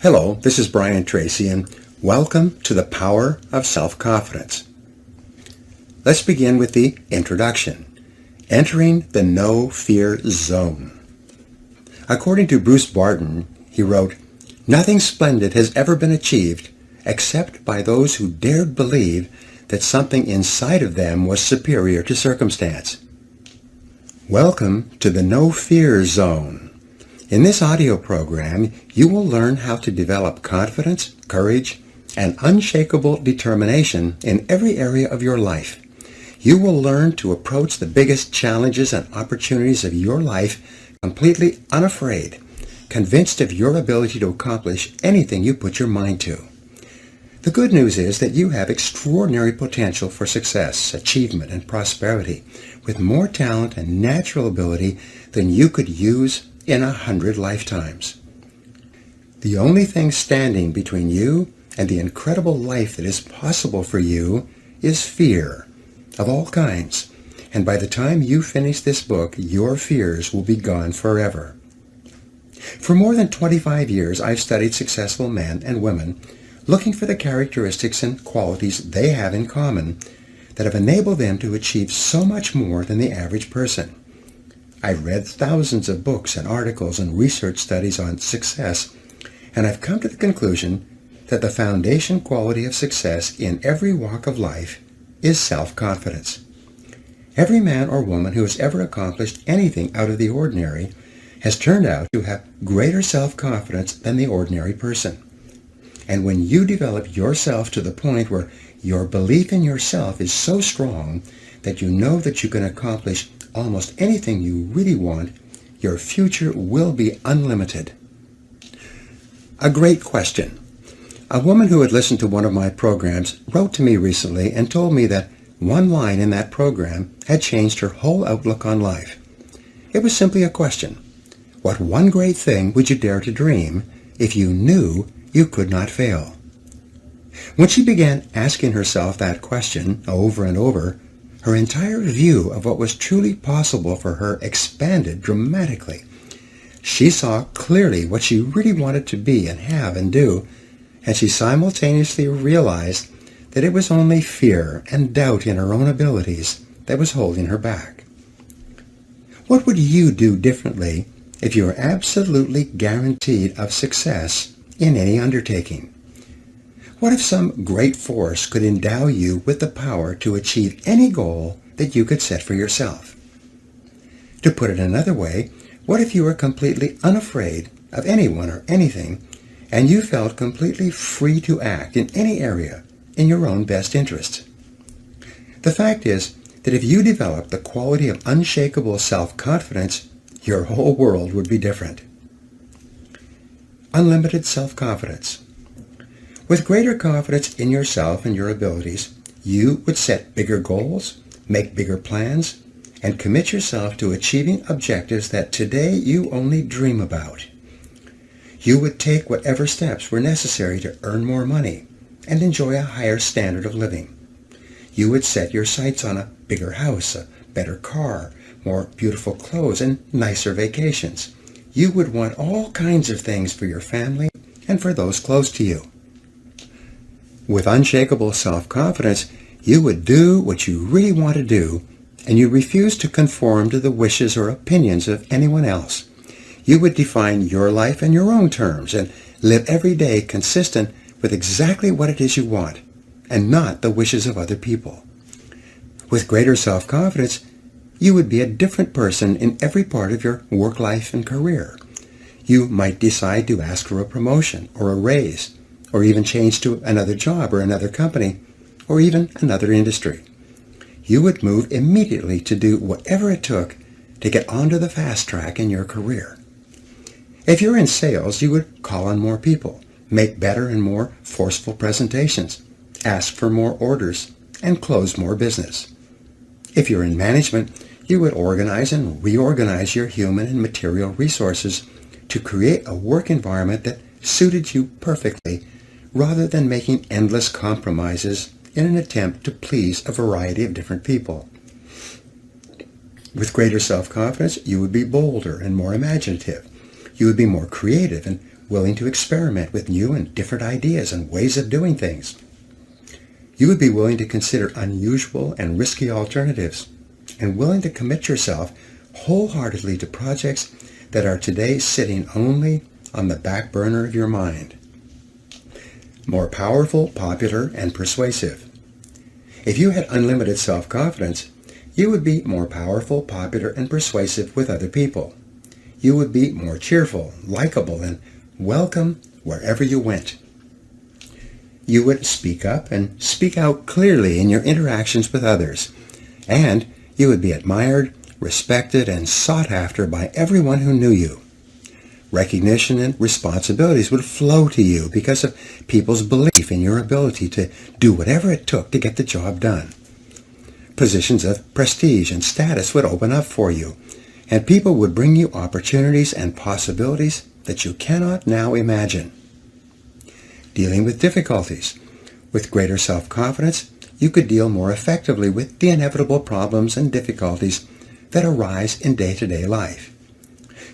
Hello, this is Brian Tracy, and welcome to the Power of Self-Confidence. Let's begin with the introduction, entering the no-fear zone. According to Bruce Barton, he wrote, "Nothing splendid has ever been achieved except by those who dared believe that something inside of them was superior to circumstance." Welcome to the no-fear zone. In this audio program, you will learn how to develop confidence, courage, and unshakable determination in every area of your life. You will learn to approach the biggest challenges and opportunities of your life completely unafraid, convinced of your ability to accomplish anything you put your mind to. The good news is that you have extraordinary potential for success, achievement, and prosperity, with more talent and natural ability than you could use in 100 lifetimes. The only thing standing between you and the incredible life that is possible for you is fear of all kinds. And by the time you finish this book, your fears will be gone forever. For more than 25 years, I've studied successful men and women, looking for the characteristics and qualities they have in common that have enabled them to achieve so much more than the average person. I've read thousands of books and articles and research studies on success, and I've come to the conclusion that the foundation quality of success in every walk of life is self-confidence. Every man or woman who has ever accomplished anything out of the ordinary has turned out to have greater self-confidence than the ordinary person. And when you develop yourself to the point where your belief in yourself is so strong that you know that you can accomplish almost anything you really want, your future will be unlimited. A great question. A woman who had listened to one of my programs wrote to me recently and told me that one line in that program had changed her whole outlook on life. It was simply a question. What one great thing would you dare to dream if you knew you could not fail? When she began asking herself that question over and over, her entire view of what was truly possible for her expanded dramatically. She saw clearly what she really wanted to be and have and do, and she simultaneously realized that it was only fear and doubt in her own abilities that was holding her back. What would you do differently if you were absolutely guaranteed of success in any undertaking? What if some great force could endow you with the power to achieve any goal that you could set for yourself? To put it another way, what if you were completely unafraid of anyone or anything, and you felt completely free to act in any area in your own best interest? The fact is that if you developed the quality of unshakable self-confidence, your whole world would be different. Unlimited self-confidence. With greater confidence in yourself and your abilities, you would set bigger goals, make bigger plans, and commit yourself to achieving objectives that today you only dream about. You would take whatever steps were necessary to earn more money and enjoy a higher standard of living. You would set your sights on a bigger house, a better car, more beautiful clothes, and nicer vacations. You would want all kinds of things for your family and for those close to you. With unshakable self-confidence, you would do what you really want to do, and you refuse to conform to the wishes or opinions of anyone else. You would define your life in your own terms and live every day consistent with exactly what it is you want, and not the wishes of other people. With greater self-confidence, you would be a different person in every part of your work life and career. You might decide to ask for a promotion or a raise, or even change to another job or another company, or even another industry. You would move immediately to do whatever it took to get onto the fast track in your career. If you're in sales, you would call on more people, make better and more forceful presentations, ask for more orders, and close more business. If you're in management, you would organize and reorganize your human and material resources to create a work environment that suited you perfectly, rather than making endless compromises in an attempt to please a variety of different people. With greater self-confidence, you would be bolder and more imaginative. You would be more creative and willing to experiment with new and different ideas and ways of doing things. You would be willing to consider unusual and risky alternatives and willing to commit yourself wholeheartedly to projects that are today sitting only on the back burner of your mind. More powerful, popular, and persuasive. If you had unlimited self-confidence, you would be more powerful, popular, and persuasive with other people. You would be more cheerful, likable, and welcome wherever you went. You would speak up and speak out clearly in your interactions with others, and you would be admired, respected, and sought after by everyone who knew you. Recognition and responsibilities would flow to you because of people's belief in your ability to do whatever it took to get the job done. Positions of prestige and status would open up for you, and people would bring you opportunities and possibilities that you cannot now imagine. Dealing with difficulties. With greater self-confidence, you could deal more effectively with the inevitable problems and difficulties that arise in day-to-day life.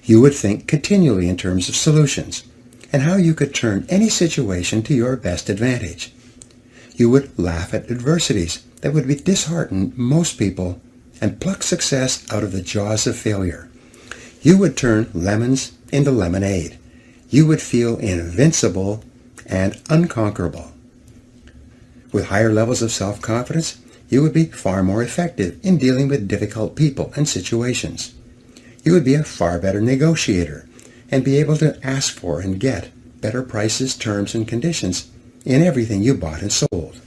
You would think continually in terms of solutions and how you could turn any situation to your best advantage. You would laugh at adversities that would dishearten most people and pluck success out of the jaws of failure. You would turn lemons into lemonade. You would feel invincible and unconquerable. With higher levels of self-confidence, you would be far more effective in dealing with difficult people and situations. You would be a far better negotiator and be able to ask for and get better prices, terms, and conditions in everything you bought and sold.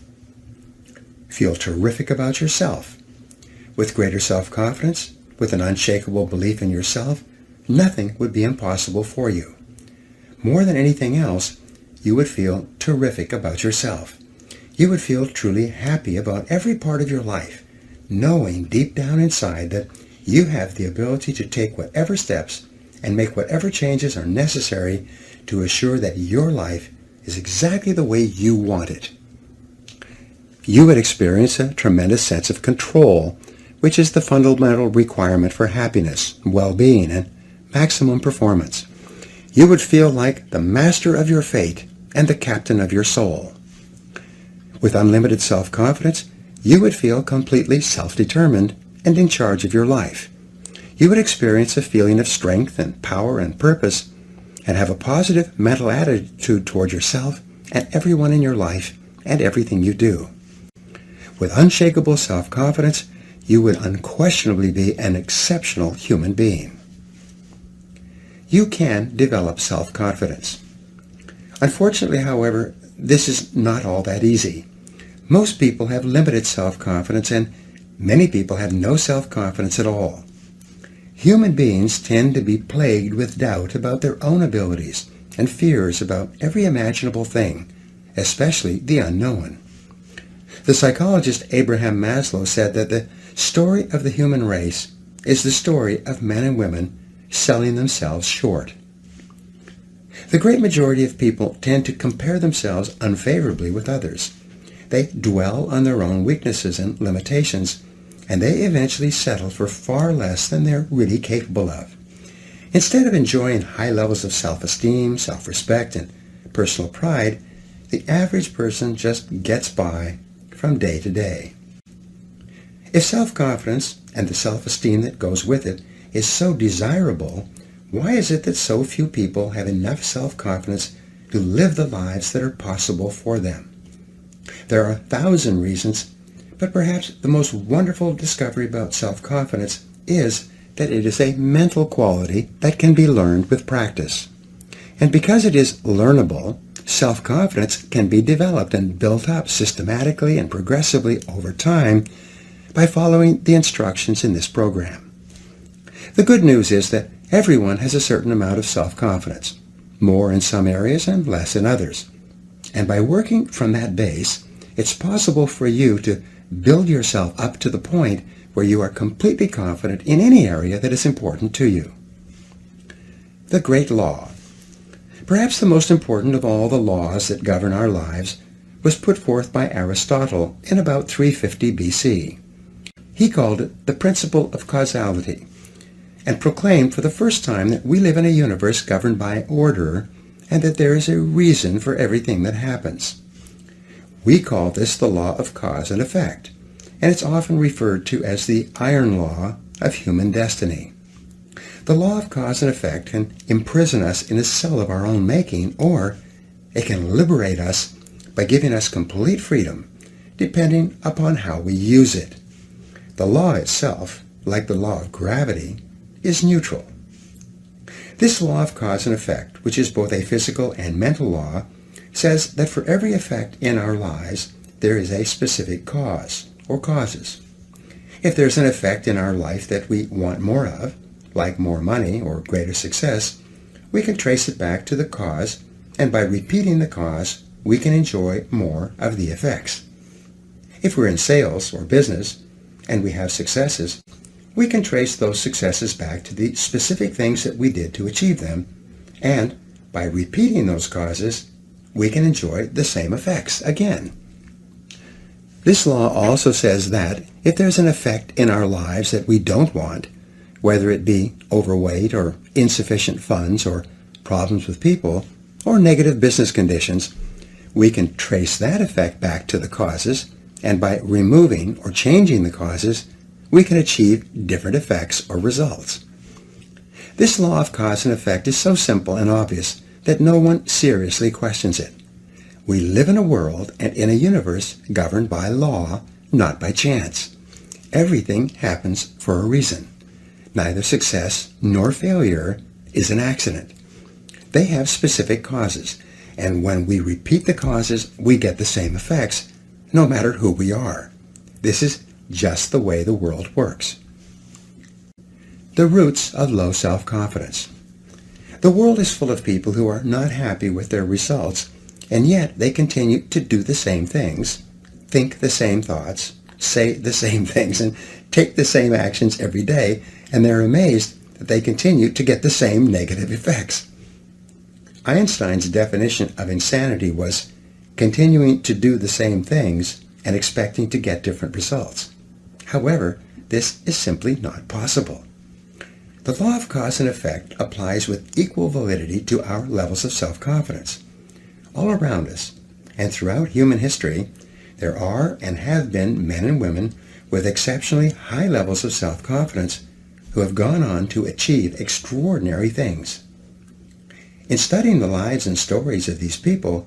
Feel terrific about yourself. With greater self-confidence, with an unshakable belief in yourself, nothing would be impossible for you. More than anything else, you would feel terrific about yourself. You would feel truly happy about every part of your life, knowing deep down inside that you have the ability to take whatever steps and make whatever changes are necessary to assure that your life is exactly the way you want it. You would experience a tremendous sense of control, which is the fundamental requirement for happiness, well-being, and maximum performance. You would feel like the master of your fate and the captain of your soul. With unlimited self-confidence, you would feel completely self-determined and in charge of your life. You would experience a feeling of strength and power and purpose and have a positive mental attitude toward yourself and everyone in your life and everything you do. With unshakable self-confidence, you would unquestionably be an exceptional human being. You can develop self-confidence. Unfortunately, however, this is not all that easy. Most people have limited self-confidence, and many people have no self-confidence at all. Human beings tend to be plagued with doubt about their own abilities and fears about every imaginable thing, especially the unknown. The psychologist Abraham Maslow said that the story of the human race is the story of men and women selling themselves short. The great majority of people tend to compare themselves unfavorably with others. They dwell on their own weaknesses and limitations, and they eventually settle for far less than they're really capable of. Instead of enjoying high levels of self-esteem, self-respect, and personal pride, the average person just gets by from day to day. If self-confidence and the self-esteem that goes with it is so desirable, why is it that so few people have enough self-confidence to live the lives that are possible for them? There are 1,000 reasons, but perhaps the most wonderful discovery about self-confidence is that it is a mental quality that can be learned with practice. And because it is learnable, self-confidence can be developed and built up systematically and progressively over time by following the instructions in this program. The good news is that everyone has a certain amount of self-confidence, more in some areas and less in others. And by working from that base, it's possible for you to build yourself up to the point where you are completely confident in any area that is important to you. The Great Law. Perhaps the most important of all the laws that govern our lives was put forth by Aristotle in about 350 BC. He called it the principle of causality, and proclaimed for the first time that we live in a universe governed by order and that there is a reason for everything that happens. We call this the law of cause and effect, and it's often referred to as the iron law of human destiny. The law of cause and effect can imprison us in a cell of our own making, or it can liberate us by giving us complete freedom, depending upon how we use it. The law itself, like the law of gravity, is neutral. This law of cause and effect, which is both a physical and mental law, says that for every effect in our lives, there is a specific cause or causes. If there's an effect in our life that we want more of, like more money or greater success, we can trace it back to the cause, and by repeating the cause, we can enjoy more of the effects. If we're in sales or business, and we have successes, we can trace those successes back to the specific things that we did to achieve them, and by repeating those causes, we can enjoy the same effects again. This law also says that if there's an effect in our lives that we don't want, whether it be overweight or insufficient funds or problems with people or negative business conditions, we can trace that effect back to the causes, and by removing or changing the causes, we can achieve different effects or results. This law of cause and effect is so simple and obvious that no one seriously questions it. We live in a world and in a universe governed by law, not by chance. Everything happens for a reason. Neither success nor failure is an accident. They have specific causes, and when we repeat the causes, we get the same effects, no matter who we are. This is just the way the world works. The roots of low self-confidence. The world is full of people who are not happy with their results, and yet they continue to do the same things, think the same thoughts, say the same things, and take the same actions every day, and they're amazed that they continue to get the same negative effects. Einstein's definition of insanity was continuing to do the same things and expecting to get different results. However, this is simply not possible. The law of cause and effect applies with equal validity to our levels of self-confidence. All around us, and throughout human history, there are and have been men and women with exceptionally high levels of self-confidence who have gone on to achieve extraordinary things. In studying the lives and stories of these people,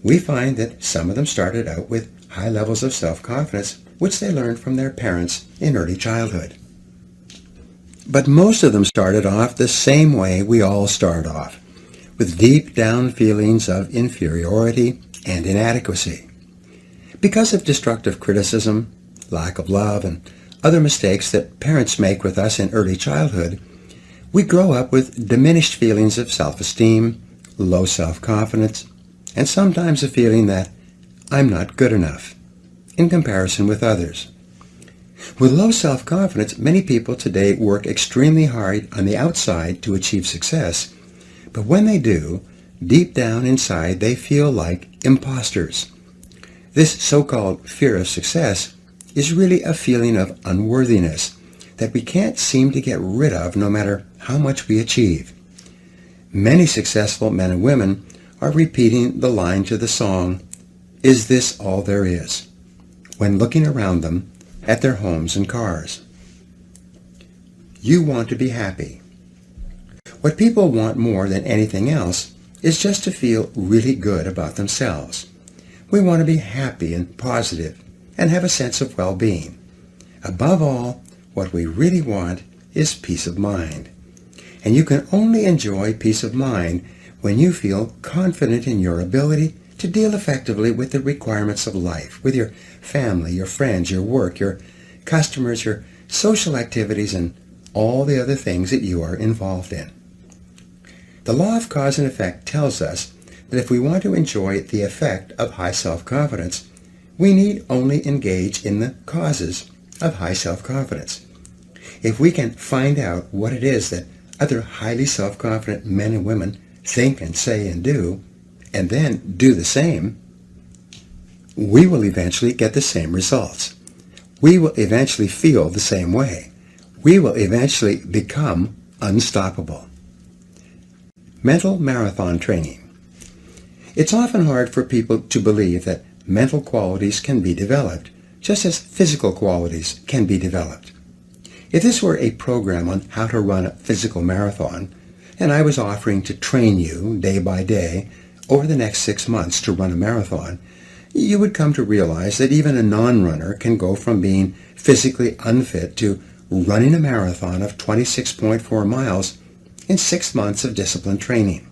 we find that some of them started out with high levels of self-confidence, which they learned from their parents in early childhood. But most of them started off the same way we all start off, with deep down feelings of inferiority and inadequacy. Because of destructive criticism, lack of love, and other mistakes that parents make with us in early childhood, we grow up with diminished feelings of self-esteem, low self-confidence, and sometimes a feeling that I'm not good enough in comparison with others. With low self-confidence, many people today work extremely hard on the outside to achieve success, but when they do, deep down inside they feel like imposters. This so-called fear of success is really a feeling of unworthiness that we can't seem to get rid of no matter how much we achieve. Many successful men and women are repeating the line to the song, "Is this all there is?" when looking around them at their homes and cars. You want to be happy. What people want more than anything else is just to feel really good about themselves. We want to be happy and positive and have a sense of well-being. Above all, what we really want is peace of mind. And you can only enjoy peace of mind when you feel confident in your ability to deal effectively with the requirements of life, with your family, your friends, your work, your customers, your social activities, and all the other things that you are involved in. The law of cause and effect tells us that if we want to enjoy the effect of high self-confidence, we need only engage in the causes of high self-confidence. If we can find out what it is that other highly self-confident men and women think and say and do, and then do the same, we will eventually get the same results. We will eventually feel the same way. We will eventually become unstoppable. Mental marathon training. It's often hard for people to believe that mental qualities can be developed, just as physical qualities can be developed. If this were a program on how to run a physical marathon, and I was offering to train you day by day over the next 6 months to run a marathon, you would come to realize that even a non-runner can go from being physically unfit to running a marathon of 26.4 miles in 6 months of disciplined training.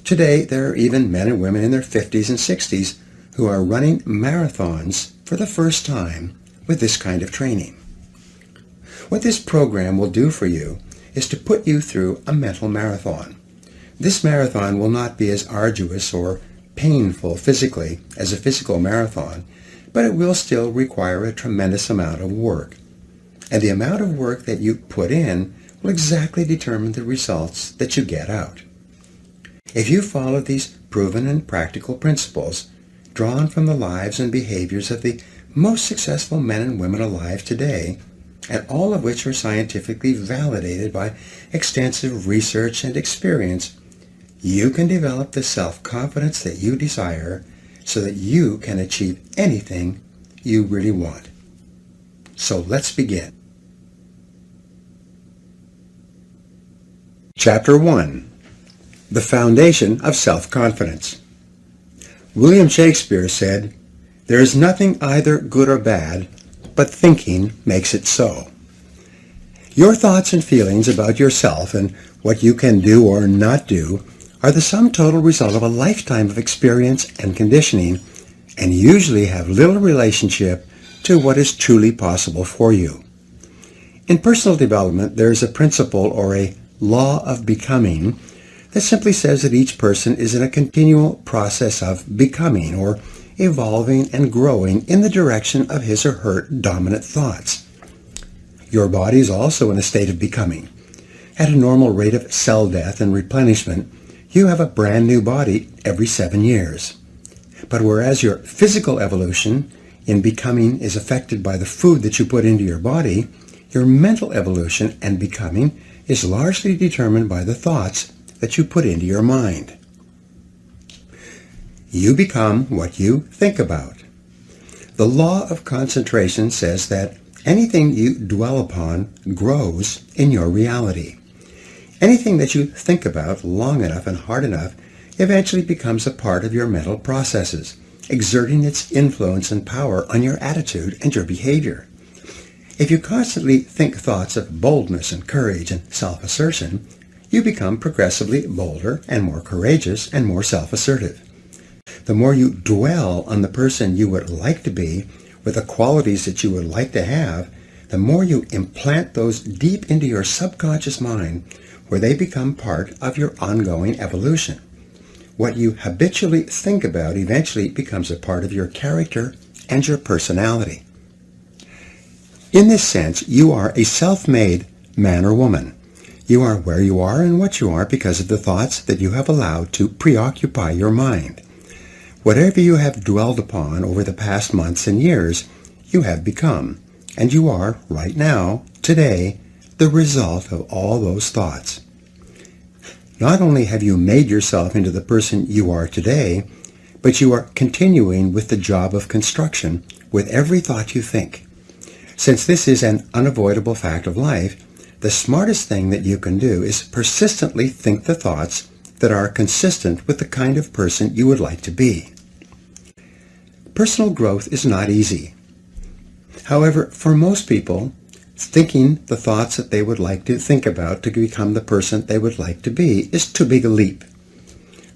Today, there are even men and women in their 50s and 60s who are running marathons for the first time with this kind of training. What this program will do for you is to put you through a mental marathon. This marathon will not be as arduous or painful physically as a physical marathon, but it will still require a tremendous amount of work. And the amount of work that you put in will exactly determine the results that you get out. If you follow these proven and practical principles, drawn from the lives and behaviors of the most successful men and women alive today, and all of which are scientifically validated by extensive research and experience, you can develop the self-confidence that you desire so that you can achieve anything you really want. So let's begin. Chapter 1. The Foundation of Self-Confidence. William Shakespeare said, "There is nothing either good or bad, but thinking makes it so." Your thoughts and feelings about yourself and what you can do or not do are the sum total result of a lifetime of experience and conditioning, and usually have little relationship to what is truly possible for you. In personal development, there is a principle or a law of becoming that simply says that each person is in a continual process of becoming or evolving and growing in the direction of his or her dominant thoughts. Your body is also in a state of becoming. At a normal rate of cell death and replenishment, you have a brand new body every 7 years. But whereas your physical evolution in becoming is affected by the food that you put into your body, your mental evolution and becoming is largely determined by the thoughts that you put into your mind. You become what you think about. The law of concentration says that anything you dwell upon grows in your reality. Anything that you think about long enough and hard enough eventually becomes a part of your mental processes, exerting its influence and power on your attitude and your behavior. If you constantly think thoughts of boldness and courage and self-assertion, you become progressively bolder and more courageous and more self-assertive. The more you dwell on the person you would like to be with the qualities that you would like to have, the more you implant those deep into your subconscious mind, where they become part of your ongoing evolution. What you habitually think about eventually becomes a part of your character and your personality. In this sense, you are a self-made man or woman. You are where you are and what you are because of the thoughts that you have allowed to preoccupy your mind. Whatever you have dwelled upon over the past months and years, you have become, and you are, right now, today, the result of all those thoughts. Not only have you made yourself into the person you are today, but you are continuing with the job of construction with every thought you think. Since this is an unavoidable fact of life, the smartest thing that you can do is persistently think the thoughts that are consistent with the kind of person you would like to be. Personal growth is not easy. However, for most people, thinking the thoughts that they would like to think about to become the person they would like to be is too big a leap.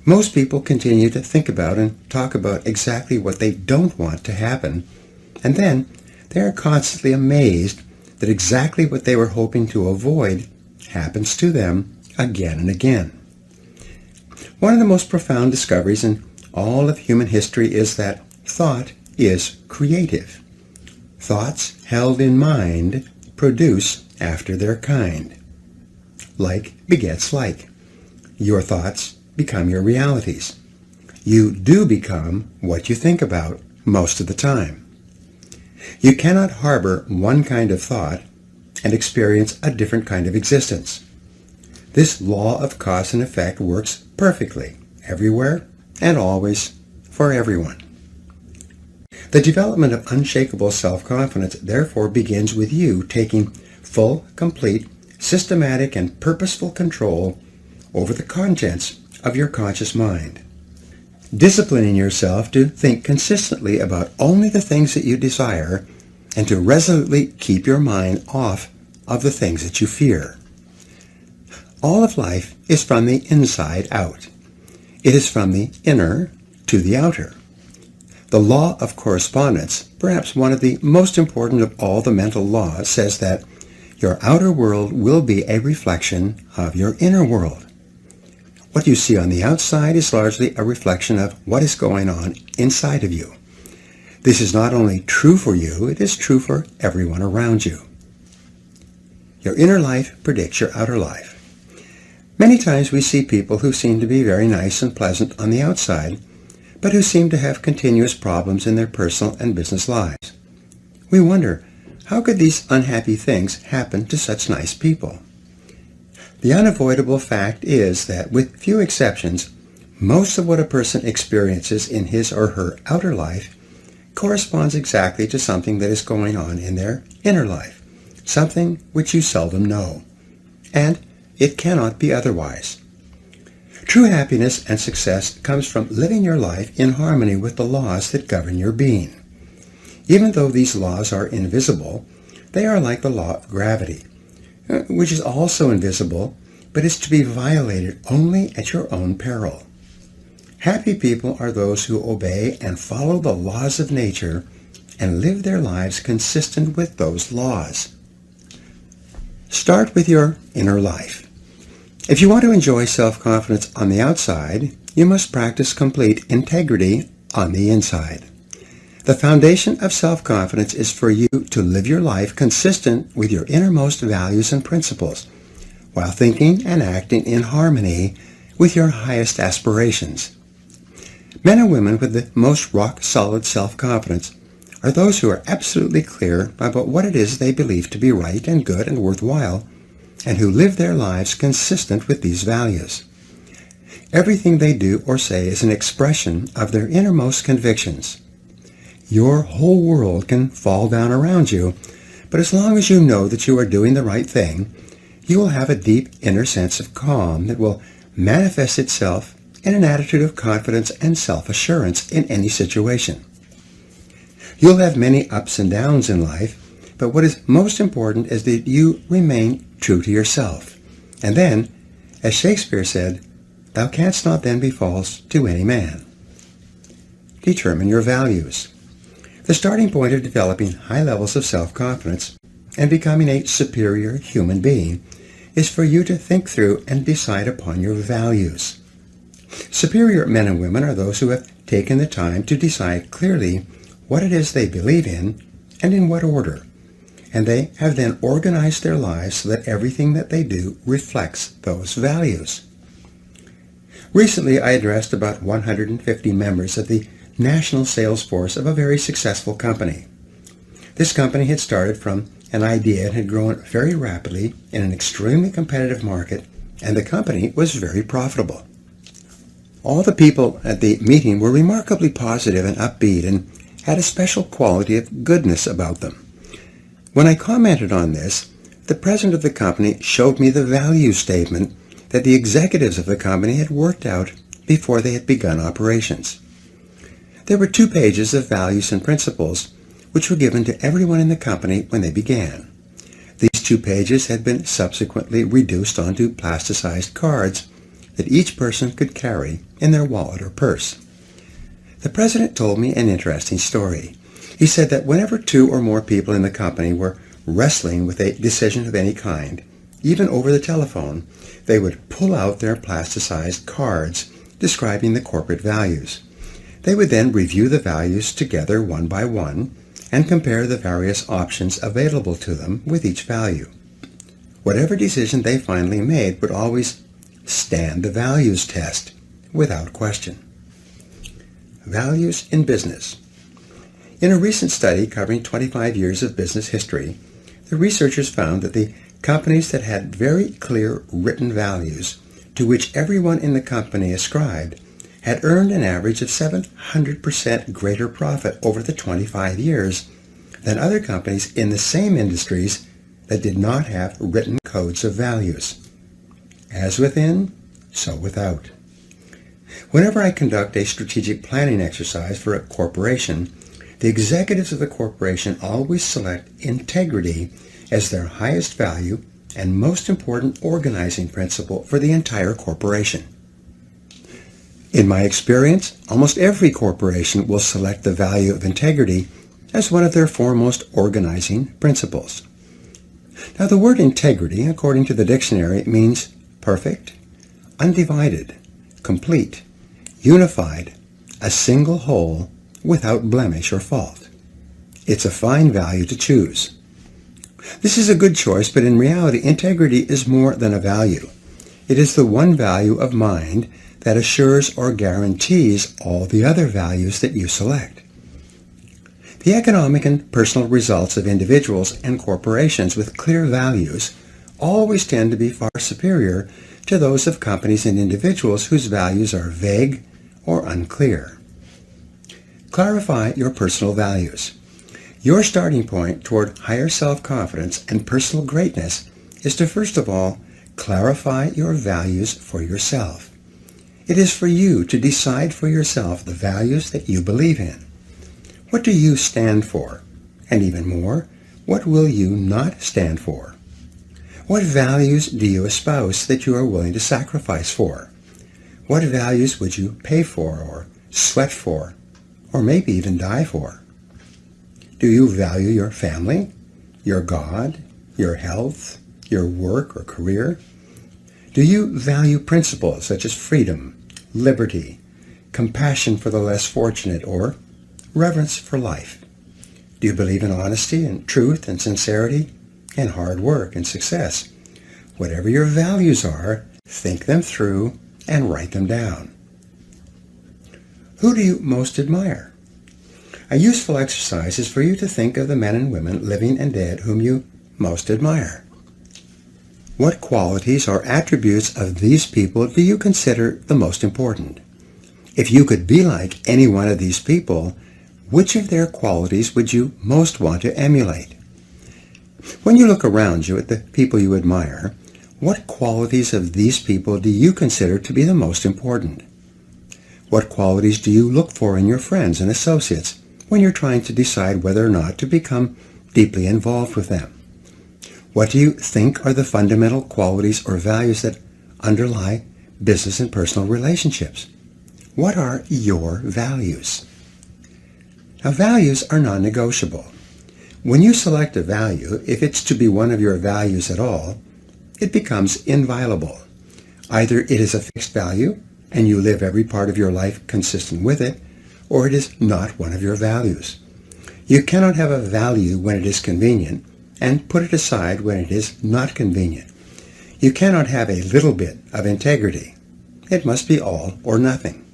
Most people continue to think about and talk about exactly what they don't want to happen, and then they are constantly amazed that exactly what they were hoping to avoid happens to them again and again. One of the most profound discoveries in all of human history is that thought is creative. Thoughts held in mind produce after their kind. Like begets like. Your thoughts become your realities. You do become what you think about most of the time. You cannot harbor one kind of thought and experience a different kind of existence. This law of cause and effect works perfectly, everywhere and always for everyone. The development of unshakable self-confidence therefore begins with you taking full, complete, systematic, and purposeful control over the contents of your conscious mind. Disciplining yourself to think consistently about only the things that you desire and to resolutely keep your mind off of the things that you fear. All of life is from the inside out. It is from the inner to the outer. The law of correspondence, perhaps one of the most important of all the mental laws, says that your outer world will be a reflection of your inner world. What you see on the outside is largely a reflection of what is going on inside of you. This is not only true for you, it is true for everyone around you. Your inner life predicts your outer life. Many times we see people who seem to be very nice and pleasant on the outside, but who seem to have continuous problems in their personal and business lives. We wonder, how could these unhappy things happen to such nice people? The unavoidable fact is that, with few exceptions, most of what a person experiences in his or her outer life corresponds exactly to something that is going on in their inner life, something which you seldom know. And it cannot be otherwise. True happiness and success comes from living your life in harmony with the laws that govern your being. Even though these laws are invisible, they are like the law of gravity, which is also invisible, but is to be violated only at your own peril. Happy people are those who obey and follow the laws of nature and live their lives consistent with those laws. Start with your inner life. If you want to enjoy self-confidence on the outside, you must practice complete integrity on the inside. The foundation of self-confidence is for you to live your life consistent with your innermost values and principles, while thinking and acting in harmony with your highest aspirations. Men and women with the most rock-solid self-confidence are those who are absolutely clear about what it is they believe to be right and good and worthwhile, and who live their lives consistent with these values. Everything they do or say is an expression of their innermost convictions. Your whole world can fall down around you, but as long as you know that you are doing the right thing, you will have a deep inner sense of calm that will manifest itself in an attitude of confidence and self-assurance in any situation. You'll have many ups and downs in life, but what is most important is that you remain true to yourself. And then, as Shakespeare said, "Thou canst not then be false to any man." Determine your values. The starting point of developing high levels of self-confidence and becoming a superior human being is for you to think through and decide upon your values. Superior men and women are those who have taken the time to decide clearly what it is they believe in and in what order, and they have then organized their lives so that everything that they do reflects those values. Recently, I addressed about 150 members of the national sales force of a very successful company. This company had started from an idea and had grown very rapidly in an extremely competitive market, and the company was very profitable. All the people at the meeting were remarkably positive and upbeat and had a special quality of goodness about them. When I commented on this, the president of the company showed me the value statement that the executives of the company had worked out before they had begun operations. There were 2 pages of values and principles which were given to everyone in the company when they began. These 2 pages had been subsequently reduced onto plasticized cards that each person could carry in their wallet or purse. The president told me an interesting story. He said that whenever 2 or more people in the company were wrestling with a decision of any kind, even over the telephone, they would pull out their plasticized cards describing the corporate values. They would then review the values together one by one and compare the various options available to them with each value. Whatever decision they finally made would always stand the values test without question. Values in business. In a recent study covering 25 years of business history, the researchers found that the companies that had very clear written values to which everyone in the company ascribed had earned an average of 700% greater profit over the 25 years than other companies in the same industries that did not have written codes of values. As within, so without. Whenever I conduct a strategic planning exercise for a corporation, the executives of the corporation always select integrity as their highest value and most important organizing principle for the entire corporation. In my experience, almost every corporation will select the value of integrity as one of their foremost organizing principles. Now, the word integrity, according to the dictionary, means perfect, undivided, complete, unified, a single whole, without blemish or fault. It's a fine value to choose. This is a good choice, but in reality, integrity is more than a value. It is the one value of mind that assures or guarantees all the other values that you select. The economic and personal results of individuals and corporations with clear values always tend to be far superior to those of companies and individuals whose values are vague or unclear. Clarify your personal values. Your starting point toward higher self-confidence and personal greatness is to first of all clarify your values for yourself. It is for you to decide for yourself the values that you believe in. What do you stand for? And even more, what will you not stand for? What values do you espouse that you are willing to sacrifice for? What values would you pay for or sweat for, or maybe even die for? Do you value your family, your God, your health, your work or career? Do you value principles such as freedom, liberty, compassion for the less fortunate, or reverence for life? Do you believe in honesty and truth and sincerity and hard work and success? Whatever your values are, think them through and write them down. Who do you most admire? A useful exercise is for you to think of the men and women, living and dead, whom you most admire. What qualities or attributes of these people do you consider the most important? If you could be like any one of these people, which of their qualities would you most want to emulate? When you look around you at the people you admire, what qualities of these people do you consider to be the most important? What qualities do you look for in your friends and associates when you're trying to decide whether or not to become deeply involved with them? What do you think are the fundamental qualities or values that underlie business and personal relationships? What are your values? Now, values are non-negotiable. When you select a value, if it's to be one of your values at all, it becomes inviolable. Either it is a fixed value, and you live every part of your life consistent with it, or it is not one of your values. You cannot have a value when it is convenient and put it aside when it is not convenient. You cannot have a little bit of integrity. It must be all or nothing.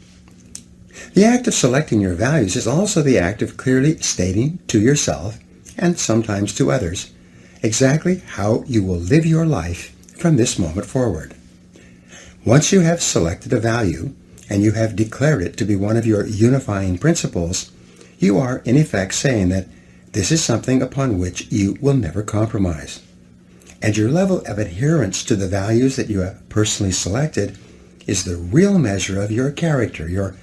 The act of selecting your values is also the act of clearly stating to yourself, and sometimes to others, exactly how you will live your life from this moment forward. Once you have selected a value, and you have declared it to be one of your unifying principles, you are in effect saying that this is something upon which you will never compromise. And your level of adherence to the values that you have personally selected is the real measure of your character, your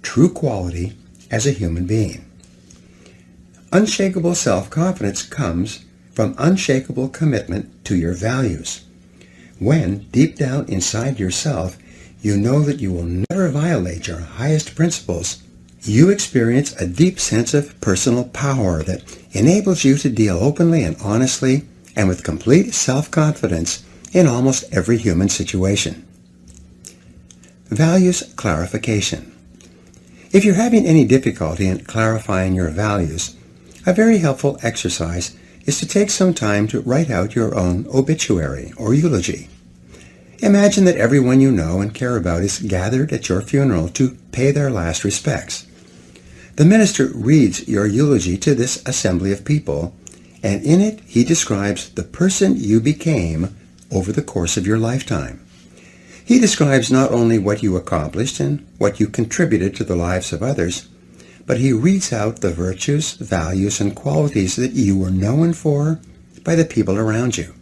true quality as a human being. Unshakable self-confidence comes from unshakable commitment to your values. When, deep down inside yourself, you know that you will never violate your highest principles, you experience a deep sense of personal power that enables you to deal openly and honestly and with complete self-confidence in almost every human situation. Values clarification. If you're having any difficulty in clarifying your values, a very helpful exercise is to take some time to write out your own obituary or eulogy. Imagine that everyone you know and care about is gathered at your funeral to pay their last respects. The minister reads your eulogy to this assembly of people, and in it he describes the person you became over the course of your lifetime. He describes not only what you accomplished and what you contributed to the lives of others, but he reads out the virtues, values, and qualities that you were known for by the people around you.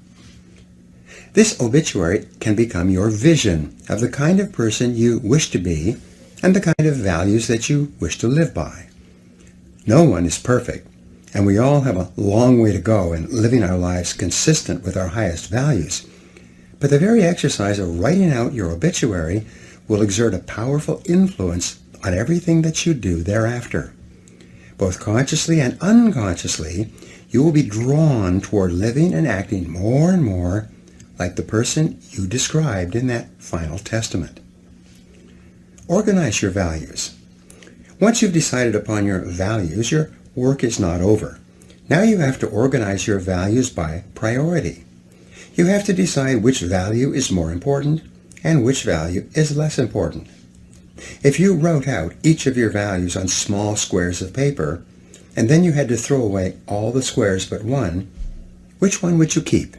This obituary can become your vision of the kind of person you wish to be and the kind of values that you wish to live by. No one is perfect, and we all have a long way to go in living our lives consistent with our highest values. But the very exercise of writing out your obituary will exert a powerful influence on everything that you do thereafter. Both consciously and unconsciously, you will be drawn toward living and acting more and more like the person you described in that final testament. Organize your values. Once you've decided upon your values, your work is not over. Now you have to organize your values by priority. You have to decide which value is more important and which value is less important. If you wrote out each of your values on small squares of paper, and then you had to throw away all the squares but one, which one would you keep?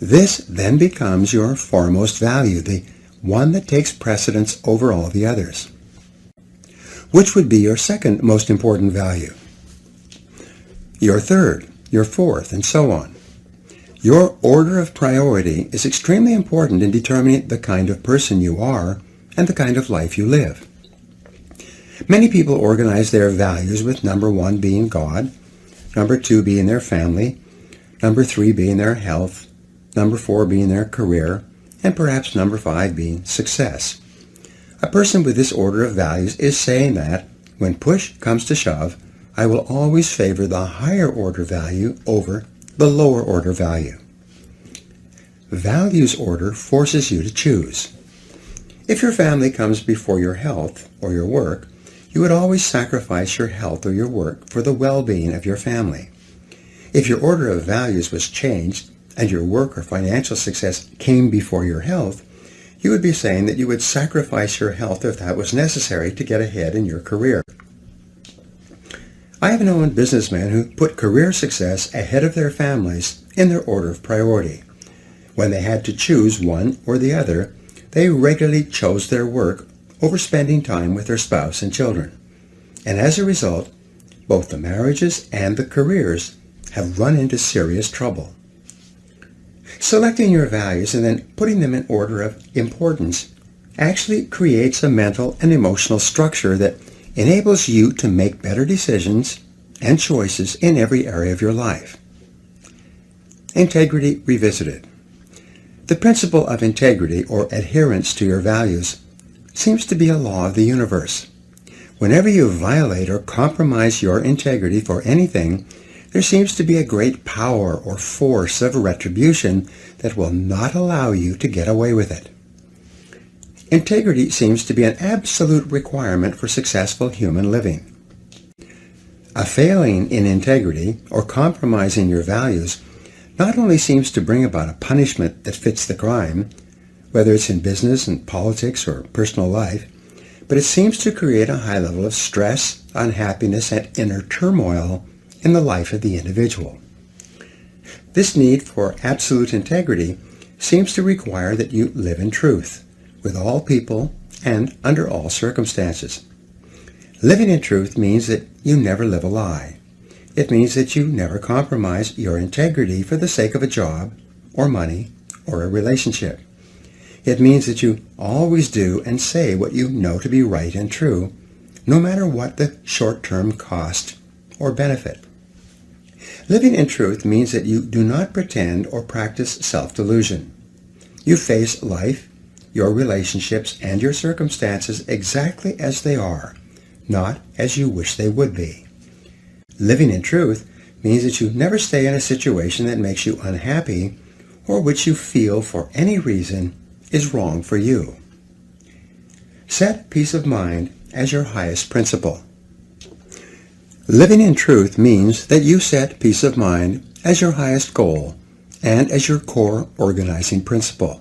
This then becomes your foremost value, the one that takes precedence over all the others. Which would be your second most important value? Your third, your fourth, and so on. Your order of priority is extremely important in determining the kind of person you are and the kind of life you live. Many people organize their values with number 1 being God, number 2 being their family, number 3 being their health, number 4 being their career, and perhaps number 5 being success. A person with this order of values is saying that, when push comes to shove, I will always favor the higher order value over the lower order value. Values order forces you to choose. If your family comes before your health or your work, you would always sacrifice your health or your work for the well-being of your family. If your order of values was changed and your work or financial success came before your health, you would be saying that you would sacrifice your health if that was necessary to get ahead in your career. I have known businessmen who put career success ahead of their families in their order of priority. When they had to choose one or the other, they regularly chose their work over spending time with their spouse and children. And as a result, both the marriages and the careers have run into serious trouble. Selecting your values and then putting them in order of importance actually creates a mental and emotional structure that enables you to make better decisions and choices in every area of your life. Integrity Revisited. The principle of integrity, or adherence to your values, seems to be a law of the universe. Whenever you violate or compromise your integrity for anything, there seems to be a great power or force of retribution that will not allow you to get away with it. Integrity seems to be an absolute requirement for successful human living. A failing in integrity or compromising your values not only seems to bring about a punishment that fits the crime, whether it's in business and politics or personal life, but it seems to create a high level of stress, unhappiness, and inner turmoil in the life of the individual. This need for absolute integrity seems to require that you live in truth with all people and under all circumstances. Living in truth means that you never live a lie. It means that you never compromise your integrity for the sake of a job or money or a relationship. It means that you always do and say what you know to be right and true, no matter what the short-term cost or benefit. Living in truth means that you do not pretend or practice self-delusion. You face life, your relationships, and your circumstances exactly as they are, not as you wish they would be. Living in truth means that you never stay in a situation that makes you unhappy or which you feel for any reason is wrong for you. Set peace of mind as your highest principle. Living in truth means that you set peace of mind as your highest goal and as your core organizing principle.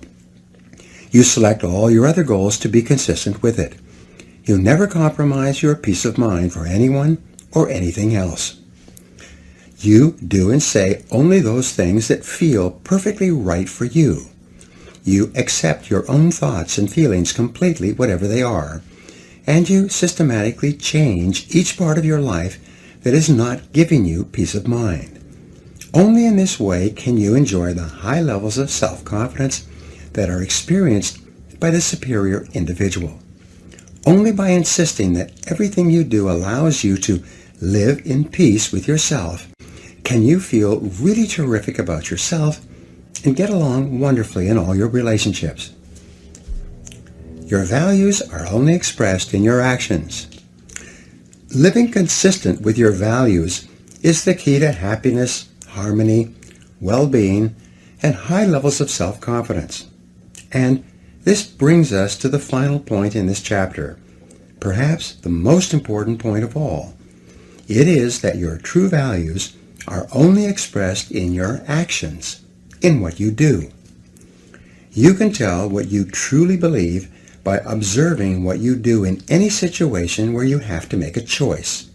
You select all your other goals to be consistent with it. You never compromise your peace of mind for anyone or anything else. You do and say only those things that feel perfectly right for you. You accept your own thoughts and feelings completely, whatever they are, and you systematically change each part of your life that is not giving you peace of mind. Only in this way can you enjoy the high levels of self-confidence that are experienced by the superior individual. Only by insisting that everything you do allows you to live in peace with yourself can you feel really terrific about yourself and get along wonderfully in all your relationships. Your values are only expressed in your actions. Living consistent with your values is the key to happiness, harmony, well-being, and high levels of self-confidence. And this brings us to the final point in this chapter, perhaps the most important point of all. It is that your true values are only expressed in your actions, in what you do. You can tell what you truly believe by observing what you do in any situation where you have to make a choice.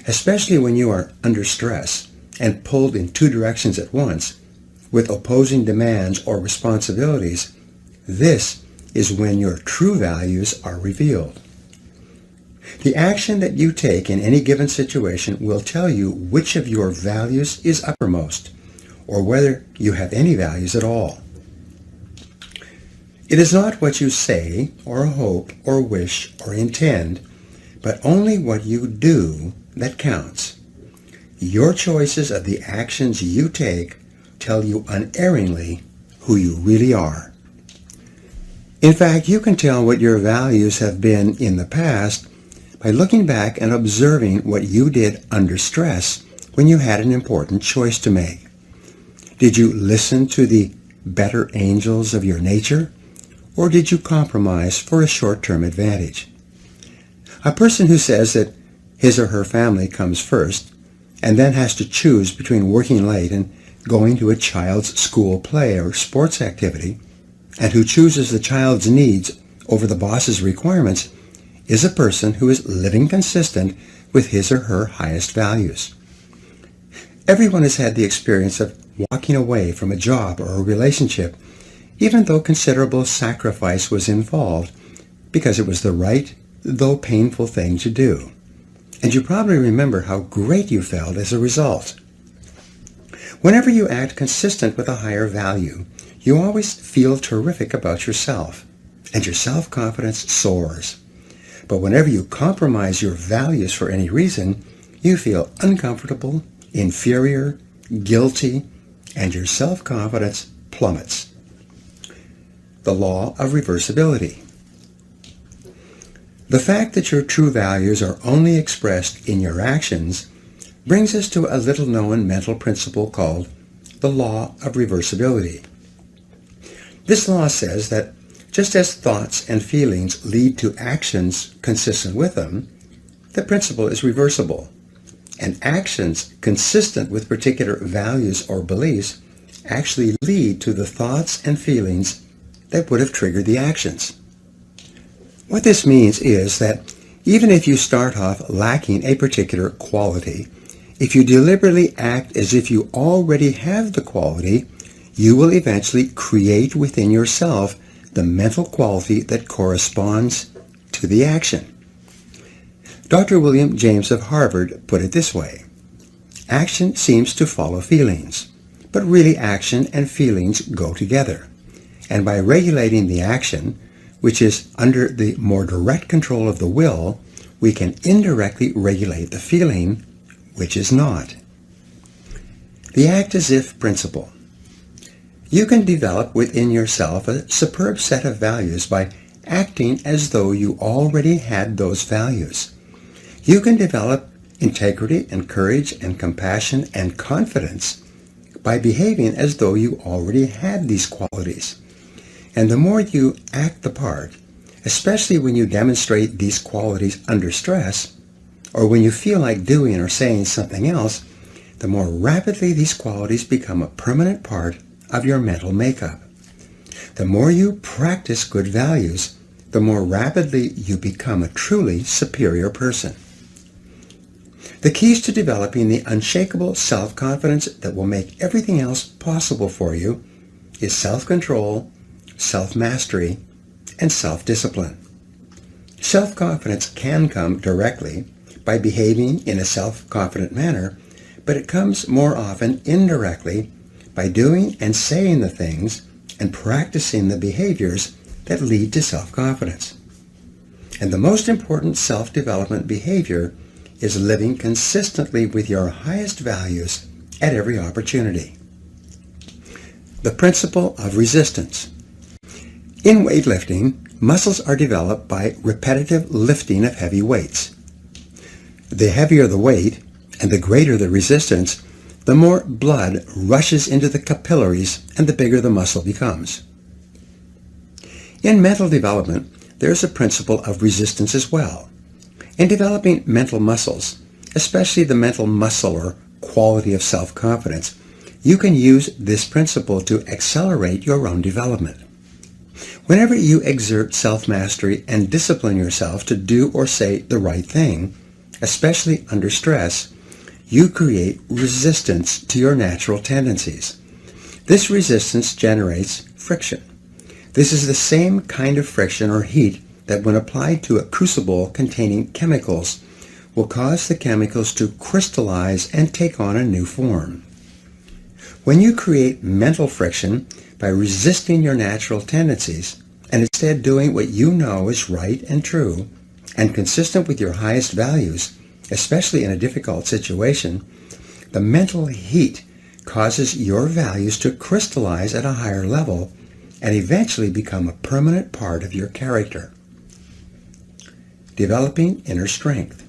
Especially when you are under stress and pulled in two directions at once, with opposing demands or responsibilities, this is when your true values are revealed. The action that you take in any given situation will tell you which of your values is uppermost, or whether you have any values at all. It is not what you say, or hope, or wish, or intend, but only what you do that counts. Your choices of the actions you take tell you unerringly who you really are. In fact, you can tell what your values have been in the past by looking back and observing what you did under stress when you had an important choice to make. Did you listen to the better angels of your nature, or did you compromise for a short-term advantage? A person who says that his or her family comes first and then has to choose between working late and going to a child's school play or sports activity, and who chooses the child's needs over the boss's requirements, is a person who is living consistent with his or her highest values. Everyone has had the experience of walking away from a job or a relationship, even though considerable sacrifice was involved, because it was the right, though painful thing to do. And you probably remember how great you felt as a result. Whenever you act consistent with a higher value, you always feel terrific about yourself, and your self-confidence soars. But whenever you compromise your values for any reason, you feel uncomfortable, inferior, guilty, and your self-confidence plummets. The law of reversibility. The fact that your true values are only expressed in your actions brings us to a little-known mental principle called the law of reversibility. This law says that just as thoughts and feelings lead to actions consistent with them, the principle is reversible, and actions consistent with particular values or beliefs actually lead to the thoughts and feelings that would have triggered the actions. What this means is that even if you start off lacking a particular quality, if you deliberately act as if you already have the quality, you will eventually create within yourself the mental quality that corresponds to the action. Dr. William James of Harvard put it this way: action seems to follow feelings, but really action and feelings go together. And by regulating the action, which is under the more direct control of the will, we can indirectly regulate the feeling, which is not. The act-as-if principle. You can develop within yourself a superb set of values by acting as though you already had those values. You can develop integrity and courage and compassion and confidence by behaving as though you already had these qualities. And the more you act the part, especially when you demonstrate these qualities under stress, or when you feel like doing or saying something else, the more rapidly these qualities become a permanent part of your mental makeup. The more you practice good values, the more rapidly you become a truly superior person. The keys to developing the unshakable self-confidence that will make everything else possible for you is self-control, self-mastery, and self-discipline. Self-confidence can come directly by behaving in a self-confident manner, but it comes more often indirectly by doing and saying the things and practicing the behaviors that lead to self-confidence. And the most important self-development behavior is living consistently with your highest values at every opportunity. The principle of resistance. In weightlifting, muscles are developed by repetitive lifting of heavy weights. The heavier the weight and the greater the resistance, the more blood rushes into the capillaries and the bigger the muscle becomes. In mental development, there is a principle of resistance as well. In developing mental muscles, especially the mental muscle or quality of self-confidence, you can use this principle to accelerate your own development. Whenever you exert self-mastery and discipline yourself to do or say the right thing, especially under stress, you create resistance to your natural tendencies. This resistance generates friction. This is the same kind of friction or heat that when applied to a crucible containing chemicals will cause the chemicals to crystallize and take on a new form. When you create mental friction by resisting your natural tendencies and instead doing what you know is right and true and consistent with your highest values, especially in a difficult situation, the mental heat causes your values to crystallize at a higher level and eventually become a permanent part of your character. Developing inner strength.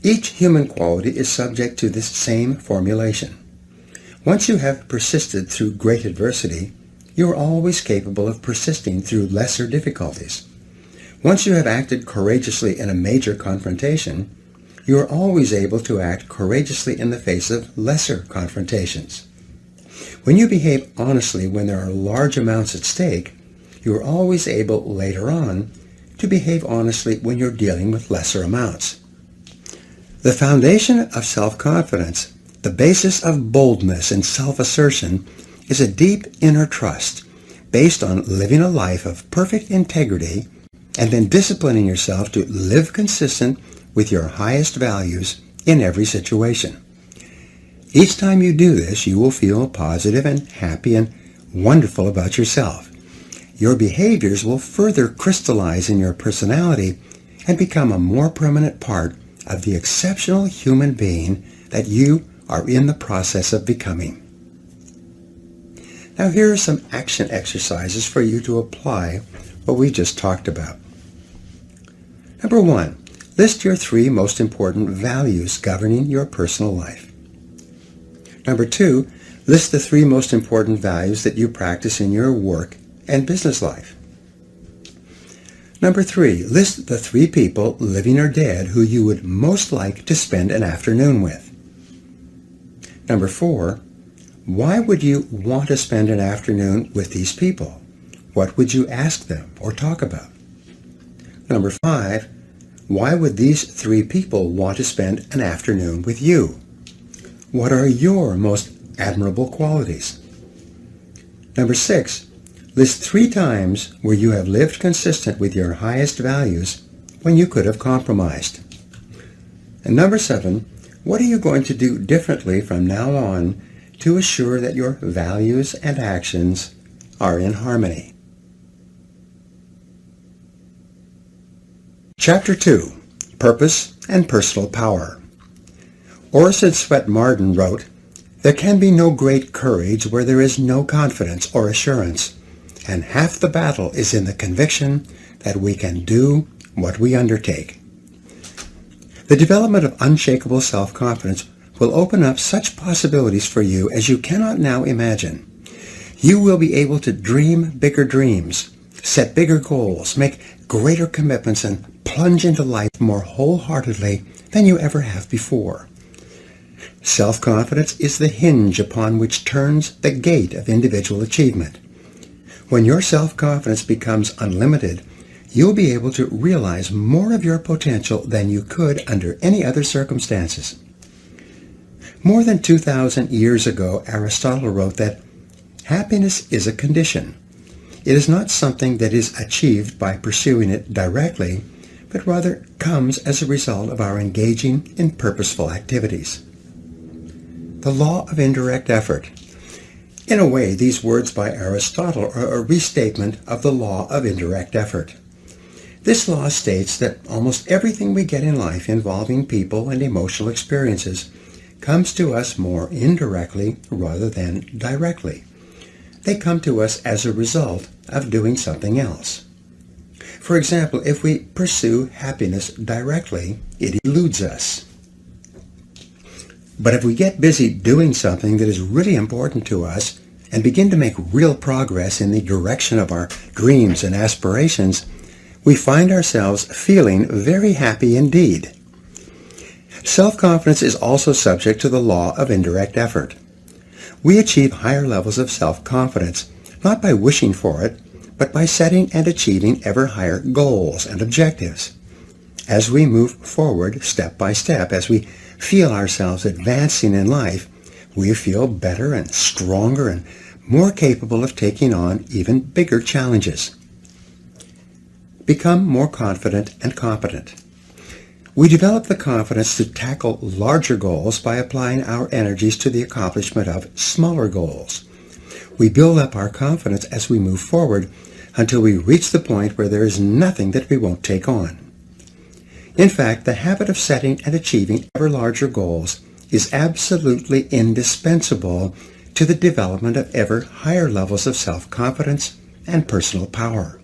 Each human quality is subject to this same formulation. Once you have persisted through great adversity, you are always capable of persisting through lesser difficulties. Once you have acted courageously in a major confrontation, you are always able to act courageously in the face of lesser confrontations. When you behave honestly when there are large amounts at stake, you are always able later on to behave honestly when you're dealing with lesser amounts. The foundation of self-confidence, the basis of boldness and self-assertion, is a deep inner trust based on living a life of perfect integrity and then disciplining yourself to live consistent with your highest values in every situation. Each time you do this, you will feel positive and happy and wonderful about yourself. Your behaviors will further crystallize in your personality and become a more permanent part of the exceptional human being that you are in the process of becoming. Now here are some action exercises for you to apply what we just talked about. Number 1, list your 3 most important values governing your personal life. Number 2, list the 3 most important values that you practice in your work and business life. Number 3, list the 3 people, living or dead, who you would most like to spend an afternoon with. Number 4, why would you want to spend an afternoon with these people? What would you ask them or talk about? Number 5, why would these 3 people want to spend an afternoon with you? What are your most admirable qualities? Number 6, list 3 times where you have lived consistent with your highest values when you could have compromised. And number 7, what are you going to do differently from now on to assure that your values and actions are in harmony? Chapter 2, Purpose and Personal Power. Orison Swett Marden wrote, "There can be no great courage where there is no confidence or assurance, and half the battle is in the conviction that we can do what we undertake." The development of unshakable self-confidence will open up such possibilities for you as you cannot now imagine. You will be able to dream bigger dreams, set bigger goals, make greater commitments, and plunge into life more wholeheartedly than you ever have before. Self-confidence is the hinge upon which turns the gate of individual achievement. When your self-confidence becomes unlimited, you'll be able to realize more of your potential than you could under any other circumstances. More than 2,000 years ago, Aristotle wrote that happiness is a condition. It is not something that is achieved by pursuing it directly, but rather comes as a result of our engaging in purposeful activities. The law of indirect effort. In a way, these words by Aristotle are a restatement of the law of indirect effort. This law states that almost everything we get in life involving people and emotional experiences comes to us more indirectly rather than directly. They come to us as a result of doing something else. For example, if we pursue happiness directly, it eludes us. But if we get busy doing something that is really important to us and begin to make real progress in the direction of our dreams and aspirations, we find ourselves feeling very happy indeed. Self-confidence is also subject to the law of indirect effort. We achieve higher levels of self-confidence, not by wishing for it, but by setting and achieving ever higher goals and objectives. As we move forward step by step, as we feel ourselves advancing in life, we feel better and stronger and more capable of taking on even bigger challenges. Become more confident and competent. We develop the confidence to tackle larger goals by applying our energies to the accomplishment of smaller goals. We build up our confidence as we move forward until we reach the point where there is nothing that we won't take on. In fact, the habit of setting and achieving ever larger goals is absolutely indispensable to the development of ever higher levels of self-confidence and personal power.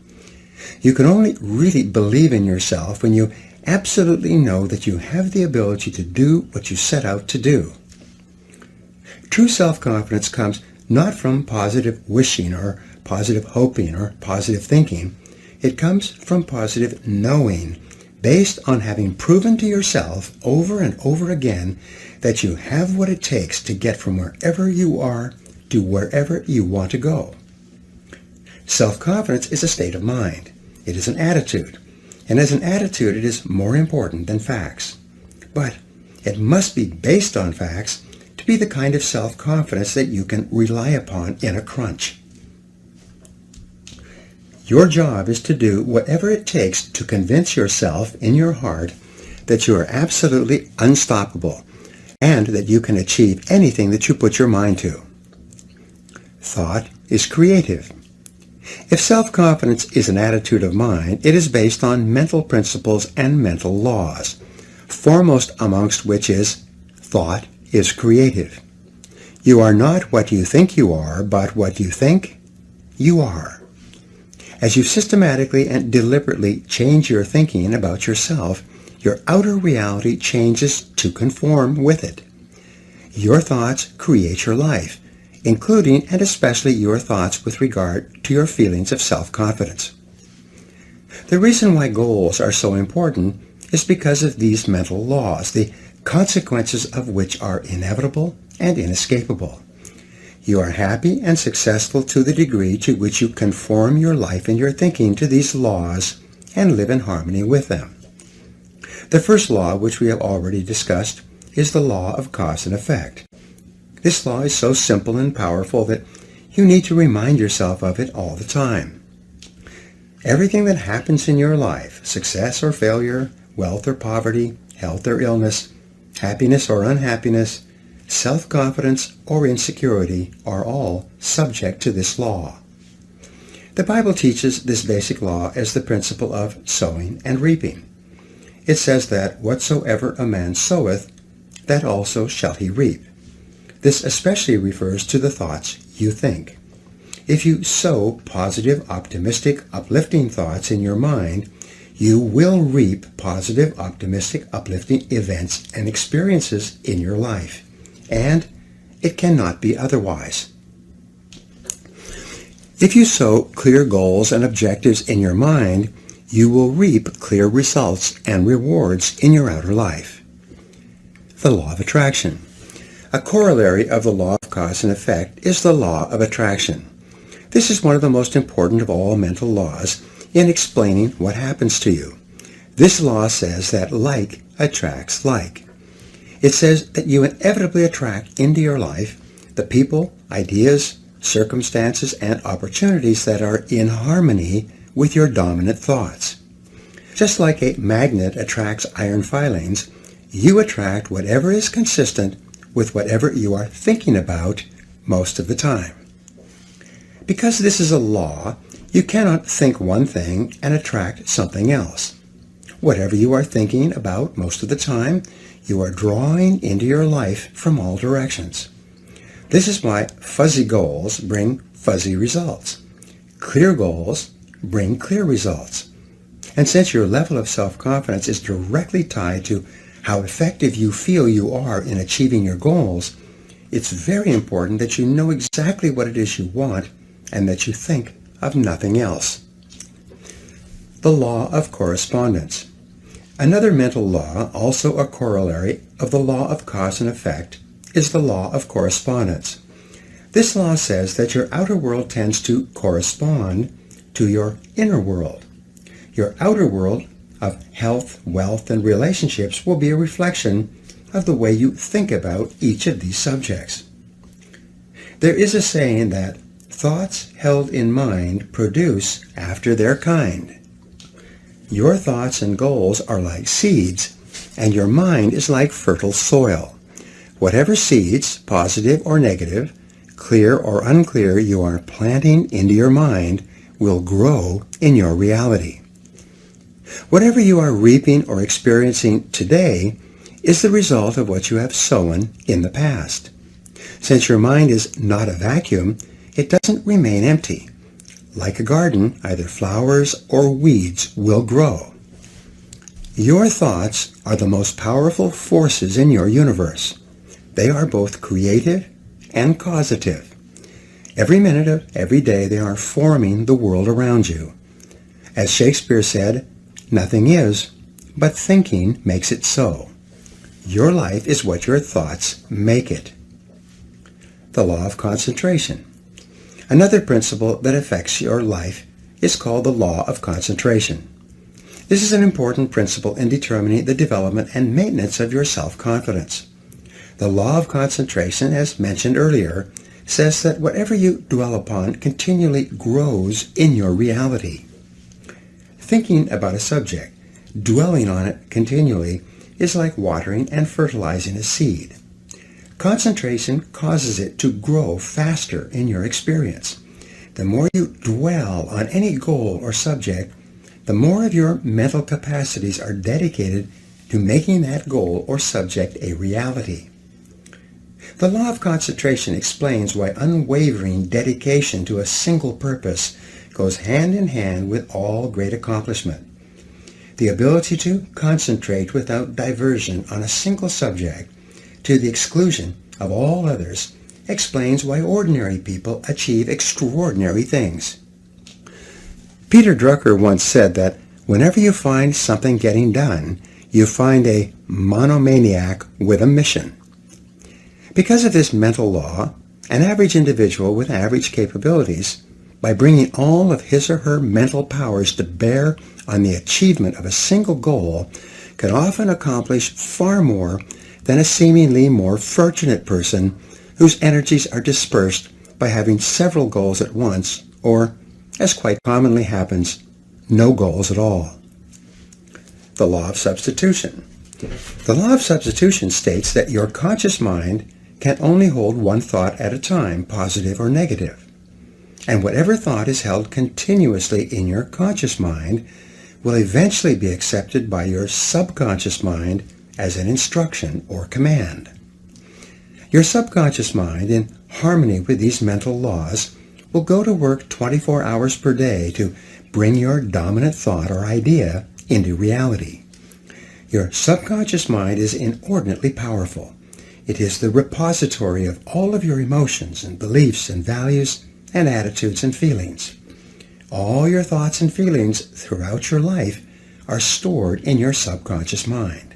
You can only really believe in yourself when you absolutely know that you have the ability to do what you set out to do. True self-confidence comes not from positive wishing or positive hoping or positive thinking. It comes from positive knowing, based on having proven to yourself over and over again that you have what it takes to get from wherever you are to wherever you want to go. Self-confidence is a state of mind. It is an attitude. And as an attitude, it is more important than facts. But it must be based on facts to be the kind of self-confidence that you can rely upon in a crunch. Your job is to do whatever it takes to convince yourself in your heart that you are absolutely unstoppable and that you can achieve anything that you put your mind to. Thought is creative. If self-confidence is an attitude of mind, it is based on mental principles and mental laws, foremost amongst which is thought is creative. You are not what you think you are, but what you think you are. As you systematically and deliberately change your thinking about yourself, your outer reality changes to conform with it. Your thoughts create your life, including and especially your thoughts with regard to your feelings of self-confidence. The reason why goals are so important is because of these mental laws, the consequences of which are inevitable and inescapable. You are happy and successful to the degree to which you conform your life and your thinking to these laws and live in harmony with them. The first law, which we have already discussed, is the law of cause and effect. This law is so simple and powerful that you need to remind yourself of it all the time. Everything that happens in your life, success or failure, wealth or poverty, health or illness, happiness or unhappiness, self-confidence or insecurity, are all subject to this law. The Bible teaches this basic law as the principle of sowing and reaping. It says that whatsoever a man soweth, that also shall he reap. This especially refers to the thoughts you think. If you sow positive, optimistic, uplifting thoughts in your mind, you will reap positive, optimistic, uplifting events and experiences in your life. And it cannot be otherwise. If you sow clear goals and objectives in your mind, you will reap clear results and rewards in your outer life. The law of attraction. A corollary of the law of cause and effect is the law of attraction. This is one of the most important of all mental laws in explaining what happens to you. This law says that like attracts like. It says that you inevitably attract into your life the people, ideas, circumstances, and opportunities that are in harmony with your dominant thoughts. Just like a magnet attracts iron filings, you attract whatever is consistent with whatever you are thinking about most of the time. Because this is a law, you cannot think one thing and attract something else. Whatever you are thinking about most of the time, you are drawing into your life from all directions. This is why fuzzy goals bring fuzzy results. Clear goals bring clear results. And since your level of self-confidence is directly tied to how effective you feel you are in achieving your goals, it's very important that you know exactly what it is you want and that you think of nothing else. The law of correspondence. Another mental law, also a corollary of the law of cause and effect, is the law of correspondence. This law says that your outer world tends to correspond to your inner world. Your outer world of health, wealth, and relationships will be a reflection of the way you think about each of these subjects. There is a saying that thoughts held in mind produce after their kind. Your thoughts and goals are like seeds, and your mind is like fertile soil. Whatever seeds, positive or negative, clear or unclear, you are planting into your mind will grow in your reality. Whatever you are reaping or experiencing today is the result of what you have sown in the past. Since your mind is not a vacuum, it doesn't remain empty. Like a garden, either flowers or weeds will grow. Your thoughts are the most powerful forces in your universe. They are both creative and causative. Every minute of every day they are forming the world around you. As Shakespeare said, nothing is, but thinking makes it so. Your life is what your thoughts make it. The law of concentration. Another principle that affects your life is called the law of concentration. This is an important principle in determining the development and maintenance of your self-confidence. The law of concentration, as mentioned earlier, says that whatever you dwell upon continually grows in your reality. Thinking about a subject, dwelling on it continually, is like watering and fertilizing a seed. Concentration causes it to grow faster in your experience. The more you dwell on any goal or subject, the more of your mental capacities are dedicated to making that goal or subject a reality. The law of concentration explains why unwavering dedication to a single purpose goes hand in hand with all great accomplishment. The ability to concentrate without diversion on a single subject to the exclusion of all others explains why ordinary people achieve extraordinary things. Peter Drucker once said that whenever you find something getting done, you find a monomaniac with a mission. Because of this mental law, an average individual with average capabilities, by bringing all of his or her mental powers to bear on the achievement of a single goal, can often accomplish far more than a seemingly more fortunate person whose energies are dispersed by having several goals at once, or, as quite commonly happens, no goals at all. The law of substitution. The law of substitution states that your conscious mind can only hold one thought at a time, positive or negative. And whatever thought is held continuously in your conscious mind will eventually be accepted by your subconscious mind as an instruction or command. Your subconscious mind, in harmony with these mental laws, will go to work 24 hours per day to bring your dominant thought or idea into reality. Your subconscious mind is inordinately powerful. It is the repository of all of your emotions and beliefs and values and attitudes and feelings. All your thoughts and feelings throughout your life are stored in your subconscious mind.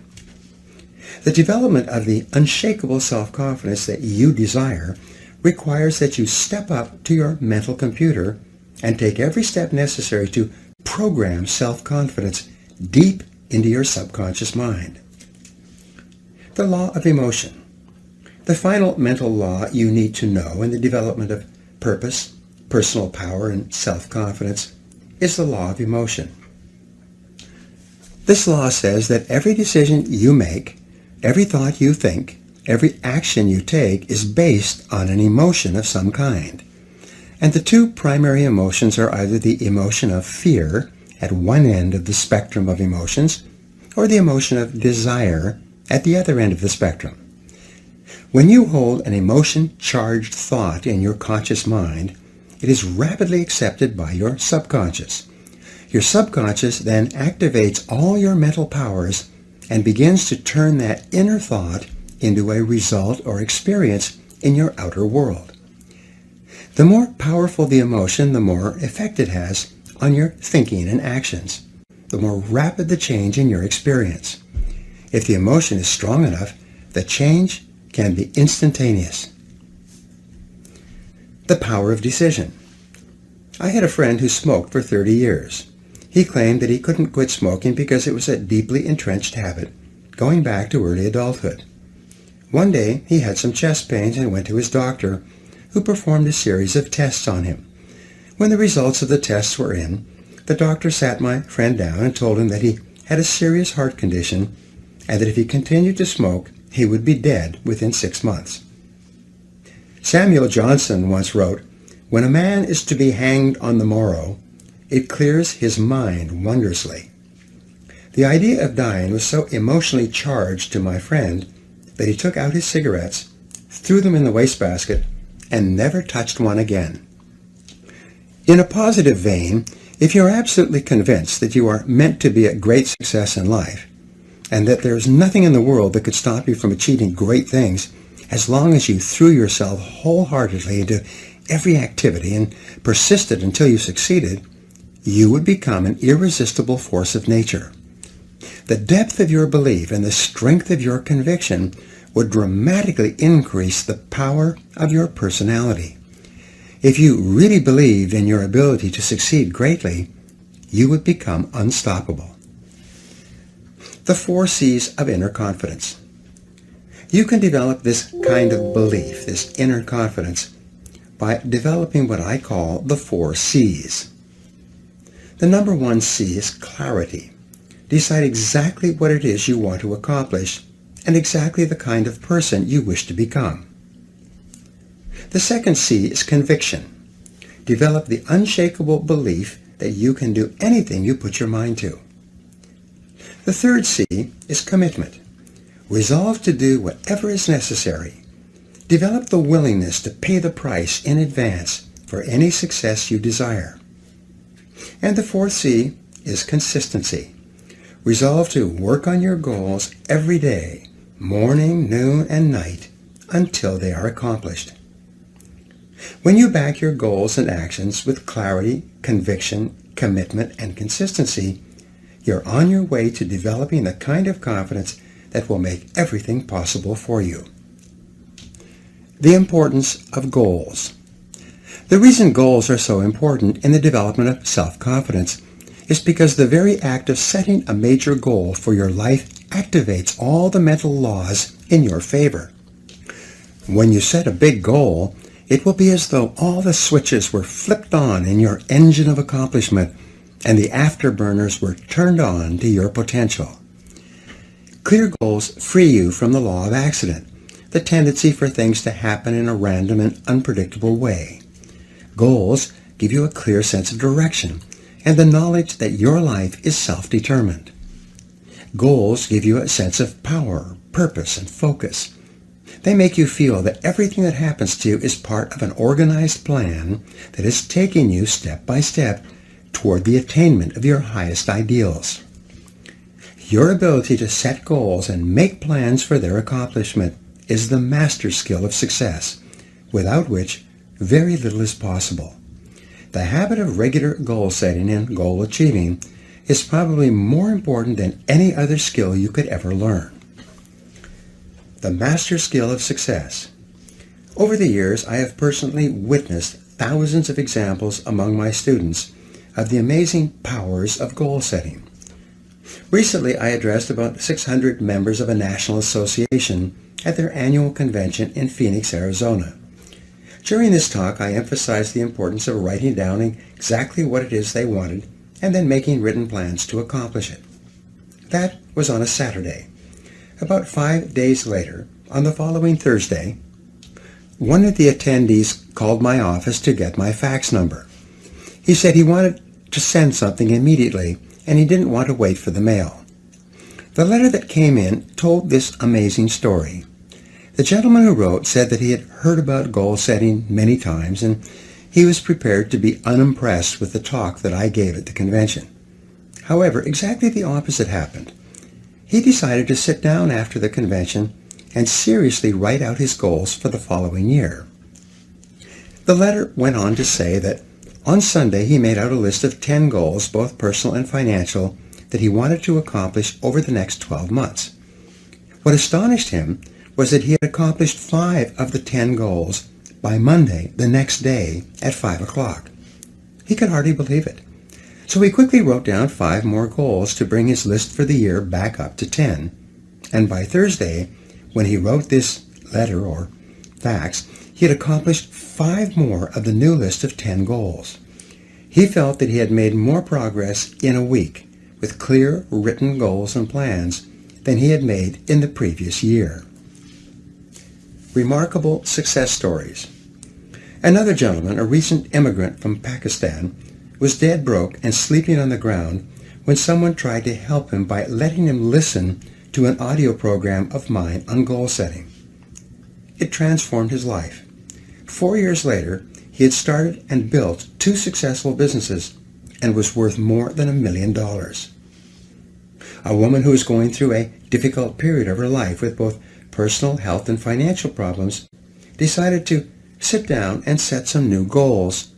The development of the unshakable self-confidence that you desire requires that you step up to your mental computer and take every step necessary to program self-confidence deep into your subconscious mind. The law of emotion. The final mental law you need to know in the development of purpose, personal power, and self-confidence is the law of emotion. This law says that every decision you make, every thought you think, every action you take is based on an emotion of some kind. And the two primary emotions are either the emotion of fear at one end of the spectrum of emotions, or the emotion of desire at the other end of the spectrum. When you hold an emotion-charged thought in your conscious mind, it is rapidly accepted by your subconscious. Your subconscious then activates all your mental powers and begins to turn that inner thought into a result or experience in your outer world. The more powerful the emotion, the more effect it has on your thinking and actions, the more rapid the change in your experience. If the emotion is strong enough, the change can be instantaneous. The power of decision. I had a friend who smoked for 30 years. He claimed that he couldn't quit smoking because it was a deeply entrenched habit, going back to early adulthood. One day, he had some chest pains and went to his doctor, who performed a series of tests on him. When the results of the tests were in, the doctor sat my friend down and told him that he had a serious heart condition and that if he continued to smoke, he would be dead within 6 months. Samuel Johnson once wrote, "When a man is to be hanged on the morrow, it clears his mind wondrously." The idea of dying was so emotionally charged to my friend that he took out his cigarettes, threw them in the wastebasket, and never touched one again. In a positive vein, if you're absolutely convinced that you are meant to be a great success in life, and that there's nothing in the world that could stop you from achieving great things as long as you threw yourself wholeheartedly into every activity and persisted until you succeeded, you would become an irresistible force of nature. The depth of your belief and the strength of your conviction would dramatically increase the power of your personality. If you really believed in your ability to succeed greatly, you would become unstoppable. The 4 C's of inner confidence. You can develop this kind of belief, this inner confidence, by developing what I call the 4 C's. The number 1 C is clarity. Decide exactly what it is you want to accomplish and exactly the kind of person you wish to become. The second C is conviction. Develop the unshakable belief that you can do anything you put your mind to. The third C is commitment. Resolve to do whatever is necessary. Develop the willingness to pay the price in advance for any success you desire. And the fourth C is consistency. Resolve to work on your goals every day, morning, noon, and night, until they are accomplished. When you back your goals and actions with clarity, conviction, commitment, and consistency, you're on your way to developing the kind of confidence that will make everything possible for you. The importance of goals. The reason goals are so important in the development of self-confidence is because the very act of setting a major goal for your life activates all the mental laws in your favor. When you set a big goal, it will be as though all the switches were flipped on in your engine of accomplishment and the afterburners were turned on to your potential. Clear goals free you from the law of accident, the tendency for things to happen in a random and unpredictable way. Goals give you a clear sense of direction and the knowledge that your life is self-determined. Goals give you a sense of power, purpose, and focus. They make you feel that everything that happens to you is part of an organized plan that is taking you step by step toward the attainment of your highest ideals. Your ability to set goals and make plans for their accomplishment is the master skill of success, without which very little is possible. The habit of regular goal setting and goal achieving is probably more important than any other skill you could ever learn. The master skill of success. Over the years, I have personally witnessed thousands of examples among my students of the amazing powers of goal setting. Recently, I addressed about 600 members of a national association at their annual convention in Phoenix, Arizona. During this talk, I emphasized the importance of writing down exactly what it is they wanted and then making written plans to accomplish it. That was on a Saturday. About 5 days later, on the following Thursday, one of the attendees called my office to get my fax number. He said he wanted to send something immediately, and he didn't want to wait for the mail. The letter that came in told this amazing story. The gentleman who wrote said that he had heard about goal setting many times, and he was prepared to be unimpressed with the talk that I gave at the convention. However, exactly the opposite happened. He decided to sit down after the convention and seriously write out his goals for the following year. The letter went on to say that on Sunday he made out a list of 10 goals, both personal and financial, that he wanted to accomplish over the next 12 months. What astonished him was that he had accomplished 5 of the 10 goals by Monday, the next day, at 5 o'clock. He could hardly believe it. So he quickly wrote down 5 more goals to bring his list for the year back up to 10. And by Thursday, when he wrote this letter or fax, he had accomplished 5 more of the new list of 10 goals. He felt that he had made more progress in a week with clear written goals and plans than he had made in the previous year. Remarkable success stories. Another gentleman, a recent immigrant from Pakistan, was dead broke and sleeping on the ground when someone tried to help him by letting him listen to an audio program of mine on goal setting. It transformed his life. 4 years later, he had started and built 2 successful businesses and was worth more than $1 million. A woman who was going through a difficult period of her life with both personal health and financial problems decided to sit down and set some new goals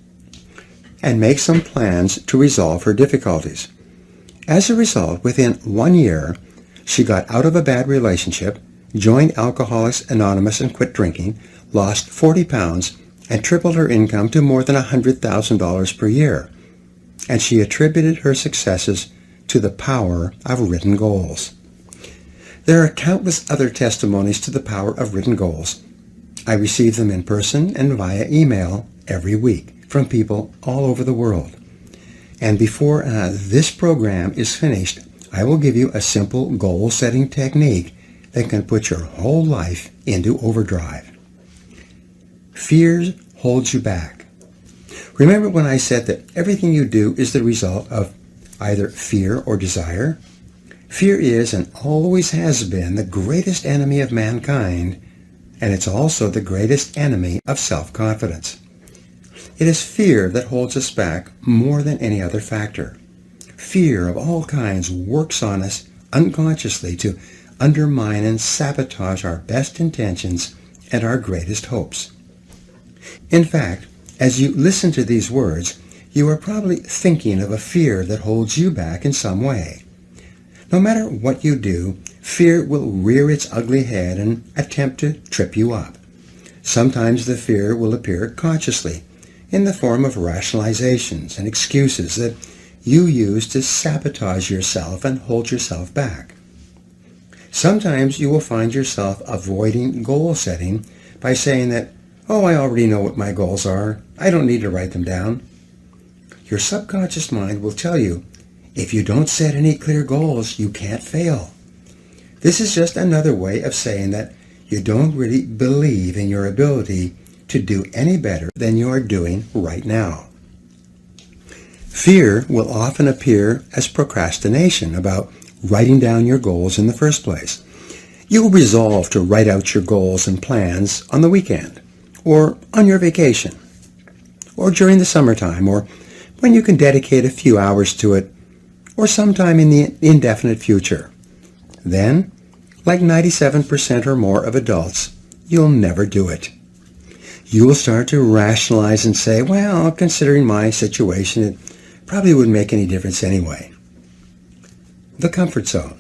and make some plans to resolve her difficulties. As a result, within 1 year, she got out of a bad relationship, joined Alcoholics Anonymous and quit drinking, lost 40 pounds, and tripled her income to more than $100,000 per year. And she attributed her successes to the power of written goals. There are countless other testimonies to the power of written goals. I receive them in person and via email every week from people all over the world. And before this program is finished, I will give you a simple goal-setting technique that can put your whole life into overdrive. Fear holds you back. Remember when I said that everything you do is the result of either fear or desire? Fear is and always has been the greatest enemy of mankind, and it's also the greatest enemy of self-confidence. It is fear that holds us back more than any other factor. Fear of all kinds works on us unconsciously to undermine and sabotage our best intentions and our greatest hopes. In fact, as you listen to these words, you are probably thinking of a fear that holds you back in some way. No matter what you do, fear will rear its ugly head and attempt to trip you up. Sometimes the fear will appear consciously in the form of rationalizations and excuses that you use to sabotage yourself and hold yourself back. Sometimes you will find yourself avoiding goal setting by saying that, "Oh, I already know what my goals are. I don't need to write them down." Your subconscious mind will tell you, if you don't set any clear goals, you can't fail. This is just another way of saying that you don't really believe in your ability to do any better than you are doing right now. Fear will often appear as procrastination about writing down your goals in the first place. You will resolve to write out your goals and plans on the weekend, or on your vacation, or during the summertime, or when you can dedicate a few hours to it, or sometime in the indefinite future. Then, like 97% or more of adults, you'll never do it. You will start to rationalize and say, "Well, considering my situation, it probably wouldn't make any difference anyway." The comfort zone.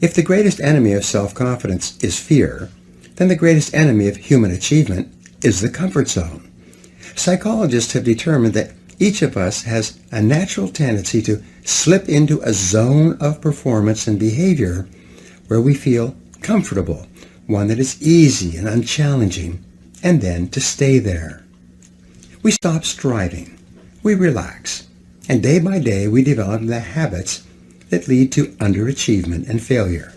If the greatest enemy of self-confidence is fear, then the greatest enemy of human achievement is the comfort zone. Psychologists have determined that each of us has a natural tendency to slip into a zone of performance and behavior where we feel comfortable, one that is easy and unchallenging, and then to stay there. We stop striving, we relax, and day by day we develop the habits that lead to underachievement and failure.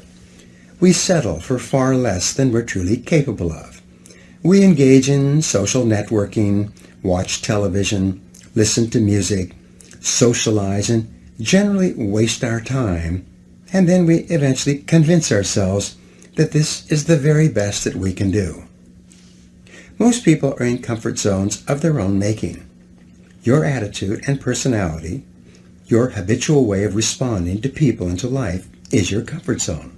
We settle for far less than we're truly capable of. We engage in social networking, watch television, listen to music, socialize, and generally waste our time, and then we eventually convince ourselves that this is the very best that we can do. Most people are in comfort zones of their own making. Your attitude and personality, your habitual way of responding to people and to life is your comfort zone.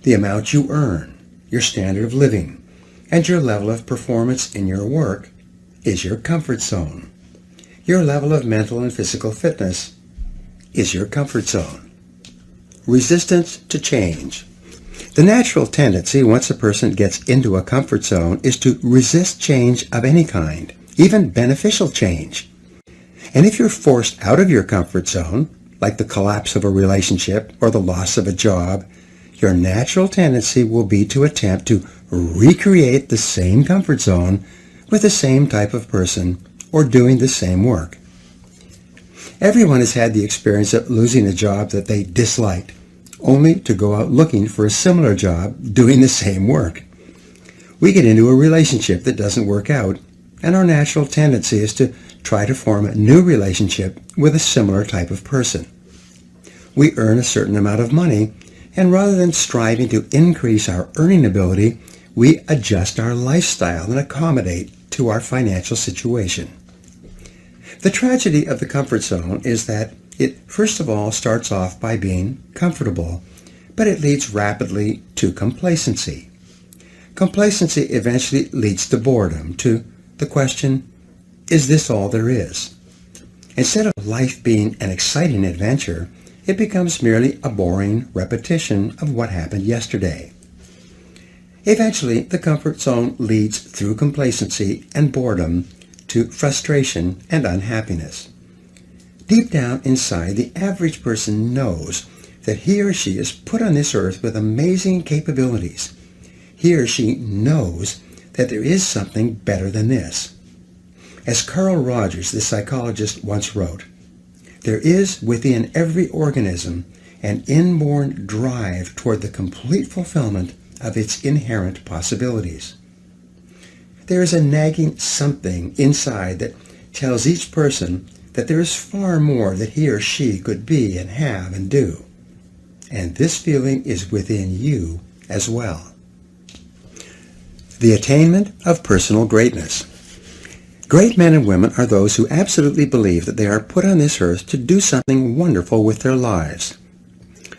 The amount you earn, your standard of living, and your level of performance in your work is your comfort zone. Your level of mental and physical fitness is your comfort zone. Resistance to change. The natural tendency once a person gets into a comfort zone is to resist change of any kind, even beneficial change. And if you're forced out of your comfort zone, like the collapse of a relationship or the loss of a job, your natural tendency will be to attempt to recreate the same comfort zone with the same type of person or doing the same work. Everyone has had the experience of losing a job that they disliked, only to go out looking for a similar job doing the same work. We get into a relationship that doesn't work out, and our natural tendency is to try to form a new relationship with a similar type of person. We earn a certain amount of money, and rather than striving to increase our earning ability, we adjust our lifestyle and accommodate to our financial situation. The tragedy of the comfort zone is that it first of all starts off by being comfortable, but it leads rapidly to complacency. Complacency eventually leads to boredom, to the question, is this all there is? Instead of life being an exciting adventure, it becomes merely a boring repetition of what happened yesterday. Eventually, the comfort zone leads through complacency and boredom to frustration and unhappiness. Deep down inside, the average person knows that he or she is put on this earth with amazing capabilities. He or she knows that there is something better than this. As Carl Rogers, the psychologist, once wrote, "There is within every organism an inborn drive toward the complete fulfillment of its inherent possibilities." There is a nagging something inside that tells each person that there is far more that he or she could be and have and do. And this feeling is within you as well. The attainment of personal greatness. Great men and women are those who absolutely believe that they are put on this earth to do something wonderful with their lives.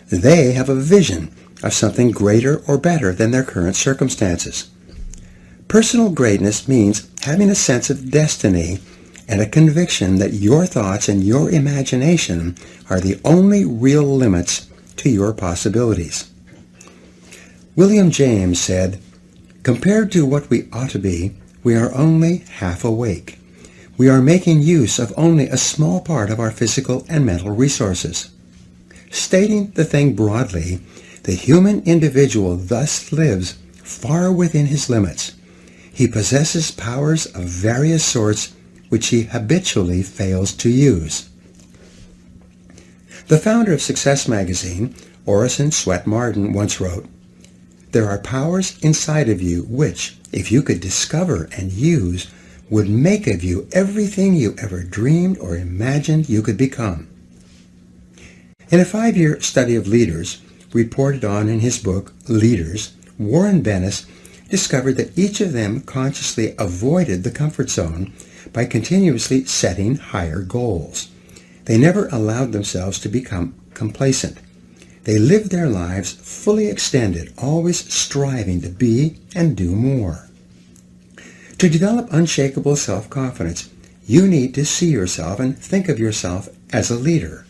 They have a vision of something greater or better than their current circumstances. Personal greatness means having a sense of destiny and a conviction that your thoughts and your imagination are the only real limits to your possibilities. William James said, "Compared to what we ought to be, we are only half awake. We are making use of only a small part of our physical and mental resources." Stating the thing broadly, the human individual thus lives far within his limits. He possesses powers of various sorts which he habitually fails to use. The founder of Success magazine, Orison Swett Marden, once wrote, "There are powers inside of you which, if you could discover and use, would make of you everything you ever dreamed or imagined you could become." In a 5-year study of leaders, reported on in his book, Leaders, Warren Bennis discovered that each of them consciously avoided the comfort zone by continuously setting higher goals. They never allowed themselves to become complacent. They lived their lives fully extended, always striving to be and do more. To develop unshakable self-confidence, you need to see yourself and think of yourself as a leader,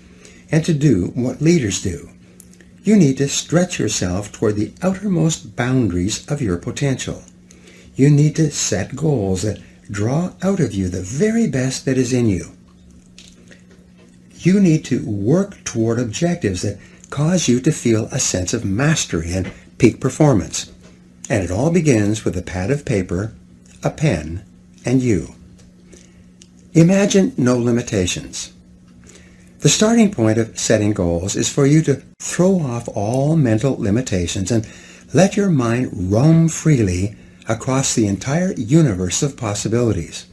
and to do what leaders do. You need to stretch yourself toward the outermost boundaries of your potential. You need to set goals that draw out of you the very best that is in you. You need to work toward objectives that cause you to feel a sense of mastery and peak performance. And it all begins with a pad of paper, a pen, and you. Imagine no limitations. The starting point of setting goals is for you to throw off all mental limitations and let your mind roam freely across the entire universe of possibilities.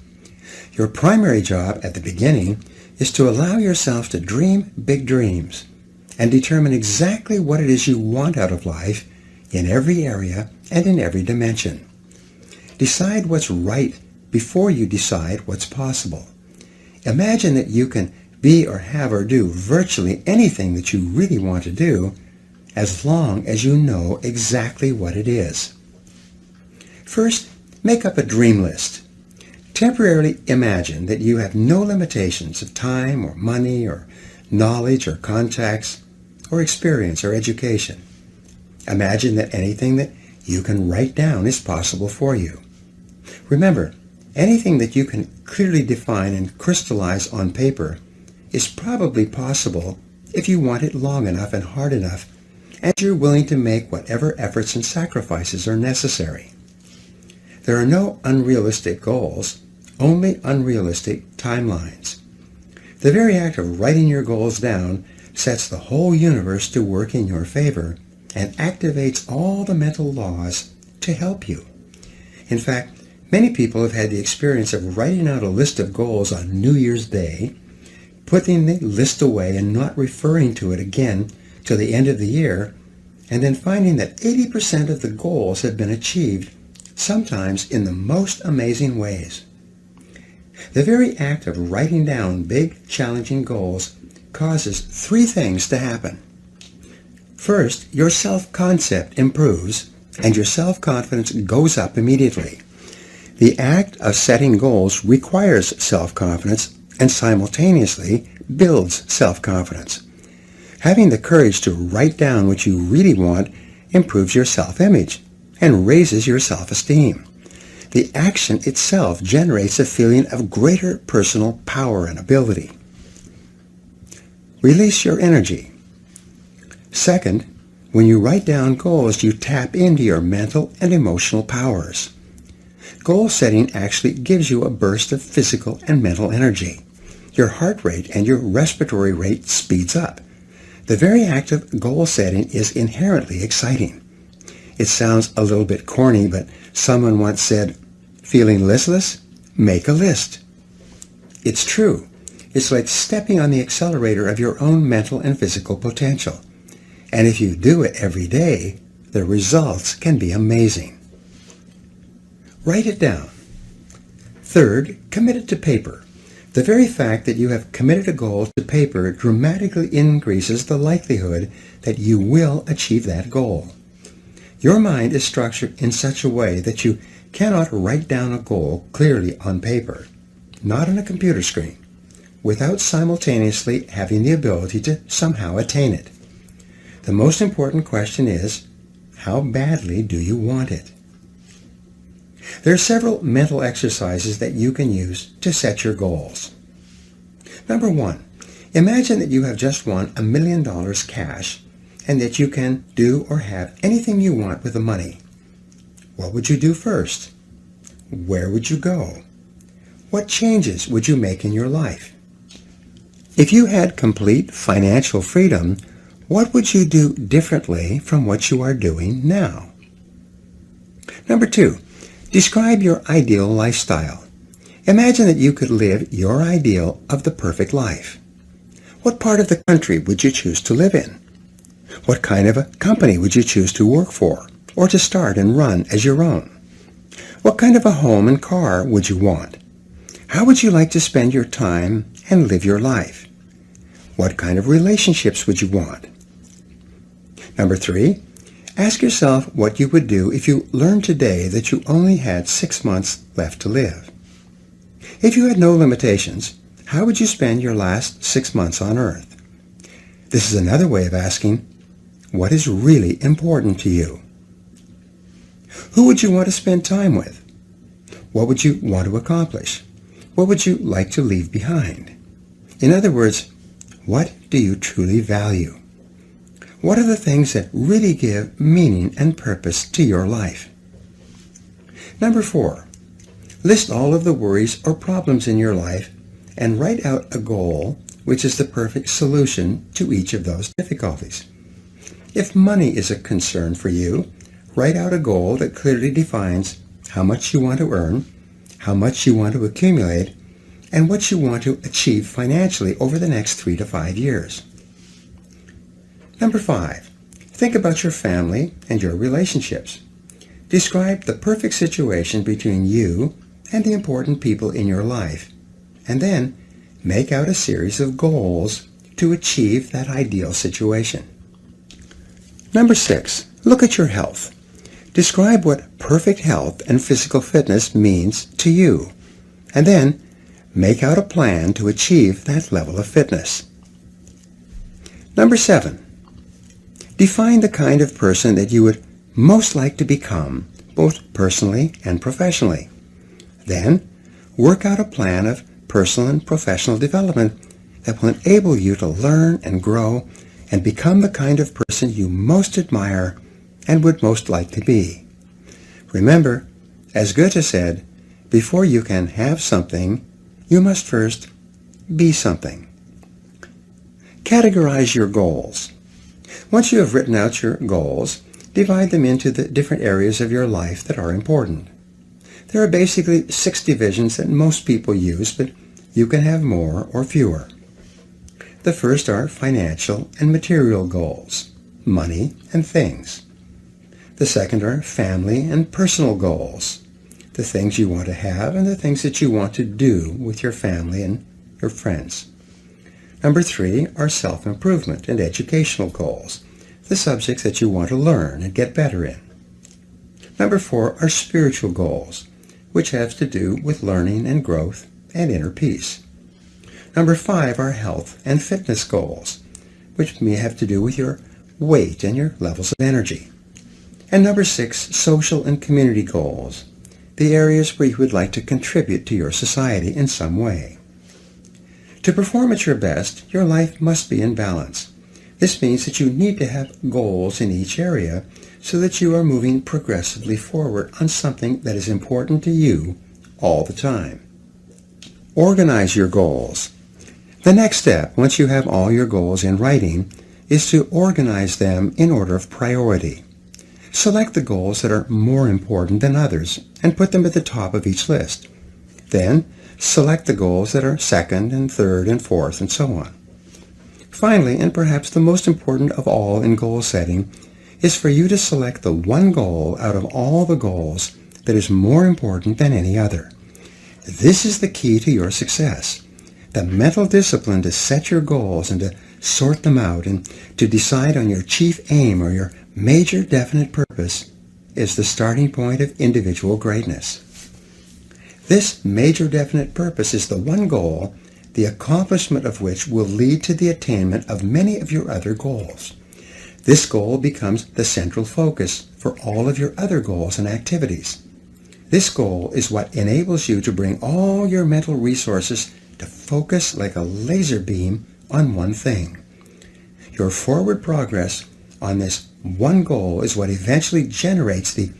Your primary job at the beginning is to allow yourself to dream big dreams and determine exactly what it is you want out of life in every area and in every dimension. Decide what's right before you decide what's possible. Imagine that you can be or have or do virtually anything that you really want to do as long as you know exactly what it is. First, make up a dream list. Temporarily imagine that you have no limitations of time or money or knowledge or contacts or experience or education. Imagine that anything that you can write down is possible for you. Remember, anything that you can clearly define and crystallize on paper is probably possible if you want it long enough and hard enough, and you're willing to make whatever efforts and sacrifices are necessary. There are no unrealistic goals, only unrealistic timelines. The very act of writing your goals down sets the whole universe to work in your favor and activates all the mental laws to help you. In fact, many people have had the experience of writing out a list of goals on New Year's Day, putting the list away and not referring to it again till the end of the year, and then finding that 80% of the goals have been achieved, sometimes in the most amazing ways. The very act of writing down big, challenging goals causes three things to happen. First, your self-concept improves and your self-confidence goes up immediately. The act of setting goals requires self-confidence and simultaneously builds self-confidence. Having the courage to write down what you really want improves your self-image and raises your self-esteem. The action itself generates a feeling of greater personal power and ability. Release your energy. Second, when you write down goals, you tap into your mental and emotional powers. Goal setting actually gives you a burst of physical and mental energy. Your heart rate and your respiratory rate speeds up. The very act of goal setting is inherently exciting. It sounds a little bit corny, but someone once said, "Feeling listless? Make a list." It's true. It's like stepping on the accelerator of your own mental and physical potential. And if you do it every day, the results can be amazing. Write it down. Third, commit it to paper. The very fact that you have committed a goal to paper dramatically increases the likelihood that you will achieve that goal. Your mind is structured in such a way that you cannot write down a goal clearly on paper, not on a computer screen, without simultaneously having the ability to somehow attain it. The most important question is, how badly do you want it? There are several mental exercises that you can use to set your goals. Number one, imagine that you have just won $1 million cash and that you can do or have anything you want with the money. What would you do first? Where would you go? What changes would you make in your life? If you had complete financial freedom, what would you do differently from what you are doing now? Number two, describe your ideal lifestyle. Imagine that you could live your ideal of the perfect life. What part of the country would you choose to live in? What kind of a company would you choose to work for or to start and run as your own? What kind of a home and car would you want? How would you like to spend your time and live your life? What kind of relationships would you want? Number three, ask yourself what you would do if you learned today that you only had 6 months left to live. If you had no limitations, how would you spend your last 6 months on Earth? This is another way of asking, what is really important to you? Who would you want to spend time with? What would you want to accomplish? What would you like to leave behind? In other words, what do you truly value? What are the things that really give meaning and purpose to your life? Number four, List all of the worries or problems in your life and write out a goal which is the perfect solution to each of those difficulties. If money is a concern for you, write out a goal that clearly defines how much you want to earn, how much you want to accumulate, and what you want to achieve financially over the next 3 to 5 years. Number 5, think about your family and your relationships. Describe the perfect situation between you and the important people in your life, and then make out a series of goals to achieve that ideal situation. Number 6, look at your health. Describe what perfect health and physical fitness means to you, and then make out a plan to achieve that level of fitness. Number 7, define the kind of person that you would most like to become, both personally and professionally. Then, work out a plan of personal and professional development that will enable you to learn and grow and become the kind of person you most admire and would most like to be. Remember, as Goethe said, before you can have something, you must first be something. Categorize your goals. Once you have written out your goals, divide them into the different areas of your life that are important. There are basically 6 divisions that most people use, but you can have more or fewer. The first are financial and material goals, money and things. The second are family and personal goals, the things you want to have and the things that you want to do with your family and your friends. Number 3 are self-improvement and educational goals, the subjects that you want to learn and get better in. Number 4 are spiritual goals, which have to do with learning and growth and inner peace. Number 5 are health and fitness goals, which may have to do with your weight and your levels of energy. And number 6, social and community goals, the areas where you would like to contribute to your society in some way. To perform at your best, your life must be in balance. This means that you need to have goals in each area so that you are moving progressively forward on something that is important to you all the time. Organize your goals. The next step, once you have all your goals in writing, is to organize them in order of priority. Select the goals that are more important than others and put them at the top of each list. Then, select the goals that are second and third and fourth and so on. Finally, and perhaps the most important of all in goal setting, is for you to select the one goal out of all the goals that is more important than any other. This is the key to your success. The mental discipline to set your goals and to sort them out and to decide on your chief aim or your major definite purpose is the starting point of individual greatness. This major definite purpose is the one goal, the accomplishment of which will lead to the attainment of many of your other goals. This goal becomes the central focus for all of your other goals and activities. This goal is what enables you to bring all your mental resources to focus like a laser beam on one thing. Your forward progress on this one goal is what eventually generates the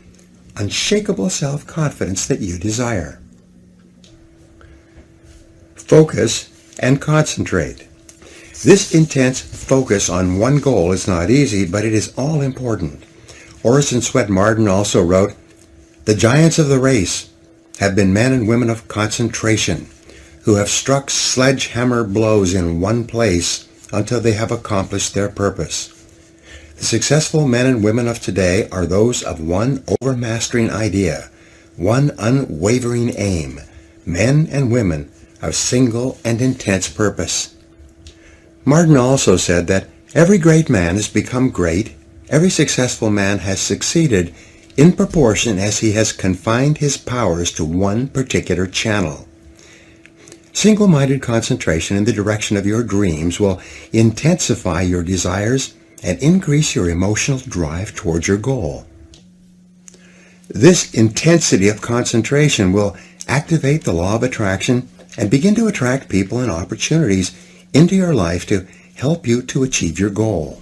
unshakable self-confidence that you desire. Focus and concentrate. This intense focus on one goal is not easy, but it is all important. Orison Swett Marden also wrote, "The giants of the race have been men and women of concentration, who have struck sledgehammer blows in one place until they have accomplished their purpose. The successful men and women of today are those of one overmastering idea, one unwavering aim, men and women of single and intense purpose." Martin also said that every great man has become great, every successful man has succeeded in proportion as he has confined his powers to one particular channel. Single-minded concentration in the direction of your dreams will intensify your desires and increase your emotional drive towards your goal. This intensity of concentration will activate the law of attraction and begin to attract people and opportunities into your life to help you to achieve your goal.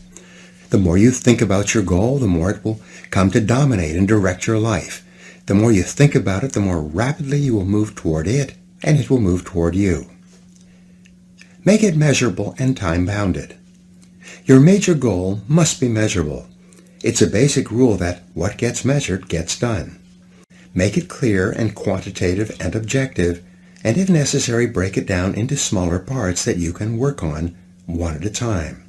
The more you think about your goal, the more it will come to dominate and direct your life. The more you think about it, the more rapidly you will move toward it, and it will move toward you. Make it measurable and time-bounded. Your major goal must be measurable. It's a basic rule that what gets measured gets done. Make it clear and quantitative and objective, and if necessary, break it down into smaller parts that you can work on one at a time.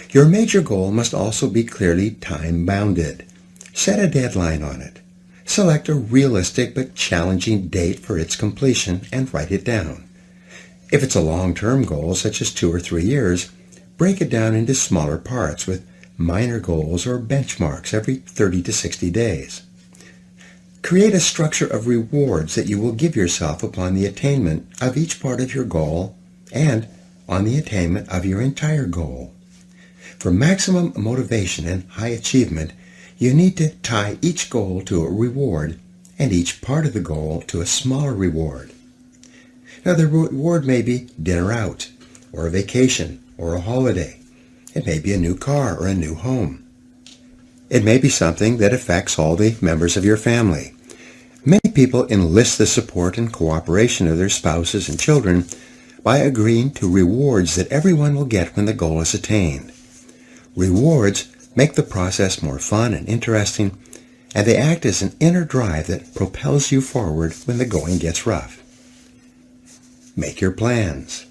Your major goal must also be clearly time-bounded. Set a deadline on it. Select a realistic but challenging date for its completion and write it down. If it's a long-term goal, such as 2 or 3 years, break it down into smaller parts with minor goals or benchmarks every 30 to 60 days. Create a structure of rewards that you will give yourself upon the attainment of each part of your goal and on the attainment of your entire goal. For maximum motivation and high achievement, you need to tie each goal to a reward and each part of the goal to a smaller reward. Now, the reward may be dinner out, or a vacation, or a holiday. It may be a new car or a new home. It may be something that affects all the members of your family. Many people enlist the support and cooperation of their spouses and children by agreeing to rewards that everyone will get when the goal is attained. Rewards make the process more fun and interesting, and they act as an inner drive that propels you forward when the going gets rough. Make your plans.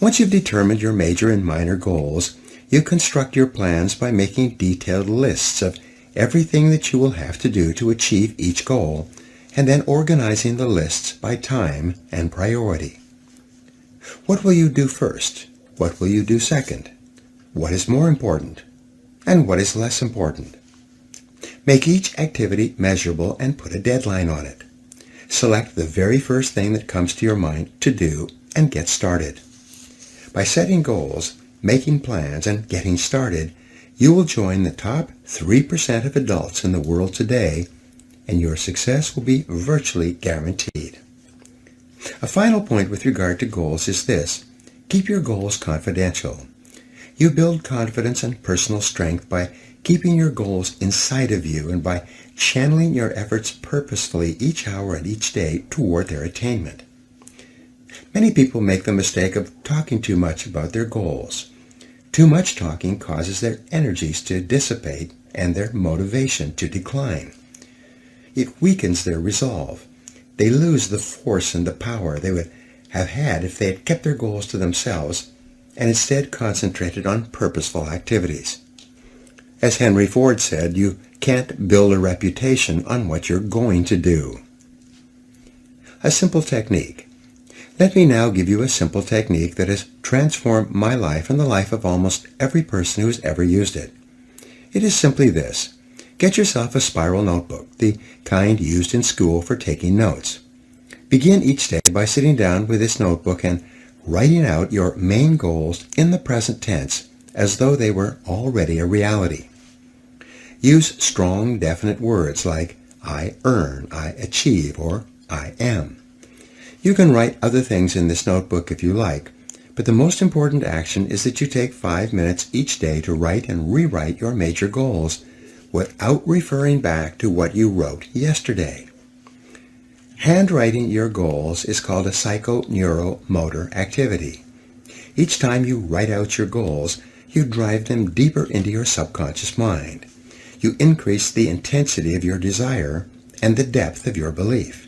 Once you've determined your major and minor goals, you construct your plans by making detailed lists of everything that you will have to do to achieve each goal, and then organizing the lists by time and priority. What will you do first? What will you do second? What is more important? And what is less important? Make each activity measurable and put a deadline on it. Select the very first thing that comes to your mind to do and get started. By setting goals, making plans, and getting started, you will join the top 3% of adults in the world today, and your success will be virtually guaranteed. A final point with regard to goals is this: keep your goals confidential. You build confidence and personal strength by keeping your goals inside of you and by channeling your efforts purposefully each hour and each day toward their attainment. Many people make the mistake of talking too much about their goals. Too much talking causes their energies to dissipate and their motivation to decline. It weakens their resolve. They lose the force and the power they would have had if they had kept their goals to themselves and instead concentrated on purposeful activities. As Henry Ford said, you can't build a reputation on what you're going to do. A simple technique. Let me now give you a simple technique that has transformed my life and the life of almost every person who has ever used it. It is simply this. Get yourself a spiral notebook, the kind used in school for taking notes. Begin each day by sitting down with this notebook and writing out your main goals in the present tense as though they were already a reality. Use strong, definite words like I earn, I achieve, or I am. You can write other things in this notebook if you like, but the most important action is that you take 5 minutes each day to write and rewrite your major goals without referring back to what you wrote yesterday. Handwriting your goals is called a psychoneuromotor activity. Each time you write out your goals, you drive them deeper into your subconscious mind. You increase the intensity of your desire and the depth of your belief.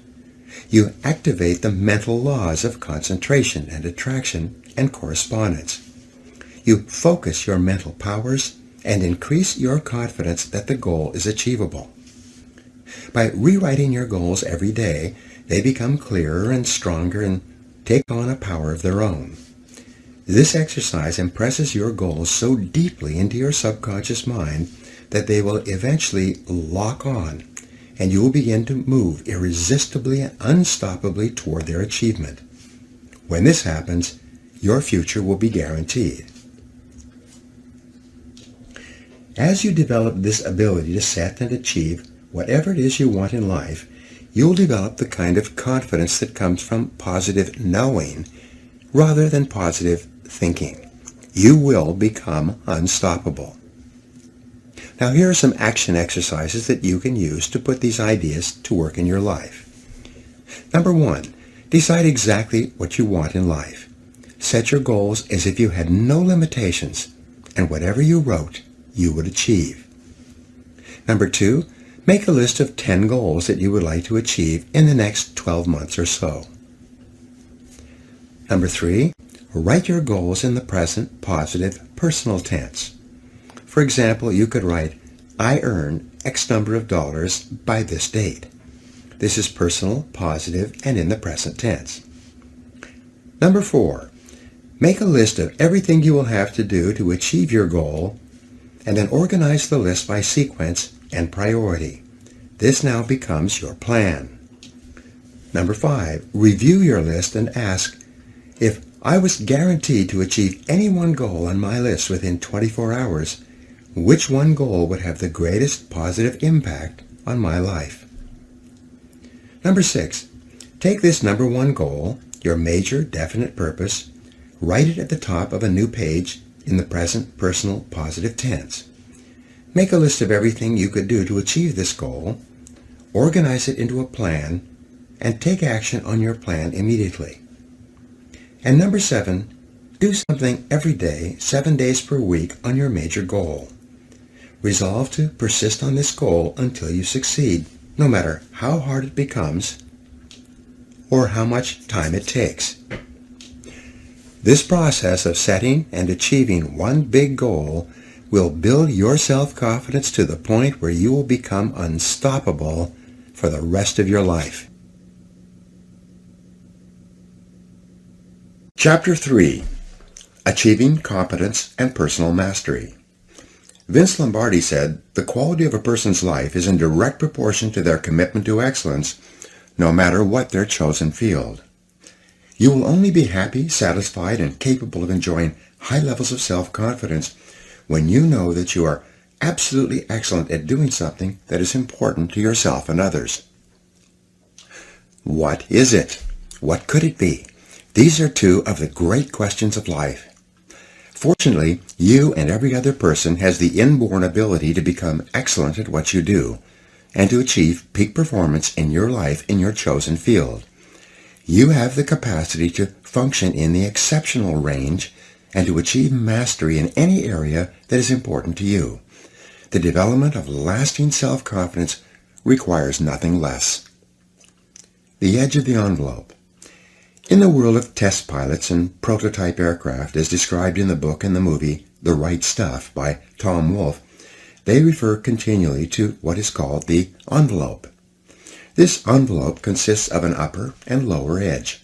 You activate the mental laws of concentration and attraction and correspondence. You focus your mental powers and increase your confidence that the goal is achievable. By rewriting your goals every day, they become clearer and stronger and take on a power of their own. This exercise impresses your goals so deeply into your subconscious mind that they will eventually lock on, and you will begin to move irresistibly and unstoppably toward their achievement. When this happens, your future will be guaranteed. As you develop this ability to set and achieve whatever it is you want in life, you'll develop the kind of confidence that comes from positive knowing rather than positive thinking. You will become unstoppable. Now here are some action exercises that you can use to put these ideas to work in your life. Number 1, decide exactly what you want in life. Set your goals as if you had no limitations, and whatever you wrote, you would achieve. Number 2, make a list of 10 goals that you would like to achieve in the next 12 months or so. Number 3, write your goals in the present positive personal tense. For example, you could write, I earn X number of dollars by this date. This is personal, positive, and in the present tense. Number 4, make a list of everything you will have to do to achieve your goal, and then organize the list by sequence and priority. This now becomes your plan. Number 5, review your list and ask, if I was guaranteed to achieve any one goal on my list within 24 hours, which one goal would have the greatest positive impact on my life? Number 6, take this number 1 goal, your major definite purpose, write it at the top of a new page in the present personal positive tense. Make a list of everything you could do to achieve this goal, organize it into a plan, and take action on your plan immediately. And number 7, do something every day, 7 days per week on your major goal. Resolve to persist on this goal until you succeed, no matter how hard it becomes or how much time it takes. This process of setting and achieving one big goal will build your self-confidence to the point where you will become unstoppable for the rest of your life. Chapter 3, Achieving Competence and Personal Mastery. Vince Lombardi said, the quality of a person's life is in direct proportion to their commitment to excellence, no matter what their chosen field. You will only be happy, satisfied, and capable of enjoying high levels of self-confidence when you know that you are absolutely excellent at doing something that is important to yourself and others. What is it? What could it be? These are two of the great questions of life. Fortunately, you and every other person has the inborn ability to become excellent at what you do and to achieve peak performance in your life in your chosen field. You have the capacity to function in the exceptional range and to achieve mastery in any area that is important to you. The development of lasting self-confidence requires nothing less. The edge of the envelope. In the world of test pilots and prototype aircraft, as described in the book and the movie The Right Stuff by Tom Wolfe, they refer continually to what is called the envelope. This envelope consists of an upper and lower edge.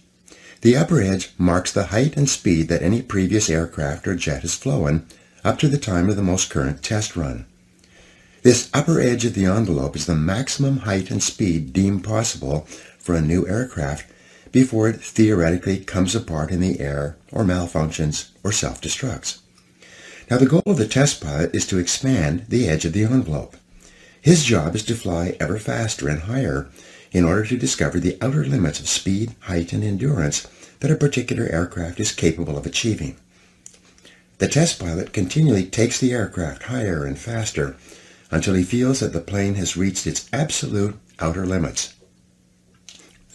The upper edge marks the height and speed that any previous aircraft or jet has flown up to the time of the most current test run. This upper edge of the envelope is the maximum height and speed deemed possible for a new aircraft before it theoretically comes apart in the air or malfunctions or self-destructs. Now the goal of the test pilot is to expand the edge of the envelope. His job is to fly ever faster and higher in order to discover the outer limits of speed, height, and endurance that a particular aircraft is capable of achieving. The test pilot continually takes the aircraft higher and faster until he feels that the plane has reached its absolute outer limits.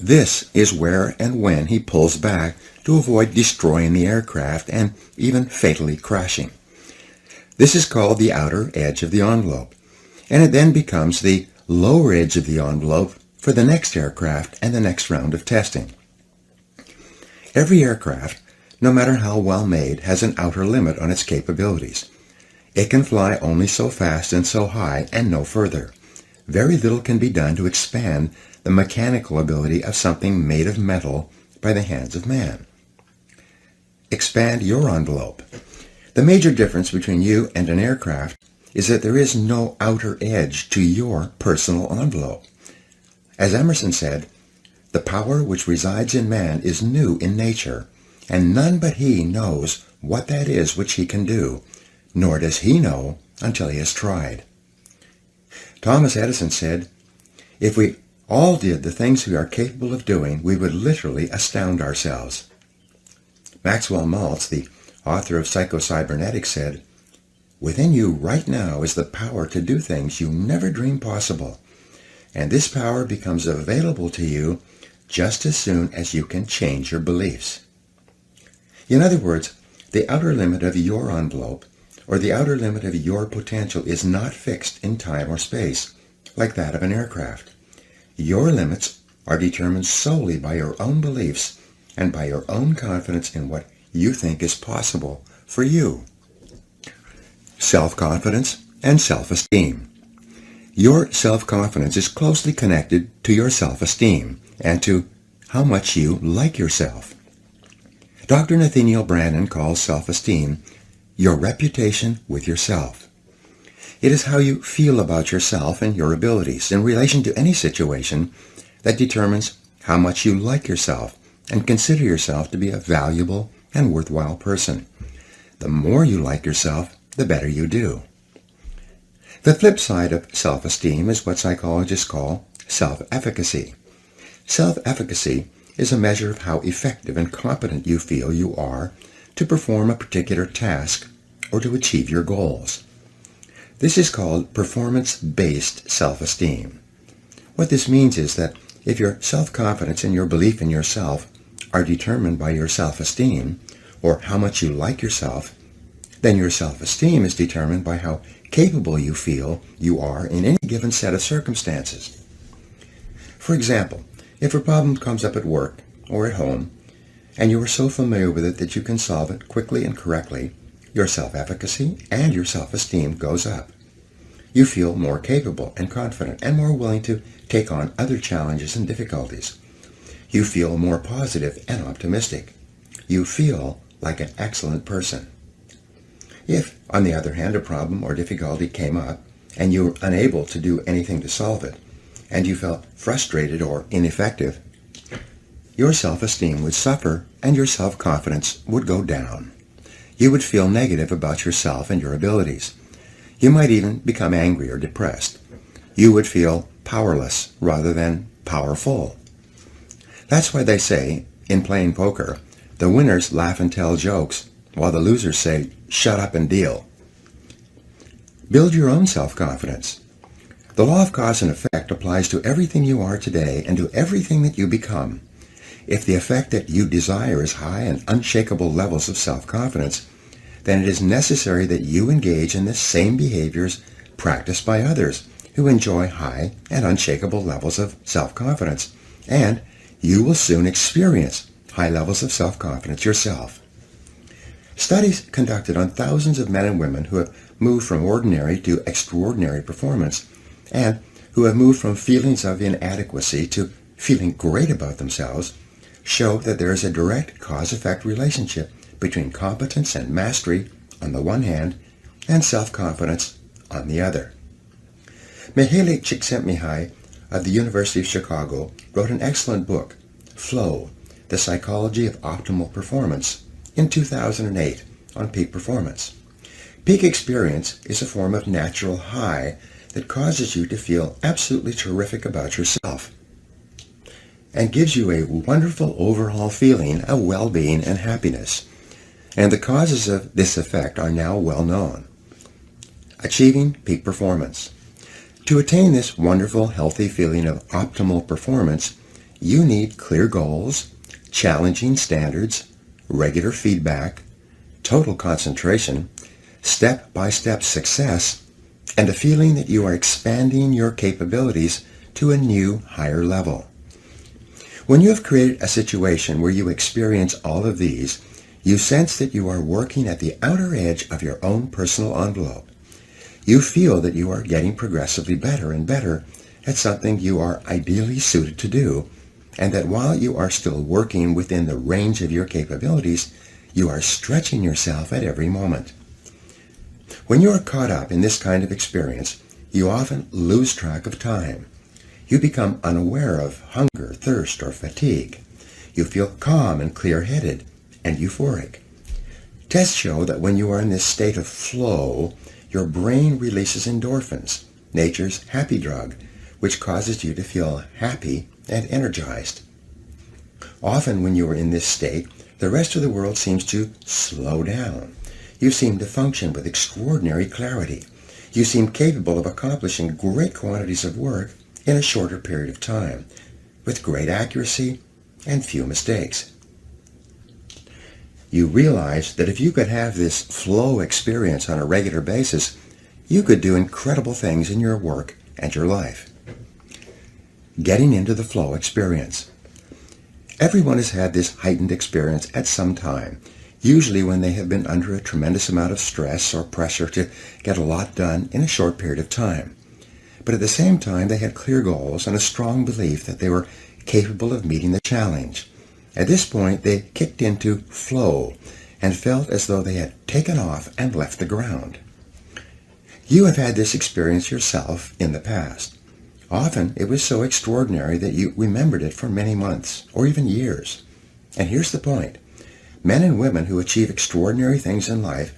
This is where and when he pulls back to avoid destroying the aircraft and even fatally crashing. This is called the outer edge of the envelope, and it then becomes the lower edge of the envelope for the next aircraft and the next round of testing. Every aircraft, no matter how well made, has an outer limit on its capabilities. It can fly only so fast and so high and no further. Very little can be done to expand the mechanical ability of something made of metal by the hands of man. Expand your envelope. The major difference between you and an aircraft is that there is no outer edge to your personal envelope. As Emerson said, the power which resides in man is new in nature, and none but he knows what that is which he can do, nor does he know until he has tried. Thomas Edison said, if we all did the things we are capable of doing, we would literally astound ourselves. Maxwell Maltz, the author of Psycho-Cybernetics, said, Within you right now is the power to do things you never dreamed possible. And this power becomes available to you just as soon as you can change your beliefs. In other words, the outer limit of your envelope, or the outer limit of your potential, is not fixed in time or space, like that of an aircraft. Your limits are determined solely by your own beliefs and by your own confidence in what you think is possible for you. Self-confidence and self-esteem. Your self-confidence is closely connected to your self-esteem and to how much you like yourself. Dr. Nathaniel Branden calls self-esteem your reputation with yourself. It is how you feel about yourself and your abilities in relation to any situation that determines how much you like yourself and consider yourself to be a valuable and worthwhile person. The more you like yourself, the better you do. The flip side of self-esteem is what psychologists call self-efficacy. Self-efficacy is a measure of how effective and competent you feel you are to perform a particular task or to achieve your goals. This is called performance-based self-esteem. What this means is that if your self-confidence and your belief in yourself are determined by your self-esteem, or how much you like yourself, then your self-esteem is determined by how capable you feel you are in any given set of circumstances. For example, if a problem comes up at work or at home, and you are so familiar with it that you can solve it quickly and correctly, your self-efficacy and your self-esteem goes up. You feel more capable and confident and more willing to take on other challenges and difficulties. You feel more positive and optimistic. You feel like an excellent person. If, on the other hand, a problem or difficulty came up and you were unable to do anything to solve it, and you felt frustrated or ineffective, your self-esteem would suffer and your self-confidence would go down. You would feel negative about yourself and your abilities. You might even become angry or depressed. You would feel powerless rather than powerful. That's why they say, in playing poker, the winners laugh and tell jokes, while the losers say, shut up and deal. Build your own self-confidence. The law of cause and effect applies to everything you are today and to everything that you become. If the effect that you desire is high and unshakable levels of self-confidence, then it is necessary that you engage in the same behaviors practiced by others who enjoy high and unshakable levels of self-confidence, and you will soon experience high levels of self-confidence yourself. Studies conducted on thousands of men and women who have moved from ordinary to extraordinary performance, and who have moved from feelings of inadequacy to feeling great about themselves, show that there is a direct cause-effect relationship between competence and mastery on the one hand and self-confidence on the other. Mihaly Csikszentmihalyi of the University of Chicago wrote an excellent book, Flow, The Psychology of Optimal Performance, in 2008 on peak performance. Peak experience is a form of natural high that causes you to feel absolutely terrific about yourself and gives you a wonderful overall feeling of well-being and happiness. And the causes of this effect are now well known. Achieving peak performance. To attain this wonderful, healthy feeling of optimal performance, you need clear goals, challenging standards, regular feedback, total concentration, step-by-step success, and a feeling that you are expanding your capabilities to a new, higher level. When you have created a situation where you experience all of these, you sense that you are working at the outer edge of your own personal envelope. You feel that you are getting progressively better and better at something you are ideally suited to do, and that while you are still working within the range of your capabilities, you are stretching yourself at every moment. When you are caught up in this kind of experience, you often lose track of time. You become unaware of hunger, thirst, or fatigue. You feel calm and clear-headed and euphoric. Tests show that when you are in this state of flow, your brain releases endorphins, nature's happy drug, which causes you to feel happy and energized. Often when you are in this state, the rest of the world seems to slow down. You seem to function with extraordinary clarity. You seem capable of accomplishing great quantities of work in a shorter period of time, with great accuracy and few mistakes. You realize that if you could have this flow experience on a regular basis, you could do incredible things in your work and your life. Getting into the flow experience. Everyone has had this heightened experience at some time, usually when they have been under a tremendous amount of stress or pressure to get a lot done in a short period of time. But at the same time, they had clear goals and a strong belief that they were capable of meeting the challenge. At this point, they kicked into flow and felt as though they had taken off and left the ground. You have had this experience yourself in the past. Often, it was so extraordinary that you remembered it for many months or even years. And here's the point. Men and women who achieve extraordinary things in life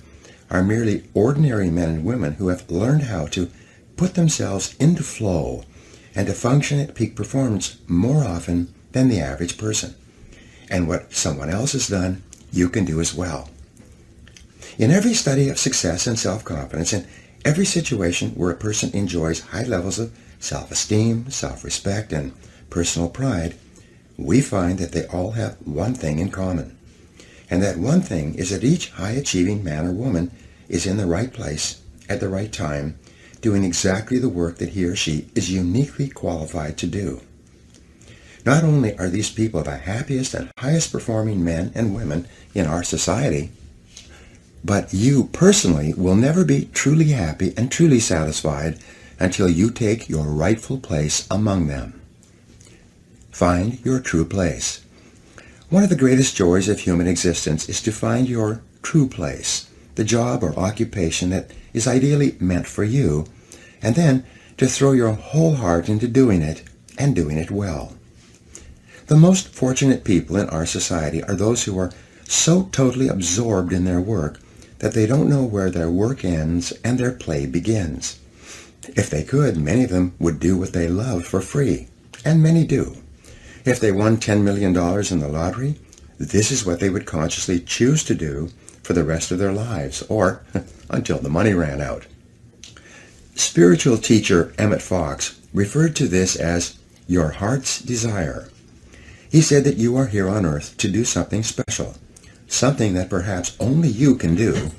are merely ordinary men and women who have learned how to put themselves into flow and to function at peak performance more often than the average person. And what someone else has done, you can do as well. In every study of success and self-confidence, in every situation where a person enjoys high levels of self-esteem, self-respect, and personal pride, we find that they all have one thing in common. And that one thing is that each high-achieving man or woman is in the right place at the right time, doing exactly the work that he or she is uniquely qualified to do. Not only are these people the happiest and highest performing men and women in our society, but you personally will never be truly happy and truly satisfied until you take your rightful place among them. Find your true place. One of the greatest joys of human existence is to find your true place, the job or occupation that is ideally meant for you, and then to throw your whole heart into doing it and doing it well. The most fortunate people in our society are those who are so totally absorbed in their work that they don't know where their work ends and their play begins. If they could, many of them would do what they love for free, and many do. If they won $10 million in the lottery, this is what they would consciously choose to do for the rest of their lives, or until the money ran out. Spiritual teacher Emmett Fox referred to this as your heart's desire. He said that you are here on earth to do something special, something that perhaps only you can do,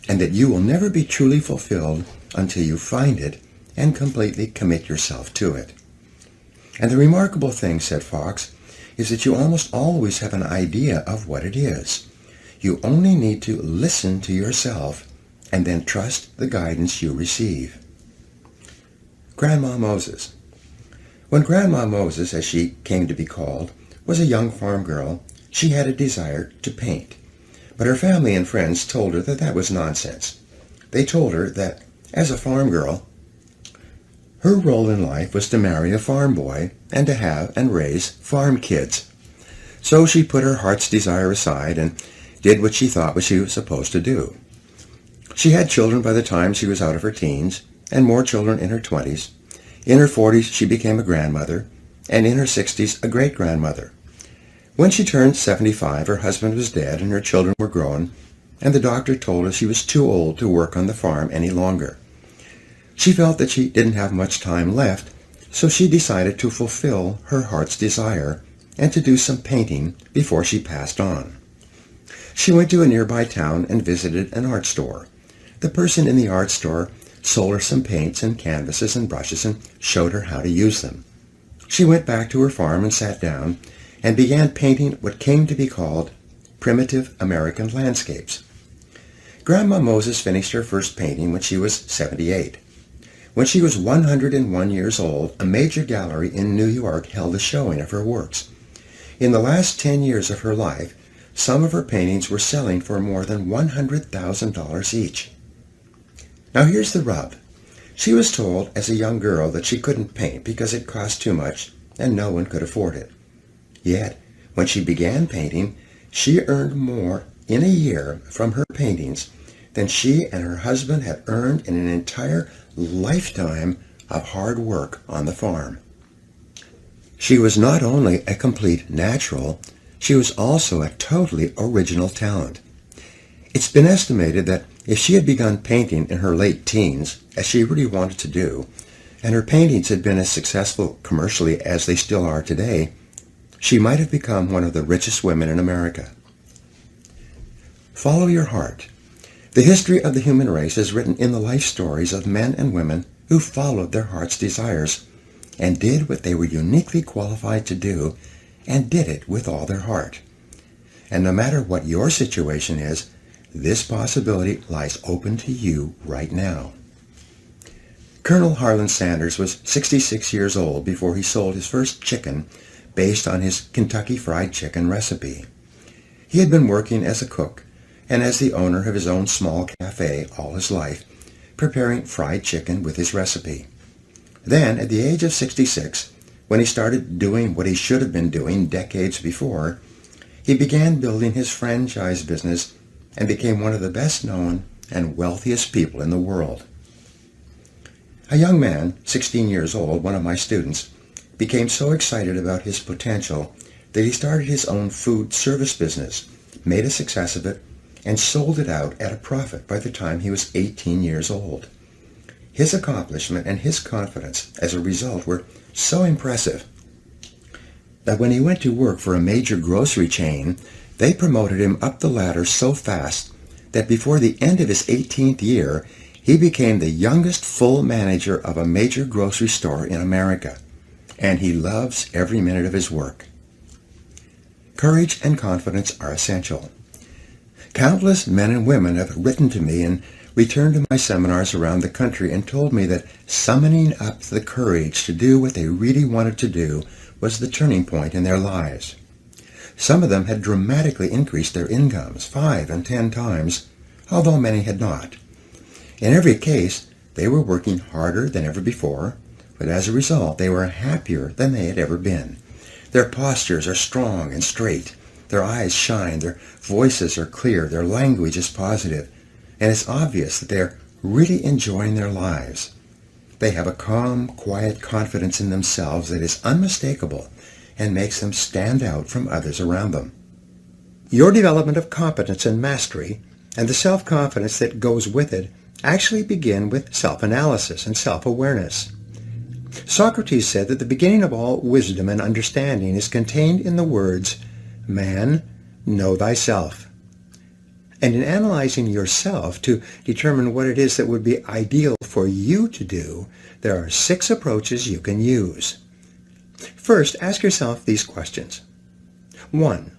and that you will never be truly fulfilled until you find it and completely commit yourself to it. And the remarkable thing, said Fox, is that you almost always have an idea of what it is. You only need to listen to yourself and then trust the guidance you receive. Grandma Moses. When Grandma Moses, as she came to be called, was a young farm girl, she had a desire to paint. But her family and friends told her that that was nonsense. They told her that, as a farm girl, her role in life was to marry a farm boy and to have and raise farm kids. So she put her heart's desire aside and did what she thought she was supposed to do. She had children by the time she was out of her teens, and more children in her 20s. In her 40s, she became a grandmother, and in her 60s, a great-grandmother. When she turned 75, her husband was dead and her children were grown, and the doctor told her she was too old to work on the farm any longer. She felt that she didn't have much time left, so she decided to fulfill her heart's desire and to do some painting before she passed on. She went to a nearby town and visited an art store. The person in the art store sold her some paints and canvases and brushes and showed her how to use them. She went back to her farm and sat down and began painting what came to be called primitive American landscapes. Grandma Moses finished her first painting when she was 78. When she was 101 years old, a major gallery in New York held a showing of her works. In the last 10 years of her life, some of her paintings were selling for more than $100,000 each. Now here's the rub. She was told as a young girl that she couldn't paint because it cost too much and no one could afford it. Yet, when she began painting, she earned more in a year from her paintings than she and her husband had earned in an entire lifetime of hard work on the farm. She was not only a complete natural, she was also a totally original talent. It's been estimated that If she had begun painting in her late teens, as she really wanted to do, and her paintings had been as successful commercially as they still are today, she might have become one of the richest women in America. Follow your heart. The history of the human race is written in the life stories of men and women who followed their heart's desires and did what they were uniquely qualified to do, and did it with all their heart. And no matter what your situation is, this possibility lies open to you right now. Colonel Harlan Sanders was 66 years old before he sold his first chicken based on his Kentucky Fried Chicken recipe. He had been working as a cook and as the owner of his own small cafe all his life, preparing fried chicken with his recipe. Then, at the age of 66, when he started doing what he should have been doing decades before, he began building his franchise business and became one of the best known and wealthiest people in the world. A young man, 16 years old, one of my students, became so excited about his potential that he started his own food service business, made a success of it, and sold it out at a profit by the time he was 18 years old. His accomplishment and his confidence as a result were so impressive that when he went to work for a major grocery chain, they promoted him up the ladder so fast that before the end of his 18th year, he became the youngest full manager of a major grocery store in America, and he loves every minute of his work. Courage and confidence are essential. Countless men and women have written to me and returned to my seminars around the country and told me that summoning up the courage to do what they really wanted to do was the turning point in their lives. Some of them had dramatically increased their incomes 5 and 10 times, although many had not. In every case, they were working harder than ever before, but as a result, they were happier than they had ever been. Their postures are strong and straight. Their eyes shine, their voices are clear, their language is positive, and it's obvious that they're really enjoying their lives. They have a calm, quiet confidence in themselves that is unmistakable and makes them stand out from others around them. Your development of competence and mastery, and the self-confidence that goes with it, actually begin with self-analysis and self-awareness. Socrates said that the beginning of all wisdom and understanding is contained in the words, "Man, know thyself." And in analyzing yourself to determine what it is that would be ideal for you to do, there are 6 approaches you can use. First, ask yourself these questions. 1.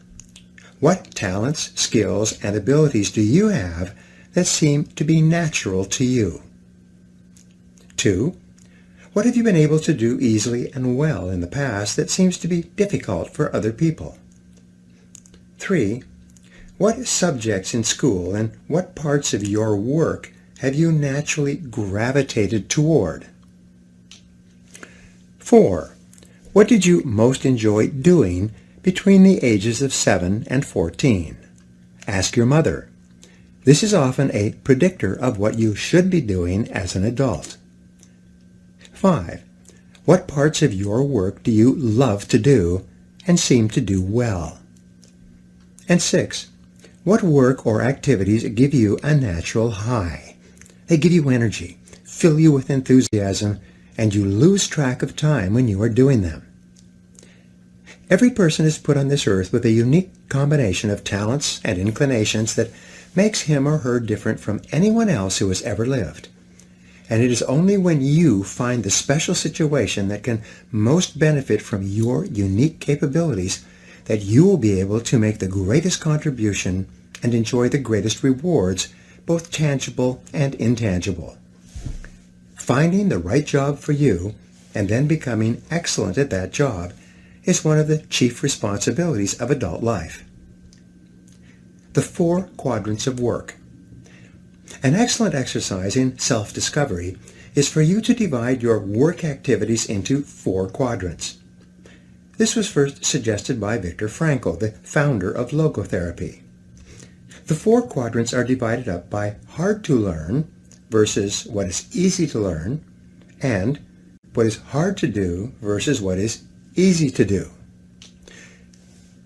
What talents, skills, and abilities do you have that seem to be natural to you? 2. What have you been able to do easily and well in the past that seems to be difficult for other people? 3. What subjects in school and what parts of your work have you naturally gravitated toward? 4. What did you most enjoy doing between the ages of 7 and 14? Ask your mother. This is often a predictor of what you should be doing as an adult. 5. What parts of your work do you love to do and seem to do well? And 6. What work or activities give you a natural high? They give you energy, fill you with enthusiasm, and you lose track of time when you are doing them. Every person is put on this earth with a unique combination of talents and inclinations that makes him or her different from anyone else who has ever lived. And it is only when you find the special situation that can most benefit from your unique capabilities that you will be able to make the greatest contribution and enjoy the greatest rewards, both tangible and intangible. Finding the right job for you and then becoming excellent at that job is one of the chief responsibilities of adult life. The 4 quadrants of work. An excellent exercise in self-discovery is for you to divide your work activities into 4 quadrants. This was first suggested by Viktor Frankl, the founder of logotherapy. The 4 quadrants are divided up by hard to learn versus what is easy to learn, and what is hard to do versus what is easy to do.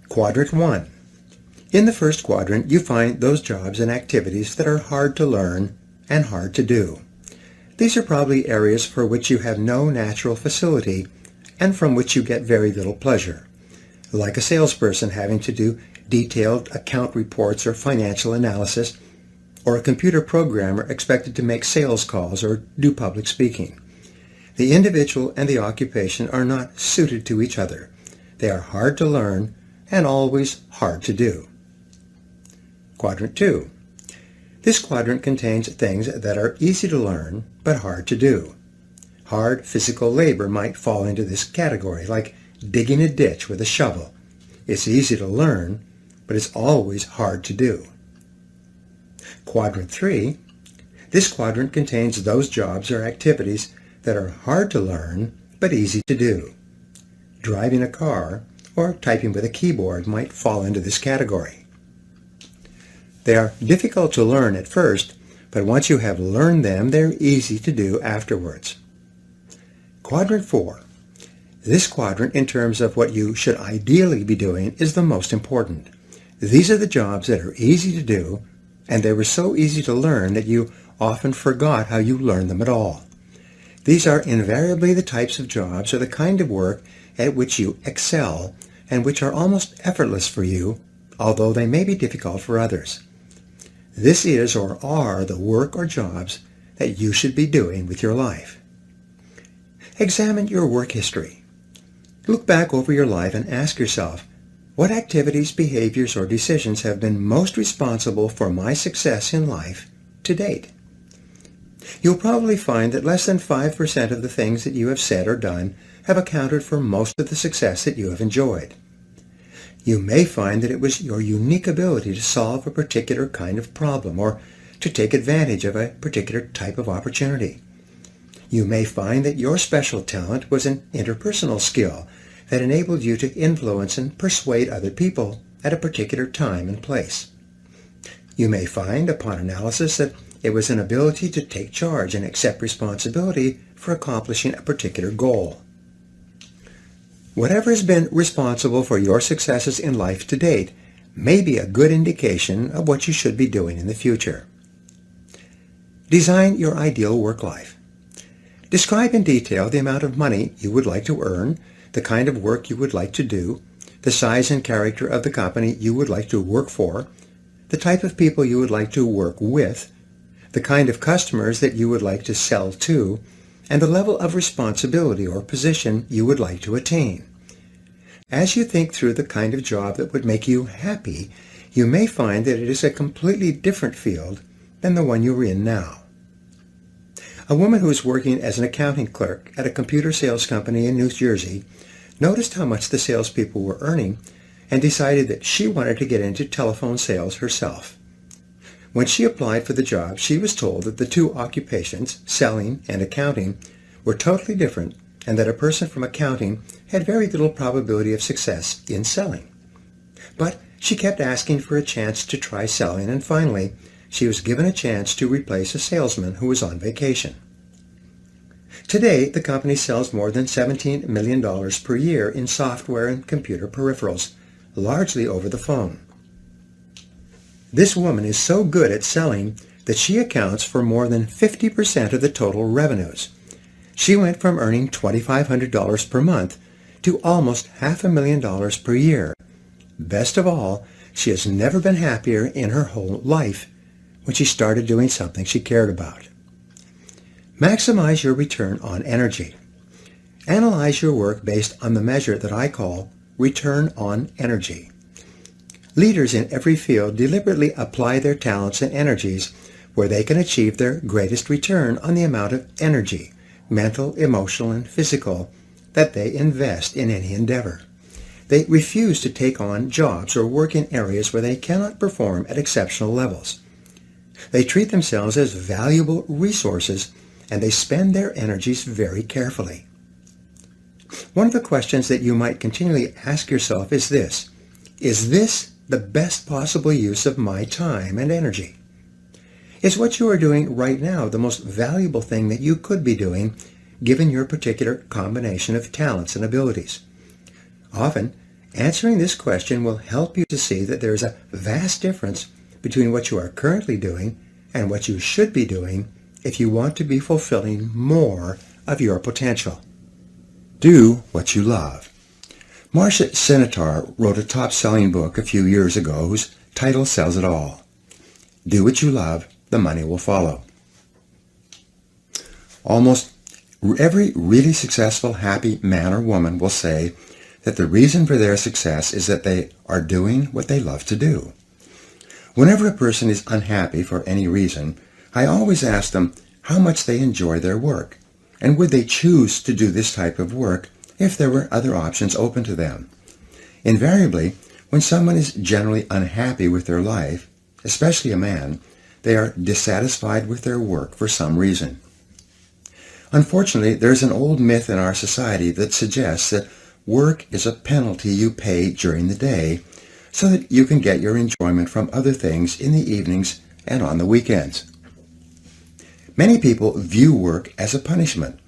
Quadrant 1. In the first quadrant, you find those jobs and activities that are hard to learn and hard to do. These are probably areas for which you have no natural facility and from which you get very little pleasure, like a salesperson having to do detailed account reports or financial analysis, or a computer programmer expected to make sales calls or do public speaking. The individual and the occupation are not suited to each other. They are hard to learn and always hard to do. Quadrant 2. This quadrant contains things that are easy to learn but hard to do. Hard physical labor might fall into this category, like digging a ditch with a shovel. It's easy to learn, but it's always hard to do. Quadrant 3. This quadrant contains those jobs or activities that are hard to learn but easy to do. Driving a car or typing with a keyboard might fall into this category. They are difficult to learn at first, but once you have learned them, they're easy to do afterwards. Quadrant 4. This quadrant, in terms of what you should ideally be doing, is the most important. These are the jobs that are easy to do, and they were so easy to learn that you often forgot how you learned them at all. These are invariably the types of jobs or the kind of work at which you excel and which are almost effortless for you, although they may be difficult for others. This is or are the work or jobs that you should be doing with your life. Examine your work history. Look back over your life and ask yourself, what activities, behaviors, or decisions have been most responsible for my success in life to date? You'll probably find that less than 5% of the things that you have said or done have accounted for most of the success that you have enjoyed. You may find that it was your unique ability to solve a particular kind of problem or to take advantage of a particular type of opportunity. You may find that your special talent was an interpersonal skill that enabled you to influence and persuade other people at a particular time and place. You may find, upon analysis, that it was an ability to take charge and accept responsibility for accomplishing a particular goal. Whatever has been responsible for your successes in life to date may be a good indication of what you should be doing in the future. Design your ideal work life. Describe in detail the amount of money you would like to earn, the kind of work you would like to do, the size and character of the company you would like to work for, the type of people you would like to work with, the kind of customers that you would like to sell to, and the level of responsibility or position you would like to attain. As you think through the kind of job that would make you happy, you may find that it is a completely different field than the one you're in now. A woman who was working as an accounting clerk at a computer sales company in New Jersey noticed how much the salespeople were earning and decided that she wanted to get into telephone sales herself. When she applied for the job, she was told that the two occupations, selling and accounting, were totally different and that a person from accounting had very little probability of success in selling. But she kept asking for a chance to try selling, and finally she was given a chance to replace a salesman who was on vacation. Today, the company sells more than $17 million per year in software and computer peripherals, largely over the phone. This woman is so good at selling that she accounts for more than 50% of the total revenues. She went from earning $2,500 per month to almost $500,000 per year. Best of all, she has never been happier in her whole life when she started doing something she cared about. Maximize your return on energy. Analyze your work based on the measure that I call return on energy. Leaders in every field deliberately apply their talents and energies where they can achieve their greatest return on the amount of energy, mental, emotional, and physical, that they invest in any endeavor. They refuse to take on jobs or work in areas where they cannot perform at exceptional levels. They treat themselves as valuable resources, and they spend their energies very carefully. One of the questions that you might continually ask yourself is this: is this the best possible use of my time and energy? Is what you are doing right now the most valuable thing that you could be doing, given your particular combination of talents and abilities? Often, Answering this question will help you to see that there is a vast difference between what you are currently doing and what you should be doing if you want to be fulfilling more of your potential. Do what you love. Marcia Sinitar wrote a top-selling book a few years ago whose title says it all. Do what you love, the money will follow. Almost every really successful, happy man or woman will say that the reason for their success is that they are doing what they love to do. Whenever a person is unhappy for any reason, I always ask them how much they enjoy their work, and would they choose to do this type of work if there were other options open to them. Invariably, when someone is generally unhappy with their life, especially a man, they are dissatisfied with their work for some reason. Unfortunately, there's an old myth in our society that suggests that work is a penalty you pay during the day so that you can get your enjoyment from other things in the evenings and on the weekends. Many people view work as a punishment,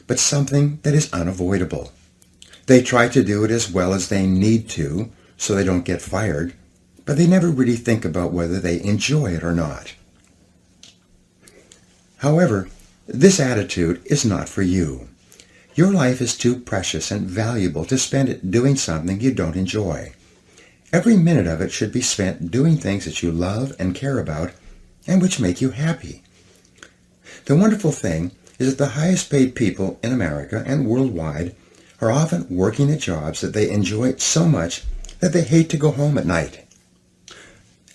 but something that is unavoidable. They try to do it as well as they need to so they don't get fired, but they never really think about whether they enjoy it or not. However, this attitude is not for you. Your life is too precious and valuable to spend it doing something you don't enjoy. Every minute of it should be spent doing things that you love and care about and which make you happy. The wonderful thing is that the highest paid people in America and worldwide are often working at jobs that they enjoy so much that they hate to go home at night.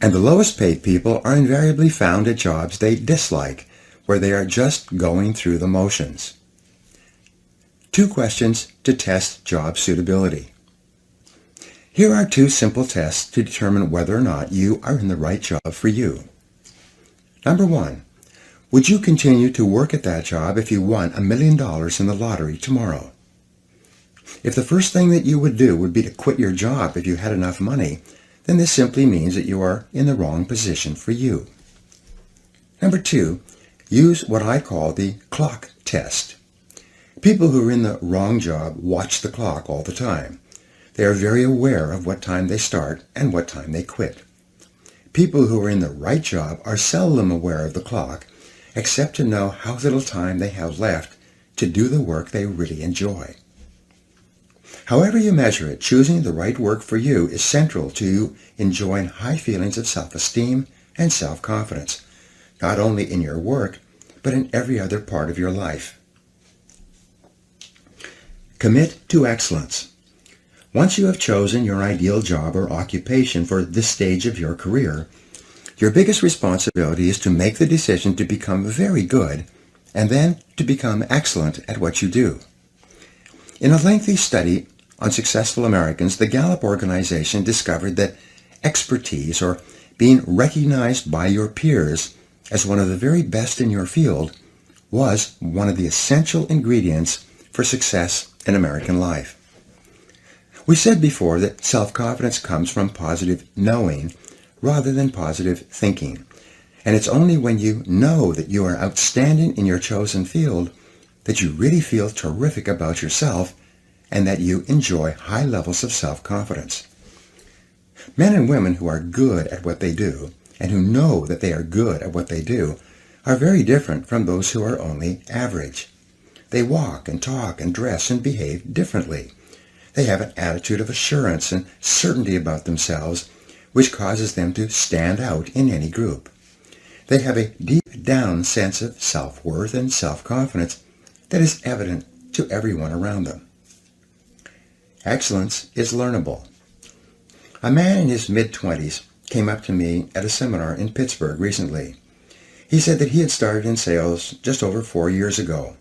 And the lowest paid people are invariably found at jobs they dislike, where they are just going through the motions. 2 questions to test job suitability. Here are 2 simple tests to determine whether or not you are in the right job for you. Number 1, would you continue to work at that job if you won $1 million in the lottery tomorrow? If the first thing that you would do would be to quit your job if you had enough money, then this simply means that you are in the wrong position for you. Number 2, use what I call the clock test. People who are in the wrong job watch the clock all the time. They are very aware of what time they start and what time they quit. People who are in the right job are seldom aware of the clock, except to know how little time they have left to do the work they really enjoy. However you measure it, choosing the right work for you is central to you enjoying high feelings of self-esteem and self-confidence, not only in your work, but in every other part of your life. Commit to excellence. Once you have chosen your ideal job or occupation for this stage of your career, your biggest responsibility is to make the decision to become very good and then to become excellent at what you do. In a lengthy study on successful Americans, the Gallup organization discovered that expertise, or being recognized by your peers as one of the very best in your field, was one of the essential ingredients for success in American life. We said before that self-confidence comes from positive knowing rather than positive thinking. And it's only when you know that you are outstanding in your chosen field that you really feel terrific about yourself and that you enjoy high levels of self-confidence. Men and women who are good at what they do and who know that they are good at what they do are very different from those who are only average. They walk and talk and dress and behave differently. They have an attitude of assurance and certainty about themselves, which causes them to stand out in any group. They have a deep-down sense of self-worth and self-confidence that is evident to everyone around them. Excellence is learnable. A man in his mid-20s came up to me at a seminar in Pittsburgh recently. He said that he had started in sales just over 4 years ago.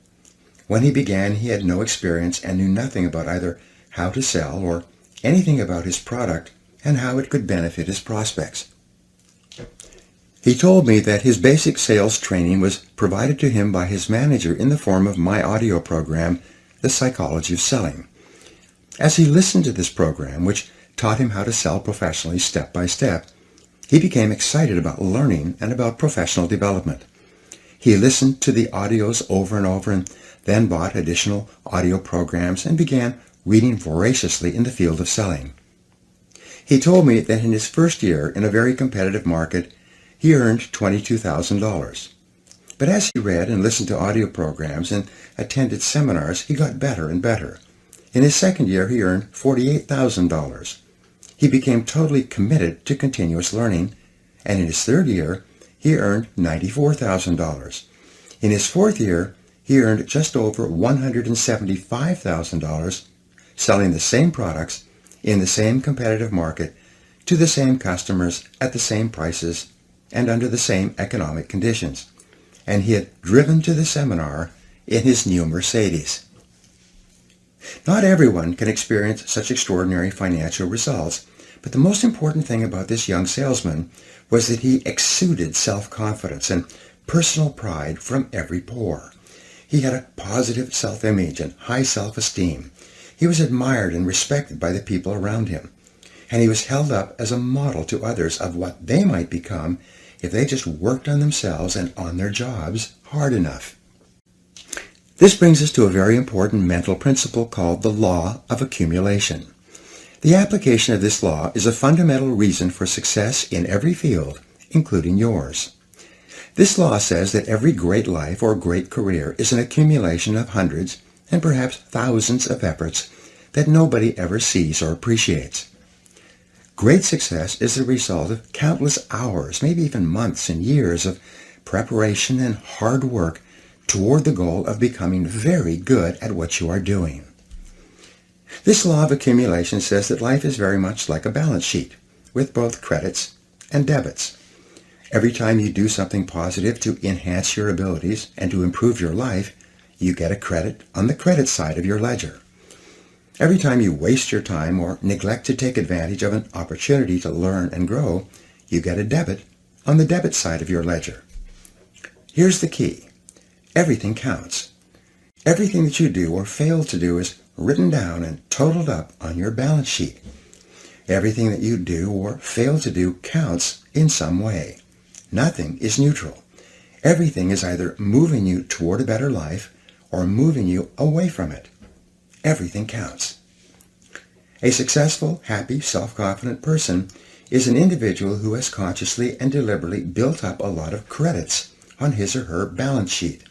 When he began, he had no experience and knew nothing about either how to sell or anything about his product and how it could benefit his prospects. He told me that his basic sales training was provided to him by his manager in the form of my audio program, The Psychology of Selling. As he listened to this program, which taught him how to sell professionally step by step, he became excited about learning and about professional development. He listened to the audios over and over and then bought additional audio programs and began reading voraciously in the field of selling. He told me that in his first year in a very competitive market, he earned $22,000. But as he read and listened to audio programs and attended seminars, he got better and better. In his second year, he earned $48,000. He became totally committed to continuous learning, and in his third year, he earned $94,000. In his fourth year, he earned just over $175,000 selling the same products in the same competitive market to the same customers at the same prices and under the same economic conditions. And he had driven to the seminar in his new Mercedes. Not everyone can experience such extraordinary financial results, but the most important thing about this young salesman was that he exuded self-confidence and personal pride from every pore. He had a positive self-image and high self-esteem. He was admired and respected by the people around him, and he was held up as a model to others of what they might become if they just worked on themselves and on their jobs hard enough. This brings us to a very important mental principle called the law of accumulation. The application of this law is a fundamental reason for success in every field, including yours. This law says that every great life or great career is an accumulation of hundreds and perhaps thousands of efforts that nobody ever sees or appreciates. Great success is the result of countless hours, maybe even months and years of preparation and hard work toward the goal of becoming very good at what you are doing. This law of accumulation says that life is very much like a balance sheet, with both credits and debits. Every time you do something positive to enhance your abilities and to improve your life, you get a credit on the credit side of your ledger. Every time you waste your time or neglect to take advantage of an opportunity to learn and grow, you get a debit on the debit side of your ledger. Here's the key. Everything counts. Everything that you do or fail to do is written down and totaled up on your balance sheet. Everything that you do or fail to do counts in some way. Nothing is neutral. Everything is either moving you toward a better life or moving you away from it. Everything counts. A successful, happy, self-confident person is an individual who has consciously and deliberately built up a lot of credits on his or her balance sheet.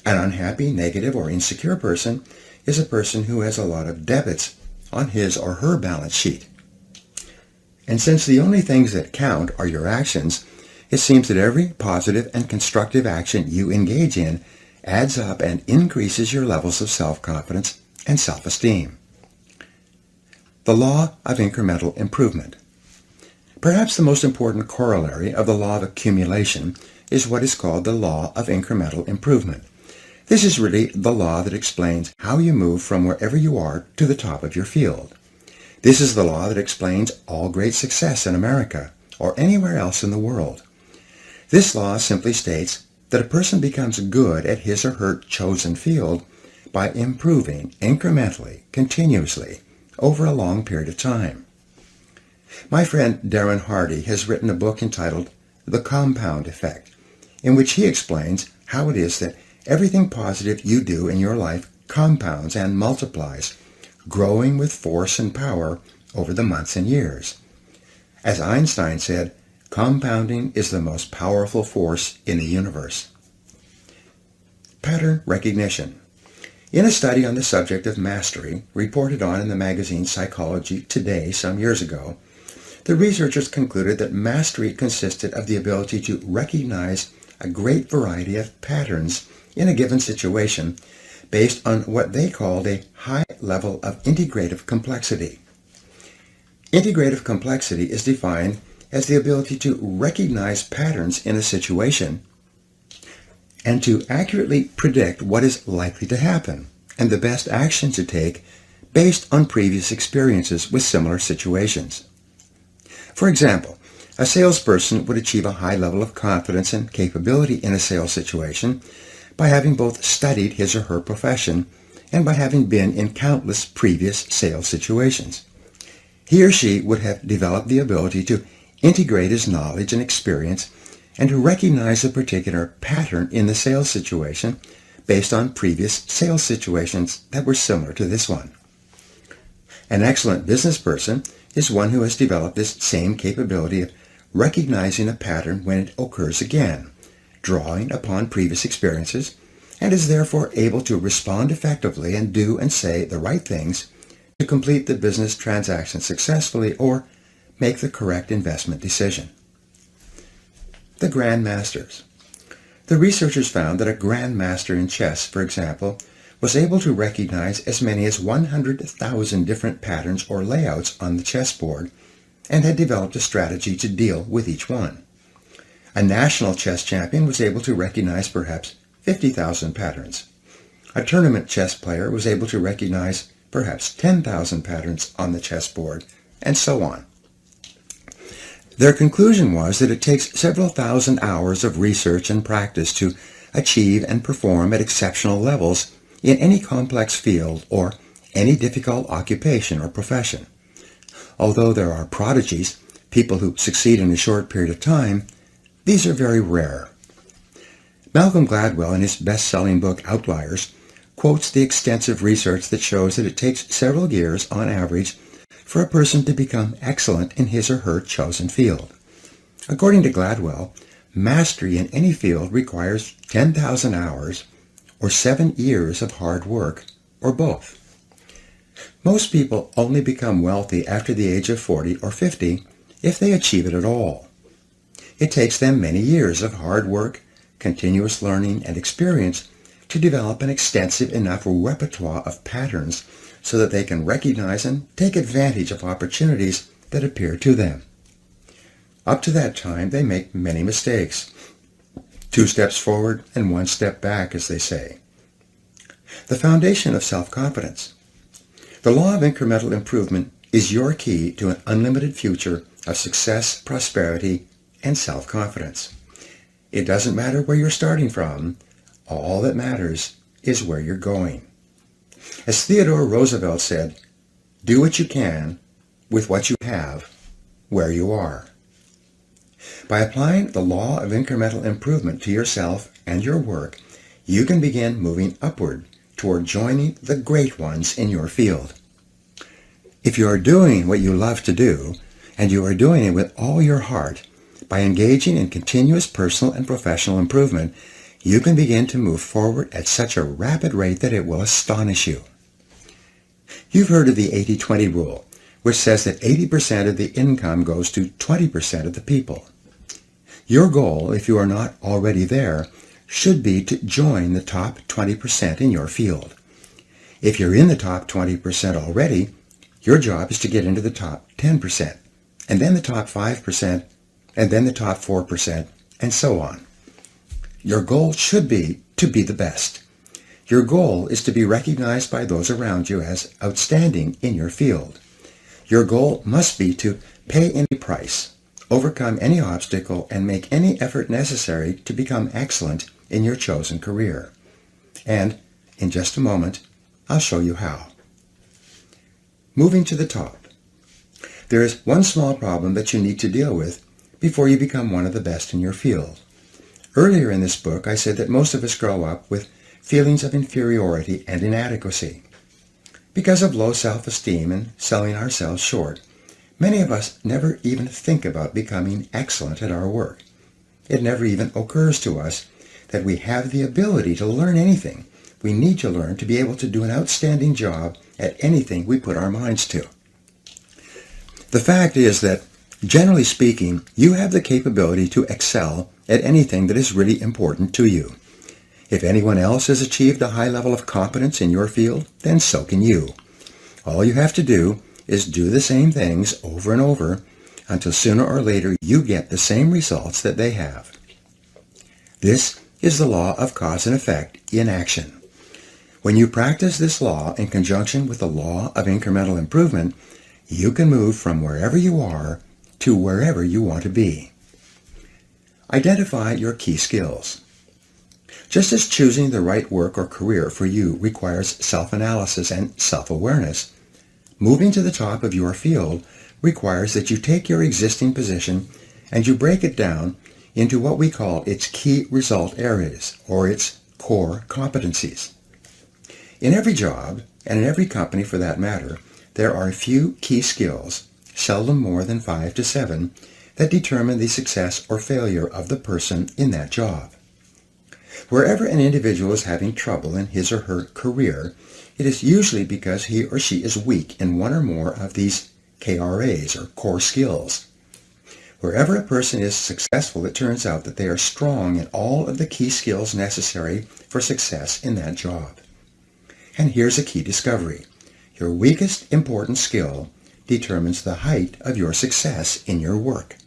An unhappy, negative, or insecure person is a person who has a lot of debits on his or her balance sheet. And since the only things that count are your actions, it seems that every positive and constructive action you engage in adds up and increases your levels of self-confidence and self-esteem. The law of incremental improvement. Perhaps the most important corollary of the law of accumulation is what is called the law of incremental improvement. This is really the law that explains how you move from wherever you are to the top of your field. This is the law that explains all great success in America or anywhere else in the world. This law simply states that a person becomes good at his or her chosen field by improving incrementally, continuously, over a long period of time. My friend Darren Hardy has written a book entitled The Compound Effect, in which he explains how it is that everything positive you do in your life compounds and multiplies, growing with force and power over the months and years. As Einstein said, compounding is the most powerful force in the universe. Pattern recognition. In a study on the subject of mastery, reported on in the magazine Psychology Today some years ago, the researchers concluded that mastery consisted of the ability to recognize a great variety of patterns in a given situation based on what they called a high level of integrative complexity. Integrative complexity is defined as the ability to recognize patterns in a situation and to accurately predict what is likely to happen and the best action to take based on previous experiences with similar situations. For example, a salesperson would achieve a high level of confidence and capability in a sales situation by having both studied his or her profession and by having been in countless previous sales situations. He or she would have developed the ability to integrate his knowledge and experience and to recognize a particular pattern in the sales situation based on previous sales situations that were similar to this one. An excellent business person is one who has developed this same capability of recognizing a pattern when it occurs again, drawing upon previous experiences, and is therefore able to respond effectively and do and say the right things to complete the business transaction successfully or make the correct investment decision. The Grand Masters. The researchers found that a Grand Master in chess, for example, was able to recognize as many as 100,000 different patterns or layouts on the chessboard and had developed a strategy to deal with each one. A national chess champion was able to recognize perhaps 50,000 patterns. A tournament chess player was able to recognize perhaps 10,000 patterns on the chessboard, and so on. Their conclusion was that it takes several thousand hours of research and practice to achieve and perform at exceptional levels in any complex field or any difficult occupation or profession. Although there are prodigies, people who succeed in a short period of time, these are very rare. Malcolm Gladwell, in his best-selling book Outliers, quotes the extensive research that shows that it takes several years on average for a person to become excellent in his or her chosen field. According to Gladwell, mastery in any field requires 10,000 hours or 7 years of hard work, or both. Most people only become wealthy after the age of 40 or 50 if they achieve it at all. It takes them many years of hard work, continuous learning, and experience to develop an extensive enough repertoire of patterns so that they can recognize and take advantage of opportunities that appear to them. Up to that time, they make many mistakes. 2 steps forward and 1 step back, as they say. The foundation of self-confidence. The law of incremental improvement is your key to an unlimited future of success, prosperity, and self-confidence. It doesn't matter where you're starting from. All that matters is where you're going. As Theodore Roosevelt said, do what you can with what you have where you are. By applying the law of incremental improvement to yourself and your work, you can begin moving upward toward joining the great ones in your field. If you are doing what you love to do, and you are doing it with all your heart, by engaging in continuous personal and professional improvement, you can begin to move forward at such a rapid rate that it will astonish you. You've heard of the 80-20 rule, which says that 80% of the income goes to 20% of the people. Your goal, if you are not already there, should be to join the top 20% in your field. If you're in the top 20% already, your job is to get into the top 10%, and then the top 5%, and then the top 4%, and so on. Your goal should be to be the best. Your goal is to be recognized by those around you as outstanding in your field. Your goal must be to pay any price, overcome any obstacle, and make any effort necessary to become excellent in your chosen career. And in just a moment, I'll show you how. Moving to the top. There is one small problem that you need to deal with before you become one of the best in your field. Earlier in this book, I said that most of us grow up with feelings of inferiority and inadequacy. Because of low self-esteem and selling ourselves short, many of us never even think about becoming excellent at our work. It never even occurs to us that we have the ability to learn anything we need to learn to be able to do an outstanding job at anything we put our minds to. The fact is that, generally speaking, you have the capability to excel at anything that is really important to you. If anyone else has achieved a high level of competence in your field, then so can you. All you have to do is do the same things over and over until sooner or later you get the same results that they have. This is the law of cause and effect in action. When you practice this law in conjunction with the law of incremental improvement, you can move from wherever you are to wherever you want to be. Identify your key skills. Just as choosing the right work or career for you requires self-analysis and self-awareness, moving to the top of your field requires that you take your existing position and you break it down into what we call its key result areas, or its core competencies. In every job, and in every company for that matter, there are a few key skills, seldom more than 5 to 7, that determine the success or failure of the person in that job. Wherever an individual is having trouble in his or her career, it is usually because he or she is weak in one or more of these KRAs, or core skills. Wherever a person is successful, it turns out that they are strong in all of the key skills necessary for success in that job. And here's a key discovery. Your weakest important skill determines the height of your success in your work.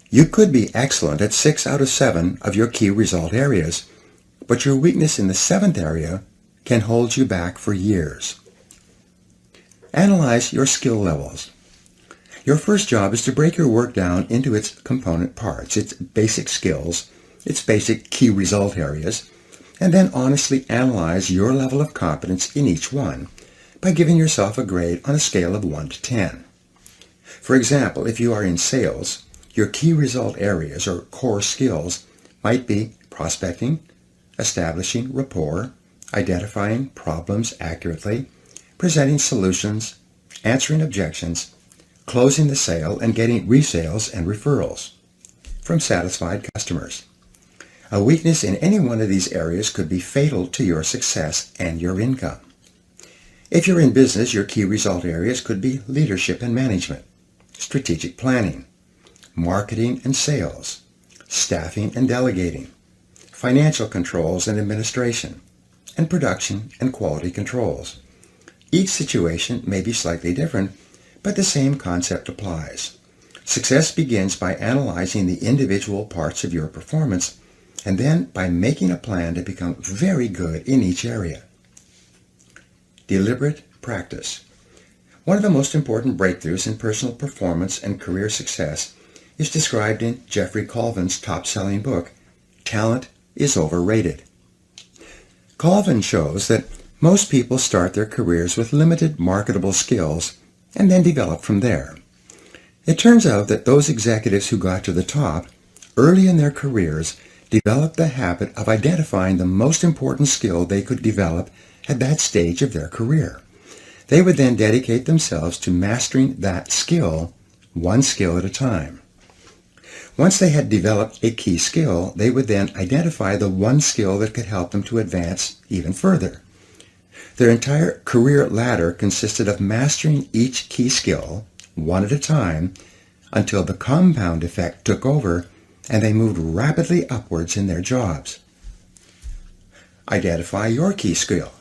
You could be excellent at 6 out of 7 of your key result areas, but your weakness in the 7th area can hold you back for years. Analyze your skill levels. Your first job is to break your work down into its component parts, its basic skills, its basic key result areas, and then honestly analyze your level of competence in each one by giving yourself a grade on a scale of 1 to 10. For example, if you are in sales, your key result areas or core skills might be prospecting, establishing rapport, identifying problems accurately, presenting solutions, answering objections, closing the sale, and getting resales and referrals from satisfied customers. A weakness in any one of these areas could be fatal to your success and your income. If you're in business, your key result areas could be leadership and management, strategic planning, marketing and sales, staffing and delegating, financial controls and administration, and production and quality controls. Each situation may be slightly different, but the same concept applies. Success begins by analyzing the individual parts of your performance and then by making a plan to become very good in each area. Deliberate practice. One of the most important breakthroughs in personal performance and career success is described in Jeffrey Colvin's top-selling book, Talent is Overrated. Colvin shows that most people start their careers with limited marketable skills and then develop from there. It turns out that those executives who got to the top early in their careers developed the habit of identifying the most important skill they could develop at that stage of their career. They would then dedicate themselves to mastering that skill, one skill at a time. Once they had developed a key skill, they would then identify the one skill that could help them to advance even further. Their entire career ladder consisted of mastering each key skill, one at a time, until the compound effect took over and they moved rapidly upwards in their jobs. Identify your key skill.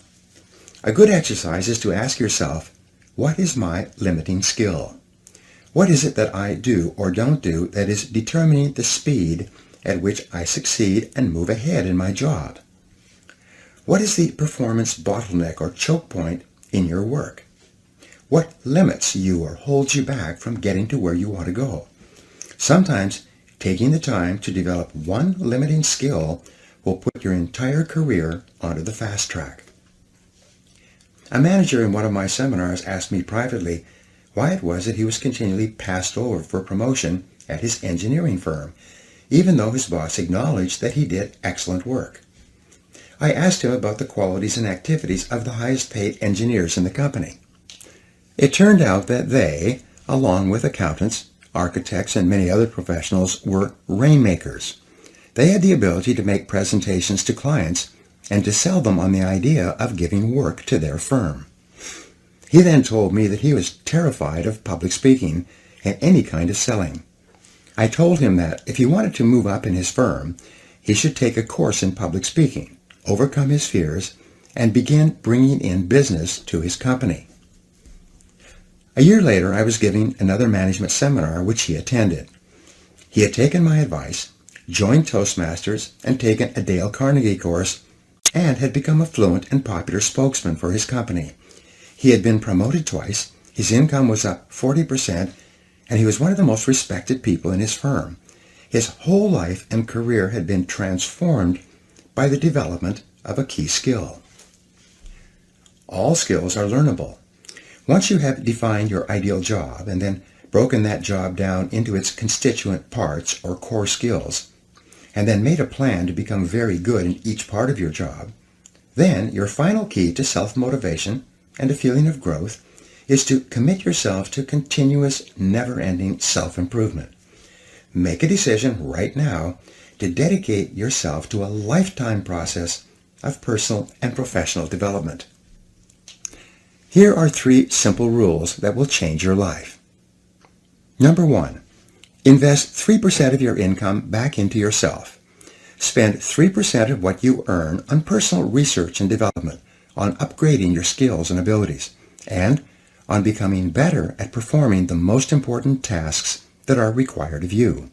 A good exercise is to ask yourself, what is my limiting skill? What is it that I do or don't do that is determining the speed at which I succeed and move ahead in my job? What is the performance bottleneck or choke point in your work? What limits you or holds you back from getting to where you want to go? Sometimes taking the time to develop one limiting skill will put your entire career onto the fast track. A manager in one of my seminars asked me privately why it was that he was continually passed over for promotion at his engineering firm, even though his boss acknowledged that he did excellent work. I asked him about the qualities and activities of the highest paid engineers in the company. It turned out that they, along with accountants, architects, and many other professionals, were rainmakers. They had the ability to make presentations to clients and to sell them on the idea of giving work to their firm. He then told me that he was terrified of public speaking and any kind of selling. I told him that if he wanted to move up in his firm, he should take a course in public speaking, overcome his fears, and begin bringing in business to his company. A year later, I was giving another management seminar which he attended. He had taken my advice, joined Toastmasters, and taken a Dale Carnegie course, and had become a fluent and popular spokesman for his company. He had been promoted twice, his income was up 40%, and he was one of the most respected people in his firm. His whole life and career had been transformed by the development of a key skill. All skills are learnable. Once you have defined your ideal job and then broken that job down into its constituent parts or core skills, and then made a plan to become very good in each part of your job, then your final key to self-motivation and a feeling of growth is to commit yourself to continuous, never-ending self-improvement. Make a decision right now to dedicate yourself to a lifetime process of personal and professional development. Here are 3 simple rules that will change your life. Number 1, invest 3% of your income back into yourself. Spend 3% of what you earn on personal research and development, on upgrading your skills and abilities, and on becoming better at performing the most important tasks that are required of you.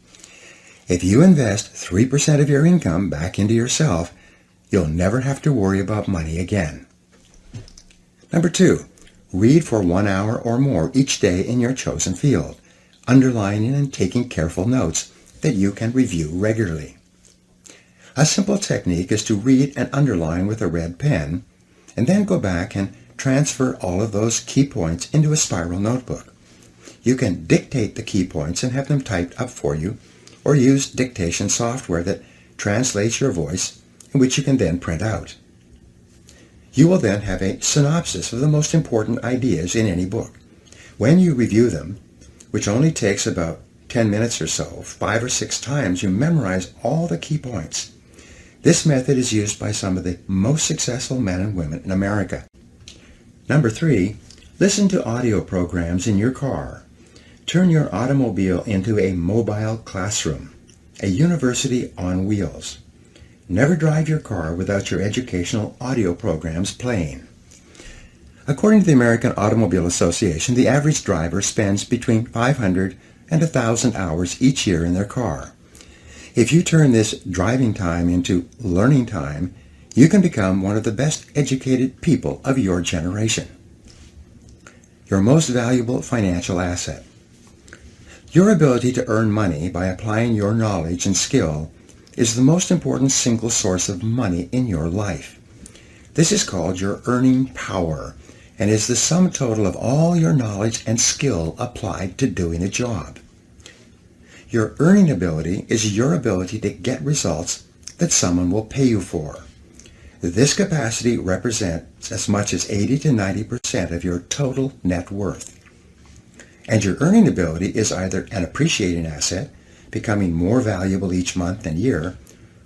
If you invest 3% of your income back into yourself, you'll never have to worry about money again. Number 2, read for 1 hour or more each day in your chosen field, underlining and taking careful notes that you can review regularly. A simple technique is to read and underline with a red pen, and then go back and transfer all of those key points into a spiral notebook. You can dictate the key points and have them typed up for you, or use dictation software that translates your voice, and which you can then print out. You will then have a synopsis of the most important ideas in any book. When you review them, which only takes about 10 minutes or so, 5 or 6 times, you memorize all the key points. This method is used by some of the most successful men and women in America. Number 3, listen to audio programs in your car. Turn your automobile into a mobile classroom, a university on wheels. Never drive your car without your educational audio programs playing. According to the American Automobile Association, the average driver spends between 500 and 1,000 hours each year in their car. If you turn this driving time into learning time, you can become one of the best educated people of your generation. Your most valuable financial asset. Your ability to earn money by applying your knowledge and skill is the most important single source of money in your life. This is called your earning power and is the sum total of all your knowledge and skill applied to doing a job. Your earning ability is your ability to get results that someone will pay you for. This capacity represents as much as 80 to 90% of your total net worth. And your earning ability is either an appreciating asset, becoming more valuable each month and year,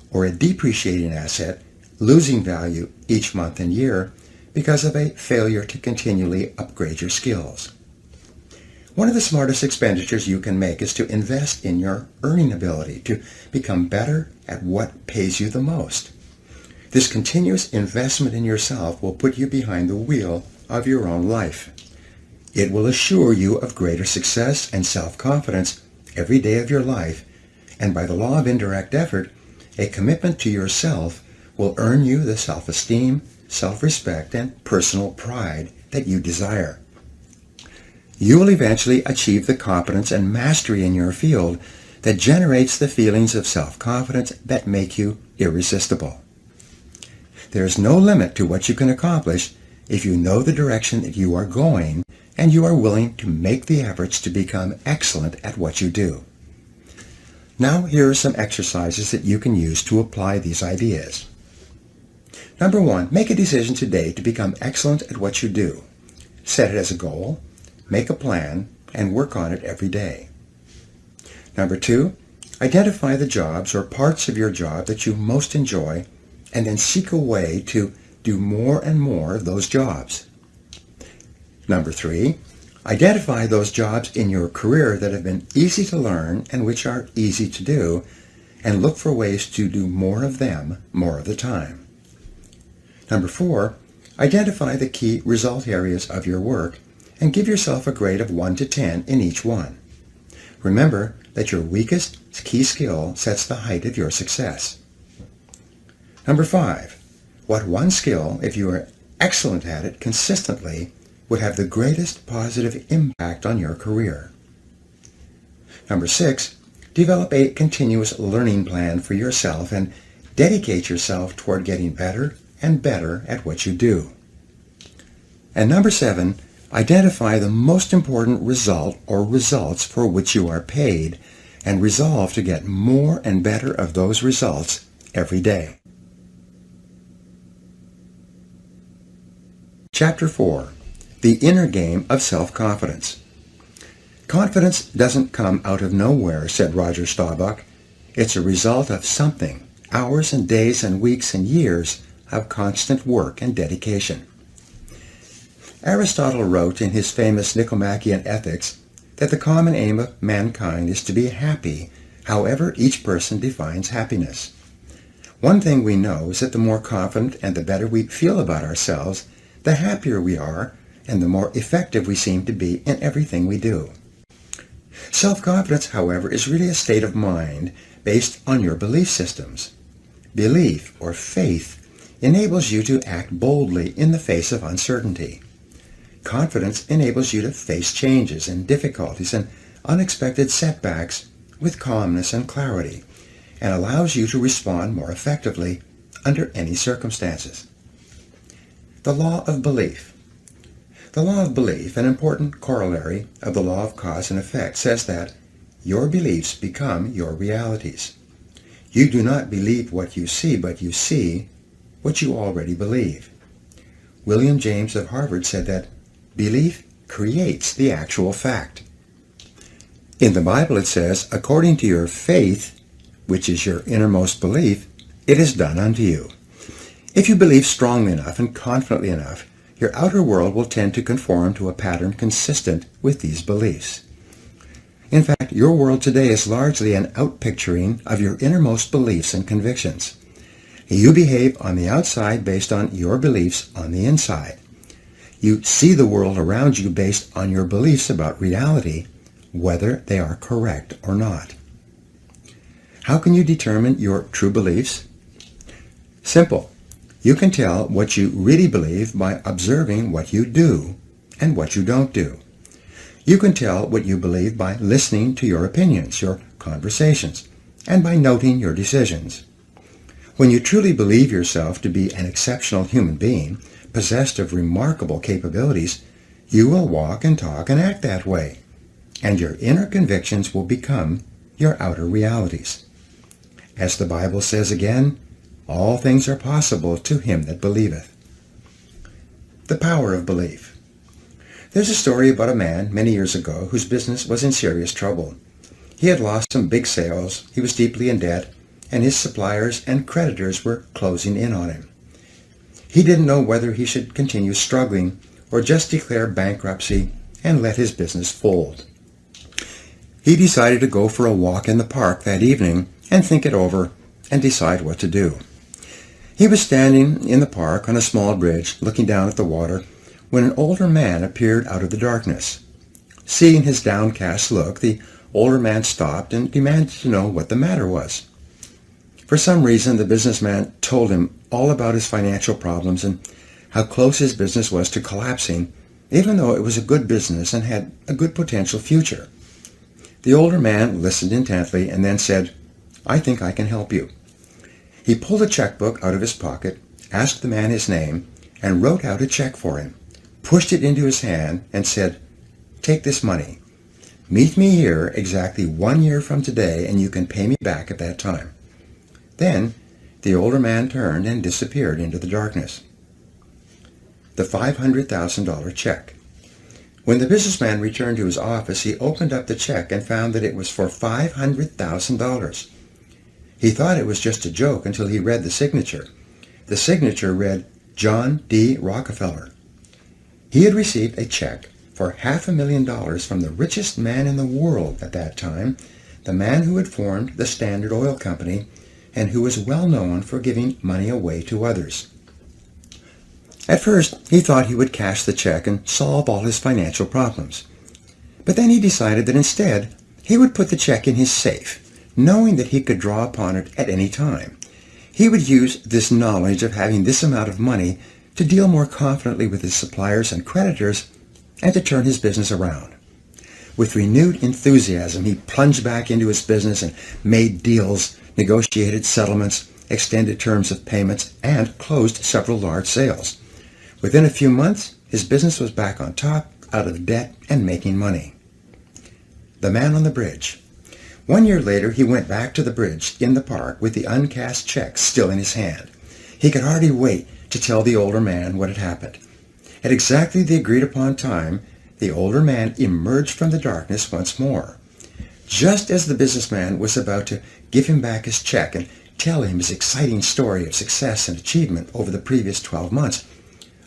or a depreciating asset, losing value each month and year because of a failure to continually upgrade your skills. One of the smartest expenditures you can make is to invest in your earning ability, to become better at what pays you the most. This continuous investment in yourself will put you behind the wheel of your own life. It will assure you of greater success and self-confidence every day of your life, and by the law of indirect effort, a commitment to yourself will earn you the self-esteem, self-respect, and personal pride that you desire. You will eventually achieve the competence and mastery in your field that generates the feelings of self-confidence that make you irresistible. There is no limit to what you can accomplish if you know the direction that you are going and you are willing to make the efforts to become excellent at what you do. Now here are some exercises that you can use to apply these ideas. Number 1, make a decision today to become excellent at what you do. Set it as a goal, make a plan, and work on it every day. Number 2, identify the jobs or parts of your job that you most enjoy and then seek a way to do more and more of those jobs. Number 3, identify those jobs in your career that have been easy to learn and which are easy to do, and look for ways to do more of them more of the time. Number 4, identify the key result areas of your work and give yourself a grade of 1 to 10 in each one. Remember that your weakest key skill sets the height of your success. Number 5, what one skill, if you are excellent at it consistently, would have the greatest positive impact on your career. Number 6, develop a continuous learning plan for yourself and dedicate yourself toward getting better and better at what you do. And number 7, identify the most important result or results for which you are paid and resolve to get more and better of those results every day. Chapter 4. the inner game of self-confidence. Confidence doesn't come out of nowhere, said Roger Staubach. It's a result of something, hours and days and weeks and years of constant work and dedication. Aristotle wrote in his famous Nicomachean Ethics that the common aim of mankind is to be happy, however each person defines happiness. One thing we know is that the more confident and the better we feel about ourselves, the happier we are and the more effective we seem to be in everything we do. Self-confidence, however, is really a state of mind based on your belief systems. Belief, or faith, enables you to act boldly in the face of uncertainty. Confidence enables you to face changes and difficulties and unexpected setbacks with calmness and clarity, and allows you to respond more effectively under any circumstances. The law of belief. The law of belief, an important corollary of the law of cause and effect, says that your beliefs become your realities. You do not believe what you see, but you see what you already believe. William James of Harvard said that belief creates the actual fact. In the Bible it says, according to your faith, which is your innermost belief, it is done unto you. If you believe strongly enough and confidently enough, your outer world will tend to conform to a pattern consistent with these beliefs. In fact, your world today is largely an outpicturing of your innermost beliefs and convictions. You behave on the outside based on your beliefs on the inside. You see the world around you based on your beliefs about reality, whether they are correct or not. How can you determine your true beliefs? Simple. You can tell what you really believe by observing what you do and what you don't do. You can tell what you believe by listening to your opinions, your conversations, and by noting your decisions. When you truly believe yourself to be an exceptional human being, possessed of remarkable capabilities, you will walk and talk and act that way, and your inner convictions will become your outer realities. As the Bible says again, all things are possible to him that believeth. The power of belief. There's a story about a man many years ago whose business was in serious trouble. He had lost some big sales, he was deeply in debt, and his suppliers and creditors were closing in on him. He didn't know whether he should continue struggling or just declare bankruptcy and let his business fold. He decided to go for a walk in the park that evening and think it over and decide what to do. He was standing in the park on a small bridge looking down at the water when an older man appeared out of the darkness. Seeing his downcast look, the older man stopped and demanded to know what the matter was. For some reason, the businessman told him all about his financial problems and how close his business was to collapsing, even though it was a good business and had a good potential future. The older man listened intently and then said, "I think I can help you." He pulled a checkbook out of his pocket, asked the man his name, and wrote out a check for him, pushed it into his hand, and said, "Take this money. Meet me here exactly 1 year from today, and you can pay me back at that time." Then the older man turned and disappeared into the darkness. The $500,000 check. When the businessman returned to his office, he opened up the check and found that it was for $500,000. He thought it was just a joke until he read the signature. The signature read, John D. Rockefeller. He had received a check for $500,000 from the richest man in the world at that time, the man who had formed the Standard Oil Company and who was well known for giving money away to others. At first, he thought he would cash the check and solve all his financial problems. But then he decided that instead, he would put the check in his safe, knowing that he could draw upon it at any time. He would use this knowledge of having this amount of money to deal more confidently with his suppliers and creditors and to turn his business around. With renewed enthusiasm, he plunged back into his business and made deals, negotiated settlements, extended terms of payments, and closed several large sales. Within a few months, his business was back on top, out of debt, and making money. The man on the bridge. 1 year later, he went back to the bridge in the park with the uncashed check still in his hand. He could hardly wait to tell the older man what had happened. At exactly the agreed upon time, the older man emerged from the darkness once more. Just as the businessman was about to give him back his check and tell him his exciting story of success and achievement over the previous 12 months,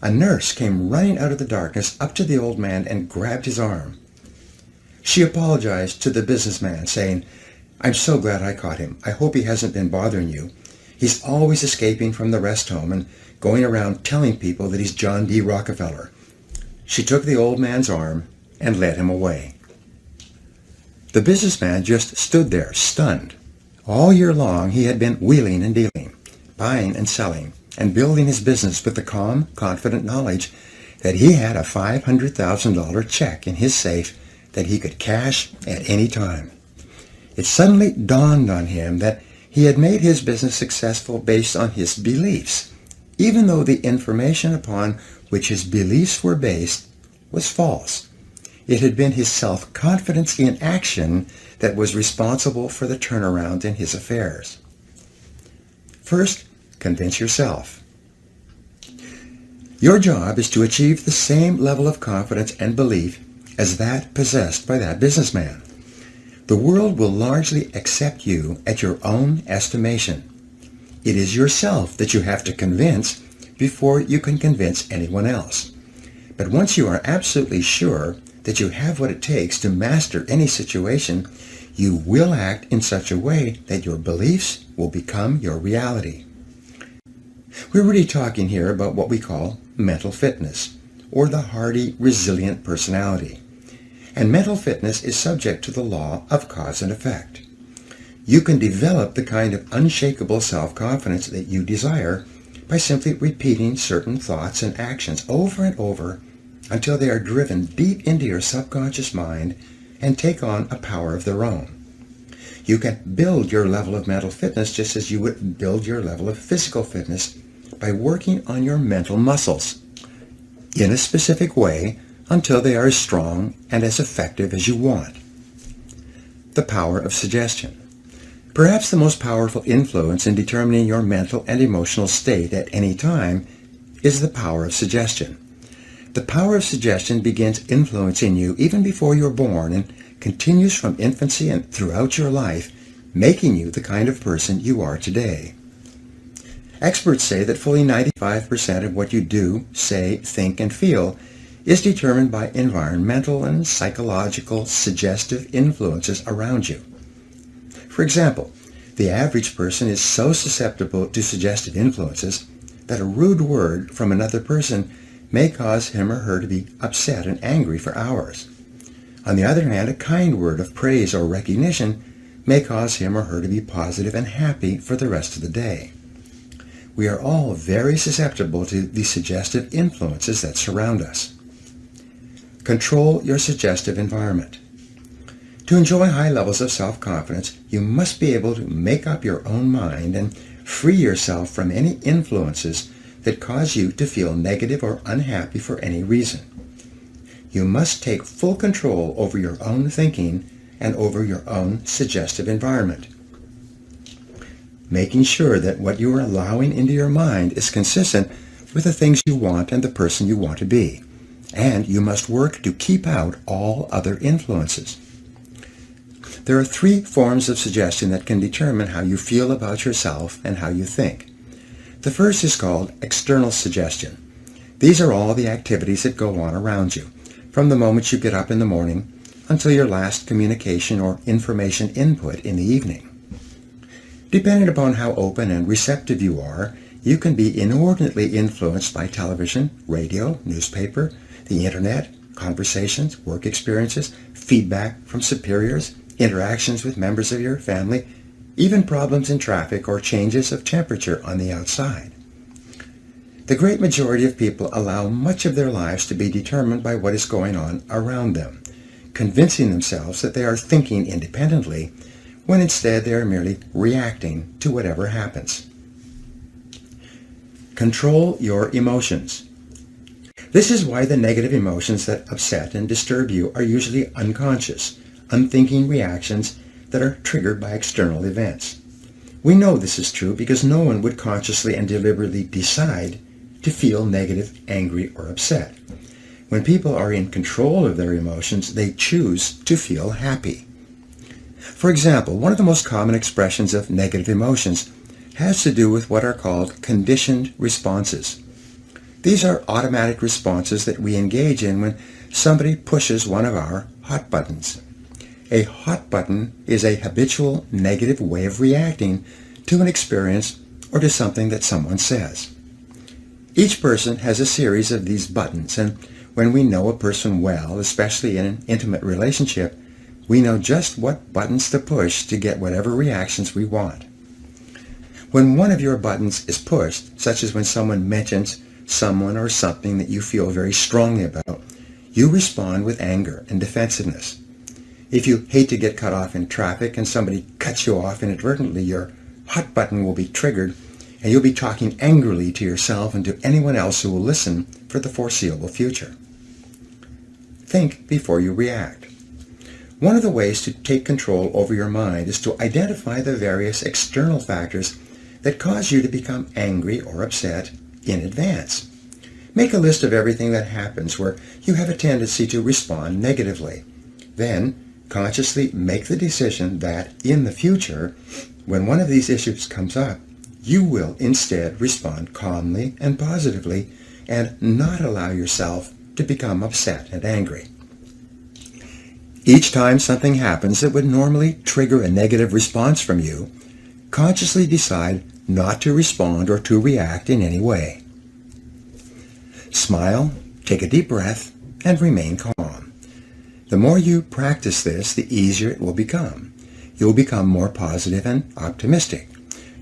a nurse came running out of the darkness up to the old man and grabbed his arm. She apologized to the businessman, saying, "I'm so glad I caught him. I hope he hasn't been bothering you. He's always escaping from the rest home and going around telling people that he's John D. Rockefeller." She took the old man's arm and led him away. The businessman just stood there, stunned. All year long he had been wheeling and dealing, buying and selling, and building his business with the calm, confident knowledge that he had a $500,000 check in his safe that he could cash at any time. It suddenly dawned on him that he had made his business successful based on his beliefs, even though the information upon which his beliefs were based was false. It had been his self-confidence in action that was responsible for the turnaround in his affairs. First, convince yourself. Your job is to achieve the same level of confidence and belief as that possessed by that businessman. The world will largely accept you at your own estimation. It is yourself that you have to convince before you can convince anyone else. But once you are absolutely sure that you have what it takes to master any situation, you will act in such a way that your beliefs will become your reality. We're really talking here about what we call mental fitness, or the hardy, resilient personality. And mental fitness is subject to the law of cause and effect. You can develop the kind of unshakable self-confidence that you desire by simply repeating certain thoughts and actions over and over until they are driven deep into your subconscious mind and take on a power of their own. You can build your level of mental fitness just as you would build your level of physical fitness by working on your mental muscles in a specific way until they are as strong and as effective as you want. The power of suggestion. Perhaps the most powerful influence in determining your mental and emotional state at any time is the power of suggestion. The power of suggestion begins influencing you even before you're born and continues from infancy and throughout your life, making you the kind of person you are today. Experts say that fully 95% of what you do, say, think, and feel is determined by environmental and psychological suggestive influences around you. For example, the average person is so susceptible to suggestive influences that a rude word from another person may cause him or her to be upset and angry for hours. On the other hand, a kind word of praise or recognition may cause him or her to be positive and happy for the rest of the day. We are all very susceptible to the suggestive influences that surround us. Control your suggestive environment. To enjoy high levels of self-confidence, you must be able to make up your own mind and free yourself from any influences that cause you to feel negative or unhappy for any reason. You must take full control over your own thinking and over your own suggestive environment, making sure that what you are allowing into your mind is consistent with the things you want and the person you want to be, and you must work to keep out all other influences. There are 3 forms of suggestion that can determine how you feel about yourself and how you think. The first is called external suggestion. These are all the activities that go on around you, from the moment you get up in the morning until your last communication or information input in the evening. Depending upon how open and receptive you are, you can be inordinately influenced by television, radio, newspaper, the internet, conversations, work experiences, feedback from superiors, interactions with members of your family, even problems in traffic or changes of temperature on the outside. The great majority of people allow much of their lives to be determined by what is going on around them, convincing themselves that they are thinking independently, when instead they are merely reacting to whatever happens. Control your emotions. This is why the negative emotions that upset and disturb you are usually unconscious, unthinking reactions that are triggered by external events. We know this is true because no one would consciously and deliberately decide to feel negative, angry, or upset. When people are in control of their emotions, they choose to feel happy. For example, one of the most common expressions of negative emotions has to do with what are called conditioned responses. These are automatic responses that we engage in when somebody pushes one of our hot buttons. A hot button is a habitual negative way of reacting to an experience or to something that someone says. Each person has a series of these buttons, and when we know a person well, especially in an intimate relationship, we know just what buttons to push to get whatever reactions we want. When one of your buttons is pushed, such as when someone mentions someone or something that you feel very strongly about, you respond with anger and defensiveness. If you hate to get cut off in traffic and somebody cuts you off inadvertently, your hot button will be triggered and you'll be talking angrily to yourself and to anyone else who will listen for the foreseeable future. Think before you react. One of the ways to take control over your mind is to identify the various external factors that cause you to become angry or upset in advance. Make a list of everything that happens where you have a tendency to respond negatively. Then, consciously make the decision that in the future, when one of these issues comes up, you will instead respond calmly and positively and not allow yourself to become upset and angry. Each time something happens that would normally trigger a negative response from you, consciously decide not to respond or to react in any way. Smile, take a deep breath, and remain calm. The more you practice this, the easier it will become. You will become more positive and optimistic.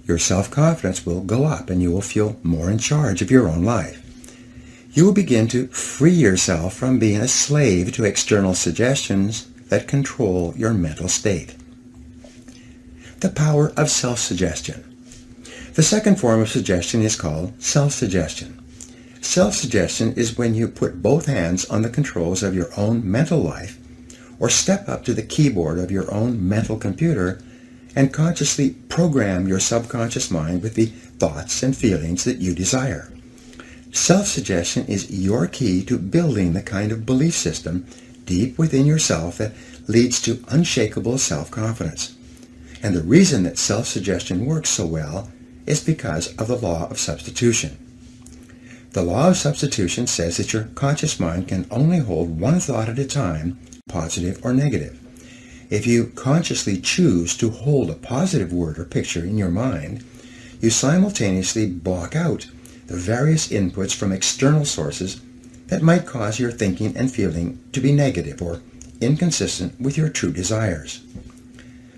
Your self-confidence will go up and you will feel more in charge of your own life. You will begin to free yourself from being a slave to external suggestions that control your mental state. The power of self-suggestion. The second form of suggestion is called self-suggestion. Self-suggestion is when you put both hands on the controls of your own mental life or step up to the keyboard of your own mental computer and consciously program your subconscious mind with the thoughts and feelings that you desire. Self-suggestion is your key to building the kind of belief system deep within yourself that leads to unshakable self-confidence. And the reason that self-suggestion works so well is because of the law of substitution. The law of substitution says that your conscious mind can only hold one thought at a time, positive or negative. If you consciously choose to hold a positive word or picture in your mind, you simultaneously block out the various inputs from external sources that might cause your thinking and feeling to be negative or inconsistent with your true desires.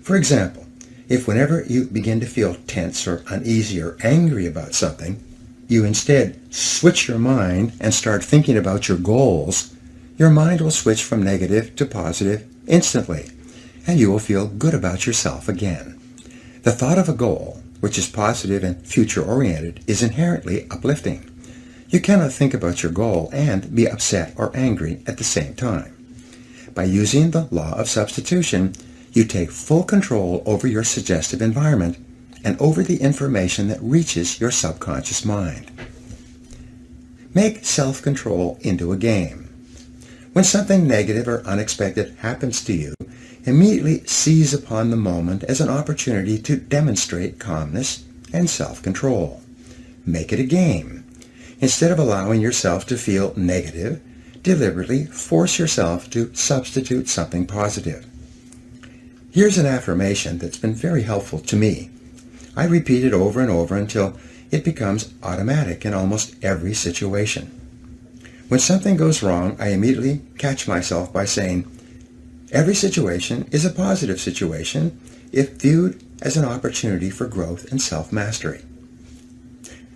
For example, if whenever you begin to feel tense or uneasy or angry about something, you instead switch your mind and start thinking about your goals, your mind will switch from negative to positive instantly, and you will feel good about yourself again. The thought of a goal, which is positive and future-oriented, is inherently uplifting. You cannot think about your goal and be upset or angry at the same time. By using the law of substitution, you take full control over your suggestive environment and over the information that reaches your subconscious mind. Make self-control into a game. When something negative or unexpected happens to you, immediately seize upon the moment as an opportunity to demonstrate calmness and self-control. Make it a game. Instead of allowing yourself to feel negative, deliberately force yourself to substitute something positive. Here's an affirmation that's been very helpful to me. I repeat it over and over until it becomes automatic in almost every situation. When something goes wrong, I immediately catch myself by saying, every situation is a positive situation if viewed as an opportunity for growth and self-mastery.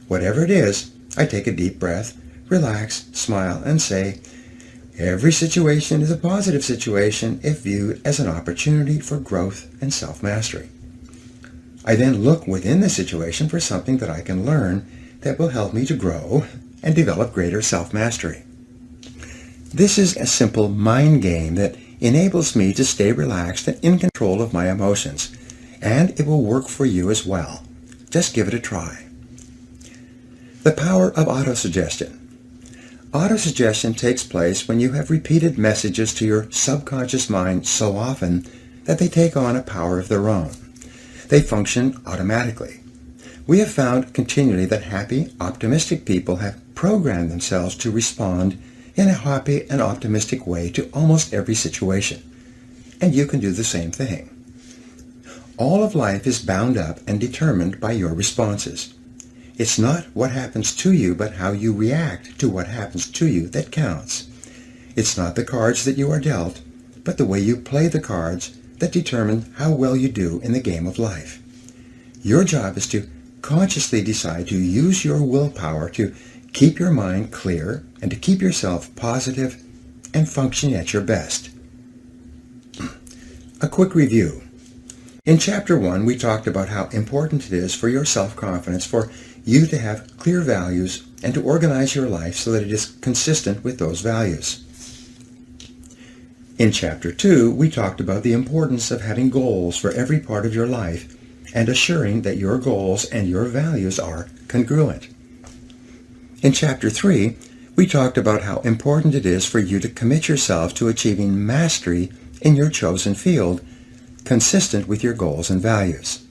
Whatever it is, I take a deep breath, relax, smile, and say, every situation is a positive situation if viewed as an opportunity for growth and self-mastery. I then look within the situation for something that I can learn that will help me to grow and develop greater self-mastery. This is a simple mind game that enables me to stay relaxed and in control of my emotions, and it will work for you as well. Just give it a try. The power of autosuggestion. Autosuggestion takes place when you have repeated messages to your subconscious mind so often that they take on a power of their own. They function automatically. We have found continually that happy, optimistic people have programmed themselves to respond in a happy and optimistic way to almost every situation. And you can do the same thing. All of life is bound up and determined by your responses. It's not what happens to you, but how you react to what happens to you that counts. It's not the cards that you are dealt, but the way you play the cards that determine how well you do in the game of life. Your job is to consciously decide to use your willpower to keep your mind clear and to keep yourself positive and functioning at your best. A quick review. In Chapter 1, we talked about how important it is for your self-confidence for you to have clear values and to organize your life so that it is consistent with those values. In Chapter 2, we talked about the importance of having goals for every part of your life and assuring that your goals and your values are congruent. In Chapter 3, we talked about how important it is for you to commit yourself to achieving mastery in your chosen field, consistent with your goals and values.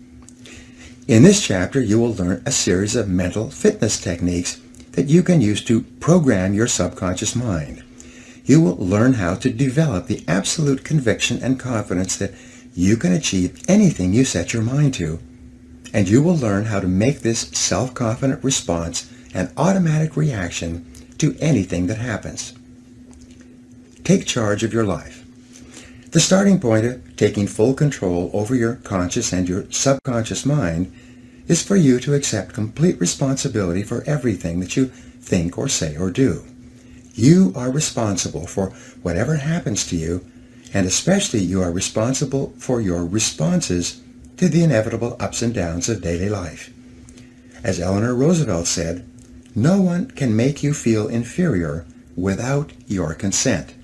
In this chapter, you will learn a series of mental fitness techniques that you can use to program your subconscious mind. You will learn how to develop the absolute conviction and confidence that you can achieve anything you set your mind to, and you will learn how to make this self-confident response an automatic reaction to anything that happens. Take charge of your life. The starting point of taking full control over your conscious and your subconscious mind is for you to accept complete responsibility for everything that you think or say or do. You are responsible for whatever happens to you, and especially you are responsible for your responses to the inevitable ups and downs of daily life. As Eleanor Roosevelt said, no one can make you feel inferior without your consent.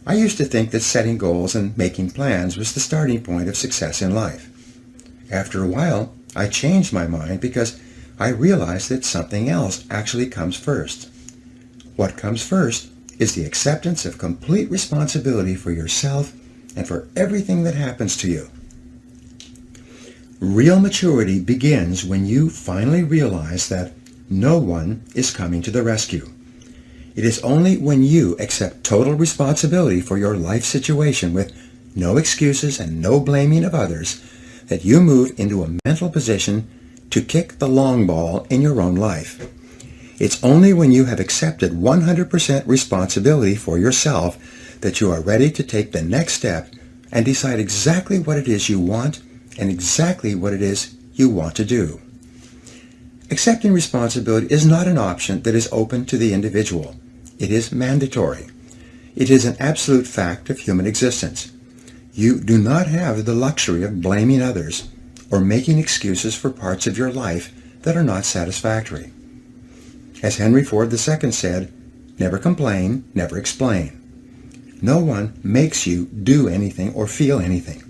I used to think that setting goals and making plans was the starting point of success in life. After a while, I changed my mind because I realized that something else actually comes first. What comes first is the acceptance of complete responsibility for yourself and for everything that happens to you. Real maturity begins when you finally realize that no one is coming to the rescue. It is only when you accept total responsibility for your life situation with no excuses and no blaming of others that you move into a mental position to kick the long ball in your own life. It's only when you have accepted 100% responsibility for yourself that you are ready to take the next step and decide exactly what it is you want and exactly what it is you want to do. Accepting responsibility is not an option that is open to the individual. It is mandatory. It is an absolute fact of human existence. You do not have the luxury of blaming others or making excuses for parts of your life that are not satisfactory. As Henry Ford II said, never complain, never explain. No one makes you do anything or feel anything.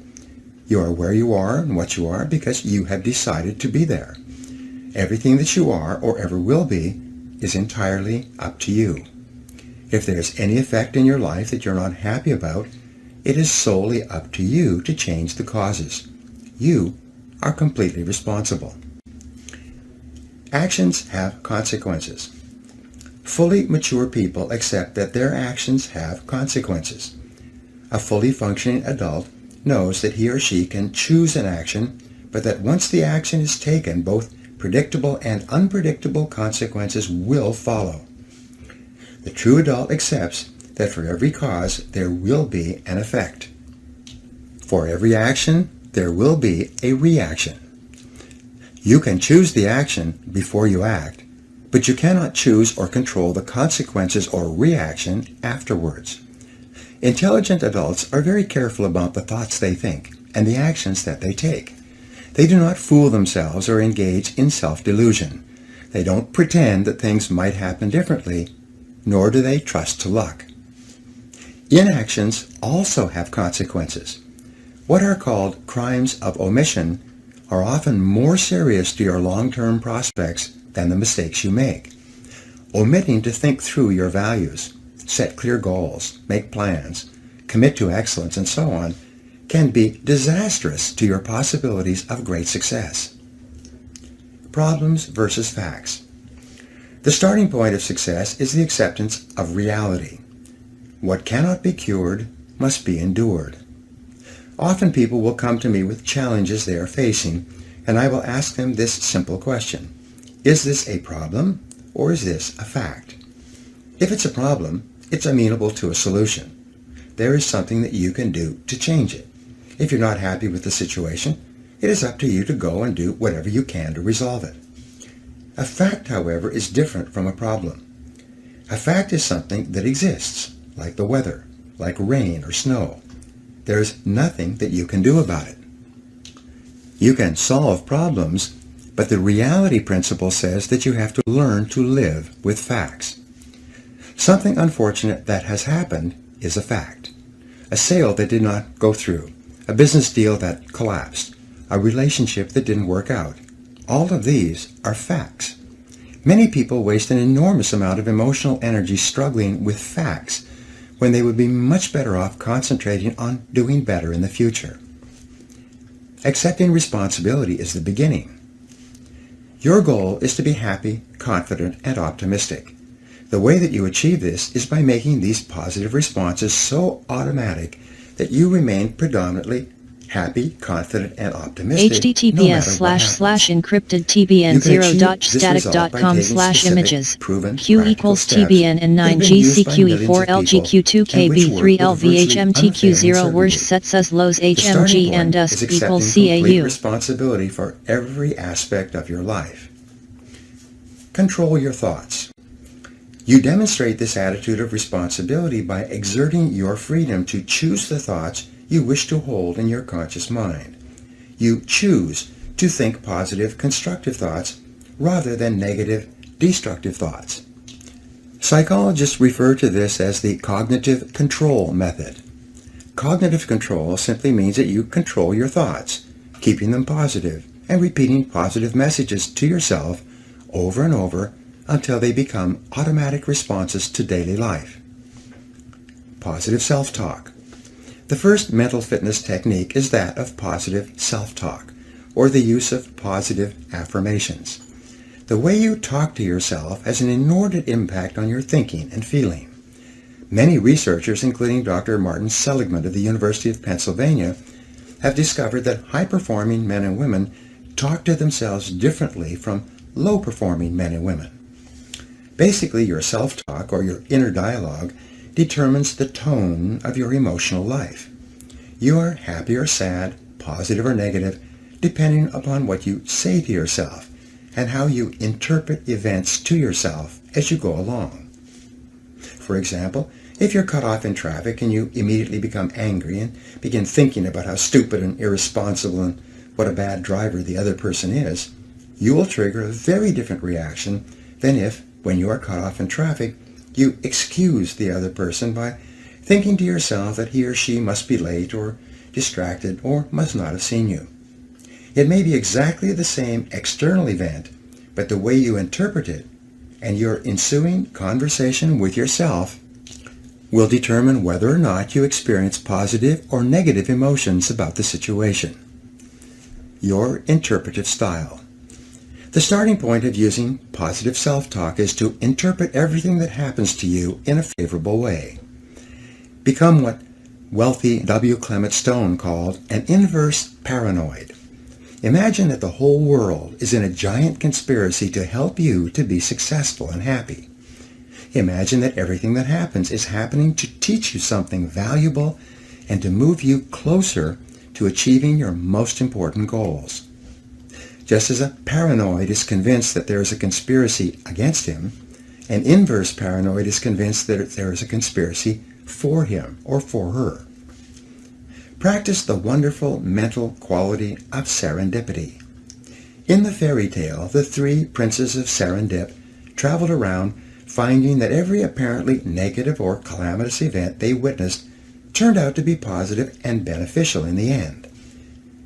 You are where you are and what you are because you have decided to be there. Everything that you are or ever will be is entirely up to you. If there's any effect in your life that you're not happy about, it is solely up to you to change the causes. You are completely responsible. Actions have consequences. Fully mature people accept that their actions have consequences. A fully functioning adult knows that he or she can choose an action, but that once the action is taken, both predictable and unpredictable consequences will follow. The true adult accepts that for every cause there will be an effect. For every action, there will be a reaction. You can choose the action before you act, but you cannot choose or control the consequences or reaction afterwards. Intelligent adults are very careful about the thoughts they think and the actions that they take. They do not fool themselves or engage in self-delusion. They don't pretend that things might happen differently, nor do they trust to luck. Inactions also have consequences. What are called crimes of omission are often more serious to your long-term prospects than the mistakes you make. Omitting to think through your values, set clear goals, make plans, commit to excellence, and so on, can be disastrous to your possibilities of great success. Problems versus facts. The starting point of success is the acceptance of reality. What cannot be cured must be endured. Often people will come to me with challenges they are facing, and I will ask them this simple question: is this a problem, or is this a fact? If it's a problem, it's amenable to a solution. There is something that you can do to change it. If you're not happy with the situation, it is up to you to go and do whatever you can to resolve it. A fact, however, is different from a problem. A fact is something that exists, like the weather, like rain or snow. There is nothing that you can do about it. You can solve problems, but the reality principle says that you have to learn to live with facts. Something unfortunate that has happened is a fact. A sale that did not go through, a business deal that collapsed, a relationship that didn't work out. All of these are facts. Many people waste an enormous amount of emotional energy struggling with facts when they would be much better off concentrating on doing better in the future. Accepting responsibility is the beginning. Your goal is to be happy, confident, and optimistic. The way that you achieve this is by making these positive responses so automatic that you remain predominantly happy, confident, and optimistic. https://encrypted/tbn0.static.com/images q equals tbn and 9gcq4lgq2kb3lvhmtq0 worsh sets us lows hmg and us equals cau. Responsibility for every aspect of your life. Control your thoughts. You demonstrate this attitude of responsibility by exerting your freedom to choose the thoughts you wish to hold in your conscious mind. You choose to think positive, constructive thoughts rather than negative, destructive thoughts. Psychologists refer to this as the cognitive control method. Cognitive control simply means that you control your thoughts, keeping them positive and repeating positive messages to yourself over and over until they become automatic responses to daily life. Positive self-talk. The first mental fitness technique is that of positive self-talk, or the use of positive affirmations. The way you talk to yourself has an inordinate impact on your thinking and feeling. Many researchers, including Dr. Martin Seligman of the University of Pennsylvania, have discovered that high-performing men and women talk to themselves differently from low-performing men and women. Basically, your self-talk, or your inner dialogue, determines the tone of your emotional life. You are happy or sad, positive or negative, depending upon what you say to yourself and how you interpret events to yourself as you go along. For example, if you're cut off in traffic and you immediately become angry and begin thinking about how stupid and irresponsible and what a bad driver the other person is, you will trigger a very different reaction than if, when you are cut off in traffic, you excuse the other person by thinking to yourself that he or she must be late or distracted or must not have seen you. It may be exactly the same external event, but the way you interpret it and your ensuing conversation with yourself will determine whether or not you experience positive or negative emotions about the situation. Your interpretive style. The starting point of using positive self-talk is to interpret everything that happens to you in a favorable way. Become what wealthy W. Clement Stone called an inverse paranoid. Imagine that the whole world is in a giant conspiracy to help you to be successful and happy. Imagine that everything that happens is happening to teach you something valuable and to move you closer to achieving your most important goals. Just as a paranoid is convinced that there is a conspiracy against him, an inverse paranoid is convinced that there is a conspiracy for him or for her. Practice the wonderful mental quality of serendipity. In the fairy tale, the three princes of Serendip traveled around finding that every apparently negative or calamitous event they witnessed turned out to be positive and beneficial in the end.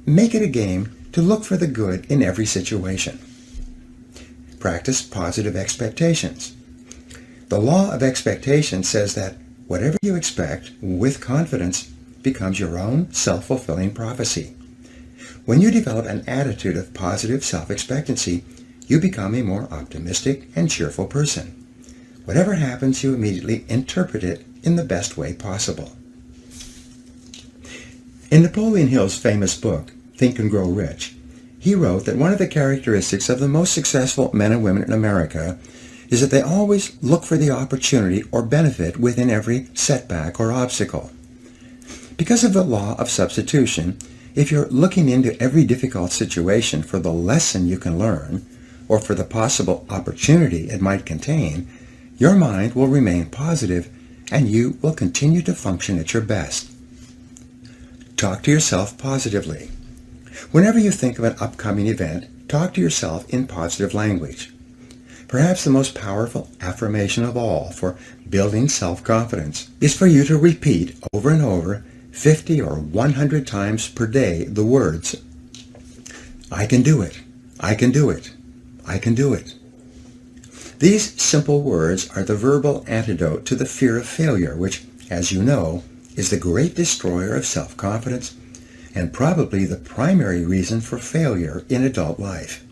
Make it a game to look for the good in every situation. practice positive expectations. The law of expectation says that whatever you expect with confidence becomes your own self-fulfilling prophecy. When you develop an attitude of positive self-expectancy, you become a more optimistic and cheerful person. Whatever happens, you immediately interpret it in the best way possible. In Napoleon Hill's famous book, Think and Grow Rich, he wrote that one of the characteristics of the most successful men and women in America is that they always look for the opportunity or benefit within every setback or obstacle. Because of the law of substitution, if you're looking into every difficult situation for the lesson you can learn, or for the possible opportunity it might contain, your mind will remain positive and you will continue to function at your best. Talk to yourself positively. Whenever you think of an upcoming event, talk to yourself in positive language. Perhaps the most powerful affirmation of all for building self-confidence is for you to repeat over and over 50 or 100 times per day the words, I can do it, I can do it, I can do it. These simple words are the verbal antidote to the fear of failure, which, as you know, is the great destroyer of self-confidence and probably the primary reason for failure in adult life.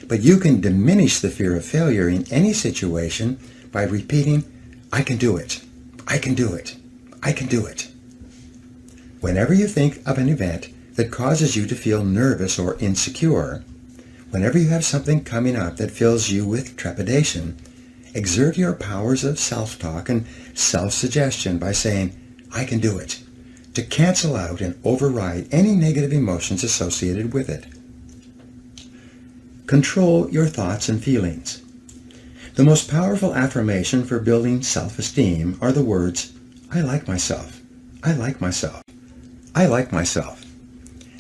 But you can diminish the fear of failure in any situation by repeating, I can do it, I can do it, I can do it. Whenever you think of an event that causes you to feel nervous or insecure, whenever you have something coming up that fills you with trepidation, exert your powers of self-talk and self-suggestion by saying, I can do it, to cancel out and override any negative emotions associated with it. Control your thoughts and feelings. The most powerful affirmation for building self-esteem are the words, I like myself, I like myself, I like myself.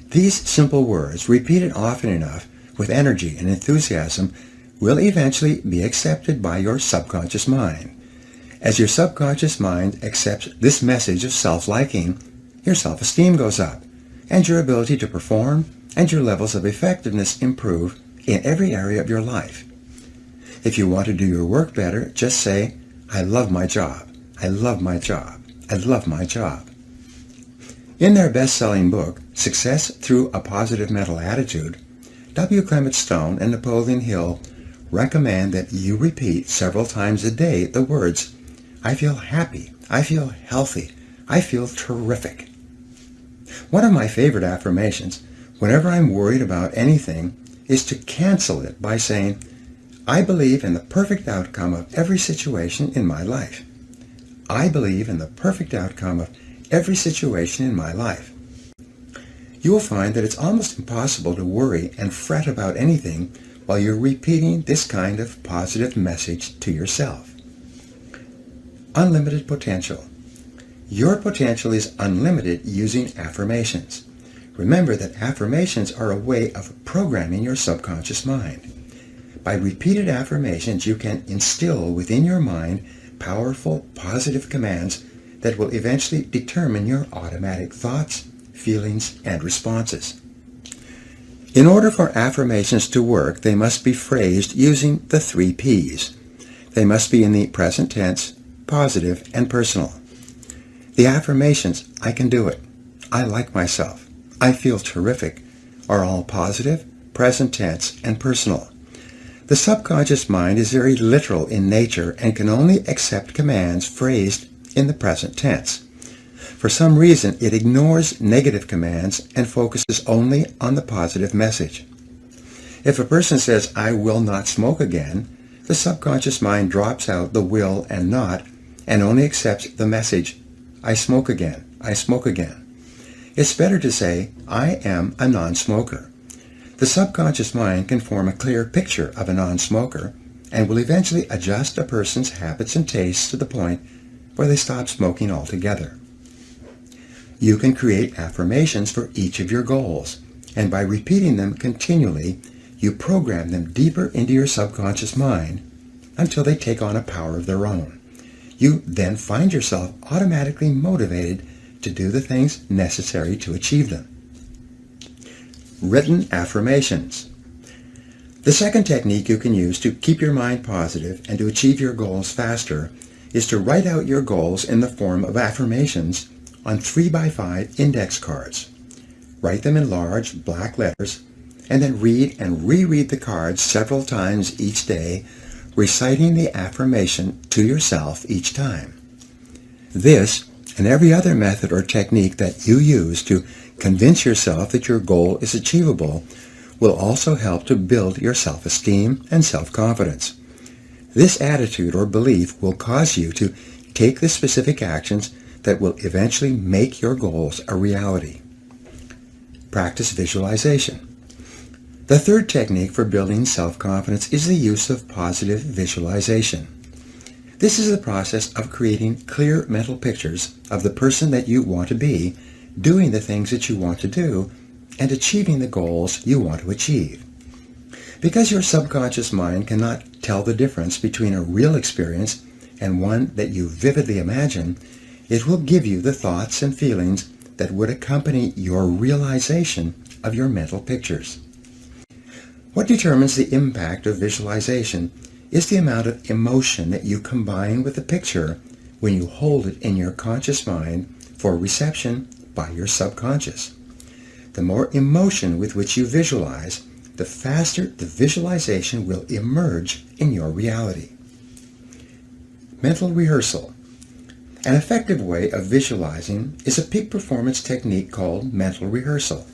These simple words, repeated often enough with energy and enthusiasm, will eventually be accepted by your subconscious mind. As your subconscious mind accepts this message of self-liking, your self-esteem goes up, and your ability to perform and your levels of effectiveness improve in every area of your life. If you want to do your work better, just say, I love my job, I love my job, I love my job. In their best-selling book, Success Through a Positive Mental Attitude, W. Clement Stone and Napoleon Hill recommend that you repeat several times a day the words, I feel happy, I feel healthy, I feel terrific. One of my favorite affirmations, whenever I'm worried about anything, is to cancel it by saying, I believe in the perfect outcome of every situation in my life. I believe in the perfect outcome of every situation in my life. You will find that it's almost impossible to worry and fret about anything while you're repeating this kind of positive message to yourself. Unlimited potential. Your potential is unlimited using affirmations. Remember that affirmations are a way of programming your subconscious mind. By repeated affirmations, you can instill within your mind powerful, positive commands that will eventually determine your automatic thoughts, feelings, and responses. In order for affirmations to work, they must be phrased using the 3 Ps. They must be in the present tense, positive, and personal. The affirmations, I can do it, I like myself, I feel terrific, are all positive, present tense, and personal. The subconscious mind is very literal in nature and can only accept commands phrased in the present tense. For some reason, it ignores negative commands and focuses only on the positive message. If a person says, I will not smoke again, the subconscious mind drops out the will and not and only accepts the message, I smoke again, I smoke again. It's better to say, I am a non-smoker. The subconscious mind can form a clear picture of a non-smoker and will eventually adjust a person's habits and tastes to the point where they stop smoking altogether. You can create affirmations for each of your goals, and by repeating them continually, you program them deeper into your subconscious mind until they take on a power of their own. You then find yourself automatically motivated to do the things necessary to achieve them. Written affirmations. The second technique you can use to keep your mind positive and to achieve your goals faster is to write out your goals in the form of affirmations on 3x5 index cards. Write them in large black letters and then read and reread the cards several times each day, reciting the affirmation to yourself each time. This and every other method or technique that you use to convince yourself that your goal is achievable will also help to build your self-esteem and self-confidence. This attitude or belief will cause you to take the specific actions that will eventually make your goals a reality. Practice visualization. The third technique for building self-confidence is the use of positive visualization. This is the process of creating clear mental pictures of the person that you want to be, doing the things that you want to do, and achieving the goals you want to achieve. Because your subconscious mind cannot tell the difference between a real experience and one that you vividly imagine, it will give you the thoughts and feelings that would accompany your realization of your mental pictures. What determines the impact of visualization is the amount of emotion that you combine with the picture when you hold it in your conscious mind for reception by your subconscious. The more emotion with which you visualize, the faster the visualization will emerge in your reality. Mental rehearsal. An effective way of visualizing is a peak performance technique called mental rehearsal.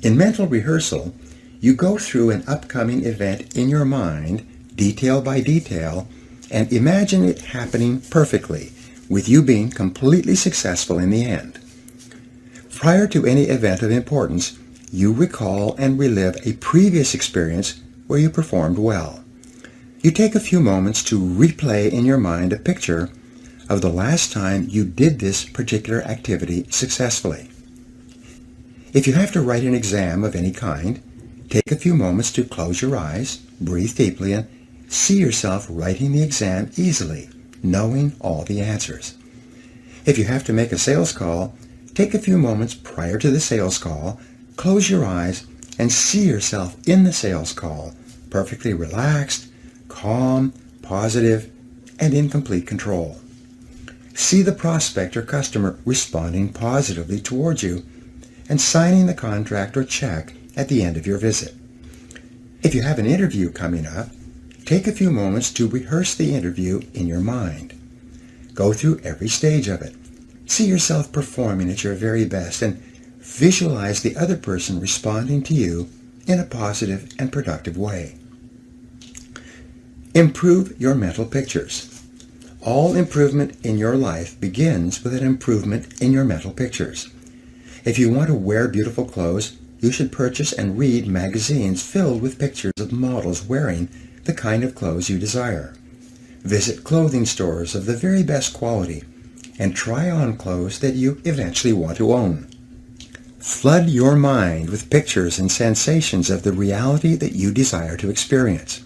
In mental rehearsal, you go through an upcoming event in your mind, detail by detail, and imagine it happening perfectly, with you being completely successful in the end. Prior to any event of importance, you recall and relive a previous experience where you performed well. You take a few moments to replay in your mind a picture of the last time you did this particular activity successfully. If you have to write an exam of any kind, take a few moments to close your eyes, breathe deeply, and see yourself writing the exam easily, knowing all the answers. If you have to make a sales call, take a few moments prior to the sales call, close your eyes, and see yourself in the sales call, perfectly relaxed, calm, positive, and in complete control. See the prospect or customer responding positively towards you and signing the contract or check at the end of your visit. If you have an interview coming up, take a few moments to rehearse the interview in your mind. Go through every stage of it. See yourself performing at your very best and visualize the other person responding to you in a positive and productive way. Improve your mental pictures. All improvement in your life begins with an improvement in your mental pictures. If you want to wear beautiful clothes, you should purchase and read magazines filled with pictures of models wearing the kind of clothes you desire. Visit clothing stores of the very best quality and try on clothes that you eventually want to own. Flood your mind with pictures and sensations of the reality that you desire to experience.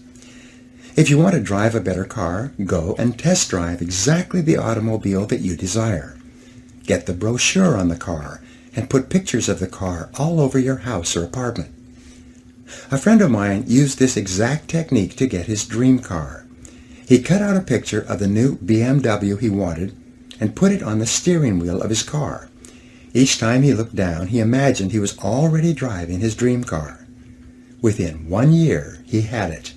If you want to drive a better car, go and test drive exactly the automobile that you desire. Get the brochure on the car and put pictures of the car all over your house or apartment. A friend of mine used this exact technique to get his dream car. He cut out a picture of the new BMW he wanted and put it on the steering wheel of his car. Each time he looked down, he imagined he was already driving his dream car. Within 1 year, he had it.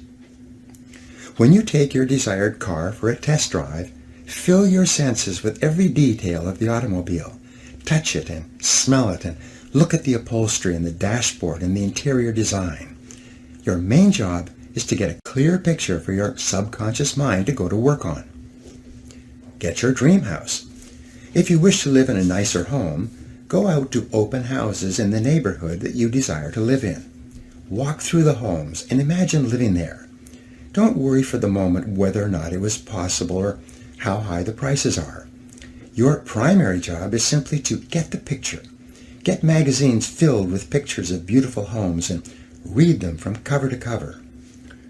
When you take your desired car for a test drive, fill your senses with every detail of the automobile. Touch it and smell it and look at the upholstery and the dashboard and the interior design. Your main job is to get a clear picture for your subconscious mind to go to work on. Get your dream house. If you wish to live in a nicer home, go out to open houses in the neighborhood that you desire to live in. Walk through the homes and imagine living there. Don't worry for the moment whether or not it was possible or how high the prices are. Your primary job is simply to get the picture. Get magazines filled with pictures of beautiful homes and read them from cover to cover.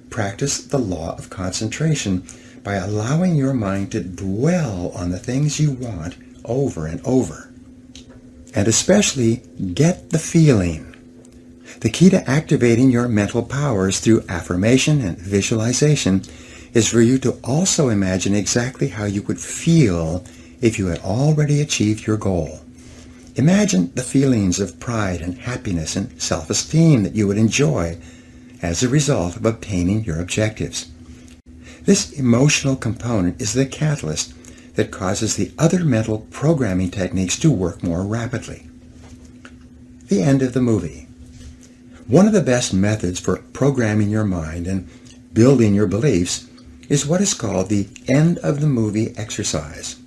Practice the law of concentration by allowing your mind to dwell on the things you want over and over. And especially get the feeling. The key to activating your mental powers through affirmation and visualization is for you to also imagine exactly how you would feel if you had already achieved your goal. Imagine the feelings of pride and happiness and self-esteem that you would enjoy as a result of obtaining your objectives. This emotional component is the catalyst that causes the other mental programming techniques to work more rapidly. The end of the movie. One of the best methods for programming your mind and building your beliefs is what is called the end of the movie exercise.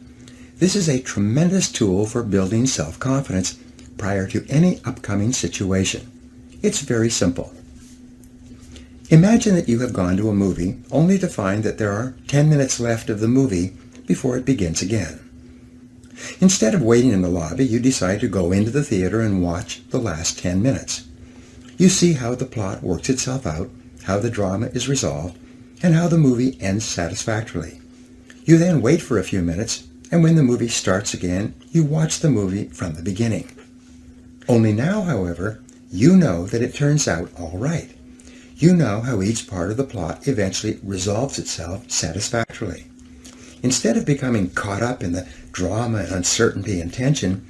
This is a tremendous tool for building self-confidence prior to any upcoming situation. It's very simple. Imagine that you have gone to a movie only to find that there are 10 minutes left of the movie before it begins again. Instead of waiting in the lobby, you decide to go into the theater and watch the last 10 minutes. You see how the plot works itself out, how the drama is resolved, and how the movie ends satisfactorily. You then wait for a few minutes, and when the movie starts again, you watch the movie from the beginning. Only now, however, you know that it turns out all right. You know how each part of the plot eventually resolves itself satisfactorily. Instead of becoming caught up in the drama and uncertainty and tension,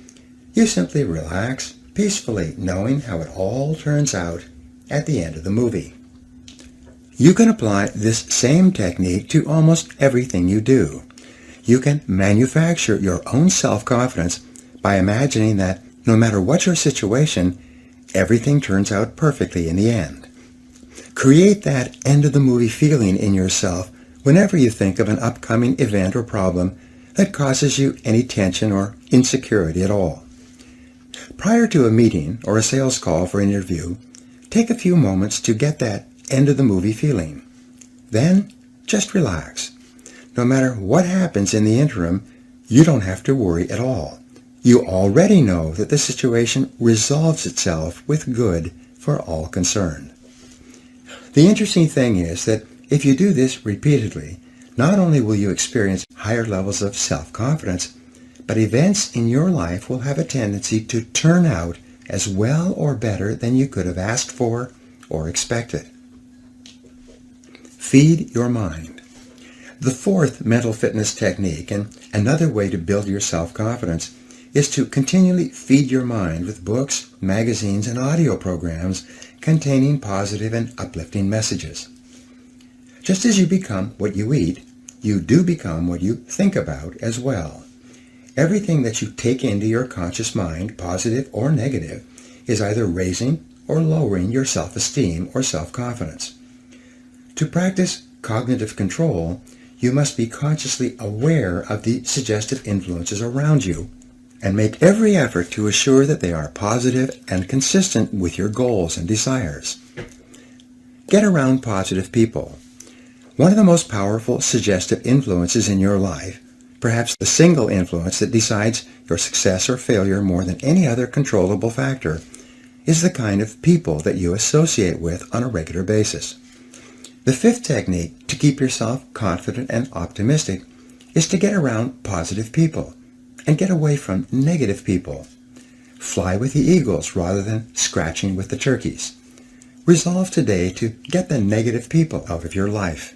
you simply relax peacefully, knowing how it all turns out at the end of the movie. You can apply this same technique to almost everything you do. You can manufacture your own self-confidence by imagining that no matter what your situation, everything turns out perfectly in the end. Create that end-of-the-movie feeling in yourself whenever you think of an upcoming event or problem that causes you any tension or insecurity at all. Prior to a meeting or a sales call for an interview, take a few moments to get that end-of-the-movie feeling. Then, just relax. No matter what happens in the interim, you don't have to worry at all. You already know that the situation resolves itself with good for all concerned. The interesting thing is that if you do this repeatedly, not only will you experience higher levels of self-confidence, but events in your life will have a tendency to turn out as well or better than you could have asked for or expected. Feed your mind. The fourth mental fitness technique, and another way to build your self-confidence, is to continually feed your mind with books, magazines, and audio programs containing positive and uplifting messages. Just as you become what you eat, you do become what you think about as well. Everything that you take into your conscious mind, positive or negative, is either raising or lowering your self-esteem or self-confidence. To practice cognitive control, you must be consciously aware of the suggestive influences around you and make every effort to assure that they are positive and consistent with your goals and desires. Get around positive people. One of the most powerful suggestive influences in your life, perhaps the single influence that decides your success or failure more than any other controllable factor, is the kind of people that you associate with on a regular basis. The fifth technique to keep yourself confident and optimistic is to get around positive people and get away from negative people. Fly with the eagles rather than scratching with the turkeys. Resolve today to get the negative people out of your life.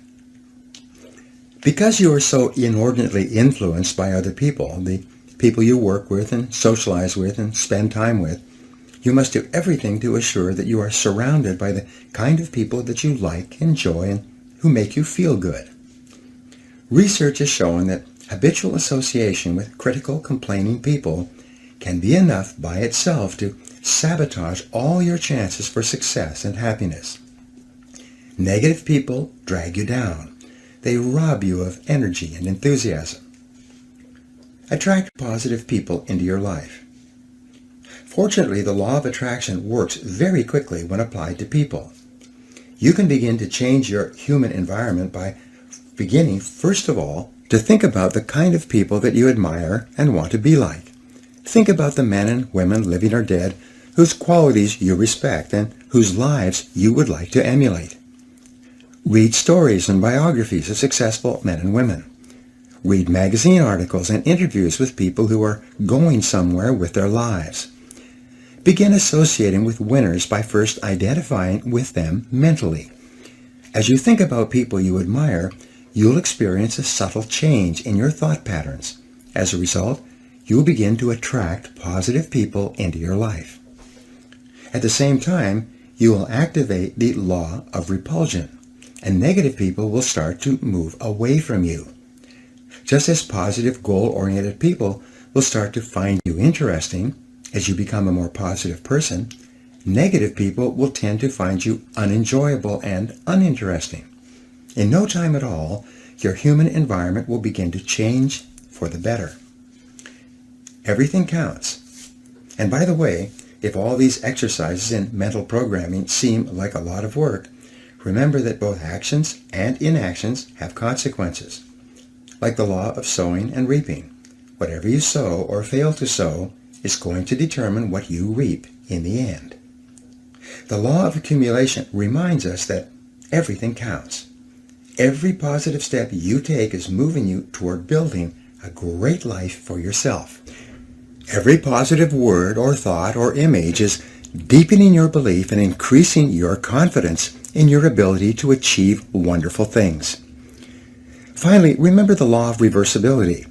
Because you are so inordinately influenced by other people, the people you work with and socialize with and spend time with, you must do everything to assure that you are surrounded by the kind of people that you like, enjoy, and who make you feel good. Research has shown that habitual association with critical, complaining people can be enough by itself to sabotage all your chances for success and happiness. Negative people drag you down. They rob you of energy and enthusiasm. Attract positive people into your life. Fortunately, the law of attraction works very quickly when applied to people. You can begin to change your human environment by beginning, first of all, to think about the kind of people that you admire and want to be like. Think about the men and women, living or dead, whose qualities you respect and whose lives you would like to emulate. Read stories and biographies of successful men and women. Read magazine articles and interviews with people who are going somewhere with their lives. Begin associating with winners by first identifying with them mentally. As you think about people you admire, you'll experience a subtle change in your thought patterns. As a result, you'll begin to attract positive people into your life. At the same time, you will activate the law of repulsion, and negative people will start to move away from you. Just as positive, goal-oriented people will start to find you interesting as you become a more positive person, negative people will tend to find you unenjoyable and uninteresting. In no time at all, your human environment will begin to change for the better. Everything counts. And by the way, if all these exercises in mental programming seem like a lot of work, remember that both actions and inactions have consequences. Like the law of sowing and reaping, whatever you sow or fail to sow is going to determine what you reap in the end. The law of accumulation reminds us that everything counts. Every positive step you take is moving you toward building a great life for yourself. Every positive word or thought or image is deepening your belief and increasing your confidence in your ability to achieve wonderful things. Finally, remember the law of reversibility.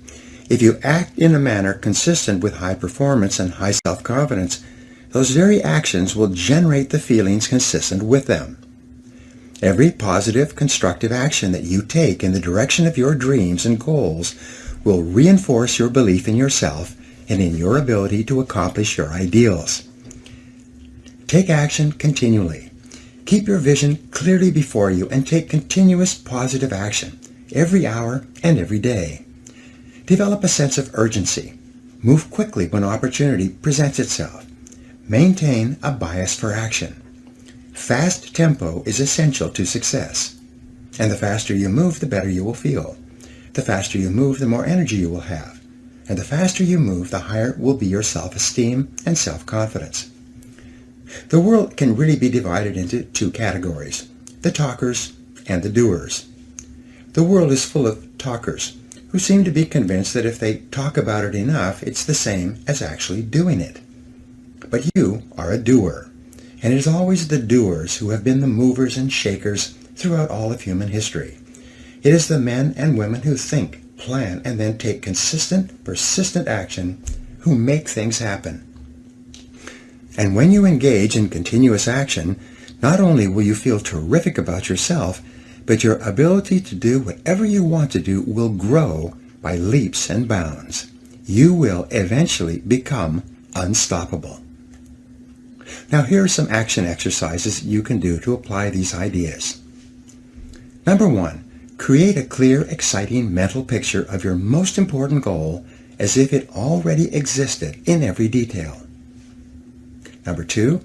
If you act in a manner consistent with high performance and high self-confidence, those very actions will generate the feelings consistent with them. Every positive, constructive action that you take in the direction of your dreams and goals will reinforce your belief in yourself and in your ability to accomplish your ideals. Take action continually. Keep your vision clearly before you and take continuous positive action every hour and every day. Develop a sense of urgency. Move quickly when opportunity presents itself. Maintain a bias for action. Fast tempo is essential to success. And the faster you move, the better you will feel. The faster you move, the more energy you will have. And the faster you move, the higher will be your self-esteem and self-confidence. The world can really be divided into two categories, the talkers and the doers. The world is full of talkers who seem to be convinced that if they talk about it enough, it's the same as actually doing it. But you are a doer, and it is always the doers who have been the movers and shakers throughout all of human history. It is the men and women who think, plan, and then take consistent, persistent action who make things happen. And when you engage in continuous action, not only will you feel terrific about yourself, but your ability to do whatever you want to do will grow by leaps and bounds. You will eventually become unstoppable. Now here are some action exercises you can do to apply these ideas. Number 1, create a clear, exciting mental picture of your most important goal as if it already existed in every detail. Number 2,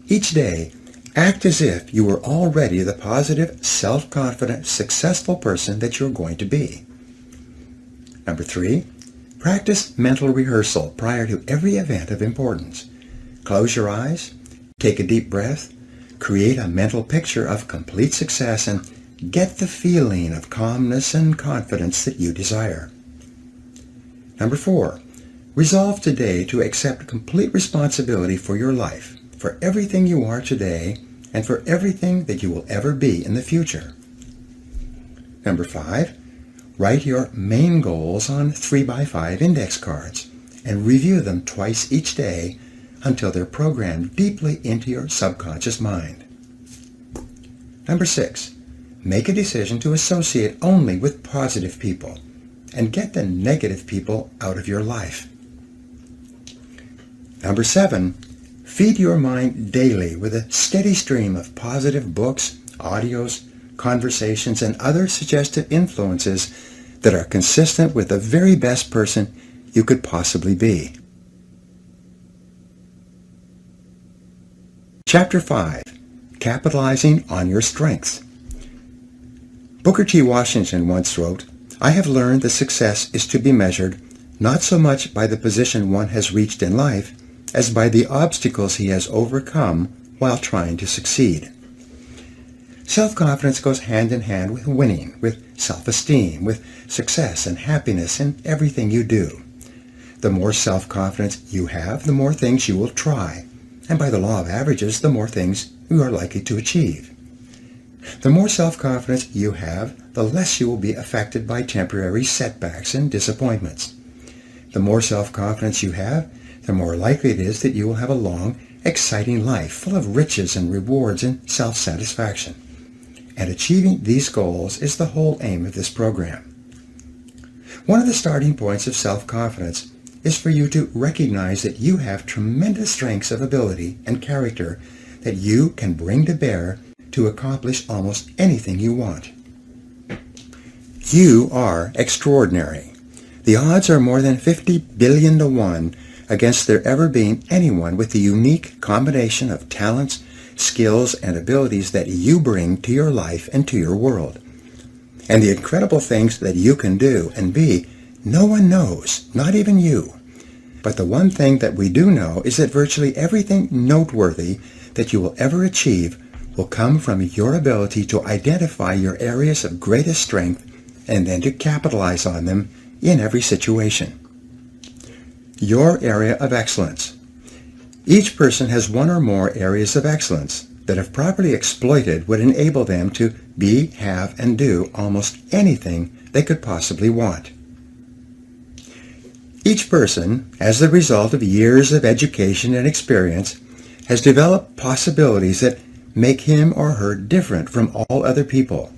each day, act as if you were already the positive, self-confident, successful person that you're going to be. Number 3, practice mental rehearsal prior to every event of importance. Close your eyes, take a deep breath, create a mental picture of complete success, and get the feeling of calmness and confidence that you desire. Number 4, resolve today to accept complete responsibility for your life, for everything you are today, and for everything that you will ever be in the future. Number 5, write your main goals on 3x5 index cards and review them twice each day until they're programmed deeply into your subconscious mind. Number 6, make a decision to associate only with positive people and get the negative people out of your life. Number 7, feed your mind daily with a steady stream of positive books, audios, conversations, and other suggestive influences that are consistent with the very best person you could possibly be. Chapter 5, Capitalizing on Your Strengths. Booker T. Washington once wrote, "I have learned that success is to be measured not so much by the position one has reached in life as by the obstacles he has overcome while trying to succeed." Self-confidence goes hand in hand with winning, with self-esteem, with success and happiness in everything you do. The more self-confidence you have, the more things you will try, and by the law of averages, the more things you are likely to achieve. The more self-confidence you have, the less you will be affected by temporary setbacks and disappointments. The more self-confidence you have, the more likely it is that you will have a long, exciting life full of riches and rewards and self-satisfaction. And achieving these goals is the whole aim of this program. One of the starting points of self-confidence is for you to recognize that you have tremendous strengths of ability and character that you can bring to bear to accomplish almost anything you want. You are extraordinary. The odds are more than 50 billion to 1 against there ever being anyone with the unique combination of talents, skills, and abilities that you bring to your life and to your world. And the incredible things that you can do and be, no one knows, not even you. But the one thing that we do know is that virtually everything noteworthy that you will ever achieve will come from your ability to identify your areas of greatest strength and then to capitalize on them in every situation. Your area of excellence. Each person has one or more areas of excellence that, if properly exploited, would enable them to be, have, and do almost anything they could possibly want. Each person, as the result of years of education and experience, has developed possibilities that make him or her different from all other people.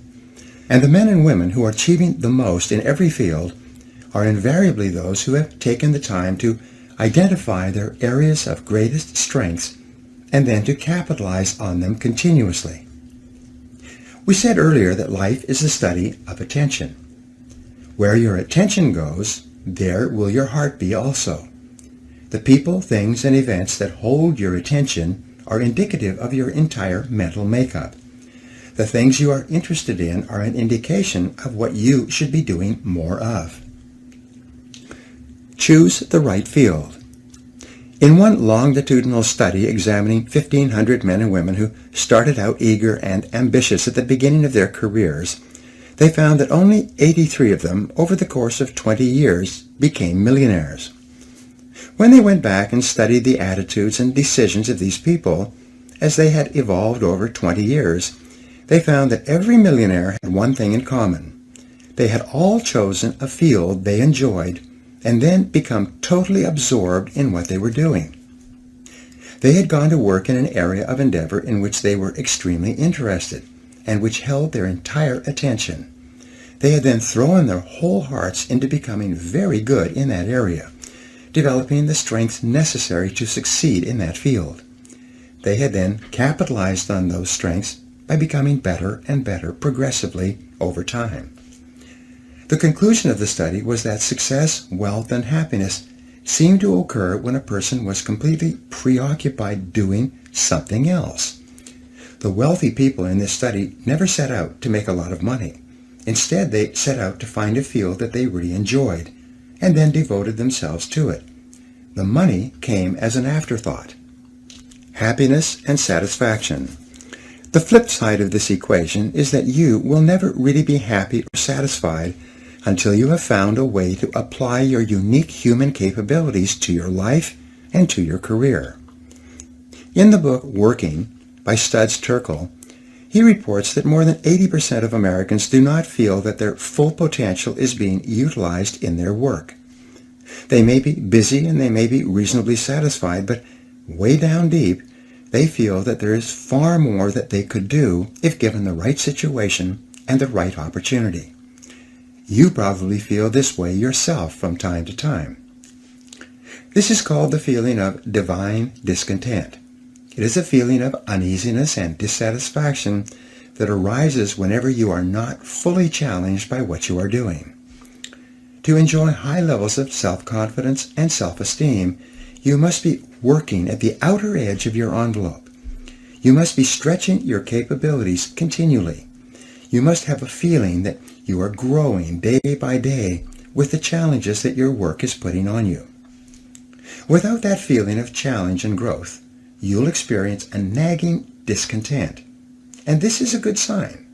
And the men and women who are achieving the most in every field are invariably those who have taken the time to identify their areas of greatest strengths and then to capitalize on them continuously. We said earlier that life is a study of attention. Where your attention goes, there will your heart be also. The people, things, and events that hold your attention are indicative of your entire mental makeup. The things you are interested in are an indication of what you should be doing more of. Choose the right field. In one longitudinal study examining 1,500 men and women who started out eager and ambitious at the beginning of their careers, they found that only 83 of them, over the course of 20 years, became millionaires. When they went back and studied the attitudes and decisions of these people, as they had evolved over 20 years, they found that every millionaire had one thing in common. They had all chosen a field they enjoyed and then become totally absorbed in what they were doing. They had gone to work in an area of endeavor in which they were extremely interested and which held their entire attention. They had then thrown their whole hearts into becoming very good in that area, developing the strengths necessary to succeed in that field. They had then capitalized on those strengths by becoming better and better progressively over time. The conclusion of the study was that success, wealth, and happiness seemed to occur when a person was completely preoccupied doing something else. The wealthy people in this study never set out to make a lot of money. Instead, they set out to find a field that they really enjoyed, and then devoted themselves to it. The money came as an afterthought. Happiness and satisfaction. The flip side of this equation is that you will never really be happy or satisfied until you have found a way to apply your unique human capabilities to your life and to your career. In the book Working by Studs Terkel, he reports that more than 80% of Americans do not feel that their full potential is being utilized in their work. They may be busy and they may be reasonably satisfied, but way down deep, they feel that there is far more that they could do if given the right situation and the right opportunity. You probably feel this way yourself from time to time. This is called the feeling of divine discontent. It is a feeling of uneasiness and dissatisfaction that arises whenever you are not fully challenged by what you are doing. To enjoy high levels of self-confidence and self-esteem, you must be working at the outer edge of your envelope. You must be stretching your capabilities continually. You must have a feeling that you are growing day by day with the challenges that your work is putting on you. Without that feeling of challenge and growth, you'll experience a nagging discontent. And this is a good sign.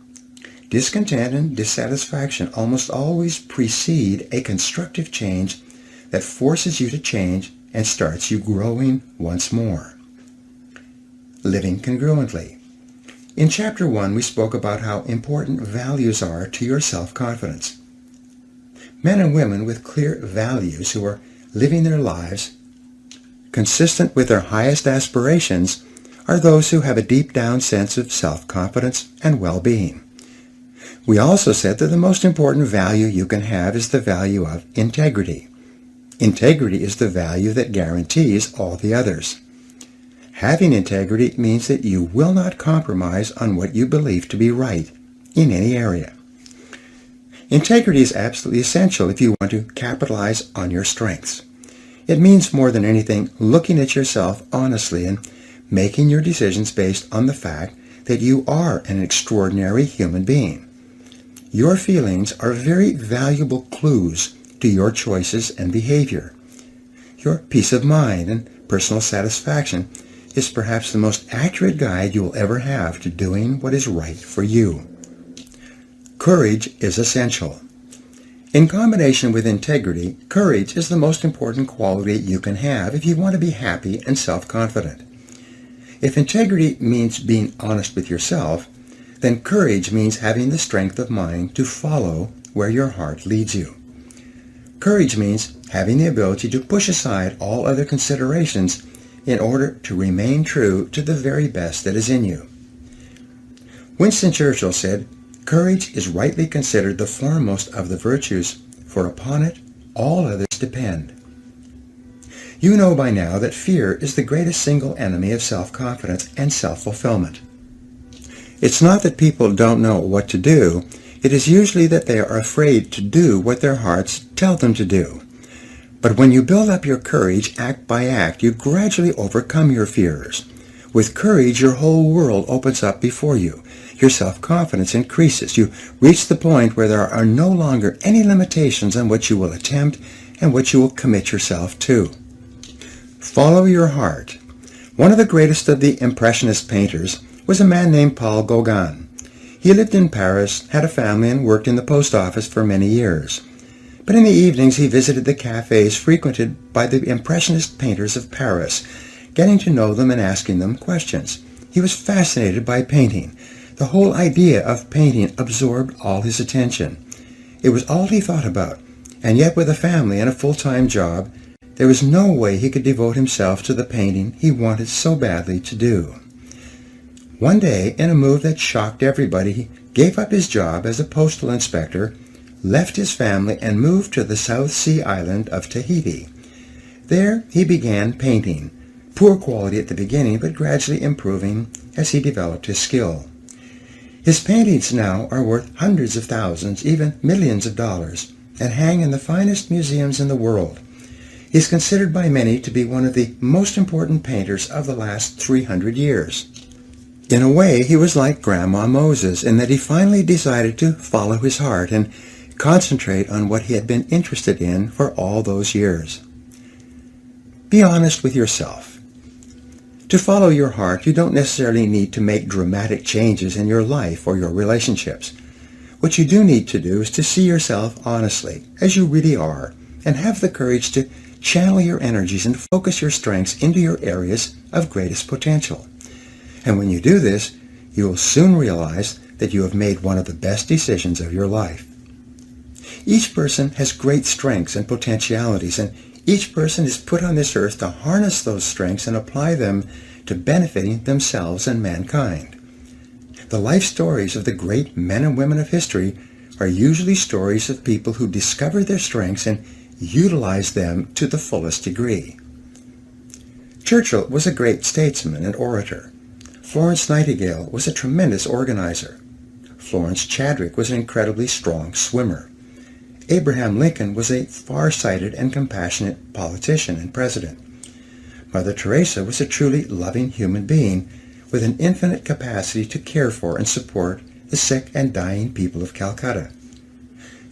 Discontent and dissatisfaction almost always precede a constructive change that forces you to change and starts you growing once more. living congruently. In Chapter 1, we spoke about how important values are to your self-confidence. Men and women with clear values who are living their lives consistent with their highest aspirations are those who have a deep down sense of self-confidence and well-being. We also said that the most important value you can have is the value of integrity. Integrity is the value that guarantees all the others. Having integrity means that you will not compromise on what you believe to be right in any area. Integrity is absolutely essential if you want to capitalize on your strengths. It means more than anything looking at yourself honestly and making your decisions based on the fact that you are an extraordinary human being. Your feelings are very valuable clues to your choices and behavior. Your peace of mind and personal satisfaction is perhaps the most accurate guide you will ever have to doing what is right for you. Courage is essential. In combination with integrity, courage is the most important quality you can have if you want to be happy and self-confident. If integrity means being honest with yourself, then courage means having the strength of mind to follow where your heart leads you. Courage means having the ability to push aside all other considerations in order to remain true to the very best that is in you. Winston Churchill said, "Courage is rightly considered the foremost of the virtues, for upon it all others depend." You know by now that fear is the greatest single enemy of self-confidence and self-fulfillment. It's not that people don't know what to do. It is usually that they are afraid to do what their hearts tell them to do. But when you build up your courage act by act, you gradually overcome your fears. With courage, your whole world opens up before you. Your self-confidence increases. You reach the point where there are no longer any limitations on what you will attempt and what you will commit yourself to. Follow your heart. One of the greatest of the Impressionist painters was a man named Paul Gauguin. He lived in Paris, had a family, and worked in the post office for many years. But in the evenings he visited the cafes frequented by the Impressionist painters of Paris, getting to know them and asking them questions. He was fascinated by painting. The whole idea of painting absorbed all his attention. It was all he thought about, and yet with a family and a full-time job, there was no way he could devote himself to the painting he wanted so badly to do. One day, in a move that shocked everybody, he gave up his job as a postal inspector, left his family, and moved to the South Sea island of Tahiti. There he began painting, poor quality at the beginning, but gradually improving as he developed his skill. His paintings now are worth hundreds of thousands, even millions of dollars, and hang in the finest museums in the world. He is considered by many to be one of the most important painters of the last 300 years. In a way, he was like Grandma Moses in that he finally decided to follow his heart and concentrate on what he had been interested in for all those years. Be honest with yourself. To follow your heart, you don't necessarily need to make dramatic changes in your life or your relationships. What you do need to do is to see yourself honestly, as you really are, and have the courage to channel your energies and focus your strengths into your areas of greatest potential. And when you do this, you will soon realize that you have made one of the best decisions of your life. Each person has great strengths and potentialities, and each person is put on this earth to harness those strengths and apply them to benefiting themselves and mankind. The life stories of the great men and women of history are usually stories of people who discovered their strengths and utilized them to the fullest degree. Churchill was a great statesman and orator. Florence Nightingale was a tremendous organizer. Florence Chadwick was an incredibly strong swimmer. Abraham Lincoln was a far-sighted and compassionate politician and president. Mother Teresa was a truly loving human being with an infinite capacity to care for and support the sick and dying people of Calcutta.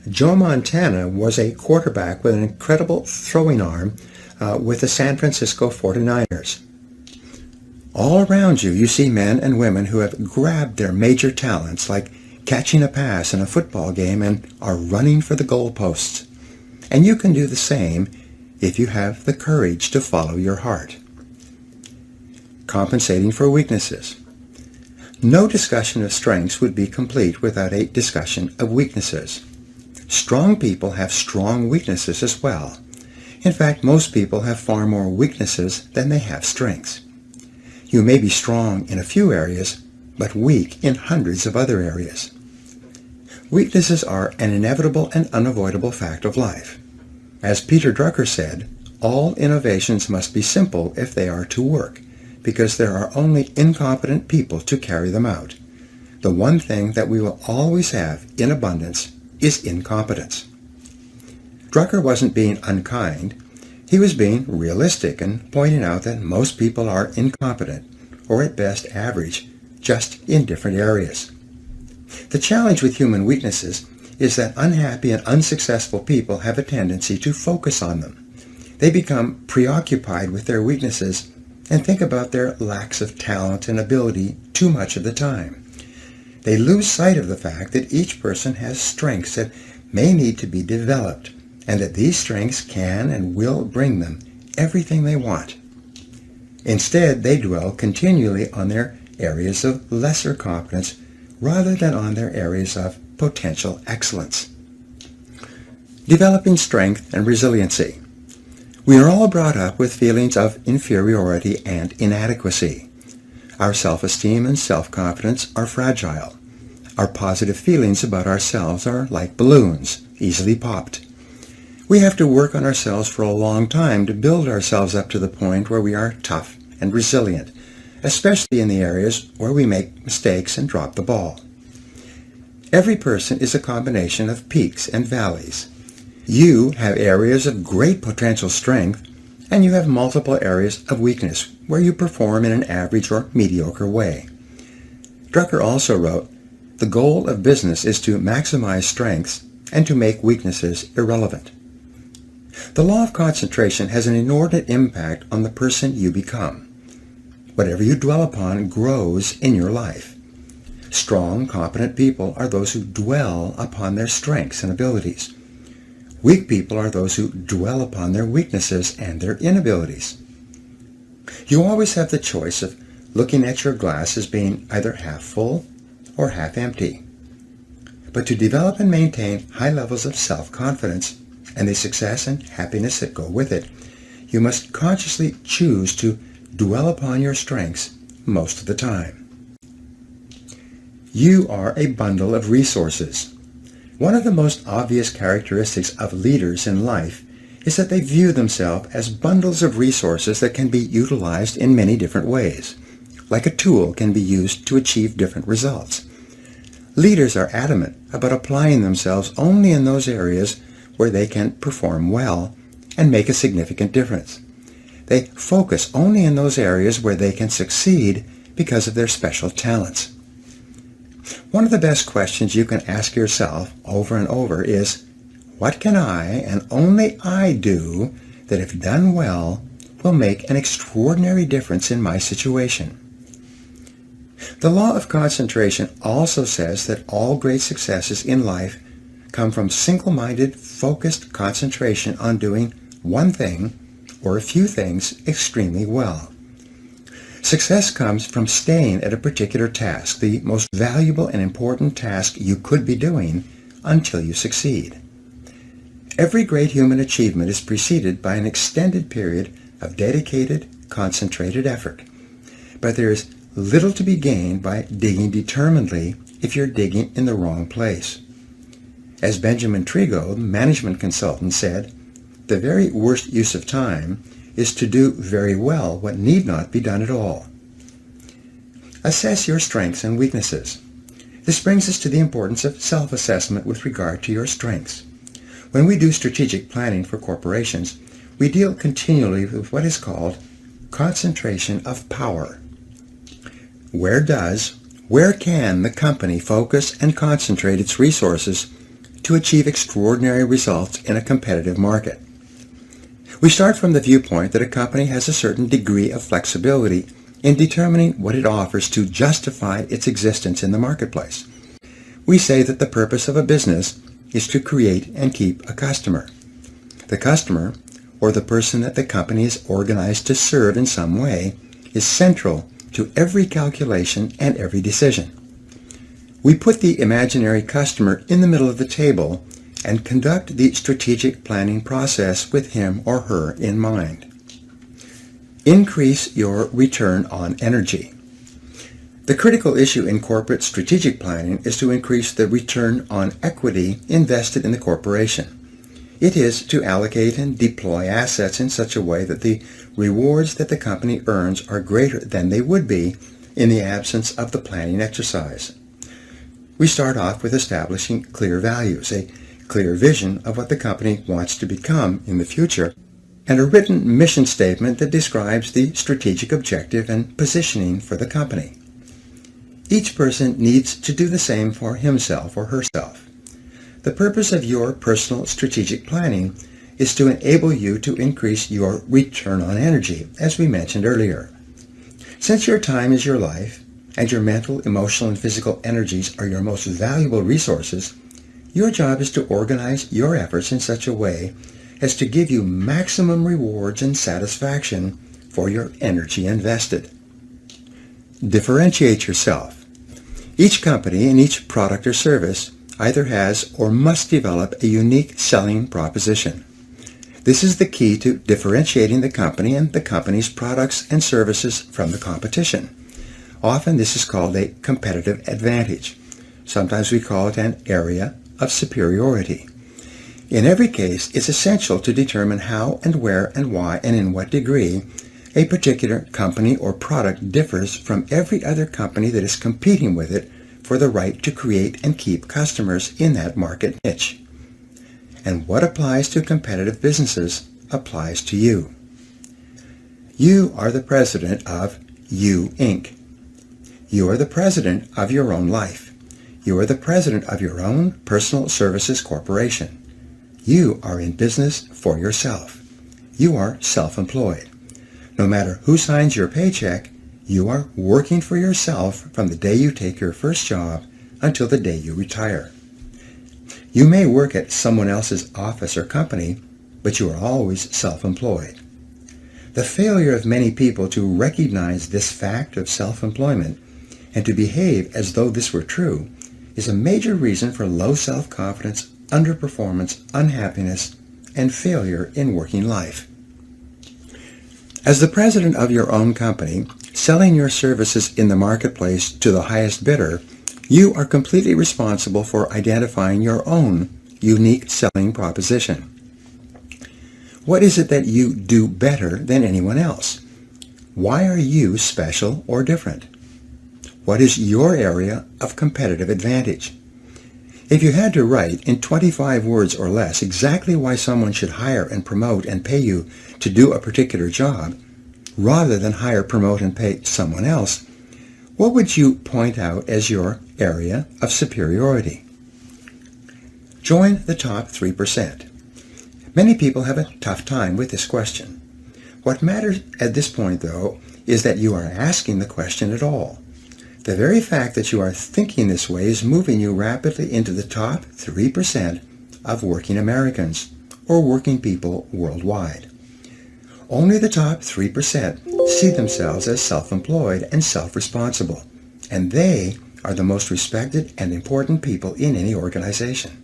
Joe Montana was a quarterback with an incredible throwing arm with the San Francisco 49ers. All around you, you see men and women who have grabbed their major talents, like catching a pass in a football game, and are running for the goalposts. And you can do the same if you have the courage to follow your heart. compensating for weaknesses. No discussion of strengths would be complete without a discussion of weaknesses. Strong people have strong weaknesses as well. In fact, most people have far more weaknesses than they have strengths. You may be strong in a few areas, but weak in hundreds of other areas. Weaknesses are an inevitable and unavoidable fact of life. As Peter Drucker said, all innovations must be simple if they are to work, because there are only incompetent people to carry them out. The one thing that we will always have in abundance is incompetence. Drucker wasn't being unkind. He was being realistic and pointing out that most people are incompetent, or at best average, just in different areas. The challenge with human weaknesses is that unhappy and unsuccessful people have a tendency to focus on them. They become preoccupied with their weaknesses and think about their lacks of talent and ability too much of the time. They lose sight of the fact that each person has strengths that may need to be developed, and that these strengths can and will bring them everything they want. Instead, they dwell continually on their areas of lesser competence rather than on their areas of potential excellence. Developing strength and resiliency. We are all brought up with feelings of inferiority and inadequacy. Our self-esteem and self-confidence are fragile. Our positive feelings about ourselves are like balloons, easily popped. We have to work on ourselves for a long time to build ourselves up to the point where we are tough and resilient, especially in the areas where we make mistakes and drop the ball. Every person is a combination of peaks and valleys. You have areas of great potential strength, and you have multiple areas of weakness where you perform in an average or mediocre way. Drucker also wrote, "The goal of business is to maximize strengths and to make weaknesses irrelevant." The law of concentration has an inordinate impact on the person you become. Whatever you dwell upon grows in your life. Strong, competent people are those who dwell upon their strengths and abilities. Weak people are those who dwell upon their weaknesses and their inabilities. You always have the choice of looking at your glass as being either half full or half empty. But to develop and maintain high levels of self-confidence and the success and happiness that go with it, you must consciously choose to dwell upon your strengths most of the time. You are a bundle of resources. One of the most obvious characteristics of leaders in life is that they view themselves as bundles of resources that can be utilized in many different ways, like a tool can be used to achieve different results. Leaders are adamant about applying themselves only in those areas where they can perform well and make a significant difference. They focus only in those areas where they can succeed because of their special talents. One of the best questions you can ask yourself over and over is, what can I and only I do that if done well will make an extraordinary difference in my situation? The law of concentration also says that all great successes in life come from single-minded, focused concentration on doing one thing or a few things extremely well. Success comes from staying at a particular task, the most valuable and important task you could be doing, until you succeed. Every great human achievement is preceded by an extended period of dedicated, concentrated effort. But there is little to be gained by digging determinedly if you're digging in the wrong place. As Benjamin Trigo, the management consultant, said, "The very worst use of time is to do very well what need not be done at all." Assess your strengths and weaknesses. This brings us to the importance of self-assessment with regard to your strengths. When we do strategic planning for corporations, we deal continually with what is called concentration of power. Where can the company focus and concentrate its resources to achieve extraordinary results in a competitive market? We start from the viewpoint that a company has a certain degree of flexibility in determining what it offers to justify its existence in the marketplace. We say that the purpose of a business is to create and keep a customer. The customer, or the person that the company is organized to serve in some way, is central to every calculation and every decision. We put the imaginary customer in the middle of the table and conduct the strategic planning process with him or her in mind. Increase your return on energy. The critical issue in corporate strategic planning is to increase the return on equity invested in the corporation. It is to allocate and deploy assets in such a way that the rewards that the company earns are greater than they would be in the absence of the planning exercise. We start off with establishing clear values, a clear vision of what the company wants to become in the future, and a written mission statement that describes the strategic objective and positioning for the company. Each person needs to do the same for himself or herself. The purpose of your personal strategic planning is to enable you to increase your return on energy, as we mentioned earlier. Since your time is your life, and your mental, emotional, and physical energies are your most valuable resources, your job is to organize your efforts in such a way as to give you maximum rewards and satisfaction for your energy invested. Differentiate yourself. Each company and each product or service either has or must develop a unique selling proposition. This is the key to differentiating the company and the company's products and services from the competition. Often this is called a competitive advantage. Sometimes we call it an area of superiority. In every case, it's essential to determine how and where and why and in what degree a particular company or product differs from every other company that is competing with it for the right to create and keep customers in that market niche. And what applies to competitive businesses applies to you. You are the president of You, Inc. You are the president of your own life. You are the president of your own personal services corporation. You are in business for yourself. You are self-employed. No matter who signs your paycheck, you are working for yourself from the day you take your first job until the day you retire. You may work at someone else's office or company, but you are always self-employed. The failure of many people to recognize this fact of self-employment and to behave as though this were true is a major reason for low self-confidence, underperformance, unhappiness, and failure in working life. As the president of your own company, selling your services in the marketplace to the highest bidder, you are completely responsible for identifying your own unique selling proposition. What is it that you do better than anyone else? Why are you special or different? What is your area of competitive advantage? If you had to write in 25 words or less exactly why someone should hire and promote and pay you to do a particular job, rather than hire, promote, and pay someone else, what would you point out as your area of superiority? Join the top 3%. Many people have a tough time with this question. What matters at this point, though, is that you are asking the question at all. The very fact that you are thinking this way is moving you rapidly into the top 3% of working Americans or working people worldwide. Only the top 3% see themselves as self-employed and self-responsible, and they are the most respected and important people in any organization.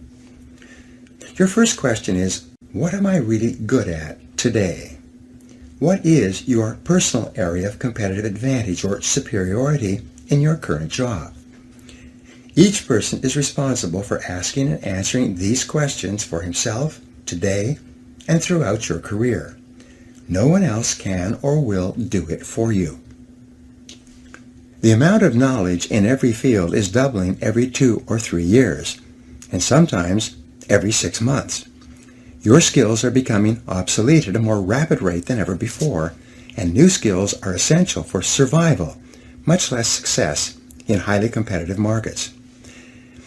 Your first question is, what am I really good at today? What is your personal area of competitive advantage or superiority in your current job? Each person is responsible for asking and answering these questions for himself, today, and throughout your career. No one else can or will do it for you. The amount of knowledge in every field is doubling every 2 or 3 years, and sometimes every 6 months. Your skills are becoming obsolete at a more rapid rate than ever before, and new skills are essential for survival, much less success in highly competitive markets.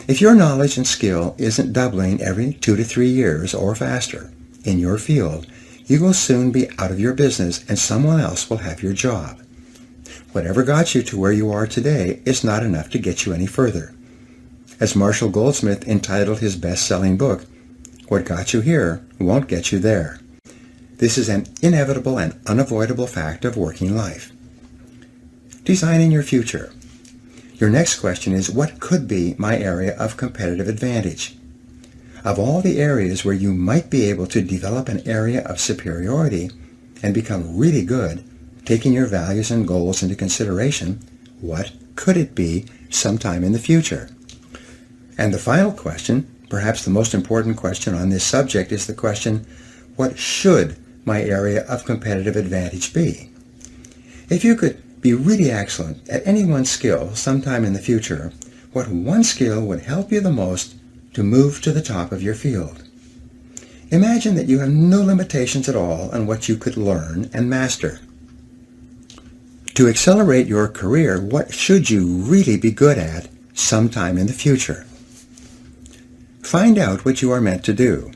If your knowledge and skill isn't doubling every 2 to 3 years or faster in your field, you will soon be out of your business and someone else will have your job. Whatever got you to where you are today is not enough to get you any further. As Marshall Goldsmith entitled his best-selling book, "What got you here won't get you there." This is an inevitable and unavoidable fact of working life. designing your future. Your next question is, what could be my area of competitive advantage? Of all the areas where you might be able to develop an area of superiority and become really good, taking your values and goals into consideration, what could it be sometime in the future? And the final question, perhaps the most important question on this subject, is the question, what should my area of competitive advantage be? If you could be really excellent at any one skill sometime in the future, what one skill would help you the most to move to the top of your field? Imagine that you have no limitations at all on what you could learn and master. To accelerate your career, what should you really be good at sometime in the future? Find out what you are meant to do.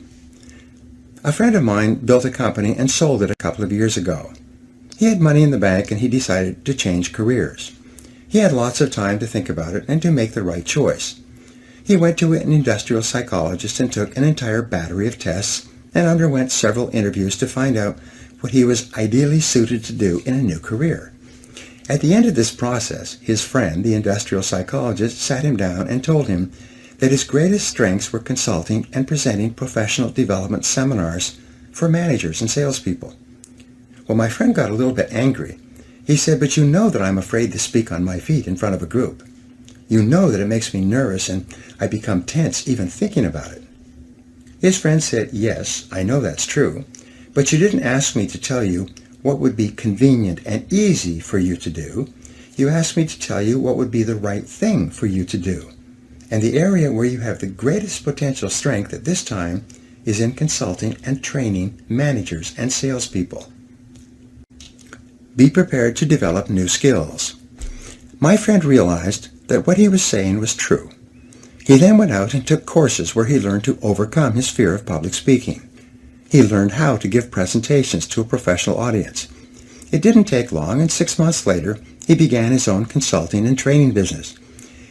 A friend of mine built a company and sold it a couple of years ago. He had money in the bank and he decided to change careers. He had lots of time to think about it and to make the right choice. He went to an industrial psychologist and took an entire battery of tests and underwent several interviews to find out what he was ideally suited to do in a new career. At the end of this process, his friend, the industrial psychologist, sat him down and told him that his greatest strengths were consulting and presenting professional development seminars for managers and salespeople. Well, my friend got a little bit angry. He said, "But you know that I'm afraid to speak on my feet in front of a group. You know that it makes me nervous and I become tense even thinking about it." His friend said, "Yes, I know that's true, but you didn't ask me to tell you what would be convenient and easy for you to do. You asked me to tell you what would be the right thing for you to do. And the area where you have the greatest potential strength at this time is in consulting and training managers and salespeople. Be prepared to develop new skills." My friend realized that what he was saying was true. He then went out and took courses where he learned to overcome his fear of public speaking. He learned how to give presentations to a professional audience. It didn't take long, and 6 months later, he began his own consulting and training business.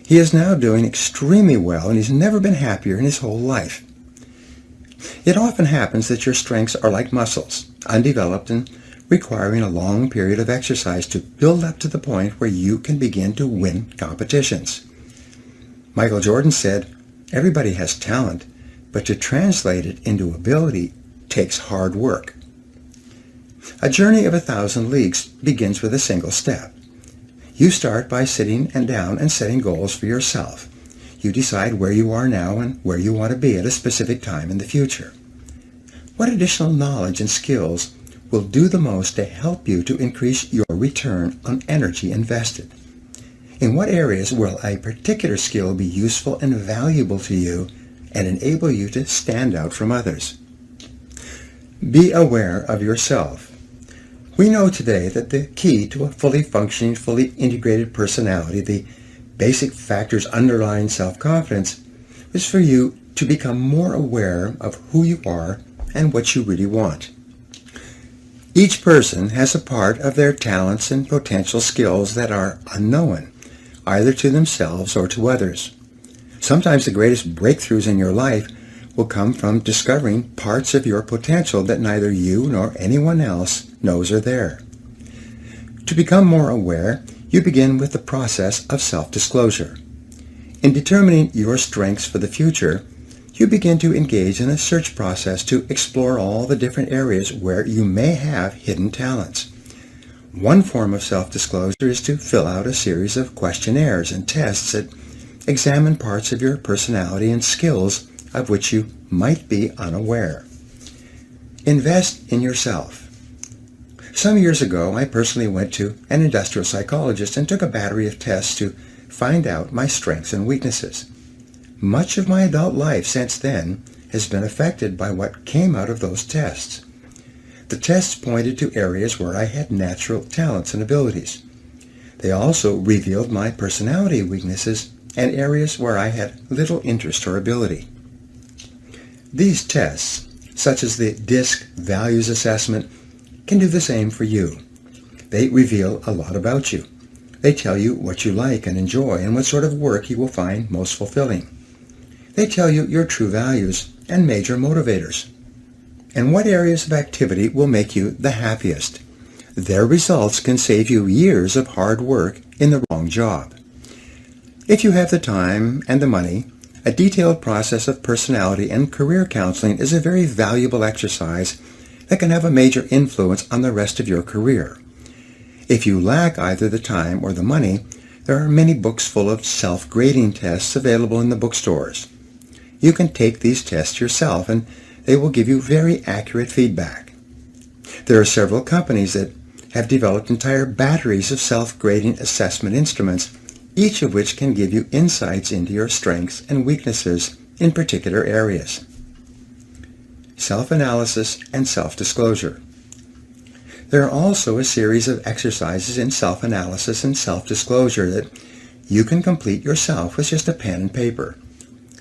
He is now doing extremely well, and he's never been happier in his whole life. It often happens that your strengths are like muscles, undeveloped and requiring a long period of exercise to build up to the point where you can begin to win competitions. Michael Jordan said, "Everybody has talent, but to translate it into ability takes hard work." A journey of 1,000 leagues begins with a single step. You start by sitting down and setting goals for yourself. You decide where you are now and where you want to be at a specific time in the future. What additional knowledge and skills will do the most to help you to increase your return on energy invested? In what areas will a particular skill be useful and valuable to you and enable you to stand out from others? Be aware of yourself. We know today that the key to a fully functioning, fully integrated personality, the basic factors underlying self-confidence, is for you to become more aware of who you are and what you really want. Each person has a part of their talents and potential skills that are unknown, either to themselves or to others. Sometimes the greatest breakthroughs in your life will come from discovering parts of your potential that neither you nor anyone else knows are there. To become more aware, you begin with the process of self-disclosure. In determining your strengths for the future, you begin to engage in a search process to explore all the different areas where you may have hidden talents. One form of self-disclosure is to fill out a series of questionnaires and tests that examine parts of your personality and skills of which you might be unaware. Invest in yourself. Some years ago, I personally went to an industrial psychologist and took a battery of tests to find out my strengths and weaknesses. Much of my adult life since then has been affected by what came out of those tests. The tests pointed to areas where I had natural talents and abilities. They also revealed my personality weaknesses and areas where I had little interest or ability. These tests, such as the DISC Values Assessment, can do the same for you. They reveal a lot about you. They tell you what you like and enjoy and what sort of work you will find most fulfilling. They tell you your true values and major motivators, and what areas of activity will make you the happiest. their results can save you years of hard work in the wrong job. If you have the time and the money, a detailed process of personality and career counseling is a very valuable exercise that can have a major influence on the rest of your career. If you lack either the time or the money, there are many books full of self-grading tests available in the bookstores. You can take these tests yourself and they will give you very accurate feedback. There are several companies that have developed entire batteries of self-grading assessment instruments, each of which can give you insights into your strengths and weaknesses in particular areas. Self-analysis and self-disclosure. There are also a series of exercises in self-analysis and self-disclosure that you can complete yourself with just a pen and paper.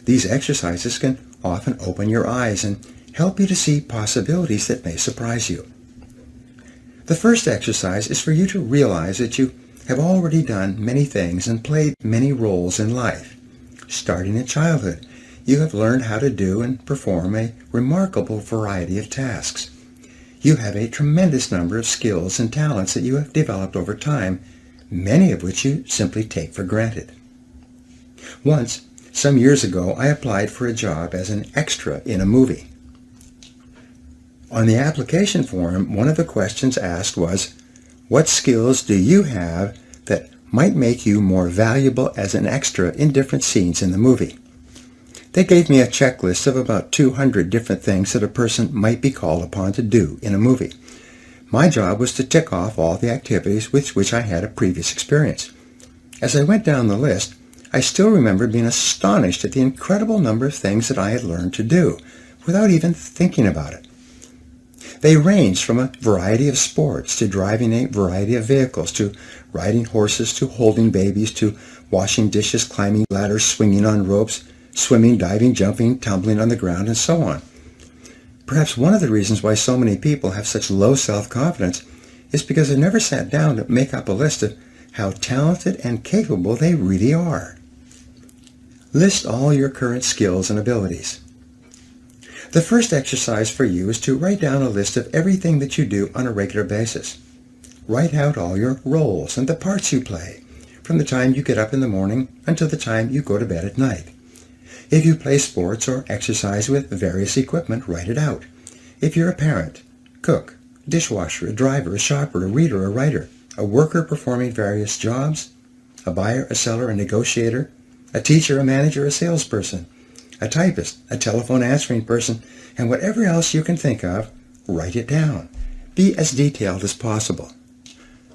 These exercises can often open your eyes and help you to see possibilities that may surprise you. The first exercise is for you to realize that you have already done many things and played many roles in life. Starting in childhood, you have learned how to do and perform a remarkable variety of tasks. You have a tremendous number of skills and talents that you have developed over time, many of which you simply take for granted. Once, some years ago, I applied for a job as an extra in a movie. On the application form, one of the questions asked was, "What skills do you have that might make you more valuable as an extra in different scenes in the movie?" They gave me a checklist of about 200 different things that a person might be called upon to do in a movie. My job was to tick off all the activities with which I had a previous experience. As I went down the list, I still remember being astonished at the incredible number of things that I had learned to do without even thinking about it. They ranged from a variety of sports to driving a variety of vehicles, to riding horses, to holding babies, to washing dishes, climbing ladders, swinging on ropes, swimming, diving, jumping, tumbling on the ground, and so on. Perhaps one of the reasons why so many people have such low self-confidence is because they've never sat down to make up a list of how talented and capable they really are. List all your current skills and abilities. The first exercise for you is to write down a list of everything that you do on a regular basis. Write out all your roles and the parts you play, from the time you get up in the morning until the time you go to bed at night. If you play sports or exercise with various equipment, write it out. If you're a parent, cook, dishwasher, a driver, a shopper, a reader, a writer, a worker performing various jobs, a buyer, a seller, a negotiator, a teacher, a manager, a salesperson, a typist, a telephone answering person, and whatever else you can think of, write it down. Be as detailed as possible.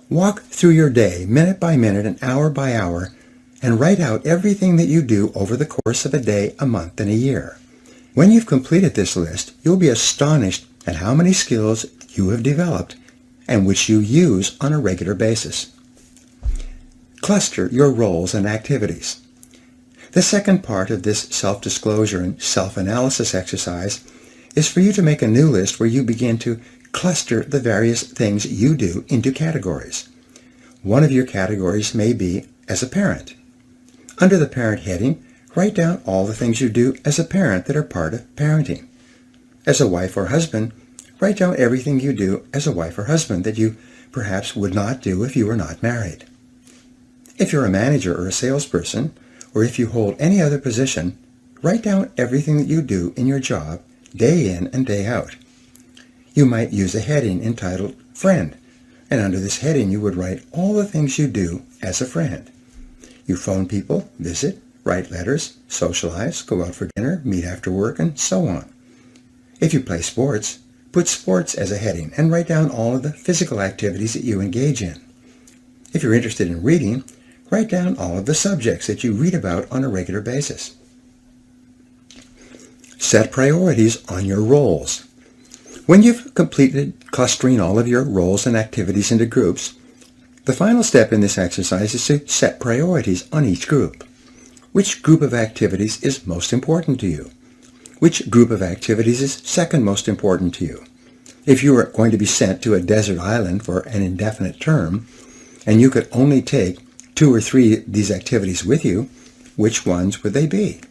Walk through your day, minute by minute and hour by hour, and write out everything that you do over the course of a day, a month, and a year. When you've completed this list, you'll be astonished at how many skills you have developed and which you use on a regular basis. Cluster your roles and activities. The second part of this self-disclosure and self-analysis exercise is for you to make a new list where you begin to cluster the various things you do into categories. One of your categories may be as a parent. Under the parent heading, write down all the things you do as a parent that are part of parenting. As a wife or husband, write down everything you do as a wife or husband that you perhaps would not do if you were not married. If you're a manager or a salesperson, or if you hold any other position, write down everything that you do in your job, day in and day out. You might use a heading entitled Friend, and under this heading you would write all the things you do as a friend. You phone people, visit, write letters, socialize, go out for dinner, meet after work, and so on. If you play sports, put sports as a heading and write down all of the physical activities that you engage in. If you're interested in reading, write down all of the subjects that you read about on a regular basis. Set priorities on your roles. When you've completed clustering all of your roles and activities into groups, the final step in this exercise is to set priorities on each group. Which group of activities is most important to you? Which group of activities is second most important to you? If you were going to be sent to a desert island for an indefinite term, and you could only take 2 or 3 of these activities with you, which ones would they be?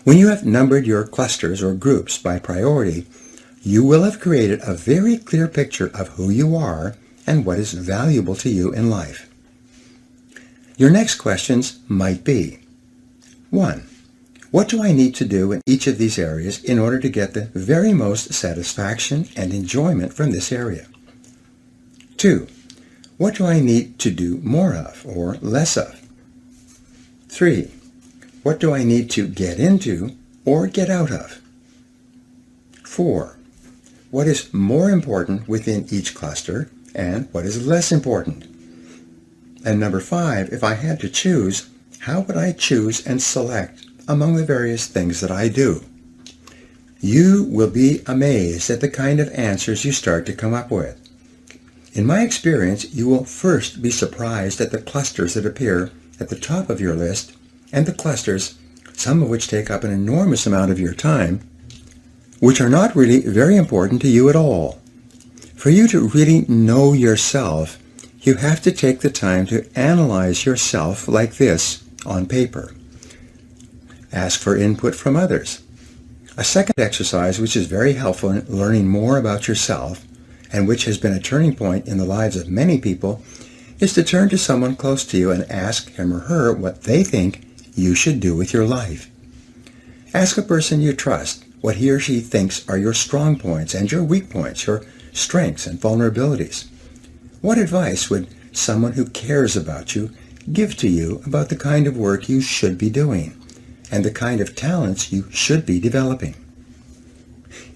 When you have numbered your clusters or groups by priority, you will have created a very clear picture of who you are and what is valuable to you in life. Your next questions might be, 1. What do I need to do in each of these areas in order to get the very most satisfaction and enjoyment from this area? 2. What do I need to do more of or less of? 3. What do I need to get into or get out of? 4. What is more important within each cluster and what is less important? And number 5, if I had to choose, how would I choose and select among the various things that I do? You will be amazed at the kind of answers you start to come up with. In my experience, you will first be surprised at the clusters that appear at the top of your list and the clusters, some of which take up an enormous amount of your time, which are not really very important to you at all. For you to really know yourself, you have to take the time to analyze yourself like this on paper. Ask for input from others. A second exercise which is very helpful in learning more about yourself and which has been a turning point in the lives of many people is to turn to someone close to you and ask him or her what they think you should do with your life. Ask a person you trust what he or she thinks are your strong points and your weak points, your strengths and vulnerabilities. What advice would someone who cares about you give to you about the kind of work you should be doing and the kind of talents you should be developing?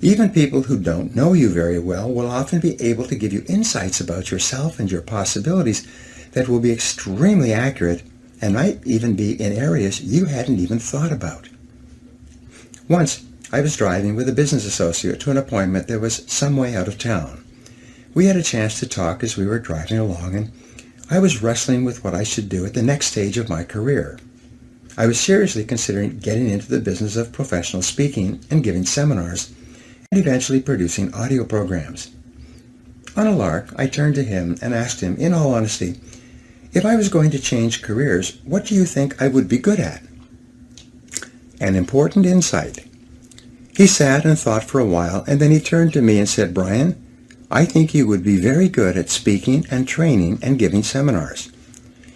Even people who don't know you very well will often be able to give you insights about yourself and your possibilities that will be extremely accurate and might even be in areas you hadn't even thought about. Once, I was driving with a business associate to an appointment that was some way out of town. We had a chance to talk as we were driving along, and I was wrestling with what I should do at the next stage of my career. I was seriously considering getting into the business of professional speaking and giving seminars, and eventually producing audio programs. On a lark, I turned to him and asked him, in all honesty, if I was going to change careers, what do you think I would be good at? An important insight. He sat and thought for a while, and then he turned to me and said, Brian, I think you would be very good at speaking and training and giving seminars.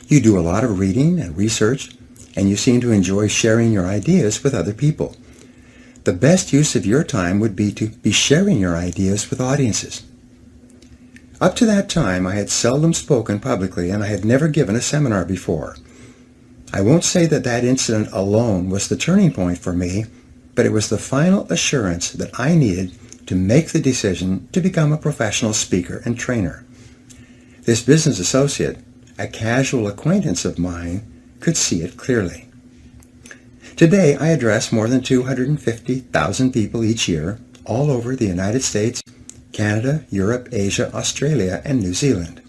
You do a lot of reading and research, and you seem to enjoy sharing your ideas with other people. The best use of your time would be to be sharing your ideas with audiences. Up to that time, I had seldom spoken publicly, and I had never given a seminar before. I won't say that that incident alone was the turning point for me, but it was the final assurance that I needed to make the decision to become a professional speaker and trainer. This business associate, a casual acquaintance of mine, could see it clearly. Today, I address more than 250,000 people each year, all over the United States, Canada, Europe, Asia, Australia, and New Zealand.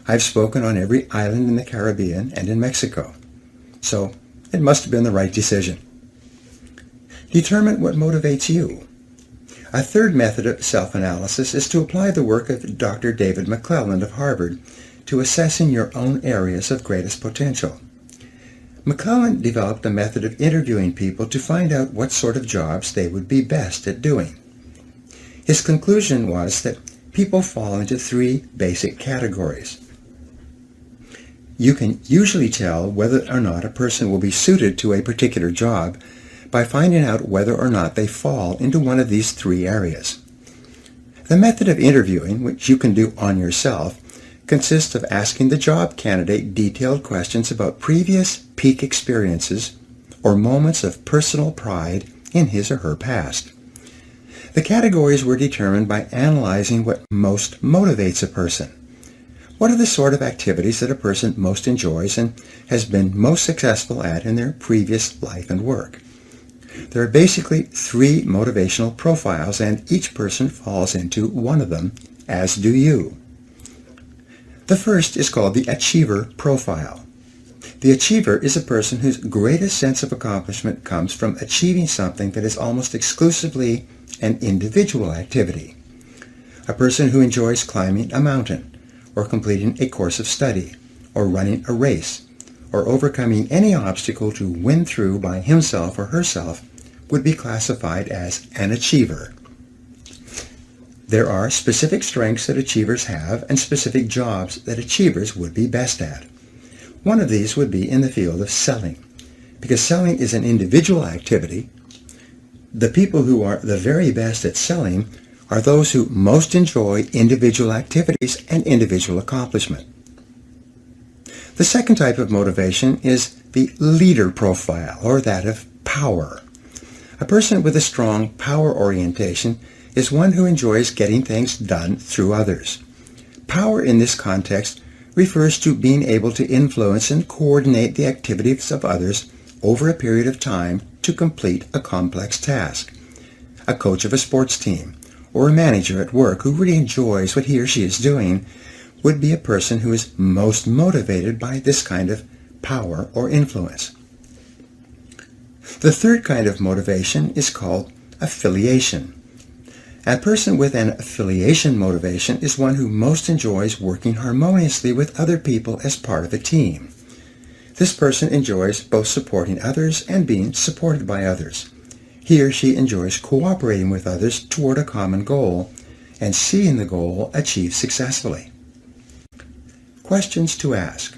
I've spoken on every island in the Caribbean and in Mexico. So, it must have been the right decision. Determine what motivates you. A third method of self-analysis is to apply the work of Dr. David McClelland of Harvard to assessing your own areas of greatest potential. McClelland developed a method of interviewing people to find out what sort of jobs they would be best at doing. His conclusion was that people fall into three basic categories. You can usually tell whether or not a person will be suited to a particular job by finding out whether or not they fall into one of these three areas. The method of interviewing, which you can do on yourself, consists of asking the job candidate detailed questions about previous peak experiences or moments of personal pride in his or her past. The categories were determined by analyzing what most motivates a person. What are the sort of activities that a person most enjoys and has been most successful at in their previous life and work? There are basically three motivational profiles, and each person falls into one of them, as do you. The first is called the achiever profile. The achiever is a person whose greatest sense of accomplishment comes from achieving something that is almost exclusively an individual activity. A person who enjoys climbing a mountain, or completing a course of study, or running a race, or overcoming any obstacle to win through by himself or herself would be classified as an achiever. There are specific strengths that achievers have and specific jobs that achievers would be best at. One of these would be in the field of selling. Because selling is an individual activity, the people who are the very best at selling are those who most enjoy individual activities and individual accomplishment. The second type of motivation is the leader profile, or that of power. A person with a strong power orientation is one who enjoys getting things done through others. Power in this context refers to being able to influence and coordinate the activities of others over a period of time to complete a complex task. A coach of a sports team or a manager at work who really enjoys what he or she is doing would be a person who is most motivated by this kind of power or influence. The third kind of motivation is called affiliation. A person with an affiliation motivation is one who most enjoys working harmoniously with other people as part of a team. This person enjoys both supporting others and being supported by others. He or she enjoys cooperating with others toward a common goal and seeing the goal achieved successfully. Questions to ask.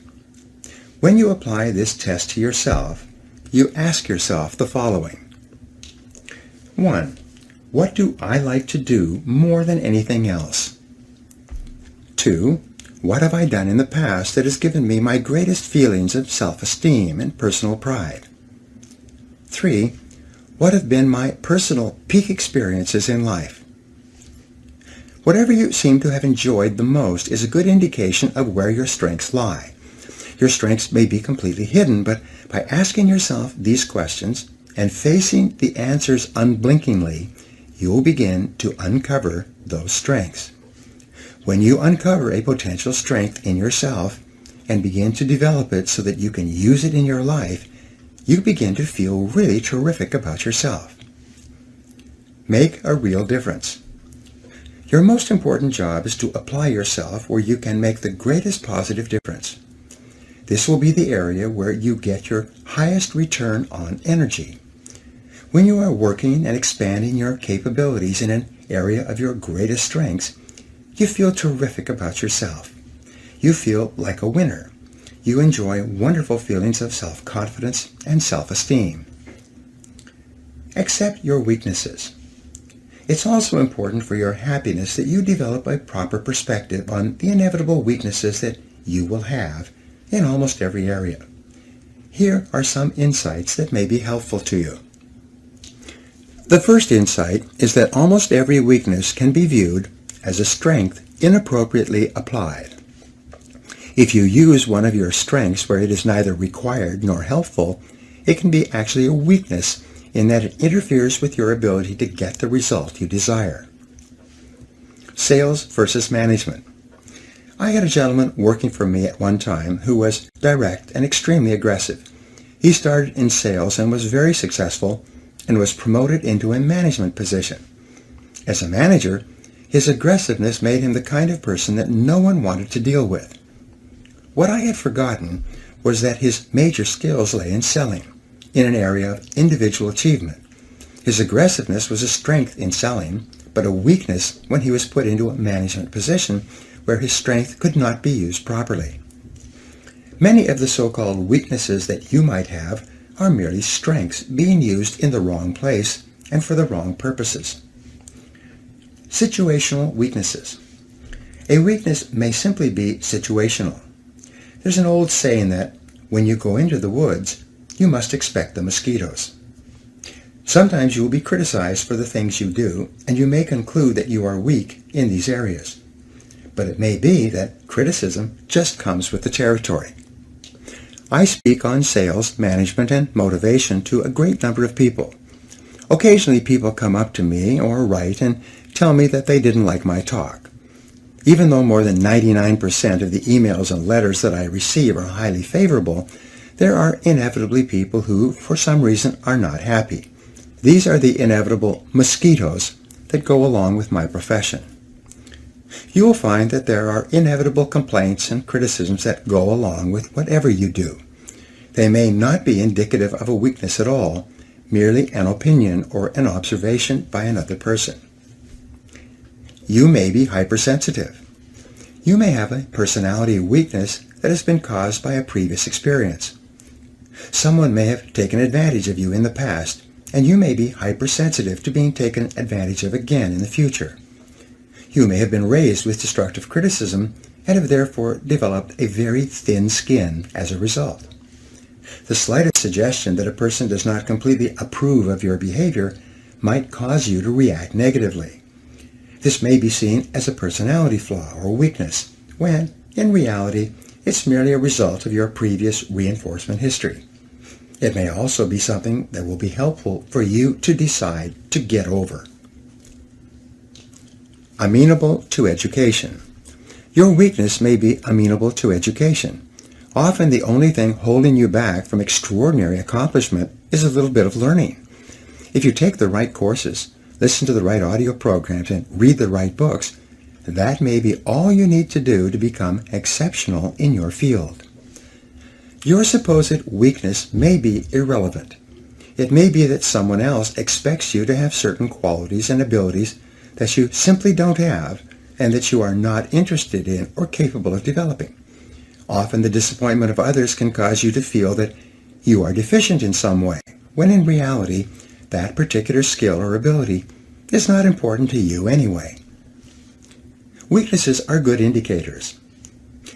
When you apply this test to yourself, you ask yourself the following. 1. What do I like to do more than anything else? 2. What have I done in the past that has given me my greatest feelings of self-esteem and personal pride? 3. What have been my personal peak experiences in life? Whatever you seem to have enjoyed the most is a good indication of where your strengths lie. Your strengths may be completely hidden, but by asking yourself these questions and facing the answers unblinkingly, you will begin to uncover those strengths. When you uncover a potential strength in yourself and begin to develop it so that you can use it in your life, you begin to feel really terrific about yourself. Make a real difference. Your most important job is to apply yourself where you can make the greatest positive difference. This will be the area where you get your highest return on energy. When you are working and expanding your capabilities in an area of your greatest strengths, you feel terrific about yourself. You feel like a winner. You enjoy wonderful feelings of self-confidence and self-esteem. Accept your weaknesses. It's also important for your happiness that you develop a proper perspective on the inevitable weaknesses that you will have in almost every area. Here are some insights that may be helpful to you. The first insight is that almost every weakness can be viewed as a strength inappropriately applied. If you use one of your strengths where it is neither required nor helpful, it can be actually a weakness in that it interferes with your ability to get the result you desire. Sales versus management. I had a gentleman working for me at one time who was direct and extremely aggressive. He started in sales and was very successful and was promoted into a management position. As a manager, his aggressiveness made him the kind of person that no one wanted to deal with. What I had forgotten was that his major skills lay in selling, in an area of individual achievement. His aggressiveness was a strength in selling, but a weakness when he was put into a management position where his strength could not be used properly. Many of the so-called weaknesses that you might have are merely strengths being used in the wrong place and for the wrong purposes. Situational weaknesses. A weakness may simply be situational. There's an old saying that when you go into the woods, you must expect the mosquitoes. Sometimes you will be criticized for the things you do, and you may conclude that you are weak in these areas. But it may be that criticism just comes with the territory. I speak on sales, management, and motivation to a great number of people. Occasionally people come up to me or write and tell me that they didn't like my talk. Even though more than 99% of the emails and letters that I receive are highly favorable, there are inevitably people who, for some reason, are not happy. These are the inevitable mosquitoes that go along with my profession. You will find that there are inevitable complaints and criticisms that go along with whatever you do. They may not be indicative of a weakness at all, merely an opinion or an observation by another person. You may be hypersensitive. You may have a personality weakness that has been caused by a previous experience. Someone may have taken advantage of you in the past, and you may be hypersensitive to being taken advantage of again in the future. You may have been raised with destructive criticism and have therefore developed a very thin skin as a result. The slightest suggestion that a person does not completely approve of your behavior might cause you to react negatively. This may be seen as a personality flaw or weakness, when, in reality, it's merely a result of your previous reinforcement history. It may also be something that will be helpful for you to decide to get over. Amenable to education. Your weakness may be amenable to education. Often the only thing holding you back from extraordinary accomplishment is a little bit of learning. If you take the right courses, listen to the right audio programs, and read the right books, that may be all you need to do to become exceptional in your field. Your supposed weakness may be irrelevant. It may be that someone else expects you to have certain qualities and abilities that you simply don't have and that you are not interested in or capable of developing. Often the disappointment of others can cause you to feel that you are deficient in some way, when in reality, that particular skill or ability is not important to you anyway. Weaknesses are good indicators.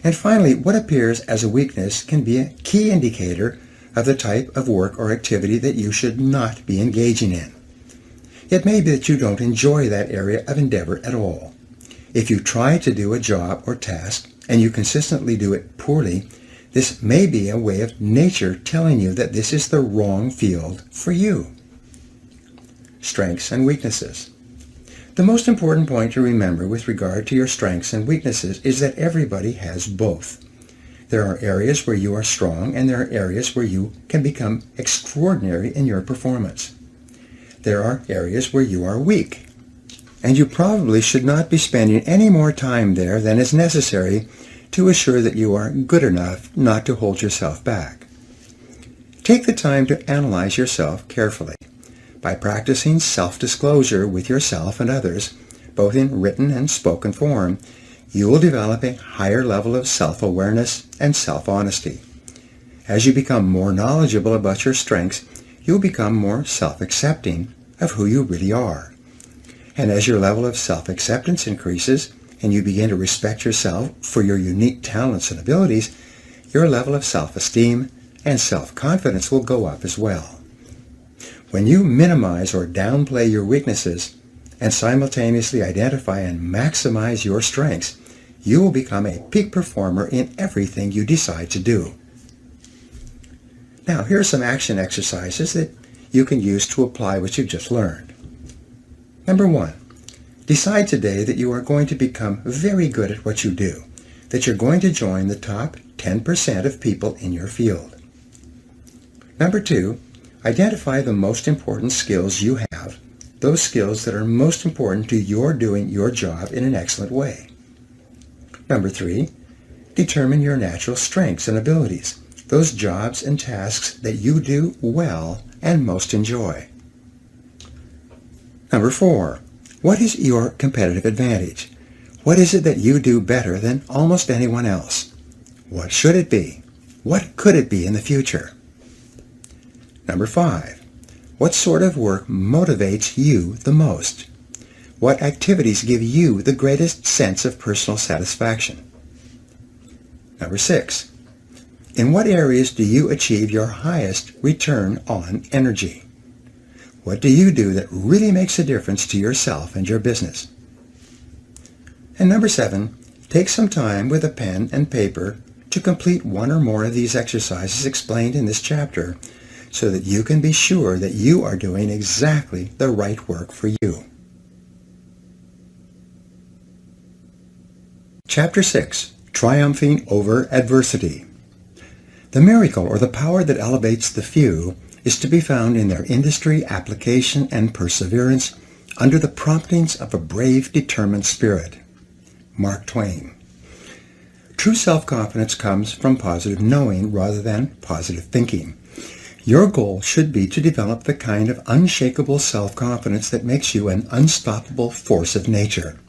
And finally, what appears as a weakness can be a key indicator of the type of work or activity that you should not be engaging in. It may be that you don't enjoy that area of endeavor at all. If you try to do a job or task and you consistently do it poorly, this may be a way of nature telling you that this is the wrong field for you. Strengths and weaknesses. The most important point to remember with regard to your strengths and weaknesses is that everybody has both. There are areas where you are strong and there are areas where you can become extraordinary in your performance. There are areas where you are weak, and you probably should not be spending any more time there than is necessary to assure that you are good enough not to hold yourself back. Take the time to analyze yourself carefully. By practicing self-disclosure with yourself and others, both in written and spoken form, you will develop a higher level of self-awareness and self-honesty. As you become more knowledgeable about your strengths, you'll become more self-accepting of who you really are. And as your level of self-acceptance increases, and you begin to respect yourself for your unique talents and abilities, your level of self-esteem and self-confidence will go up as well. When you minimize or downplay your weaknesses and simultaneously identify and maximize your strengths, you will become a peak performer in everything you decide to do. Now, here are some action exercises that you can use to apply what you've just learned. Number 1, decide today that you are going to become very good at what you do, that you're going to join the top 10% of people in your field. Number 2, identify the most important skills you have, those skills that are most important to your doing your job in an excellent way. Number 3, determine your natural strengths and abilities, those jobs and tasks that you do well and most enjoy. Number 4, what is your competitive advantage? What is it that you do better than almost anyone else? What should it be? What could it be in the future? Number 5, what sort of work motivates you the most? What activities give you the greatest sense of personal satisfaction? Number 6, in what areas do you achieve your highest return on energy? What do you do that really makes a difference to yourself and your business? And number 7, take some time with a pen and paper to complete one or more of these exercises explained in this chapter, so that you can be sure that you are doing exactly the right work for you. Chapter 6, Triumphing Over Adversity. The miracle or the power that elevates the few is to be found in their industry, application, and perseverance under the promptings of a brave, determined spirit. Mark Twain. True self-confidence comes from positive knowing rather than positive thinking. Your goal should be to develop the kind of unshakable self-confidence that makes you an unstoppable force of nature.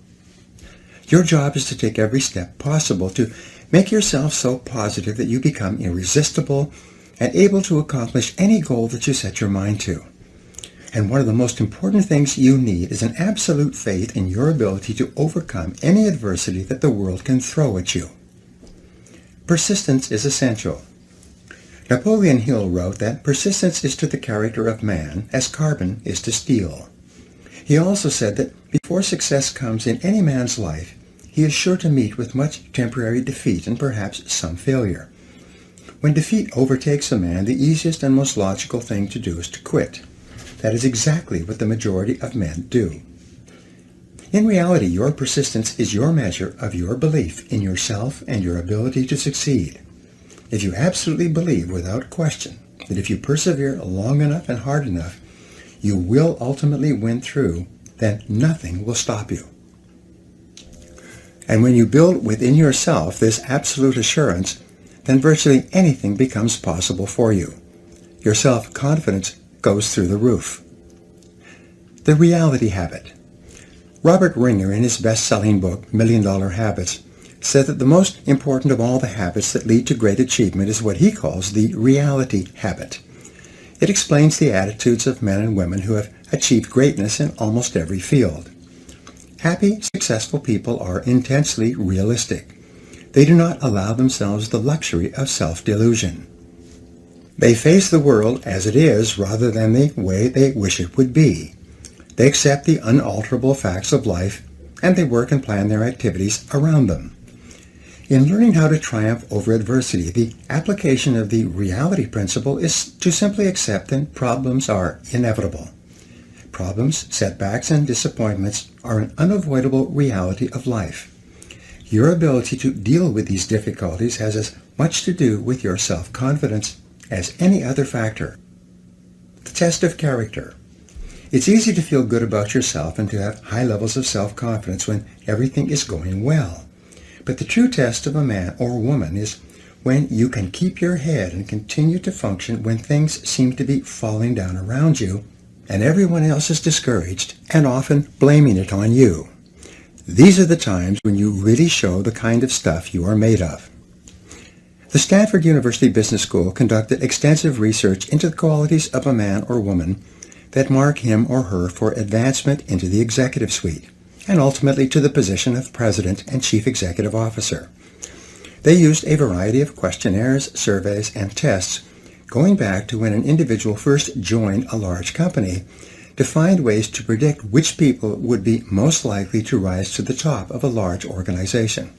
Your job is to take every step possible to make yourself so positive that you become irresistible and able to accomplish any goal that you set your mind to. And one of the most important things you need is an absolute faith in your ability to overcome any adversity that the world can throw at you. Persistence is essential. Napoleon Hill wrote that persistence is to the character of man as carbon is to steel. He also said that before success comes in any man's life, he is sure to meet with much temporary defeat and perhaps some failure. When defeat overtakes a man, the easiest and most logical thing to do is to quit. That is exactly what the majority of men do. In reality, your persistence is your measure of your belief in yourself and your ability to succeed. If you absolutely believe without question that if you persevere long enough and hard enough, you will ultimately win through, then nothing will stop you. And when you build within yourself this absolute assurance, then virtually anything becomes possible for you. Your self-confidence goes through the roof. The reality habit. Robert Ringer, in his best-selling book, $1 Million Habits, said that the most important of all the habits that lead to great achievement is what he calls the reality habit. It explains the attitudes of men and women who have achieved greatness in almost every field. Happy, successful people are intensely realistic. They do not allow themselves the luxury of self-delusion. They face the world as it is rather than the way they wish it would be. They accept the unalterable facts of life, and they work and plan their activities around them. In learning how to triumph over adversity, the application of the reality principle is to simply accept that problems are inevitable. Problems, setbacks, and disappointments are an unavoidable reality of life. Your ability to deal with these difficulties has as much to do with your self-confidence as any other factor. The test of character. It's easy to feel good about yourself and to have high levels of self-confidence when everything is going well. But the true test of a man or woman is when you can keep your head and continue to function when things seem to be falling down around you and everyone else is discouraged and often blaming it on you. These are the times when you really show the kind of stuff you are made of. The Stanford University Business School conducted extensive research into the qualities of a man or woman that mark him or her for advancement into the executive suite and ultimately to the position of president and chief executive officer. They used a variety of questionnaires, surveys, and tests going back to when an individual first joined a large company to find ways to predict which people would be most likely to rise to the top of a large organization.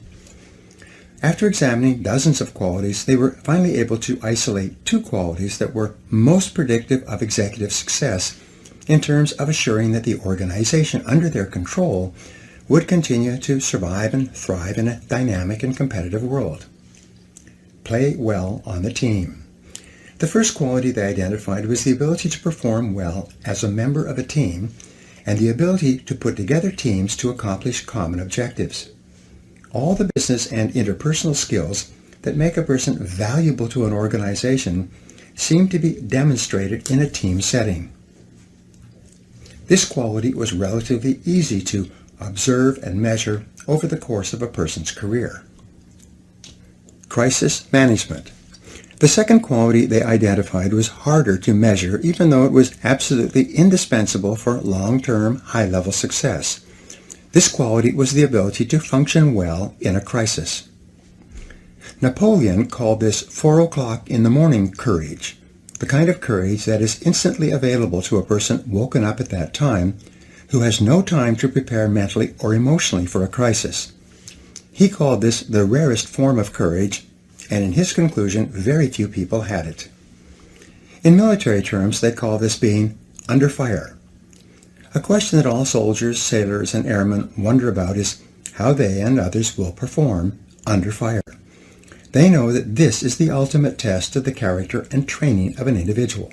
After examining dozens of qualities, they were finally able to isolate 2 qualities that were most predictive of executive success in terms of assuring that the organization under their control would continue to survive and thrive in a dynamic and competitive world. Play well on the team. The first quality they identified was the ability to perform well as a member of a team and the ability to put together teams to accomplish common objectives. All the business and interpersonal skills that make a person valuable to an organization seem to be demonstrated in a team setting. This quality was relatively easy to observe and measure over the course of a person's career. Crisis management. The second quality they identified was harder to measure, even though it was absolutely indispensable for long-term, high-level success. This quality was the ability to function well in a crisis. Napoleon called this 4 o'clock in the morning courage, the kind of courage that is instantly available to a person woken up at that time who has no time to prepare mentally or emotionally for a crisis. He called this the rarest form of courage, and in his conclusion, very few people had it. In military terms, they call this being under fire. A question that all soldiers, sailors, and airmen wonder about is how they and others will perform under fire. They know that this is the ultimate test of the character and training of an individual.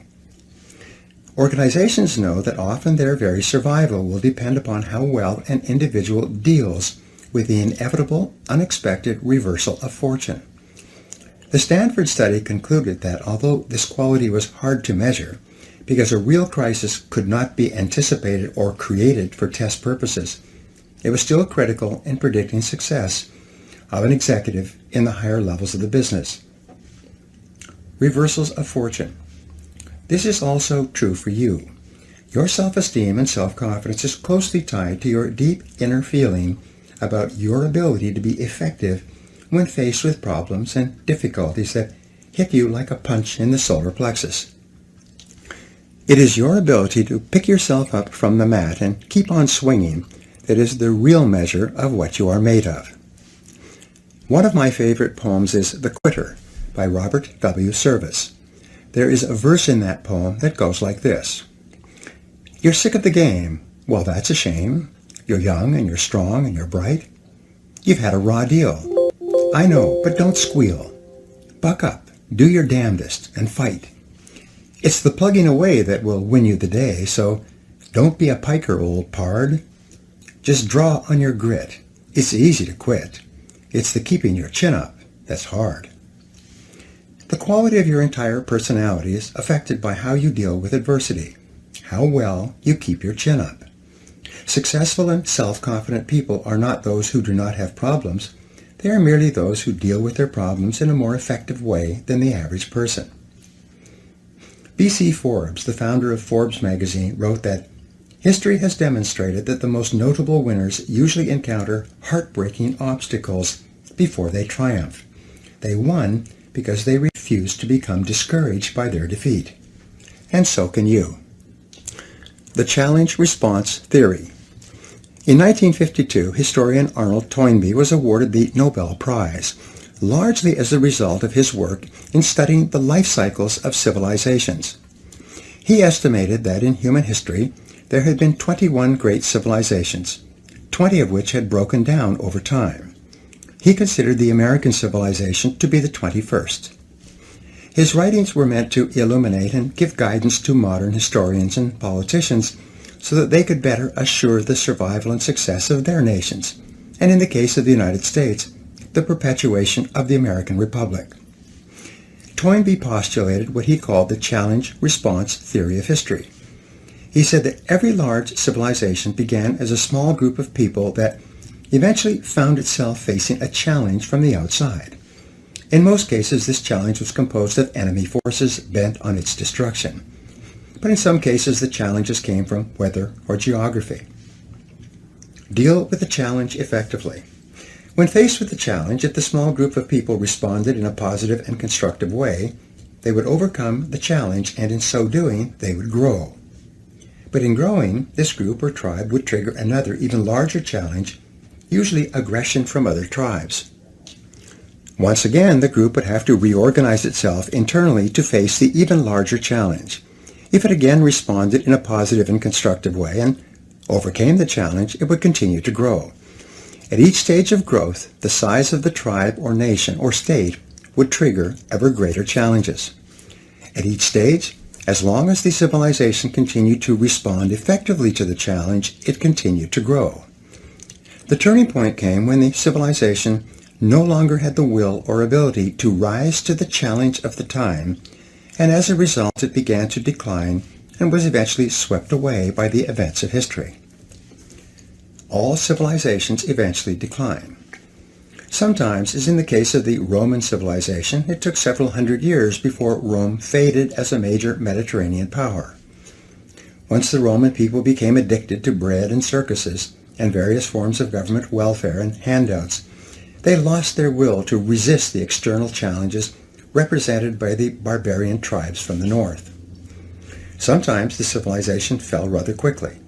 Organizations know that often their very survival will depend upon how well an individual deals with the inevitable, unexpected reversal of fortune. The Stanford study concluded that although this quality was hard to measure, because a real crisis could not be anticipated or created for test purposes, it was still critical in predicting success of an executive in the higher levels of the business. Reversals of fortune. This is also true for you. Your self-esteem and self-confidence is closely tied to your deep inner feeling about your ability to be effective when faced with problems and difficulties that hit you like a punch in the solar plexus. It is your ability to pick yourself up from the mat and keep on swinging that is the real measure of what you are made of. One of my favorite poems is The Quitter by Robert W. Service. There is a verse in that poem that goes like this. You're sick of the game. Well, that's a shame. You're young and you're strong and you're bright. You've had a raw deal. I know, but don't squeal. Buck up, do your damnedest, and fight. It's the plugging away that will win you the day, so don't be a piker, old pard. Just draw on your grit. It's easy to quit. It's the keeping your chin up that's hard. The quality of your entire personality is affected by how you deal with adversity, how well you keep your chin up. Successful and self-confident people are not those who do not have problems. They are merely those who deal with their problems in a more effective way than the average person. B.C. Forbes, the founder of Forbes magazine, wrote that history has demonstrated that the most notable winners usually encounter heartbreaking obstacles before they triumph. They won because they refused to become discouraged by their defeat. And so can you. The challenge-response theory. In 1952, historian Arnold Toynbee was awarded the Nobel Prize, largely as a result of his work in studying the life cycles of civilizations. He estimated that in human history, there had been 21 great civilizations, 20 of which had broken down over time. He considered the American civilization to be the 21st. His writings were meant to illuminate and give guidance to modern historians and politicians so that they could better assure the survival and success of their nations, and in the case of the United States, the perpetuation of the American Republic. Toynbee postulated what he called the challenge-response theory of history. He said that every large civilization began as a small group of people that eventually found itself facing a challenge from the outside. In most cases, this challenge was composed of enemy forces bent on its destruction. But in some cases, the challenges came from weather or geography. Deal with the challenge effectively. When faced with the challenge, if the small group of people responded in a positive and constructive way, they would overcome the challenge, and in so doing, they would grow. But in growing, this group or tribe would trigger another, even larger challenge, usually aggression from other tribes. Once again, the group would have to reorganize itself internally to face the even larger challenge. If it again responded in a positive and constructive way and overcame the challenge, it would continue to grow. At each stage of growth, the size of the tribe or nation or state would trigger ever greater challenges. At each stage, as long as the civilization continued to respond effectively to the challenge, it continued to grow. The turning point came when the civilization no longer had the will or ability to rise to the challenge of the time, and as a result it began to decline and was eventually swept away by the events of history. All civilizations eventually decline. Sometimes, as in the case of the Roman civilization, it took several hundred years before Rome faded as a major Mediterranean power. Once the Roman people became addicted to bread and circuses and various forms of government welfare and handouts, they lost their will to resist the external challenges represented by the barbarian tribes from the north. Sometimes the civilization fell rather quickly.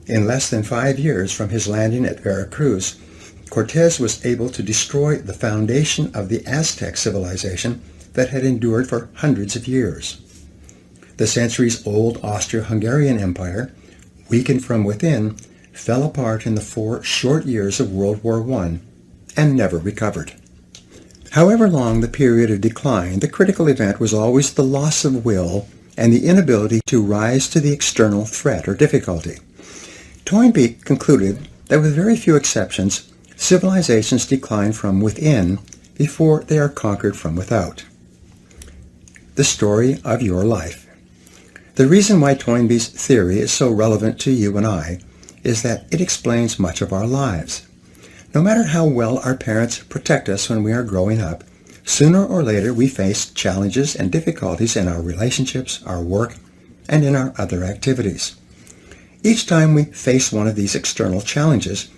In less than 5 years from his landing at Veracruz, Cortés was able to destroy the foundation of the Aztec civilization that had endured for hundreds of years. The centuries-old Austro-Hungarian Empire, weakened from within, fell apart in the 4 short years of World War I and never recovered. However long the period of decline, the critical event was always the loss of will and the inability to rise to the external threat or difficulty. Toynbee concluded that with very few exceptions, civilizations decline from within before they are conquered from without. The story of your life. The reason why Toynbee's theory is so relevant to you and I is that it explains much of our lives. No matter how well our parents protect us when we are growing up, sooner or later we face challenges and difficulties in our relationships, our work, and in our other activities. Each time we face one of these external challenges,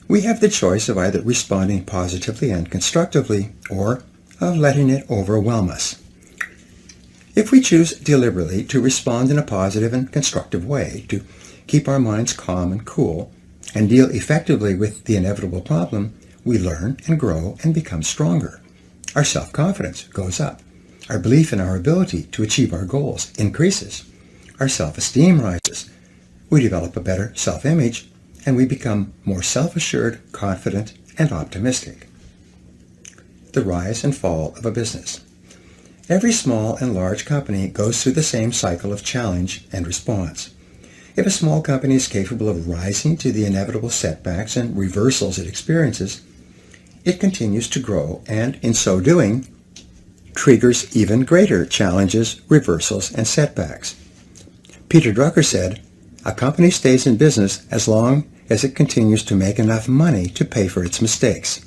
we have the choice of either responding positively and constructively or of letting it overwhelm us. If we choose deliberately to respond in a positive and constructive way, to keep our minds calm and cool, and deal effectively with the inevitable problem, we learn and grow and become stronger. Our self-confidence goes up. Our belief in our ability to achieve our goals increases. Our self-esteem rises. We develop a better self-image, and we become more self-assured, confident, and optimistic. The rise and fall of a business. Every small and large company goes through the same cycle of challenge and response. If a small company is capable of rising to the inevitable setbacks and reversals it experiences, it continues to grow and, in so doing, triggers even greater challenges, reversals, and setbacks. Peter Drucker said, "A company stays in business as long as it continues to make enough money to pay for its mistakes."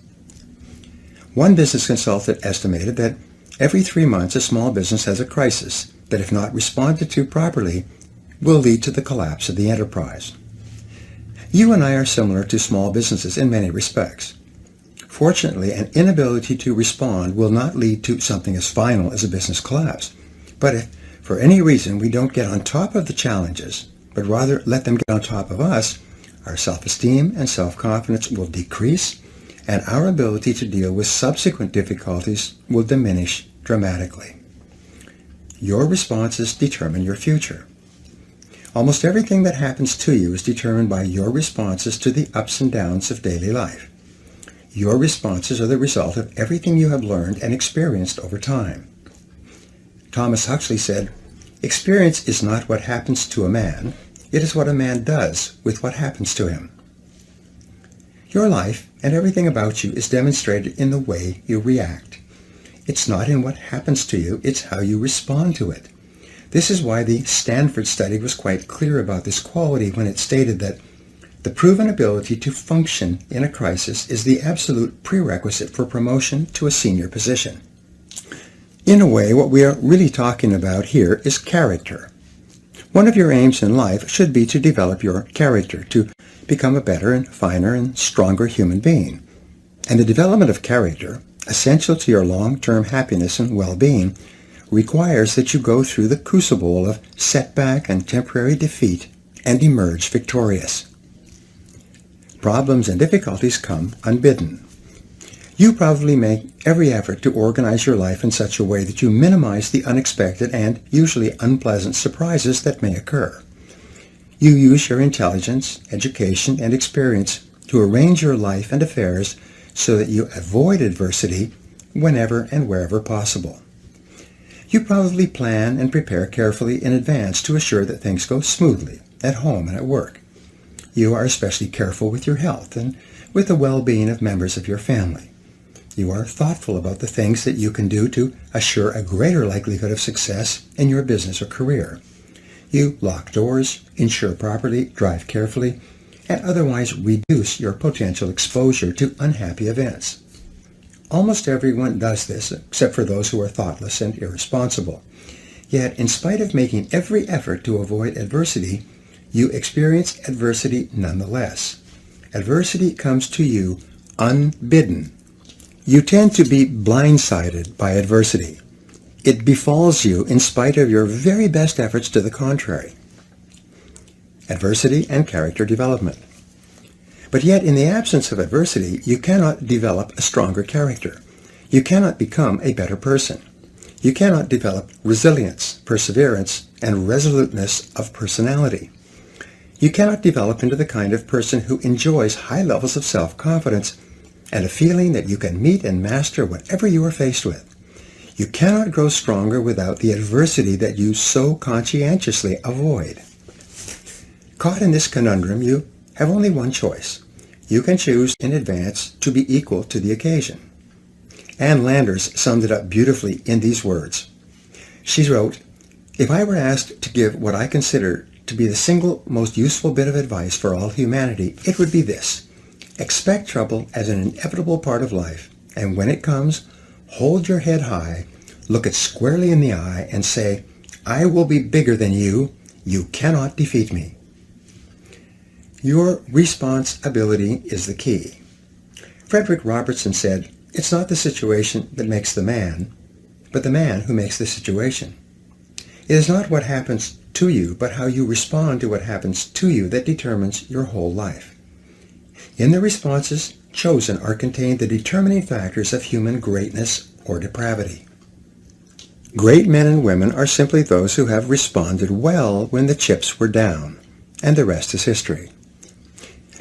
One business consultant estimated that every 3 months a small business has a crisis that, if not responded to properly, will lead to the collapse of the enterprise. You and I are similar to small businesses in many respects. Fortunately, an inability to respond will not lead to something as final as a business collapse. But if, for any reason, we don't get on top of the challenges, but rather let them get on top of us, our self-esteem and self-confidence will decrease, and our ability to deal with subsequent difficulties will diminish dramatically. Your responses determine your future. Almost everything that happens to you is determined by your responses to the ups and downs of daily life. Your responses are the result of everything you have learned and experienced over time. Thomas Huxley said, "Experience is not what happens to a man, it is what a man does with what happens to him." Your life and everything about you is demonstrated in the way you react. It's not in what happens to you, it's how you respond to it. This is why the Stanford study was quite clear about this quality when it stated that the proven ability to function in a crisis is the absolute prerequisite for promotion to a senior position. In a way, what we are really talking about here is character. One of your aims in life should be to develop your character, to become a better and finer and stronger human being. And the development of character, essential to your long-term happiness and well-being, requires that you go through the crucible of setback and temporary defeat and emerge victorious. Problems and difficulties come unbidden. You probably make every effort to organize your life in such a way that you minimize the unexpected and usually unpleasant surprises that may occur. You use your intelligence, education, and experience to arrange your life and affairs so that you avoid adversity whenever and wherever possible. You probably plan and prepare carefully in advance to assure that things go smoothly at home and at work. You are especially careful with your health and with the well-being of members of your family. You are thoughtful about the things that you can do to assure a greater likelihood of success in your business or career. You lock doors, insure properly, drive carefully, and otherwise reduce your potential exposure to unhappy events. Almost everyone does this, except for those who are thoughtless and irresponsible. Yet, in spite of making every effort to avoid adversity, you experience adversity nonetheless. Adversity comes to you unbidden. You tend to be blindsided by adversity. It befalls you in spite of your very best efforts to the contrary. Adversity and character development. But yet, in the absence of adversity, you cannot develop a stronger character. You cannot become a better person. You cannot develop resilience, perseverance, and resoluteness of personality. You cannot develop into the kind of person who enjoys high levels of self-confidence and a feeling that you can meet and master whatever you are faced with. You cannot grow stronger without the adversity that you so conscientiously avoid. Caught in this conundrum, you have only one choice. You can choose in advance to be equal to the occasion. Ann Landers summed it up beautifully in these words. She wrote, "If I were asked to give what I consider to be the single most useful bit of advice for all humanity, it would be this. Expect trouble as an inevitable part of life, and when it comes, hold your head high, look it squarely in the eye, and say, I will be bigger than you. You cannot defeat me. Your responsibility is the key. Frederick Robertson said, it's not the situation that makes the man, but the man who makes the situation. It is not what happens to you, but how you respond to what happens to you that determines your whole life. In the responses chosen are contained the determining factors of human greatness or depravity. Great men and women are simply those who have responded well when the chips were down, and the rest is history.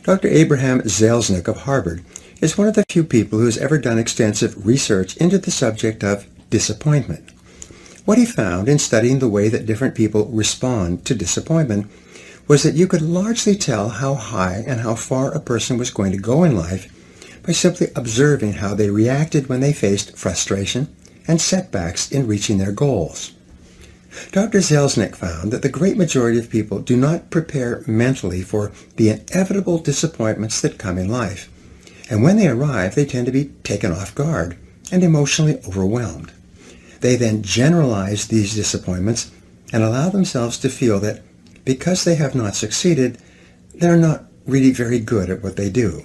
Dr. Abraham Zelznick of Harvard is one of the few people who has ever done extensive research into the subject of disappointment. What he found in studying the way that different people respond to disappointment was that you could largely tell how high and how far a person was going to go in life by simply observing how they reacted when they faced frustration and setbacks in reaching their goals. Dr. Zelznick found that the great majority of people do not prepare mentally for the inevitable disappointments that come in life, and when they arrive, they tend to be taken off guard and emotionally overwhelmed. They then generalize these disappointments and allow themselves to feel that because they have not succeeded, they're not really very good at what they do.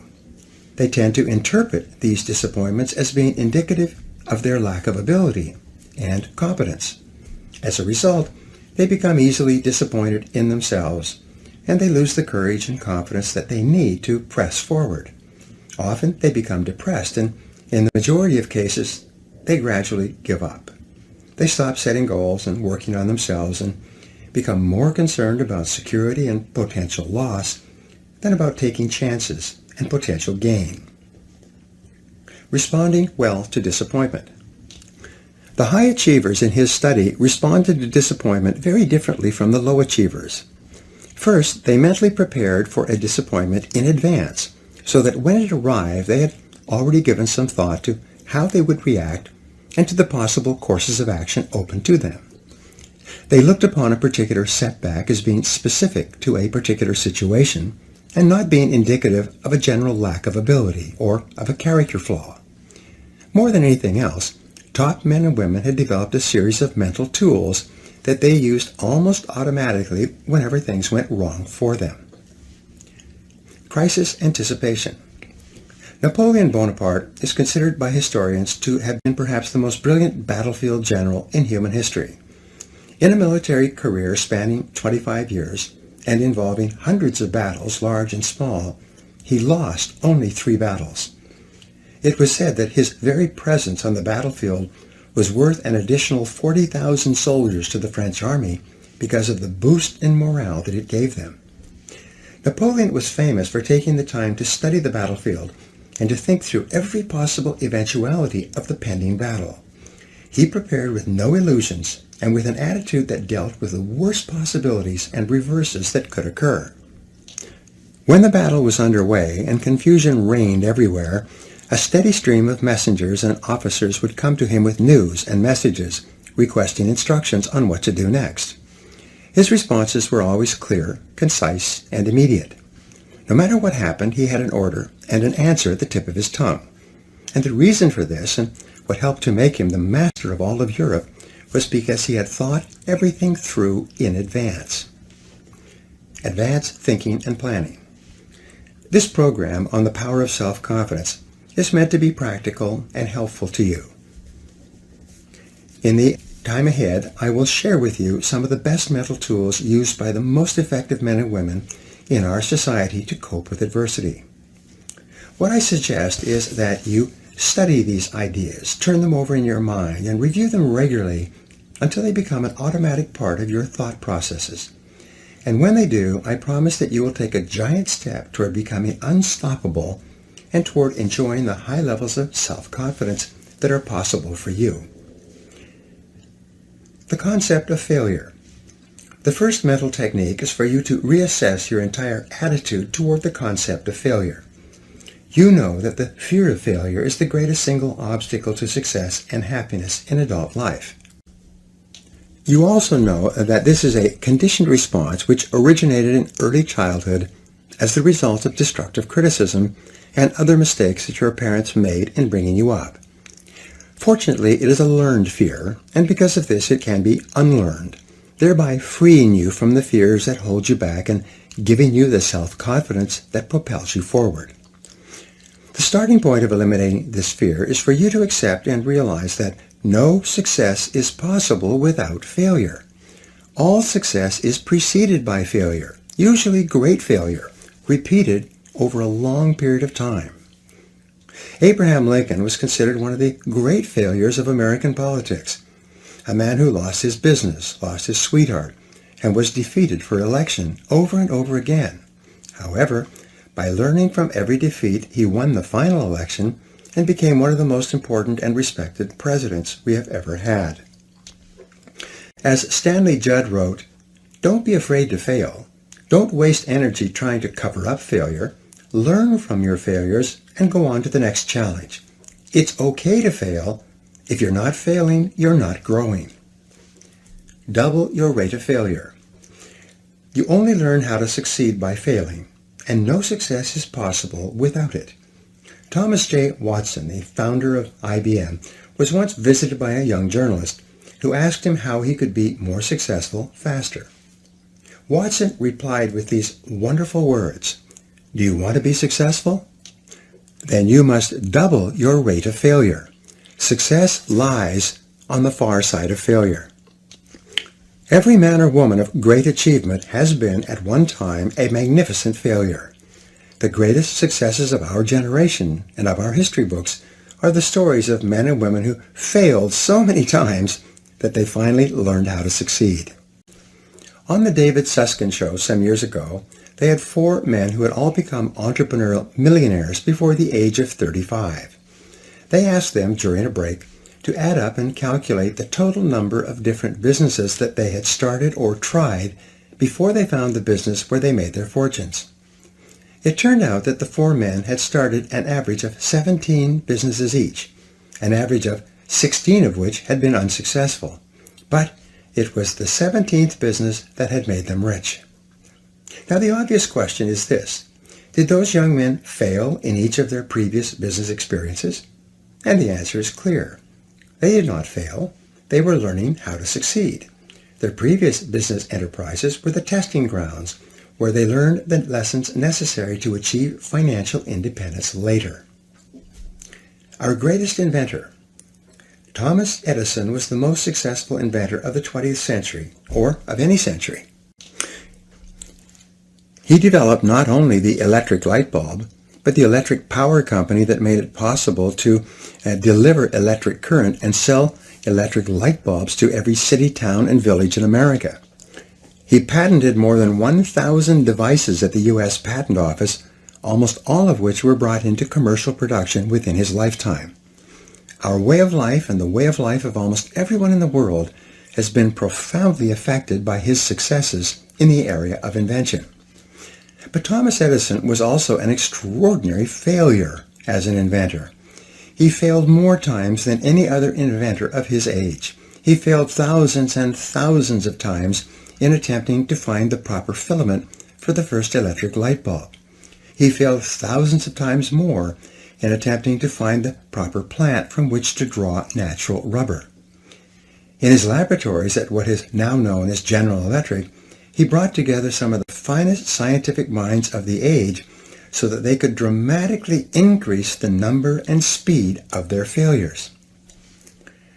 They tend to interpret these disappointments as being indicative of their lack of ability and competence. As a result, they become easily disappointed in themselves, and they lose the courage and confidence that they need to press forward. Often they become depressed, and in the majority of cases, they gradually give up. They stop setting goals and working on themselves and become more concerned about security and potential loss than about taking chances and potential gain. Responding well to disappointment. The high achievers in his study responded to disappointment very differently from the low achievers. First, they mentally prepared for a disappointment in advance, so that when it arrived, they had already given some thought to how they would react and to the possible courses of action open to them. They looked upon a particular setback as being specific to a particular situation and not being indicative of a general lack of ability or of a character flaw. More than anything else, top men and women had developed a series of mental tools that they used almost automatically whenever things went wrong for them. Crisis anticipation. Napoleon Bonaparte is considered by historians to have been perhaps the most brilliant battlefield general in human history. In a military career spanning 25 years and involving hundreds of battles, large and small, he lost only 3 battles. It was said that his very presence on the battlefield was worth an additional 40,000 soldiers to the French army because of the boost in morale that it gave them. Napoleon was famous for taking the time to study the battlefield and to think through every possible eventuality of the pending battle. He prepared with no illusions and with an attitude that dealt with the worst possibilities and reverses that could occur. When the battle was underway and confusion reigned everywhere, a steady stream of messengers and officers would come to him with news and messages, requesting instructions on what to do next. His responses were always clear, concise, and immediate. No matter what happened, he had an order and an answer at the tip of his tongue. And the reason for this, and what helped to make him the master of all of Europe, was because he had thought everything through in advance. Advanced thinking and planning. This program on the power of self-confidence is meant to be practical and helpful to you. In the time ahead, I will share with you some of the best mental tools used by the most effective men and women in our society to cope with adversity. What I suggest is that you study these ideas, turn them over in your mind, and review them regularly until they become an automatic part of your thought processes. And when they do, I promise that you will take a giant step toward becoming unstoppable and toward enjoying the high levels of self-confidence that are possible for you. The concept of failure. The first mental technique is for you to reassess your entire attitude toward the concept of failure. You know that the fear of failure is the greatest single obstacle to success and happiness in adult life. You also know that this is a conditioned response which originated in early childhood as the result of destructive criticism and other mistakes that your parents made in bringing you up. Fortunately, it is a learned fear, and because of this it can be unlearned, thereby freeing you from the fears that hold you back and giving you the self-confidence that propels you forward. The starting point of eliminating this fear is for you to accept and realize that no success is possible without failure. All success is preceded by failure, usually great failure, repeated over a long period of time. Abraham Lincoln was considered one of the great failures of American politics, a man who lost his business, lost his sweetheart, and was defeated for election over and over again. However, by learning from every defeat, he won the final election and became one of the most important and respected presidents we have ever had. As Stanley Judd wrote, "Don't be afraid to fail. Don't waste energy trying to cover up failure. Learn from your failures and go on to the next challenge. It's okay to fail. If you're not failing, you're not growing." Double your rate of failure. You only learn how to succeed by failing, and no success is possible without it. Thomas J. Watson, the founder of IBM, was once visited by a young journalist who asked him how he could be more successful faster. Watson replied with these wonderful words, "Do you want to be successful? Then you must double your rate of failure. Success lies on the far side of failure." Every man or woman of great achievement has been at one time a magnificent failure. The greatest successes of our generation and of our history books are the stories of men and women who failed so many times that they finally learned how to succeed. On the David Susskind show some years ago, they had 4 men who had all become entrepreneurial millionaires before the age of 35. They asked them during a break to add up and calculate the total number of different businesses that they had started or tried before they found the business where they made their fortunes. It turned out that the 4 men had started an average of 17 businesses each, an average of 16 of which had been unsuccessful. But it was the 17th business that had made them rich. Now the obvious question is this: did those young men fail in each of their previous business experiences? And the answer is clear. They did not fail. They were learning how to succeed. Their previous business enterprises were the testing grounds where they learned the lessons necessary to achieve financial independence later. Our greatest inventor, Thomas Edison, was the most successful inventor of the 20th century, or of any century. He developed not only the electric light bulb, but the electric power company that made it possible to deliver electric current and sell electric light bulbs to every city, town, and village in America. He patented more than 1,000 devices at the U.S. Patent Office, almost all of which were brought into commercial production within his lifetime. Our way of life and the way of life of almost everyone in the world has been profoundly affected by his successes in the area of invention. But Thomas Edison was also an extraordinary failure as an inventor. He failed more times than any other inventor of his age. He failed thousands and thousands of times in attempting to find the proper filament for the first electric light bulb. He failed thousands of times more in attempting to find the proper plant from which to draw natural rubber. In his laboratories at what is now known as General Electric, he brought together some of the finest scientific minds of the age so that they could dramatically increase the number and speed of their failures.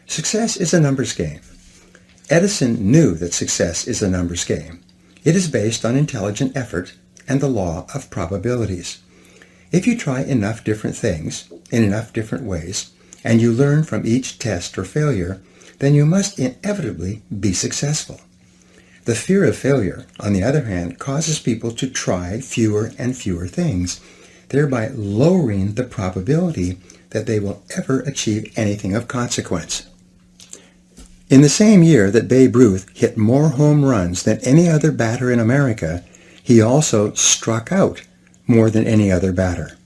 Success is a numbers game. Edison knew that success is a numbers game. It is based on intelligent effort and the law of probabilities. If you try enough different things in enough different ways, and you learn from each test or failure, then you must inevitably be successful. The fear of failure, on the other hand, causes people to try fewer and fewer things, thereby lowering the probability that they will ever achieve anything of consequence. In the same year that Babe Ruth hit more home runs than any other batter in America, he also struck out more than any other batter.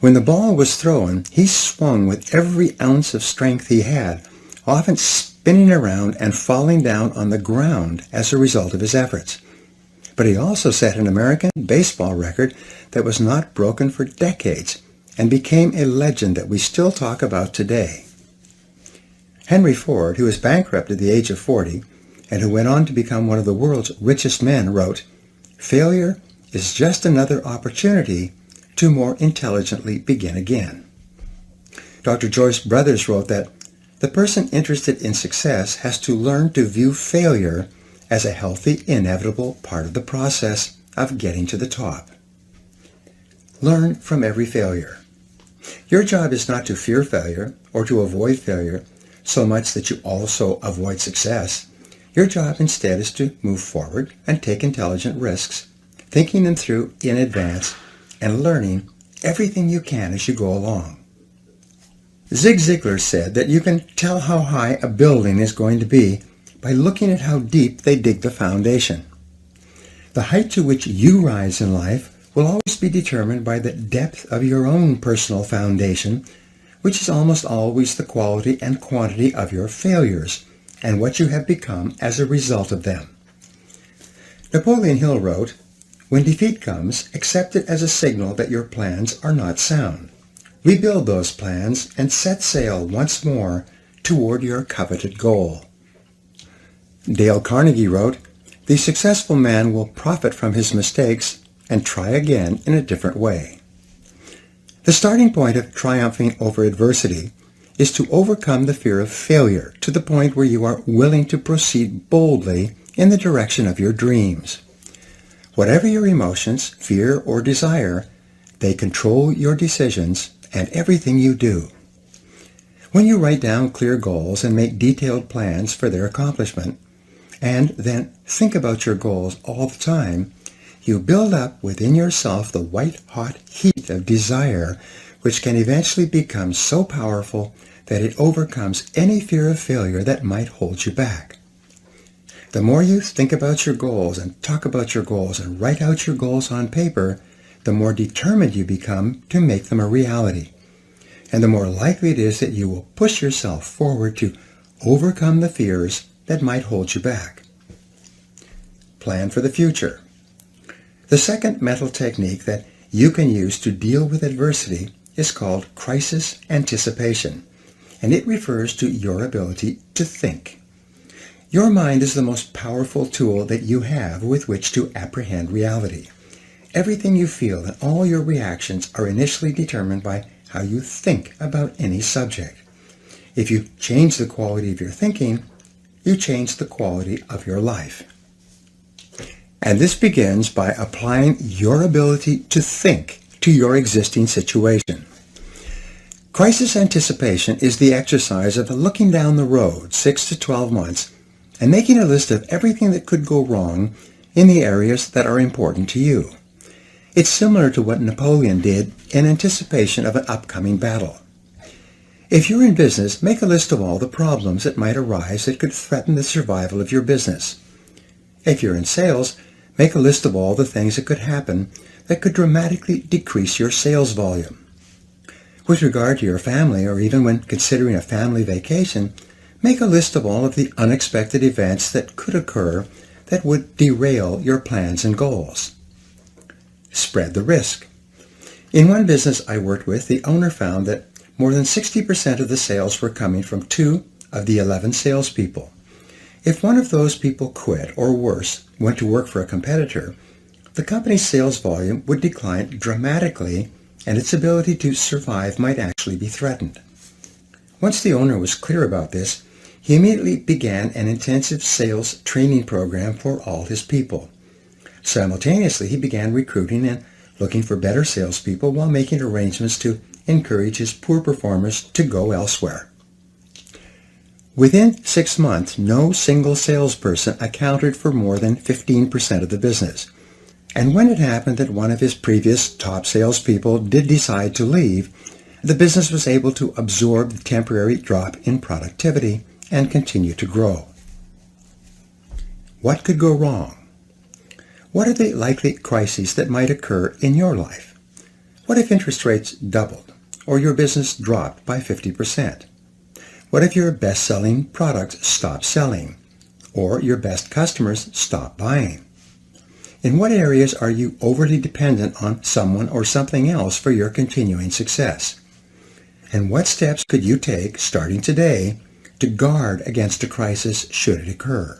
When the ball was thrown, he swung with every ounce of strength he had, often spinning around and falling down on the ground as a result of his efforts. But he also set an American baseball record that was not broken for decades and became a legend that we still talk about today. Henry Ford, who was bankrupt at the age of 40 and who went on to become one of the world's richest men, wrote, "Failure is just another opportunity to more intelligently begin again." Dr. Joyce Brothers wrote that the person interested in success has to learn to view failure as a healthy, inevitable part of the process of getting to the top. Learn from every failure. Your job is not to fear failure or to avoid failure so much that you also avoid success. Your job instead is to move forward and take intelligent risks, thinking them through in advance and learning everything you can as you go along. Zig Ziglar said that you can tell how high a building is going to be by looking at how deep they dig the foundation. The height to which you rise in life will always be determined by the depth of your own personal foundation, which is almost always the quality and quantity of your failures and what you have become as a result of them. Napoleon Hill wrote, "When defeat comes, accept it as a signal that your plans are not sound. Rebuild those plans and set sail once more toward your coveted goal." Dale Carnegie wrote, "The successful man will profit from his mistakes and try again in a different way." The starting point of triumphing over adversity is to overcome the fear of failure to the point where you are willing to proceed boldly in the direction of your dreams. Whatever your emotions, fear, or desire, they control your decisions and everything you do. When you write down clear goals and make detailed plans for their accomplishment, and then think about your goals all the time, you build up within yourself the white-hot heat of desire, which can eventually become so powerful that it overcomes any fear of failure that might hold you back. The more you think about your goals and talk about your goals and write out your goals on paper, the more determined you become to make them a reality. And the more likely it is that you will push yourself forward to overcome the fears that might hold you back. Plan for the future. The second mental technique that you can use to deal with adversity is called crisis anticipation, and it refers to your ability to think. Your mind is the most powerful tool that you have with which to apprehend reality. Everything you feel and all your reactions are initially determined by how you think about any subject. If you change the quality of your thinking, you change the quality of your life. And this begins by applying your ability to think to your existing situation. Crisis anticipation is the exercise of looking down the road 6 to 12 months and making a list of everything that could go wrong in the areas that are important to you. It's similar to what Napoleon did in anticipation of an upcoming battle. If you're in business, make a list of all the problems that might arise that could threaten the survival of your business. If you're in sales, make a list of all the things that could happen that could dramatically decrease your sales volume. With regard to your family, or even when considering a family vacation, make a list of all of the unexpected events that could occur that would derail your plans and goals. Spread the risk. In one business I worked with, the owner found that more than 60% of the sales were coming from 2 of the 11 salespeople. If one of those people quit, or worse, went to work for a competitor, the company's sales volume would decline dramatically and its ability to survive might actually be threatened. Once the owner was clear about this, he immediately began an intensive sales training program for all his people. Simultaneously, he began recruiting and looking for better salespeople while making arrangements to encourage his poor performers to go elsewhere. Within 6 months, no single salesperson accounted for more than 15% of the business. And when it happened that one of his previous top salespeople did decide to leave, the business was able to absorb the temporary drop in productivity and continue to grow. What could go wrong? What are the likely crises that might occur in your life? What if interest rates doubled or your business dropped by 50%? What if your best-selling product stops selling, or your best customers stop buying? In what areas are you overly dependent on someone or something else for your continuing success? And what steps could you take starting today to guard against a crisis should it occur?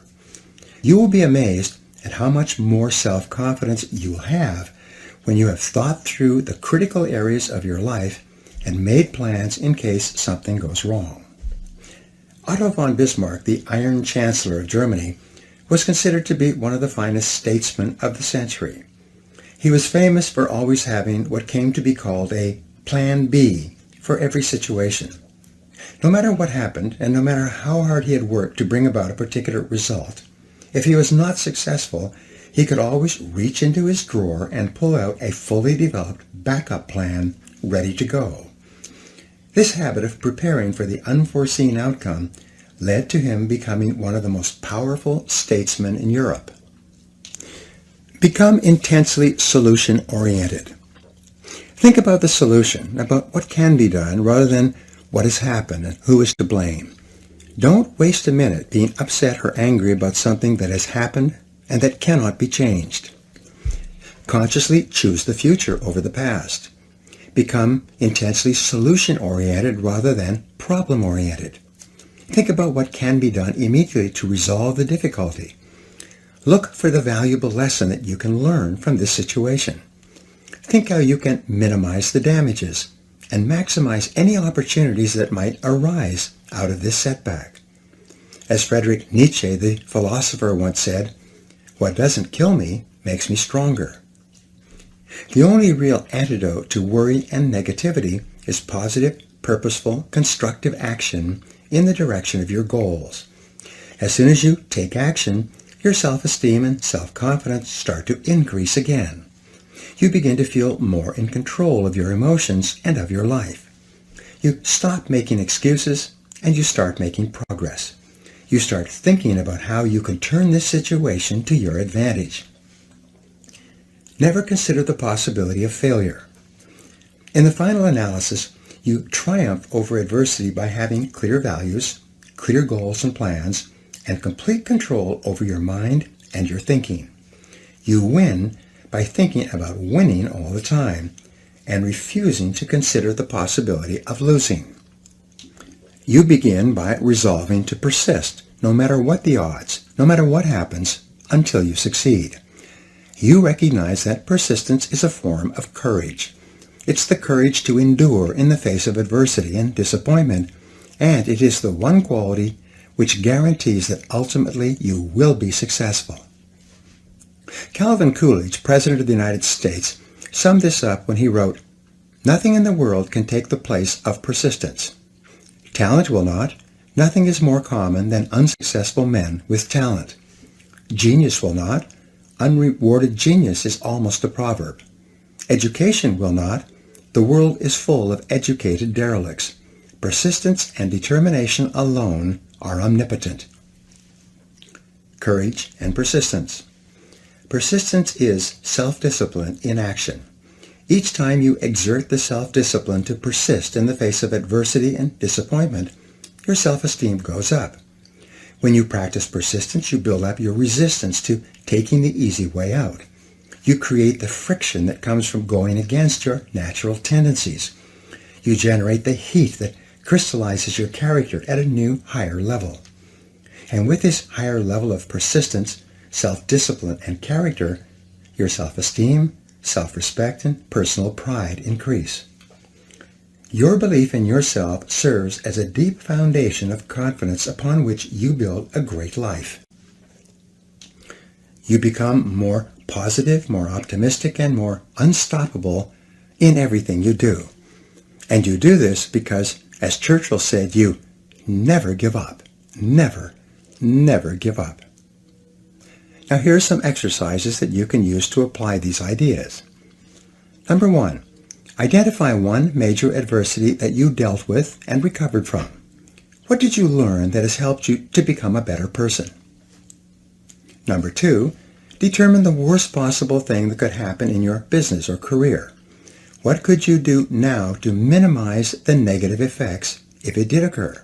You will be amazed at how much more self-confidence you will have when you have thought through the critical areas of your life and made plans in case something goes wrong. Otto von Bismarck, the Iron Chancellor of Germany, was considered to be one of the finest statesmen of the century. He was famous for always having what came to be called a Plan B for every situation. No matter what happened, and no matter how hard he had worked to bring about a particular result, if he was not successful, he could always reach into his drawer and pull out a fully developed backup plan ready to go. This habit of preparing for the unforeseen outcome led to him becoming one of the most powerful statesmen in Europe. Become intensely solution-oriented. Think about the solution, about what can be done, rather than what has happened and who is to blame. Don't waste a minute being upset or angry about something that has happened and that cannot be changed. Consciously choose the future over the past. Become intensely solution-oriented rather than problem-oriented. Think about what can be done immediately to resolve the difficulty. Look for the valuable lesson that you can learn from this situation. Think how you can minimize the damages and maximize any opportunities that might arise out of this setback. As Friedrich Nietzsche, the philosopher, once said, "What doesn't kill me makes me stronger." The only real antidote to worry and negativity is positive, purposeful, constructive action in the direction of your goals. As soon as you take action, your self-esteem and self-confidence start to increase again. You begin to feel more in control of your emotions and of your life. You stop making excuses and you start making progress. You start thinking about how you can turn this situation to your advantage. Never consider the possibility of failure. In the final analysis, you triumph over adversity by having clear values, clear goals and plans, and complete control over your mind and your thinking. You win by thinking about winning all the time and refusing to consider the possibility of losing. You begin by resolving to persist, no matter what the odds, no matter what happens, until you succeed. You recognize that persistence is a form of courage. It's the courage to endure in the face of adversity and disappointment, and it is the one quality which guarantees that ultimately you will be successful. Calvin Coolidge, President of the United States, summed this up when he wrote, "Nothing in the world can take the place of persistence. Talent will not. Nothing is more common than unsuccessful men with talent. Genius will not. Unrewarded genius is almost a proverb. Education will not. The world is full of educated derelicts. Persistence and determination alone are omnipotent." Courage and persistence. Persistence is self-discipline in action. Each time you exert the self-discipline to persist in the face of adversity and disappointment, your self-esteem goes up. When you practice persistence, you build up your resistance to taking the easy way out. You create the friction that comes from going against your natural tendencies. You generate the heat that crystallizes your character at a new, higher level. And with this higher level of persistence, self-discipline, and character, your self-esteem, self-respect, and personal pride increase. Your belief in yourself serves as a deep foundation of confidence upon which you build a great life. You become more positive, more optimistic, and more unstoppable in everything you do. And you do this because, as Churchill said, you never give up. Never, never give up. Now here are some exercises that you can use to apply these ideas. Number 1, identify one major adversity that you dealt with and recovered from. What did you learn that has helped you to become a better person? Number 2, determine the worst possible thing that could happen in your business or career. What could you do now to minimize the negative effects if it did occur?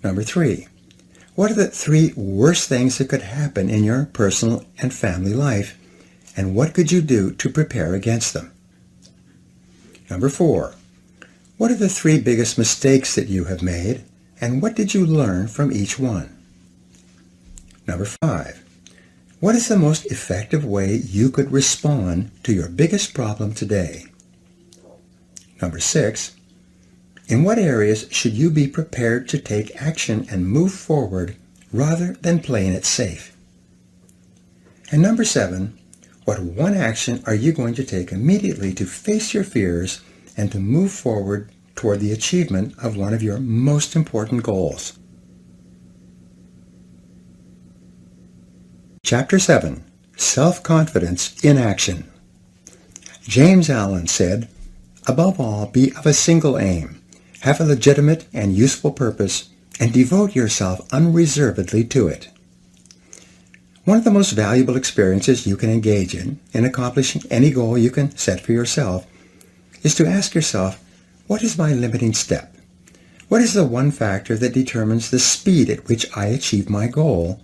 Number 3, what are the 3 worst things that could happen in your personal and family life, and what could you do to prepare against them? Number 4, what are the 3 biggest mistakes that you have made, and what did you learn from each one? Number 5, what is the most effective way you could respond to your biggest problem today? Number 6, in what areas should you be prepared to take action and move forward rather than playing it safe? And number 7, what one action are you going to take immediately to face your fears and to move forward toward the achievement of one of your most important goals? Chapter 7, Self-Confidence in Action. James Allen said, "Above all, be of a single aim, have a legitimate and useful purpose, and devote yourself unreservedly to it." One of the most valuable experiences you can engage in accomplishing any goal you can set for yourself, is to ask yourself, what is my limiting step? What is the one factor that determines the speed at which I achieve my goal,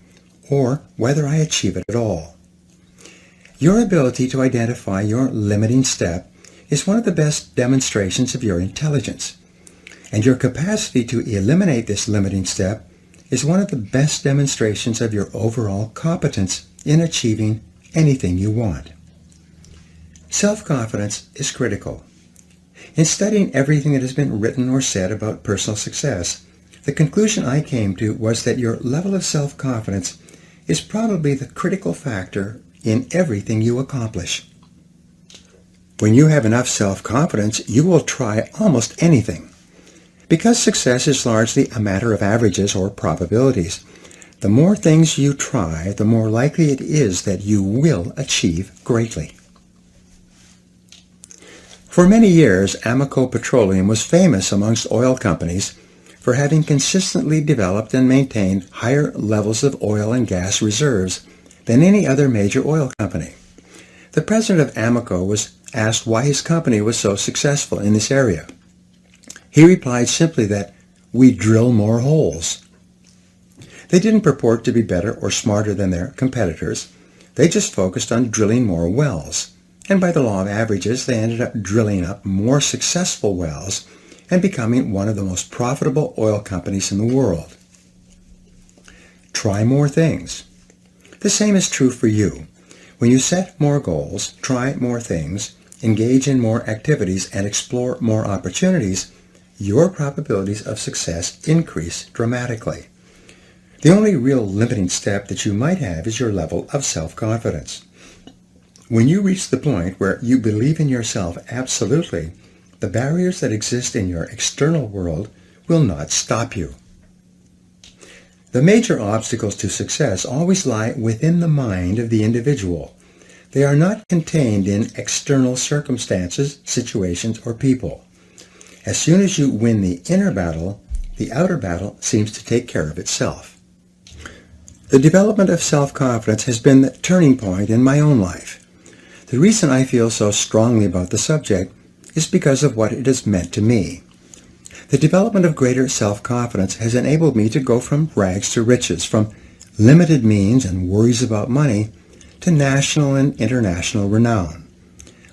or whether I achieve it at all? Your ability to identify your limiting step is one of the best demonstrations of your intelligence, and your capacity to eliminate this limiting step is one of the best demonstrations of your overall competence in achieving anything you want. Self-confidence is critical. In studying everything that has been written or said about personal success, the conclusion I came to was that your level of self-confidence is probably the critical factor in everything you accomplish. When you have enough self-confidence, you will try almost anything. Because success is largely a matter of averages or probabilities, the more things you try, the more likely it is that you will achieve greatly. For many years, Amoco Petroleum was famous amongst oil companies for having consistently developed and maintained higher levels of oil and gas reserves than any other major oil company. The president of Amoco was asked why his company was so successful in this area. He replied simply that, "We drill more holes." They didn't purport to be better or smarter than their competitors. They just focused on drilling more wells. And by the law of averages, they ended up drilling up more successful wells and becoming one of the most profitable oil companies in the world. Try more things. The same is true for you. When you set more goals, try more things, engage in more activities, and explore more opportunities, your probabilities of success increase dramatically. The only real limiting step that you might have is your level of self-confidence. When you reach the point where you believe in yourself absolutely, the barriers that exist in your external world will not stop you. The major obstacles to success always lie within the mind of the individual. They are not contained in external circumstances, situations, or people. As soon as you win the inner battle, the outer battle seems to take care of itself. The development of self-confidence has been the turning point in my own life. The reason I feel so strongly about the subject is because of what it has meant to me. The development of greater self-confidence has enabled me to go from rags to riches, from limited means and worries about money to national and international renown.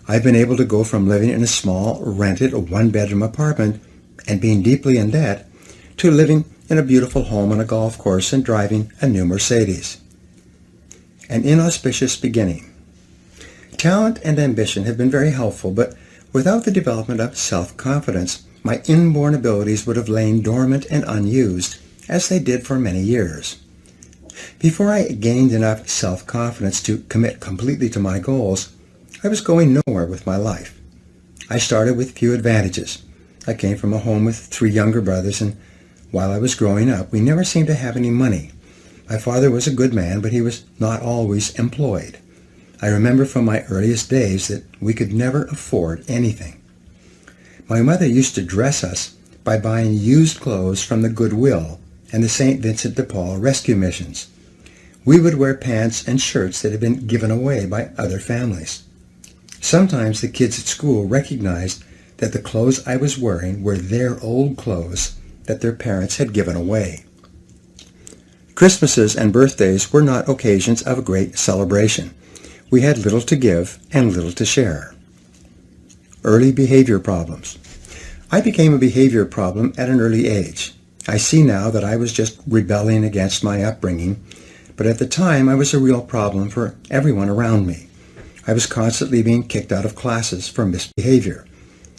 I've been able to go from living in a small, rented, one-bedroom apartment and being deeply in debt to living in a beautiful home on a golf course and driving a new Mercedes. An inauspicious beginning. Talent and ambition have been very helpful, but without the development of self-confidence, my inborn abilities would have lain dormant and unused, as they did for many years. Before I gained enough self-confidence to commit completely to my goals, I was going nowhere with my life. I started with few advantages. I came from a home with 3 younger brothers, and while I was growing up, we never seemed to have any money. My father was a good man, but he was not always employed. I remember from my earliest days that we could never afford anything. My mother used to dress us by buying used clothes from the Goodwill and the St. Vincent de Paul rescue missions. We would wear pants and shirts that had been given away by other families. Sometimes the kids at school recognized that the clothes I was wearing were their old clothes that their parents had given away. Christmases and birthdays were not occasions of great celebration. We had little to give and little to share. Early behavior problems. I became a behavior problem at an early age. I see now that I was just rebelling against my upbringing, but at the time I was a real problem for everyone around me. I was constantly being kicked out of classes for misbehavior.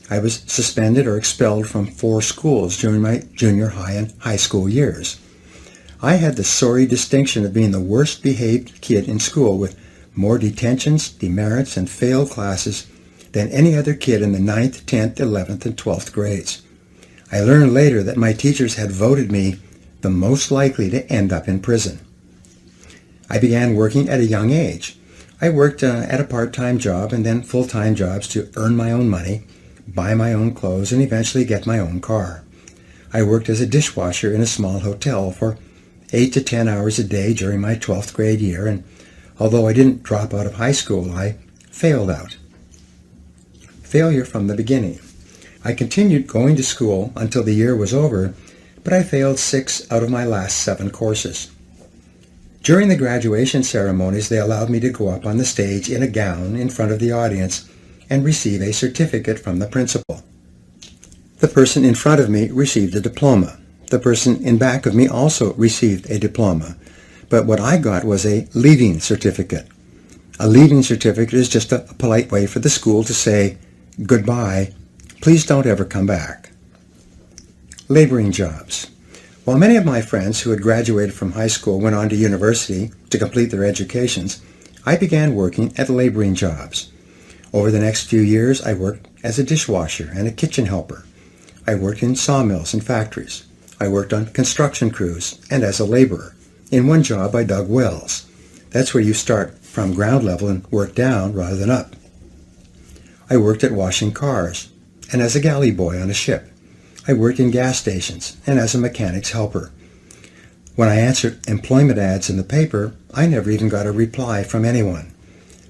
I was suspended or expelled from 4 schools during my junior high and high school years. I had the sorry distinction of being the worst behaved kid in school with more detentions, demerits, and failed classes than any other kid in the 9th, 10th, 11th, and 12th grades. I learned later that my teachers had voted me the most likely to end up in prison. I began working at a young age. I worked at a part-time job and then full-time jobs to earn my own money, buy my own clothes, and eventually get my own car. I worked as a dishwasher in a small hotel for 8 to 10 hours a day during my 12th grade year, and although I didn't drop out of high school, I failed out. Failure from the beginning. I continued going to school until the year was over, but I failed 6 out of my last 7 courses. During the graduation ceremonies, they allowed me to go up on the stage in a gown in front of the audience and receive a certificate from the principal. The person in front of me received a diploma. The person in back of me also received a diploma, but what I got was a leaving certificate. A leaving certificate is just a polite way for the school to say, "Goodbye, please don't ever come back." Laboring jobs. While many of my friends who had graduated from high school went on to university to complete their educations, I began working at laboring jobs. Over the next few years, I worked as a dishwasher and a kitchen helper. I worked in sawmills and factories. I worked on construction crews and as a laborer. In one job, I dug wells. That's where you start from ground level and work down rather than up. I worked at washing cars and as a galley boy on a ship. I worked in gas stations and as a mechanic's helper. When I answered employment ads in the paper, I never even got a reply from anyone.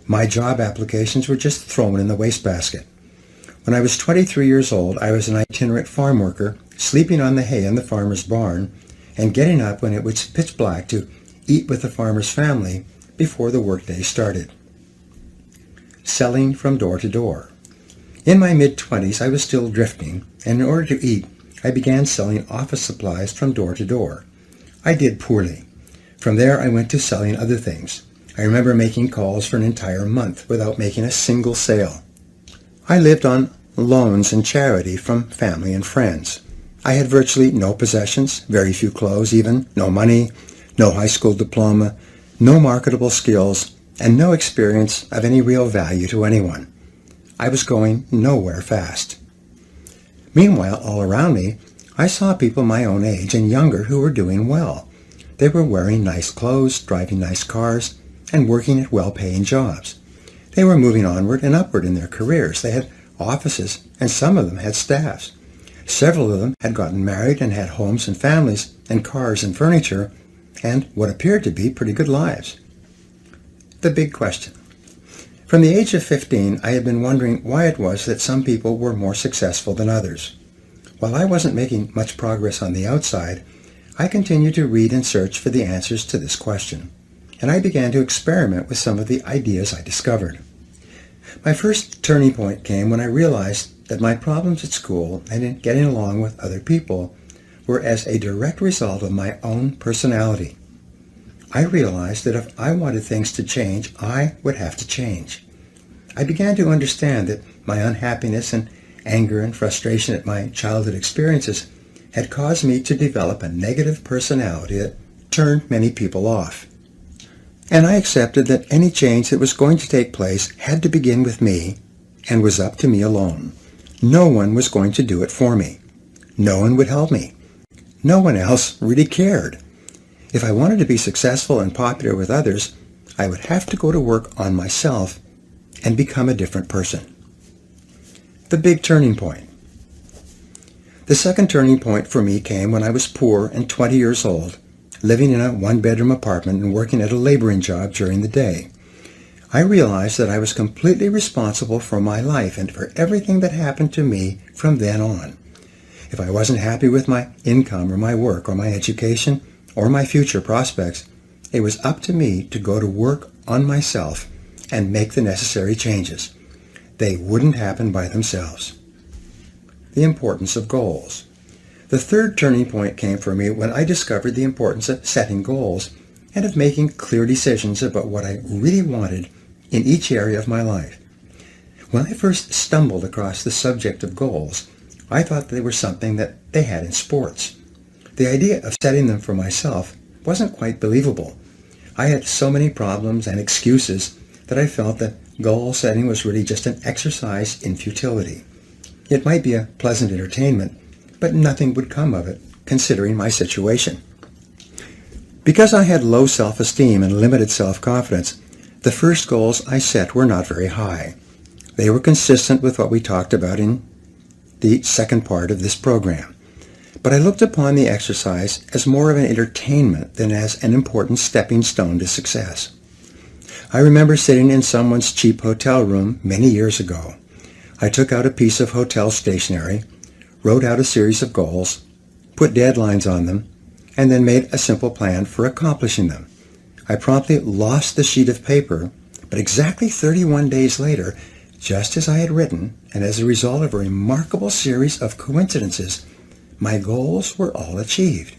My job applications were just thrown in the wastebasket. When I was 23 years old, I was an itinerant farm worker, sleeping on the hay in the farmer's barn and getting up when it was pitch black to eat with the farmer's family before the workday started. Selling from door to door. In my mid-20s, I was still drifting, and in order to eat, I began selling office supplies from door to door. I did poorly. From there, I went to selling other things. I remember making calls for an entire month without making a single sale. I lived on loans and charity from family and friends. I had virtually no possessions, very few clothes even, no money, no high school diploma, no marketable skills, and no experience of any real value to anyone. I was going nowhere fast. Meanwhile, all around me, I saw people my own age and younger who were doing well. They were wearing nice clothes, driving nice cars, and working at well-paying jobs. They were moving onward and upward in their careers. They had offices, and some of them had staffs. Several of them had gotten married and had homes and families and cars and furniture and what appeared to be pretty good lives. The big question. From the age of 15, I had been wondering why it was that some people were more successful than others. While I wasn't making much progress on the outside, I continued to read and search for the answers to this question, and I began to experiment with some of the ideas I discovered. My first turning point came when I realized that my problems at school and in getting along with other people were as a direct result of my own personality. I realized that if I wanted things to change, I would have to change. I began to understand that my unhappiness and anger and frustration at my childhood experiences had caused me to develop a negative personality that turned many people off. And I accepted that any change that was going to take place had to begin with me and was up to me alone. No one was going to do it for me. No one would help me. No one else really cared. If I wanted to be successful and popular with others, I would have to go to work on myself and become a different person. The big turning point. The second turning point for me came when I was poor and 20 years old, living in a one-bedroom apartment and working at a laboring job during the day. I realized that I was completely responsible for my life and for everything that happened to me from then on. If I wasn't happy with my income or my work or my education or my future prospects, it was up to me to go to work on myself and make the necessary changes. They wouldn't happen by themselves. The importance of goals. The third turning point came for me when I discovered the importance of setting goals and of making clear decisions about what I really wanted in each area of my life. When I first stumbled across the subject of goals, I thought they were something that they had in sports. The idea of setting them for myself wasn't quite believable. I had so many problems and excuses that I felt that goal setting was really just an exercise in futility. It might be a pleasant entertainment, but nothing would come of it, considering my situation. Because I had low self-esteem and limited self-confidence, the first goals I set were not very high. They were consistent with what we talked about in the second part of this program. But I looked upon the exercise as more of an entertainment than as an important stepping stone to success. I remember sitting in someone's cheap hotel room many years ago. I took out a piece of hotel stationery, wrote out a series of goals, put deadlines on them, and then made a simple plan for accomplishing them. I promptly lost the sheet of paper, but exactly 31 days later, just as I had written, and as a result of a remarkable series of coincidences, my goals were all achieved.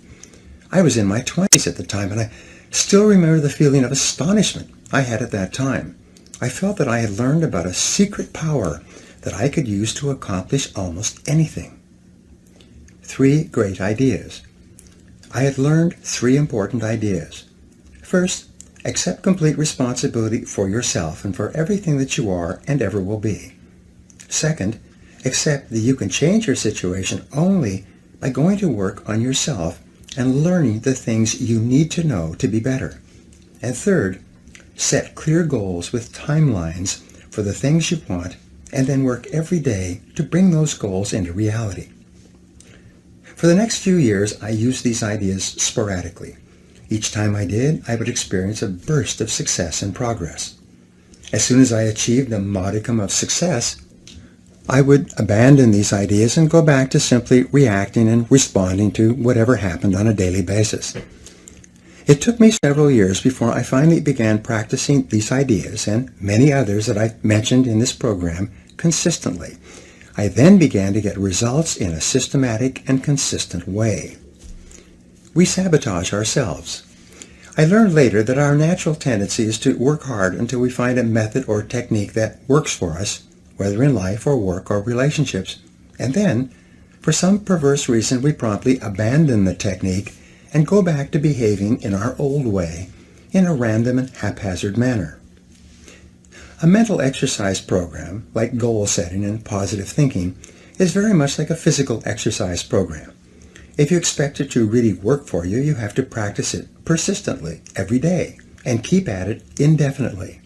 I was in my 20s at the time, and I still remember the feeling of astonishment I had at that time. I felt that I had learned about a secret power that I could use to accomplish almost anything. 3 great ideas. I had learned 3 important ideas. First, accept complete responsibility for yourself and for everything that you are and ever will be. Second, accept that you can change your situation only by going to work on yourself and learning the things you need to know to be better. And third, set clear goals with timelines for the things you want and then work every day to bring those goals into reality. For the next few years, I used these ideas sporadically. Each time I did, I would experience a burst of success and progress. As soon as I achieved a modicum of success, I would abandon these ideas and go back to simply reacting and responding to whatever happened on a daily basis. It took me several years before I finally began practicing these ideas and many others that I mentioned in this program consistently. I then began to get results in a systematic and consistent way. We sabotage ourselves. I learned later that our natural tendency is to work hard until we find a method or technique that works for us, whether in life or work or relationships, and then, for some perverse reason, we promptly abandon the technique and go back to behaving in our old way, in a random and haphazard manner. A mental exercise program, like goal setting and positive thinking, is very much like a physical exercise program. If you expect it to really work for you, you have to practice it persistently every day and keep at it indefinitely.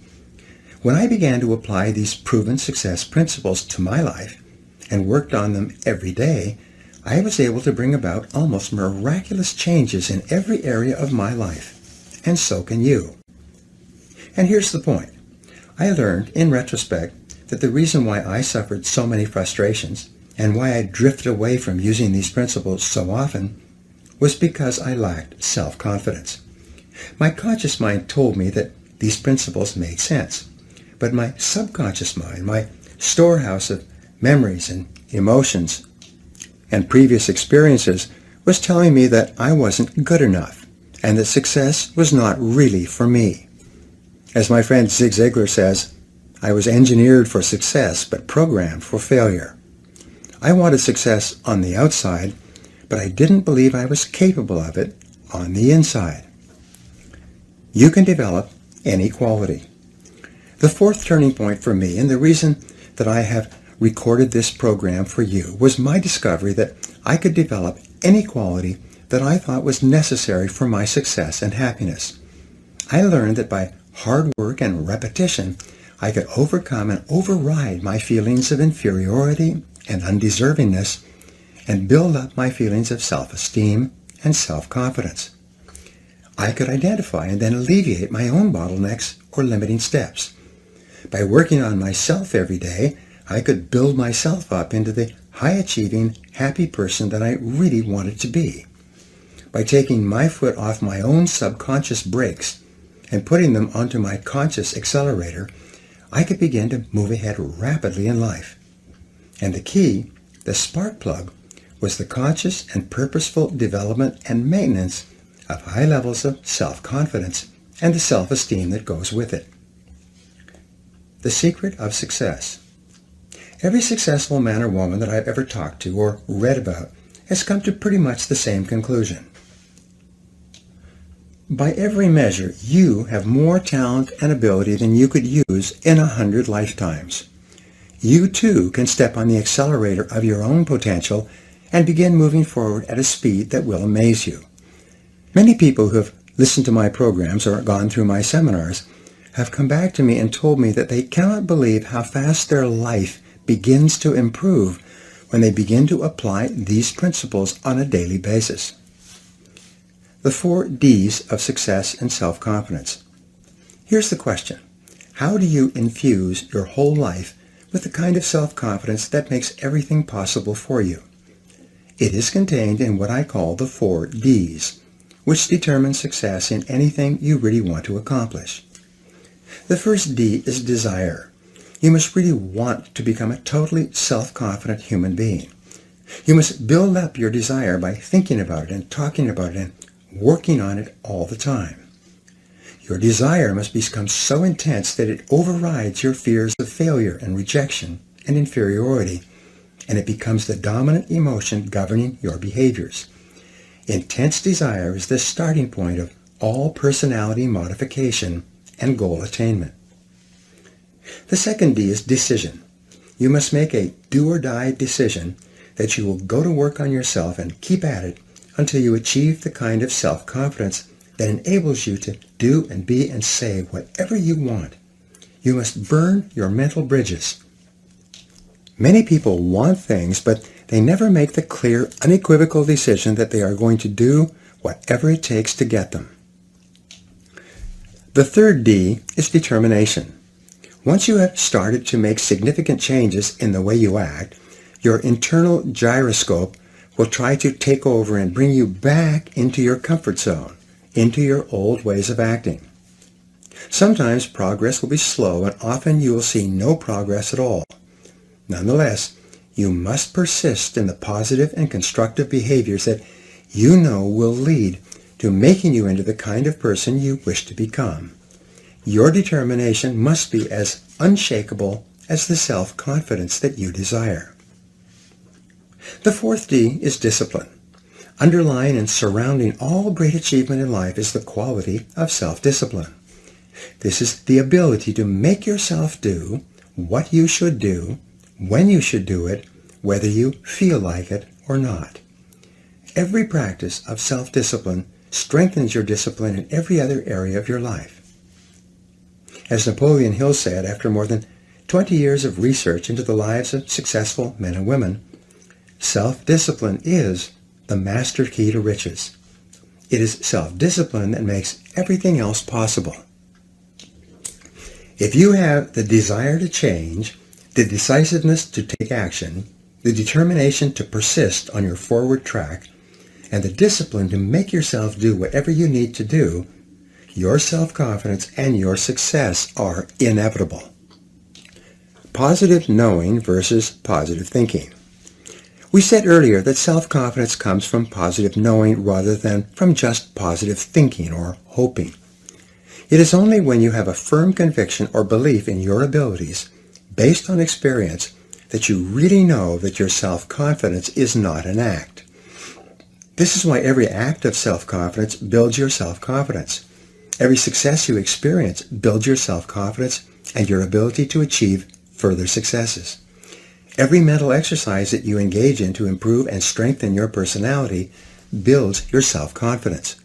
When I began to apply these proven success principles to my life and worked on them every day, I was able to bring about almost miraculous changes in every area of my life. And so can you. And here's the point. I learned, in retrospect, that the reason why I suffered so many frustrations and why I drifted away from using these principles so often was because I lacked self-confidence. My conscious mind told me that these principles made sense, but my subconscious mind, my storehouse of memories and emotions and previous experiences, was telling me that I wasn't good enough and that success was not really for me. As my friend Zig Ziglar says, I was engineered for success but programmed for failure. I wanted success on the outside, but I didn't believe I was capable of it on the inside. You can develop any quality. The fourth turning point for me, and the reason that I have recorded this program for you, was my discovery that I could develop any quality that I thought was necessary for my success and happiness. I learned that by hard work and repetition, I could overcome and override my feelings of inferiority and undeservingness and build up my feelings of self-esteem and self-confidence. I could identify and then alleviate my own bottlenecks or limiting steps. By working on myself every day, I could build myself up into the high-achieving, happy person that I really wanted to be. by taking my foot off my own subconscious brakes and putting them onto my conscious accelerator, I could begin to move ahead rapidly in life. And the key, the spark plug, was the conscious and purposeful development and maintenance of high levels of self-confidence and the self-esteem that goes with it. The secret of success. Every successful man or woman that I've ever talked to or read about has come to pretty much the same conclusion. By every measure, you have more talent and ability than you could use in 100 lifetimes. You too can step on the accelerator of your own potential and begin moving forward at a speed that will amaze you. Many people who have listened to my programs or gone through my seminars have come back to me and told me that they cannot believe how fast their life begins to improve when they begin to apply these principles on a daily basis. The 4 Ds of success and self-confidence. Here's the question. How do you infuse your whole life with the kind of self-confidence that makes everything possible for you? It is contained in what I call the 4 Ds, which determine success in anything you really want to accomplish. The first D is desire. You must really want to become a totally self-confident human being. You must build up your desire by thinking about it and talking about it and working on it all the time. Your desire must become so intense that it overrides your fears of failure and rejection and inferiority, and it becomes the dominant emotion governing your behaviors. Intense desire is the starting point of all personality modification and goal attainment. The second D is decision. You must make a do-or-die decision that you will go to work on yourself and keep at it until you achieve the kind of self-confidence that enables you to do and be and say whatever you want. You must burn your mental bridges. Many people want things, but they never make the clear, unequivocal decision that they are going to do whatever it takes to get them. The third D is determination. Once you have started to make significant changes in the way you act, your internal gyroscope will try to take over and bring you back into your comfort zone, into your old ways of acting. Sometimes progress will be slow, and often you will see no progress at all. Nonetheless, you must persist in the positive and constructive behaviors that you know will lead to making you into the kind of person you wish to become. Your determination must be as unshakable as the self-confidence that you desire. The fourth D is discipline. Underlying and surrounding all great achievement in life is the quality of self-discipline. This is the ability to make yourself do what you should do, when you should do it, whether you feel like it or not. Every practice of self-discipline strengthens your discipline in every other area of your life. As Napoleon Hill said, after more than 20 years of research into the lives of successful men and women, self-discipline is the master key to riches. It is self-discipline that makes everything else possible. If you have the desire to change, the decisiveness to take action, the determination to persist on your forward track, and the discipline to make yourself do whatever you need to do, your self-confidence and your success are inevitable. Positive knowing versus positive thinking. We said earlier that self-confidence comes from positive knowing rather than from just positive thinking or hoping. It is only when you have a firm conviction or belief in your abilities, based on experience, that you really know that your self-confidence is not an act. This is why every act of self-confidence builds your self-confidence. Every success you experience builds your self-confidence and your ability to achieve further successes. Every mental exercise that you engage in to improve and strengthen your personality builds your self-confidence.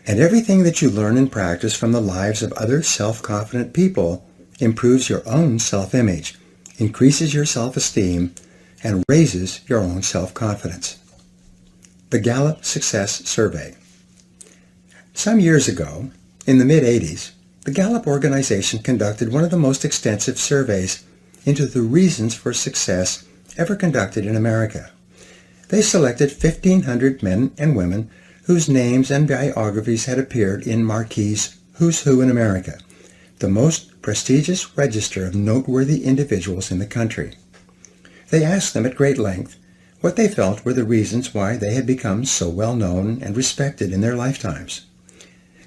And everything that you learn and practice from the lives of other self-confident people improves your own self-image, increases your self-esteem, and raises your own self-confidence. The Gallup Success Survey. Some years ago, in the mid-'80s, the Gallup organization conducted one of the most extensive surveys into the reasons for success ever conducted in America. They selected 1,500 men and women whose names and biographies had appeared in Marquis' Who's Who in America, the most prestigious register of noteworthy individuals in the country. They asked them at great length what they felt were the reasons why they had become so well known and respected in their lifetimes.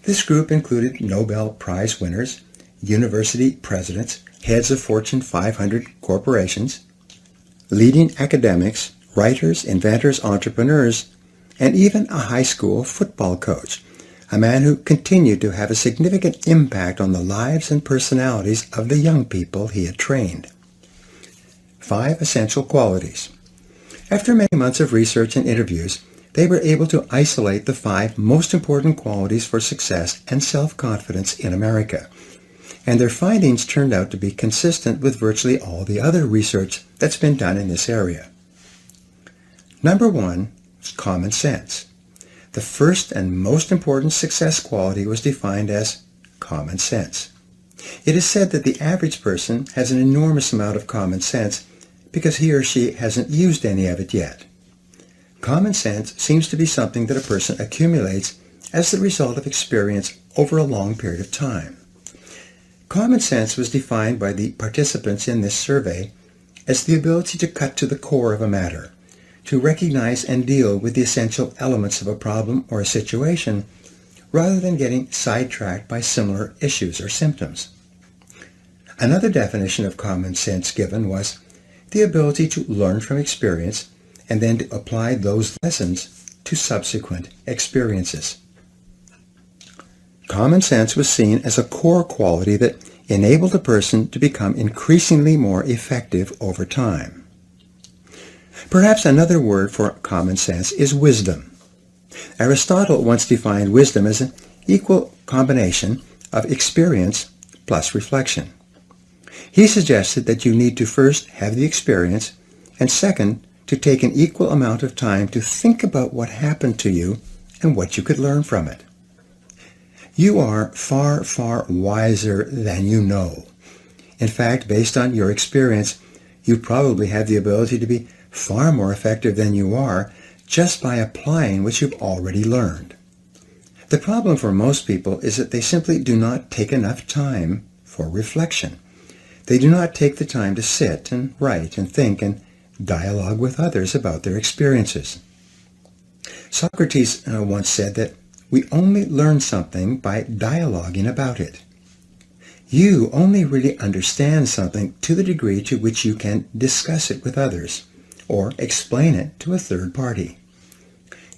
This group included Nobel Prize winners, university presidents, heads of Fortune 500 corporations, leading academics, writers, inventors, entrepreneurs, and even a high school football coach, a man who continued to have a significant impact on the lives and personalities of the young people he had trained. 5 essential qualities. After many months of research and interviews, they were able to isolate the 5 most important qualities for success and self-confidence in America. And their findings turned out to be consistent with virtually all the other research that's been done in this area. Number 1, common sense. The first and most important success quality was defined as common sense. It is said that the average person has an enormous amount of common sense because he or she hasn't used any of it yet. Common sense seems to be something that a person accumulates as the result of experience over a long period of time. Common sense was defined by the participants in this survey as the ability to cut to the core of a matter, to recognize and deal with the essential elements of a problem or a situation, rather than getting sidetracked by similar issues or symptoms. Another definition of common sense given was the ability to learn from experience and then to apply those lessons to subsequent experiences. Common sense was seen as a core quality that enabled a person to become increasingly more effective over time. Perhaps another word for common sense is wisdom. Aristotle once defined wisdom as an equal combination of experience plus reflection. He suggested that you need to first have the experience, and second, to take an equal amount of time to think about what happened to you and what you could learn from it. You are far, far wiser than you know. In fact, based on your experience, you probably have the ability to be far more effective than you are just by applying what you've already learned. The problem for most people is that they simply do not take enough time for reflection. They do not take the time to sit and write and think and dialogue with others about their experiences. Socrates once said that we only learn something by dialoguing about it. You only really understand something to the degree to which you can discuss it with others or explain it to a third party.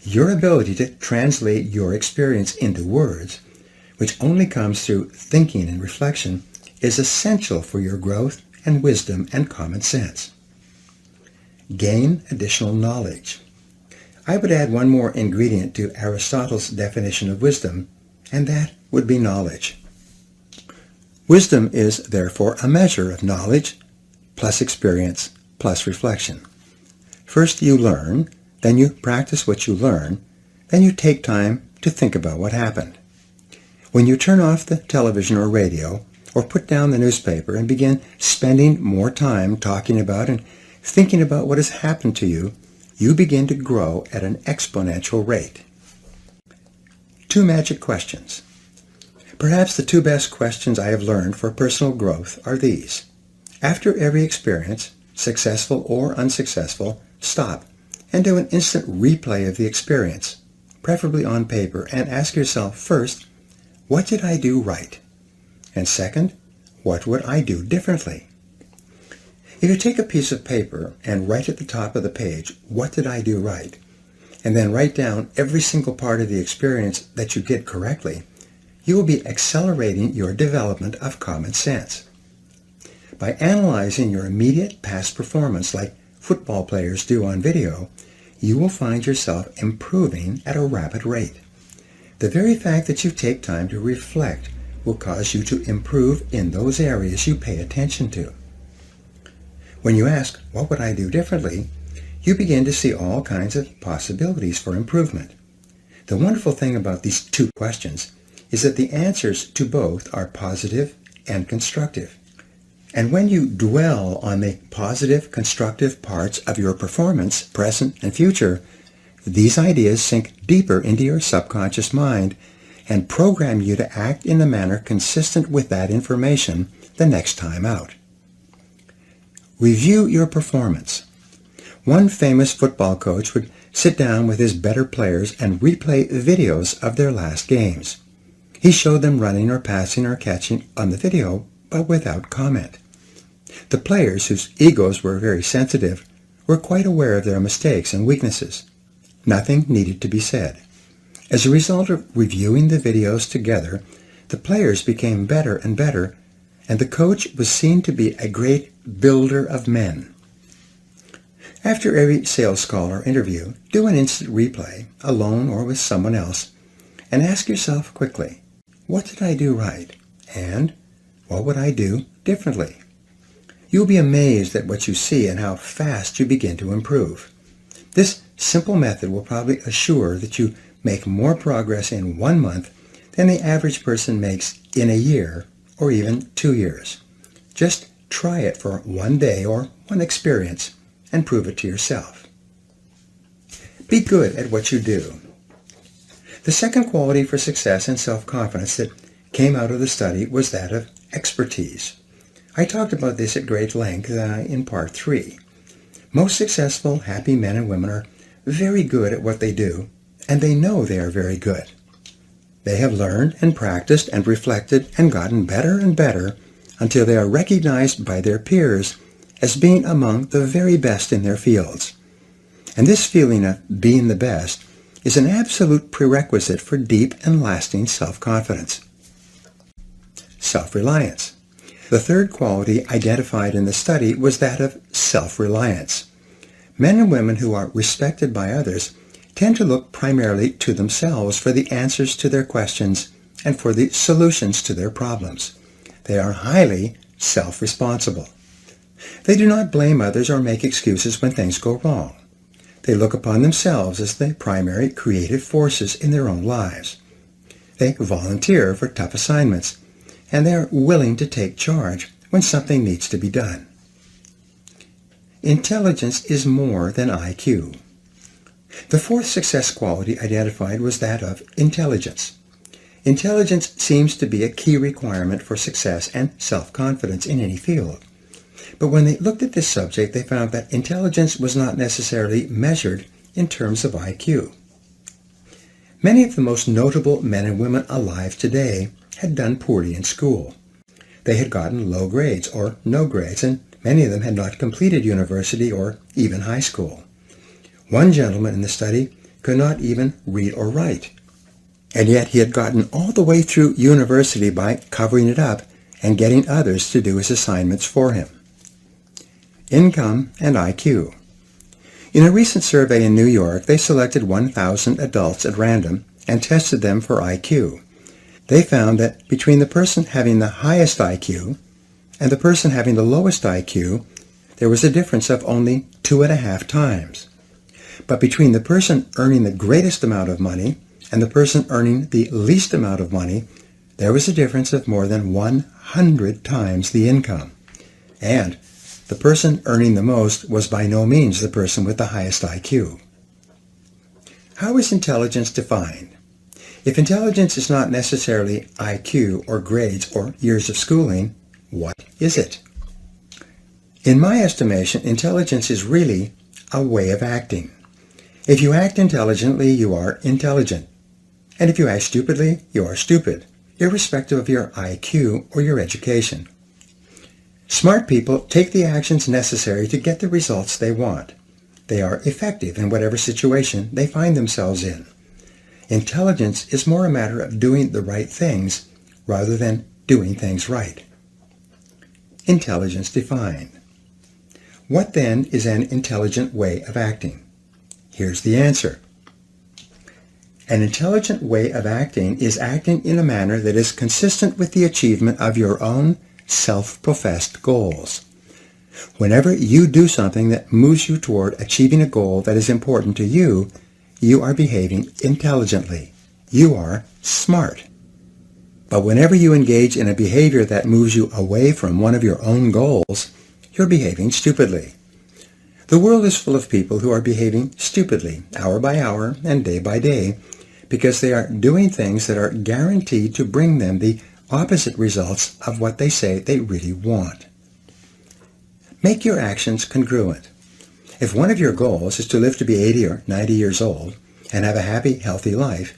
Your ability to translate your experience into words, which only comes through thinking and reflection, is essential for your growth and wisdom and common sense. Gain additional knowledge. I would add one more ingredient to Aristotle's definition of wisdom, and that would be knowledge. Wisdom is, therefore, a measure of knowledge plus experience plus reflection. First you learn, then you practice what you learn, then you take time to think about what happened. When you turn off the television or radio, or put down the newspaper and begin spending more time talking about and thinking about what has happened to you, you begin to grow at an exponential rate. 2 magic questions. Perhaps the 2 best questions I have learned for personal growth are these. After every experience, successful or unsuccessful, stop and do an instant replay of the experience, preferably on paper, and ask yourself first, what did I do right? And second, what would I do differently? If you take a piece of paper and write at the top of the page, what did I do right? And then write down every single part of the experience that you did correctly, you will be accelerating your development of common sense. By analyzing your immediate past performance like football players do on video, you will find yourself improving at a rapid rate. The very fact that you take time to reflect will cause you to improve in those areas you pay attention to. When you ask, what would I do differently, you begin to see all kinds of possibilities for improvement. The wonderful thing about these 2 questions is that the answers to both are positive and constructive. And when you dwell on the positive, constructive parts of your performance, present and future, These ideas sink deeper into your subconscious mind and program you to act in a manner consistent with that information the next time out. Review your performance. One famous football coach would sit down with his better players and replay videos of their last games. He showed them running or passing or catching on the video, but without comment. The players, whose egos were very sensitive, were quite aware of their mistakes and weaknesses. Nothing needed to be said. As a result of reviewing the videos together, the players became better and better, and the coach was seen to be a great builder of men. After every sales call or interview, do an instant replay, alone or with someone else, and ask yourself quickly, what did I do right? And what would I do differently? You'll be amazed at what you see and how fast you begin to improve. This simple method will probably assure that you make more progress in 1 month than the average person makes in a year or even 2 years. Just try it for 1 day or 1 experience and prove it to yourself. Be good at what you do. The second quality for success and self-confidence that came out of the study was that of expertise. I talked about this at great length in part 3. Most successful, happy men and women are very good at what they do, and they know they are very good. They have learned and practiced and reflected and gotten better and better until they are recognized by their peers as being among the very best in their fields. And this feeling of being the best is an absolute prerequisite for deep and lasting self-confidence. Self-reliance. The third quality identified in the study was that of self-reliance. Men and women who are respected by others tend to look primarily to themselves for the answers to their questions and for the solutions to their problems. They are highly self-responsible. They do not blame others or make excuses when things go wrong. They look upon themselves as the primary creative forces in their own lives. They volunteer for tough assignments, and they are willing to take charge when something needs to be done. Intelligence is more than IQ. The fourth success quality identified was that of intelligence. Intelligence seems to be a key requirement for success and self-confidence in any field. But when they looked at this subject, they found that intelligence was not necessarily measured in terms of IQ. Many of the most notable men and women alive today had done poorly in school. They had gotten low grades or no grades, and many of them had not completed university or even high school. One gentleman in the study could not even read or write, and yet he had gotten all the way through university by covering it up and getting others to do his assignments for him. Income and IQ. In a recent survey in New York, they selected 1,000 adults at random and tested them for IQ. They found that between the person having the highest IQ and the person having the lowest IQ, there was a difference of only 2.5 times. But between the person earning the greatest amount of money and the person earning the least amount of money, there was a difference of more than 100 times the income. And the person earning the most was by no means the person with the highest IQ. How is intelligence defined? If intelligence is not necessarily IQ or grades or years of schooling, what is it? In my estimation, intelligence is really a way of acting. If you act intelligently, you are intelligent. And if you act stupidly, you are stupid, irrespective of your IQ or your education. Smart people take the actions necessary to get the results they want. They are effective in whatever situation they find themselves in. Intelligence is more a matter of doing the right things rather than doing things right. Intelligence defined. What then is an intelligent way of acting? Here's the answer. An intelligent way of acting is acting in a manner that is consistent with the achievement of your own self-professed goals. Whenever you do something that moves you toward achieving a goal that is important to you, you are behaving intelligently. You are smart. But whenever you engage in a behavior that moves you away from one of your own goals, you're behaving stupidly. The world is full of people who are behaving stupidly, hour by hour and day by day, because they are doing things that are guaranteed to bring them the opposite results of what they say they really want. Make your actions congruent. If one of your goals is to live to be 80 or 90 years old and have a happy, healthy life,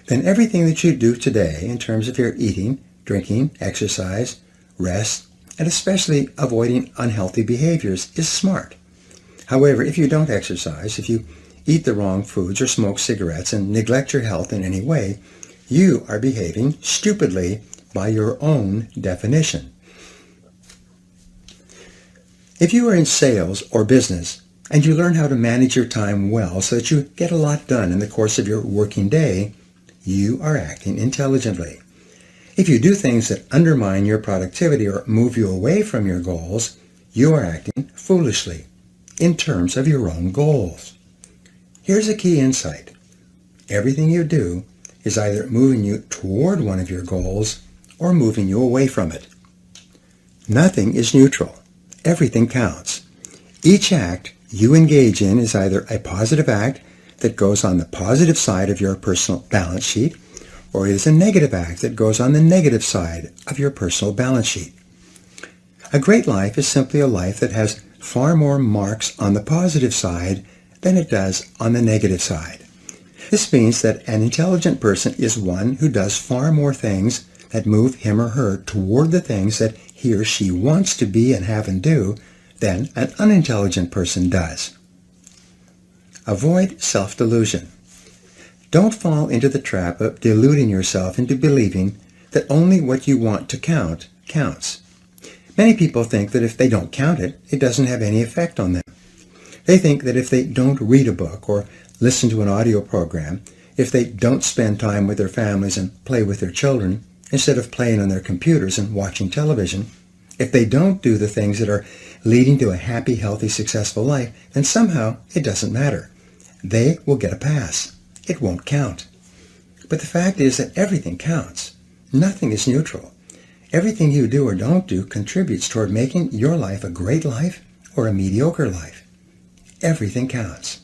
then everything that you do today in terms of your eating, drinking, exercise, rest, and especially avoiding unhealthy behaviors is smart. However, if you don't exercise, if you eat the wrong foods or smoke cigarettes and neglect your health in any way, you are behaving stupidly by your own definition. If you are in sales or business and you learn how to manage your time well so that you get a lot done in the course of your working day, you are acting intelligently. If you do things that undermine your productivity or move you away from your goals, you are acting foolishly in terms of your own goals. Here's a key insight. Everything you do is either moving you toward one of your goals or moving you away from it. Nothing is neutral. Everything counts. Each act you engage in is either a positive act that goes on the positive side of your personal balance sheet, or it is a negative act that goes on the negative side of your personal balance sheet. A great life is simply a life that has far more marks on the positive side than it does on the negative side. This means that an intelligent person is one who does far more things that move him or her toward the things that he or she wants to be and have and do than an unintelligent person does. Avoid self-delusion. Don't fall into the trap of deluding yourself into believing that only what you want to count counts. Many people think that if they don't count it, it doesn't have any effect on them. They think that if they don't read a book or listen to an audio program, if they don't spend time with their families and play with their children, instead of playing on their computers and watching television, if they don't do the things that are leading to a happy, healthy, successful life, then somehow it doesn't matter. They will get a pass. It won't count. But the fact is that everything counts. Nothing is neutral. Everything you do or don't do contributes toward making your life a great life or a mediocre life. Everything counts.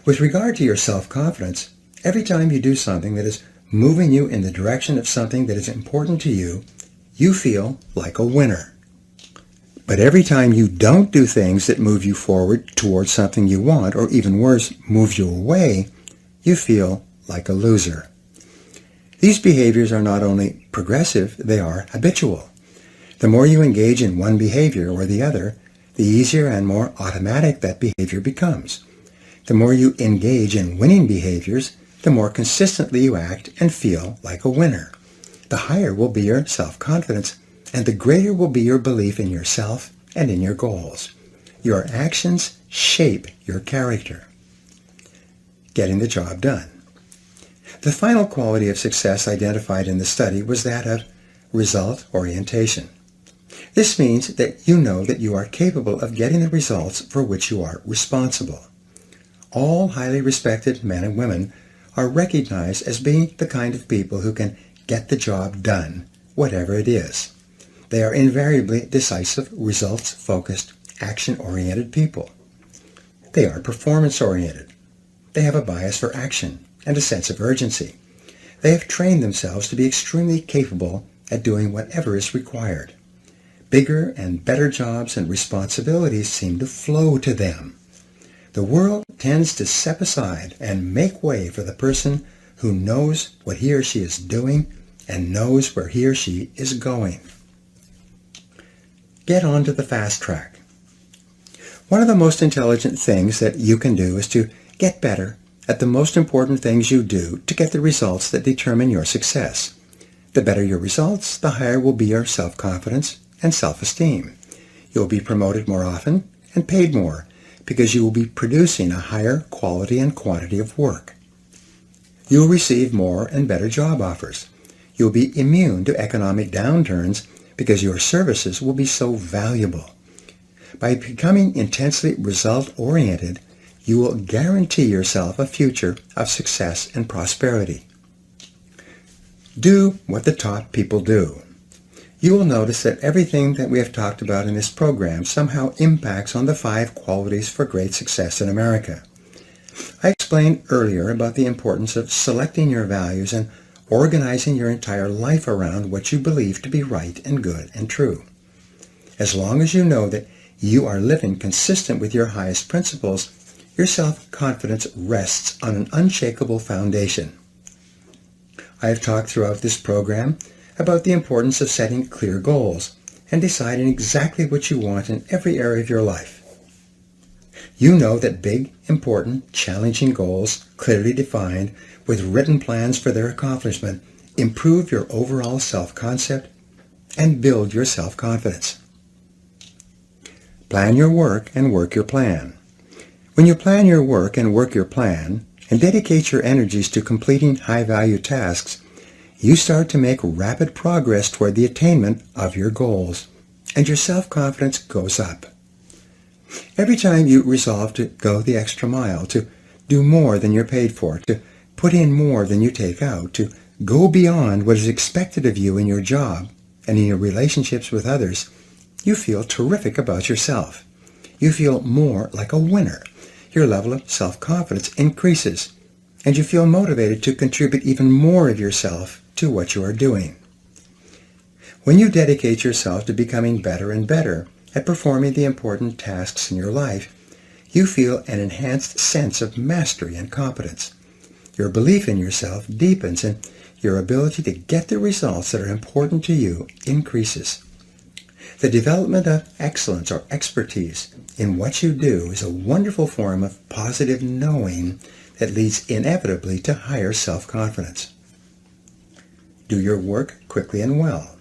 With regard to your self-confidence, every time you do something that is moving you in the direction of something that is important to you, you feel like a winner. But every time you don't do things that move you forward towards something you want, or even worse, move you away, you feel like a loser. These behaviors are not only progressive, they are habitual. The more you engage in one behavior or the other, the easier and more automatic that behavior becomes. The more you engage in winning behaviors, the more consistently you act and feel like a winner. The higher will be your self-confidence, and the greater will be your belief in yourself and in your goals. Your actions shape your character. Getting the job done. The final quality of success identified in the study was that of result orientation. This means that you know that you are capable of getting the results for which you are responsible. All highly respected men and women are recognized as being the kind of people who can get the job done, whatever it is. They are invariably decisive, results-focused, action-oriented people. They are performance-oriented. They have a bias for action and a sense of urgency. They have trained themselves to be extremely capable at doing whatever is required. Bigger and better jobs and responsibilities seem to flow to them. The world tends to step aside and make way for the person who knows what he or she is doing and knows where he or she is going. Get on to the fast track. One of the most intelligent things that you can do is to get better at the most important things you do to get the results that determine your success. The better your results, the higher will be your self-confidence and self-esteem. You'll be promoted more often and paid more because you will be producing a higher quality and quantity of work. You'll receive more and better job offers. You'll be immune to economic downturns because your services will be so valuable. By becoming intensely result-oriented, you will guarantee yourself a future of success and prosperity. Do what the top people do. You will notice that everything that we have talked about in this program somehow impacts on the 5 qualities for great success in America. I explained earlier about the importance of selecting your values and organizing your entire life around what you believe to be right and good and true. As long as you know that you are living consistent with your highest principles, your self-confidence rests on an unshakable foundation. I have talked throughout this program about the importance of setting clear goals and deciding exactly what you want in every area of your life. You know that big, important, challenging goals, clearly defined, with written plans for their accomplishment, improve your overall self-concept and build your self-confidence. Plan your work and work your plan. When you plan your work and work your plan and dedicate your energies to completing high-value tasks, you start to make rapid progress toward the attainment of your goals, and your self-confidence goes up. Every time you resolve to go the extra mile, to do more than you're paid for, to put in more than you take out, to go beyond what is expected of you in your job and in your relationships with others, you feel terrific about yourself. You feel more like a winner. Your level of self-confidence increases, and you feel motivated to contribute even more of yourself to what you are doing. When you dedicate yourself to becoming better and better at performing the important tasks in your life, you feel an enhanced sense of mastery and competence. Your belief in yourself deepens, and your ability to get the results that are important to you increases. The development of excellence or expertise in what you do is a wonderful form of positive knowing that leads inevitably to higher self-confidence. Do your work quickly and well.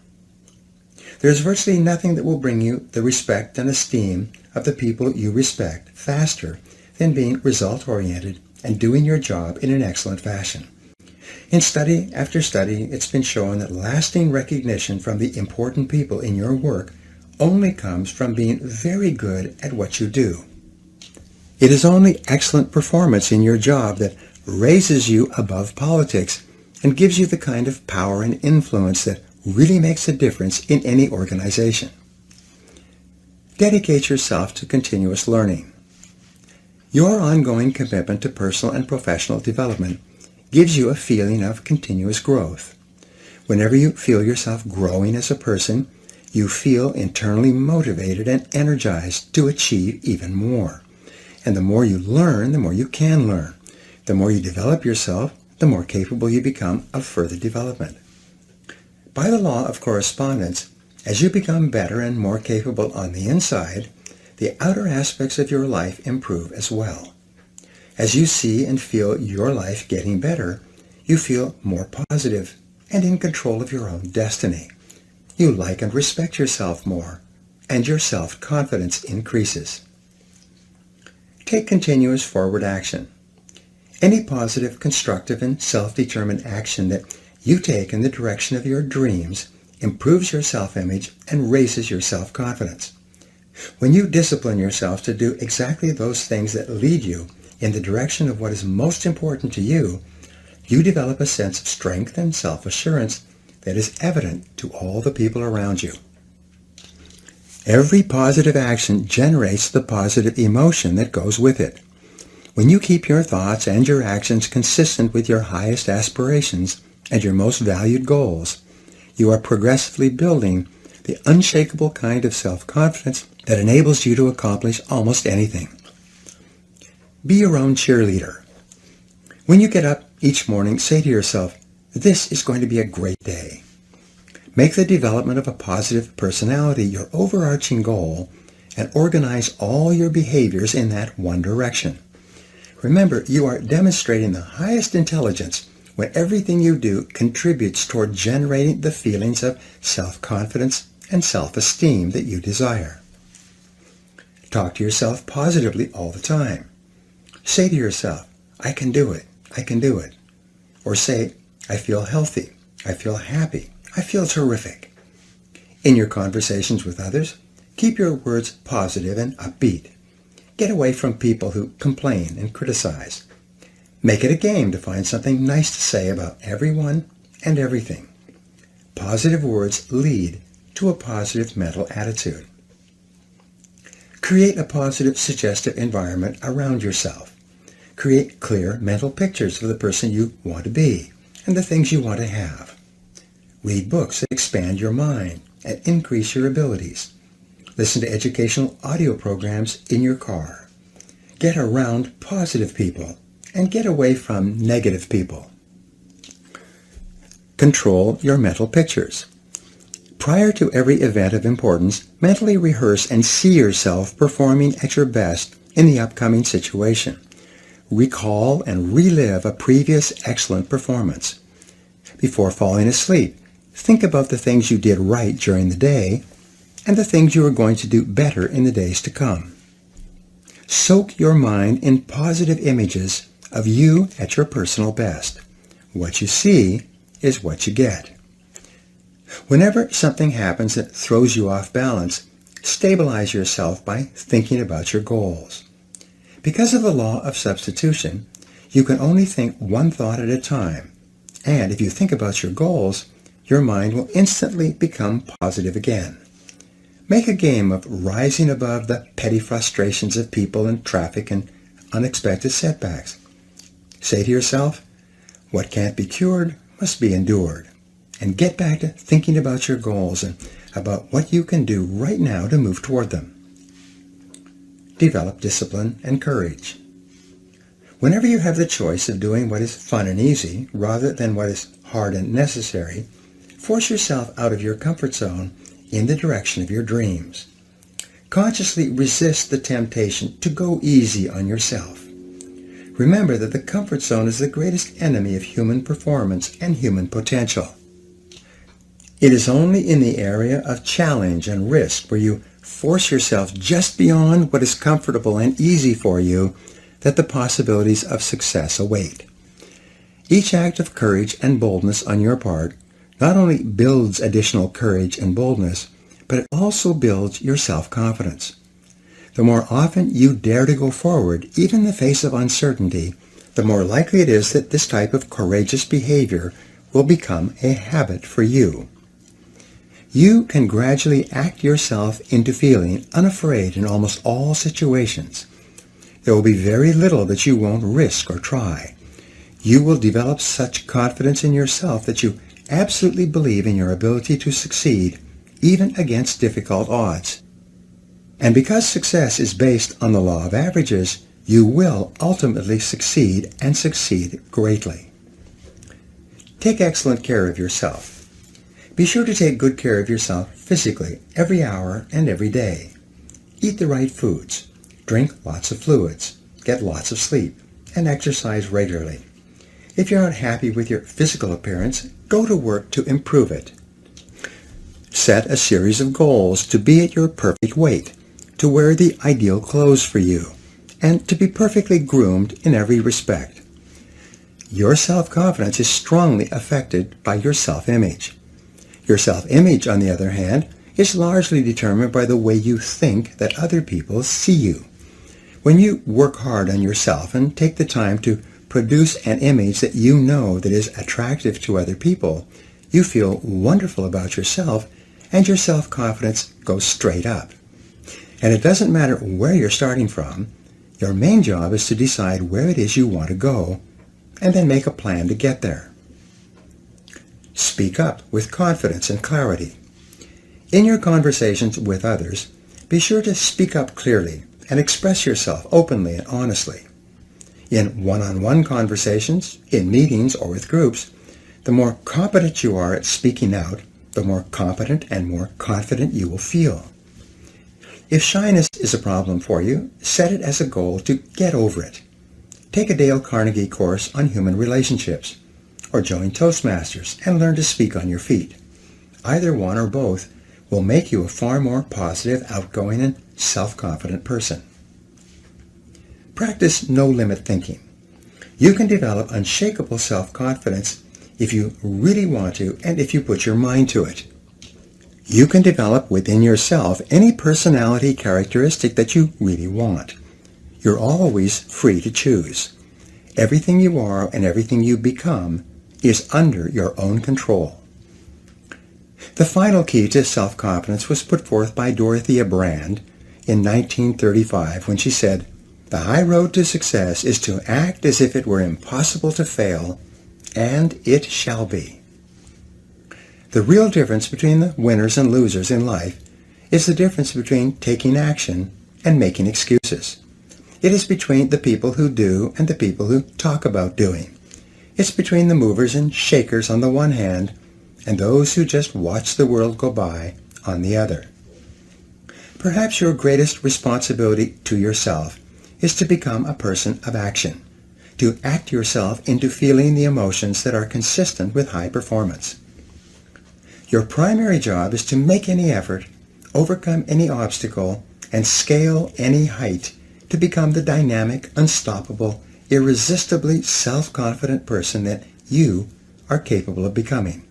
There is virtually nothing that will bring you the respect and esteem of the people you respect faster than being result-oriented and doing your job in an excellent fashion. In study after study, it's been shown that lasting recognition from the important people in your work only comes from being very good at what you do. It is only excellent performance in your job that raises you above politics and gives you the kind of power and influence that really makes a difference in any organization. Dedicate yourself to continuous learning. Your ongoing commitment to personal and professional development gives you a feeling of continuous growth. Whenever you feel yourself growing as a person, you feel internally motivated and energized to achieve even more. And the more you learn, the more you can learn. The more you develop yourself, the more capable you become of further development. By the law of correspondence, as you become better and more capable on the inside, the outer aspects of your life improve as well. As you see and feel your life getting better, you feel more positive and in control of your own destiny. You like and respect yourself more, and your self-confidence increases. Take continuous forward action. Any positive, constructive, and self-determined action that you take in the direction of your dreams improves your self-image and raises your self-confidence. When you discipline yourself to do exactly those things that lead you in the direction of what is most important to you, you develop a sense of strength and self-assurance that is evident to all the people around you. Every positive action generates the positive emotion that goes with it. When you keep your thoughts and your actions consistent with your highest aspirations and your most valued goals, you are progressively building the unshakable kind of self-confidence that enables you to accomplish almost anything. Be your own cheerleader. When you get up each morning, say to yourself, "This is going to be a great day." Make the development of a positive personality your overarching goal and organize all your behaviors in that one direction. Remember, you are demonstrating the highest intelligence when everything you do contributes toward generating the feelings of self-confidence and self-esteem that you desire. Talk to yourself positively all the time. Say to yourself, "I can do it, I can do it." Or say, "I feel healthy, I feel happy, I feel terrific." In your conversations with others, keep your words positive and upbeat. Get away from people who complain and criticize. Make it a game to find something nice to say about everyone and everything. Positive words lead to a positive mental attitude. Create a positive, suggestive environment around yourself. Create clear mental pictures of the person you want to be and the things you want to have. Read books that expand your mind and increase your abilities. Listen to educational audio programs in your car. Get around positive people and get away from negative people. Control your mental pictures. Prior to every event of importance, mentally rehearse and see yourself performing at your best in the upcoming situation. Recall and relive a previous excellent performance. Before falling asleep, think about the things you did right during the day and the things you are going to do better in the days to come. Soak your mind in positive images of you at your personal best. What you see is what you get. Whenever something happens that throws you off balance, stabilize yourself by thinking about your goals. Because of the law of substitution, you can only think one thought at a time, and if you think about your goals, your mind will instantly become positive again. Make a game of rising above the petty frustrations of people and traffic and unexpected setbacks. Say to yourself, what can't be cured must be endured. And get back to thinking about your goals and about what you can do right now to move toward them. Develop discipline and courage. Whenever you have the choice of doing what is fun and easy rather than what is hard and necessary, force yourself out of your comfort zone in the direction of your dreams. Consciously resist the temptation to go easy on yourself. Remember that the comfort zone is the greatest enemy of human performance and human potential. It is only in the area of challenge and risk where you force yourself just beyond what is comfortable and easy for you that the possibilities of success await. Each act of courage and boldness on your part not only builds additional courage and boldness, but it also builds your self-confidence. The more often you dare to go forward, even in the face of uncertainty, the more likely it is that this type of courageous behavior will become a habit for you. You can gradually act yourself into feeling unafraid in almost all situations. There will be very little that you won't risk or try. You will develop such confidence in yourself that you absolutely believe in your ability to succeed, even against difficult odds. And because success is based on the law of averages, you will ultimately succeed and succeed greatly. Take excellent care of yourself. Be sure to take good care of yourself physically every hour and every day. Eat the right foods, drink lots of fluids, get lots of sleep, and exercise regularly. If you're not happy with your physical appearance, go to work to improve it. Set a series of goals to be at your perfect weight, to wear the ideal clothes for you, and to be perfectly groomed in every respect. Your self-confidence is strongly affected by your self-image. Your self-image, on the other hand, is largely determined by the way you think that other people see you. When you work hard on yourself and take the time to produce an image that you know that is attractive to other people, you feel wonderful about yourself and your self-confidence goes straight up. And it doesn't matter where you're starting from. Your main job is to decide where it is you want to go and then make a plan to get there. Speak up with confidence and clarity. In your conversations with others, be sure to speak up clearly and express yourself openly and honestly. In one-on-one conversations, in meetings, or with groups, the more competent you are at speaking out, the more competent and more confident you will feel. If shyness is a problem for you, set it as a goal to get over it. Take a Dale Carnegie course on human relationships, or join Toastmasters and learn to speak on your feet. Either one or both will make you a far more positive, outgoing, and self-confident person. Practice no-limit thinking. You can develop unshakable self-confidence if you really want to and if you put your mind to it. You can develop within yourself any personality characteristic that you really want. You're always free to choose. Everything you are and everything you become is under your own control. The final key to self-confidence was put forth by Dorothea Brande in 1935 when she said, "The high road to success is to act as if it were impossible to fail, and it shall be." The real difference between the winners and losers in life is the difference between taking action and making excuses. It is between the people who do and the people who talk about doing. It's between the movers and shakers on the one hand and those who just watch the world go by on the other. Perhaps your greatest responsibility to yourself is to become a person of action, to act yourself into feeling the emotions that are consistent with high performance. Your primary job is to make any effort, overcome any obstacle, and scale any height to become the dynamic, unstoppable, irresistibly self-confident person that you are capable of becoming.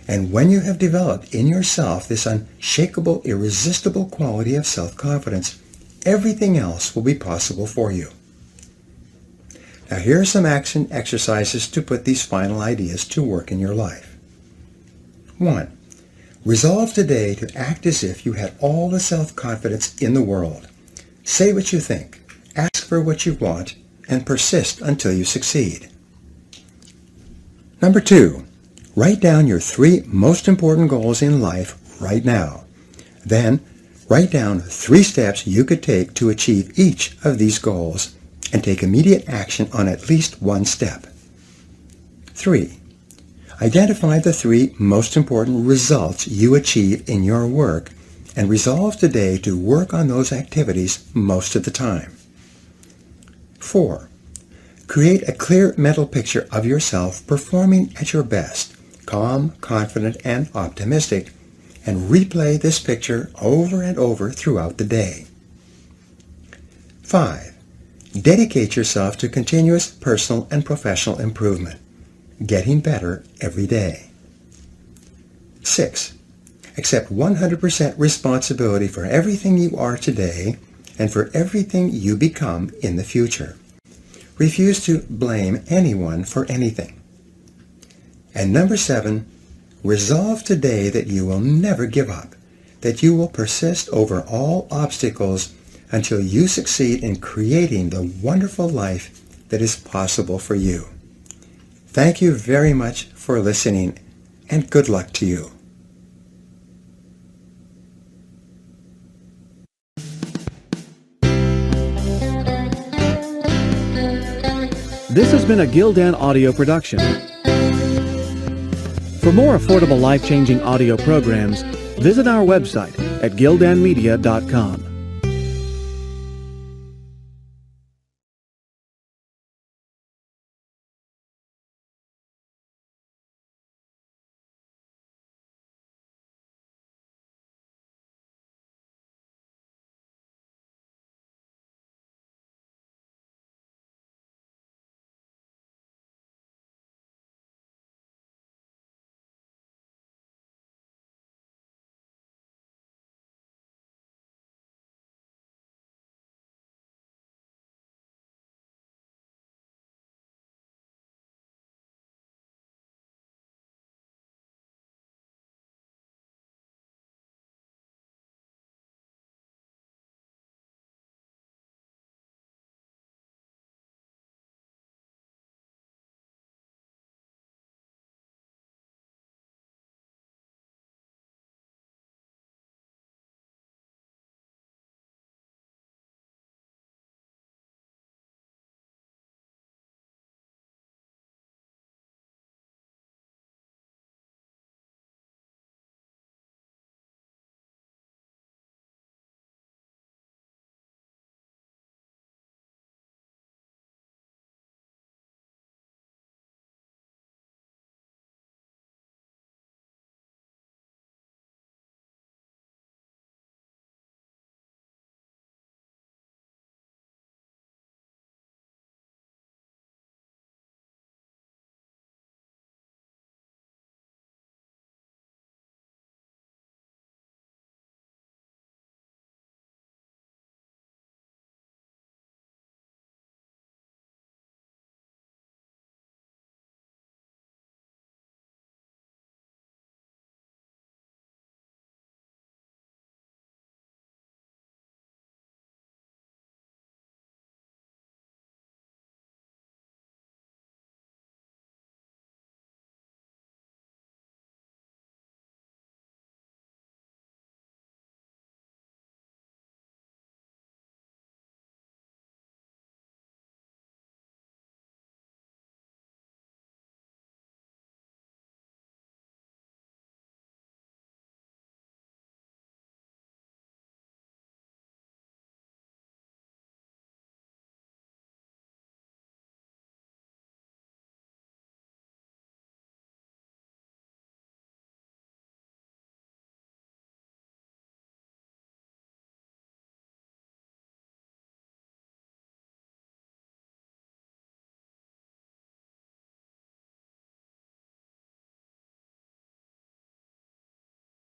And when you have developed in yourself this unshakable, irresistible quality of self-confidence, everything else will be possible for you. Now here are some action exercises to put these final ideas to work in your life. 1. Resolve today to act as if you had all the self-confidence in the world. Say what you think, ask for what you want, and persist until you succeed. Number 2. Write down your 3 most important goals in life right now. Then, write down 3 steps you could take to achieve each of these goals and take immediate action on at least one step. 3. Identify the 3 most important results you achieve in your work and resolve today to work on those activities most of the time. 4. Create a clear mental picture of yourself performing at your best, calm, confident, and optimistic, and replay this picture over and over throughout the day. 5. Dedicate yourself to continuous personal and professional improvement, getting better every day. 6. Accept 100% responsibility for everything you are today and for everything you become in the future. Refuse to blame anyone for anything. And number 7, resolve today that you will never give up, that you will persist over all obstacles until you succeed in creating the wonderful life that is possible for you. Thank you very much for listening, and good luck to you. This has been a Gildan audio production. For more affordable life-changing audio programs, visit our website at gildanmedia.com.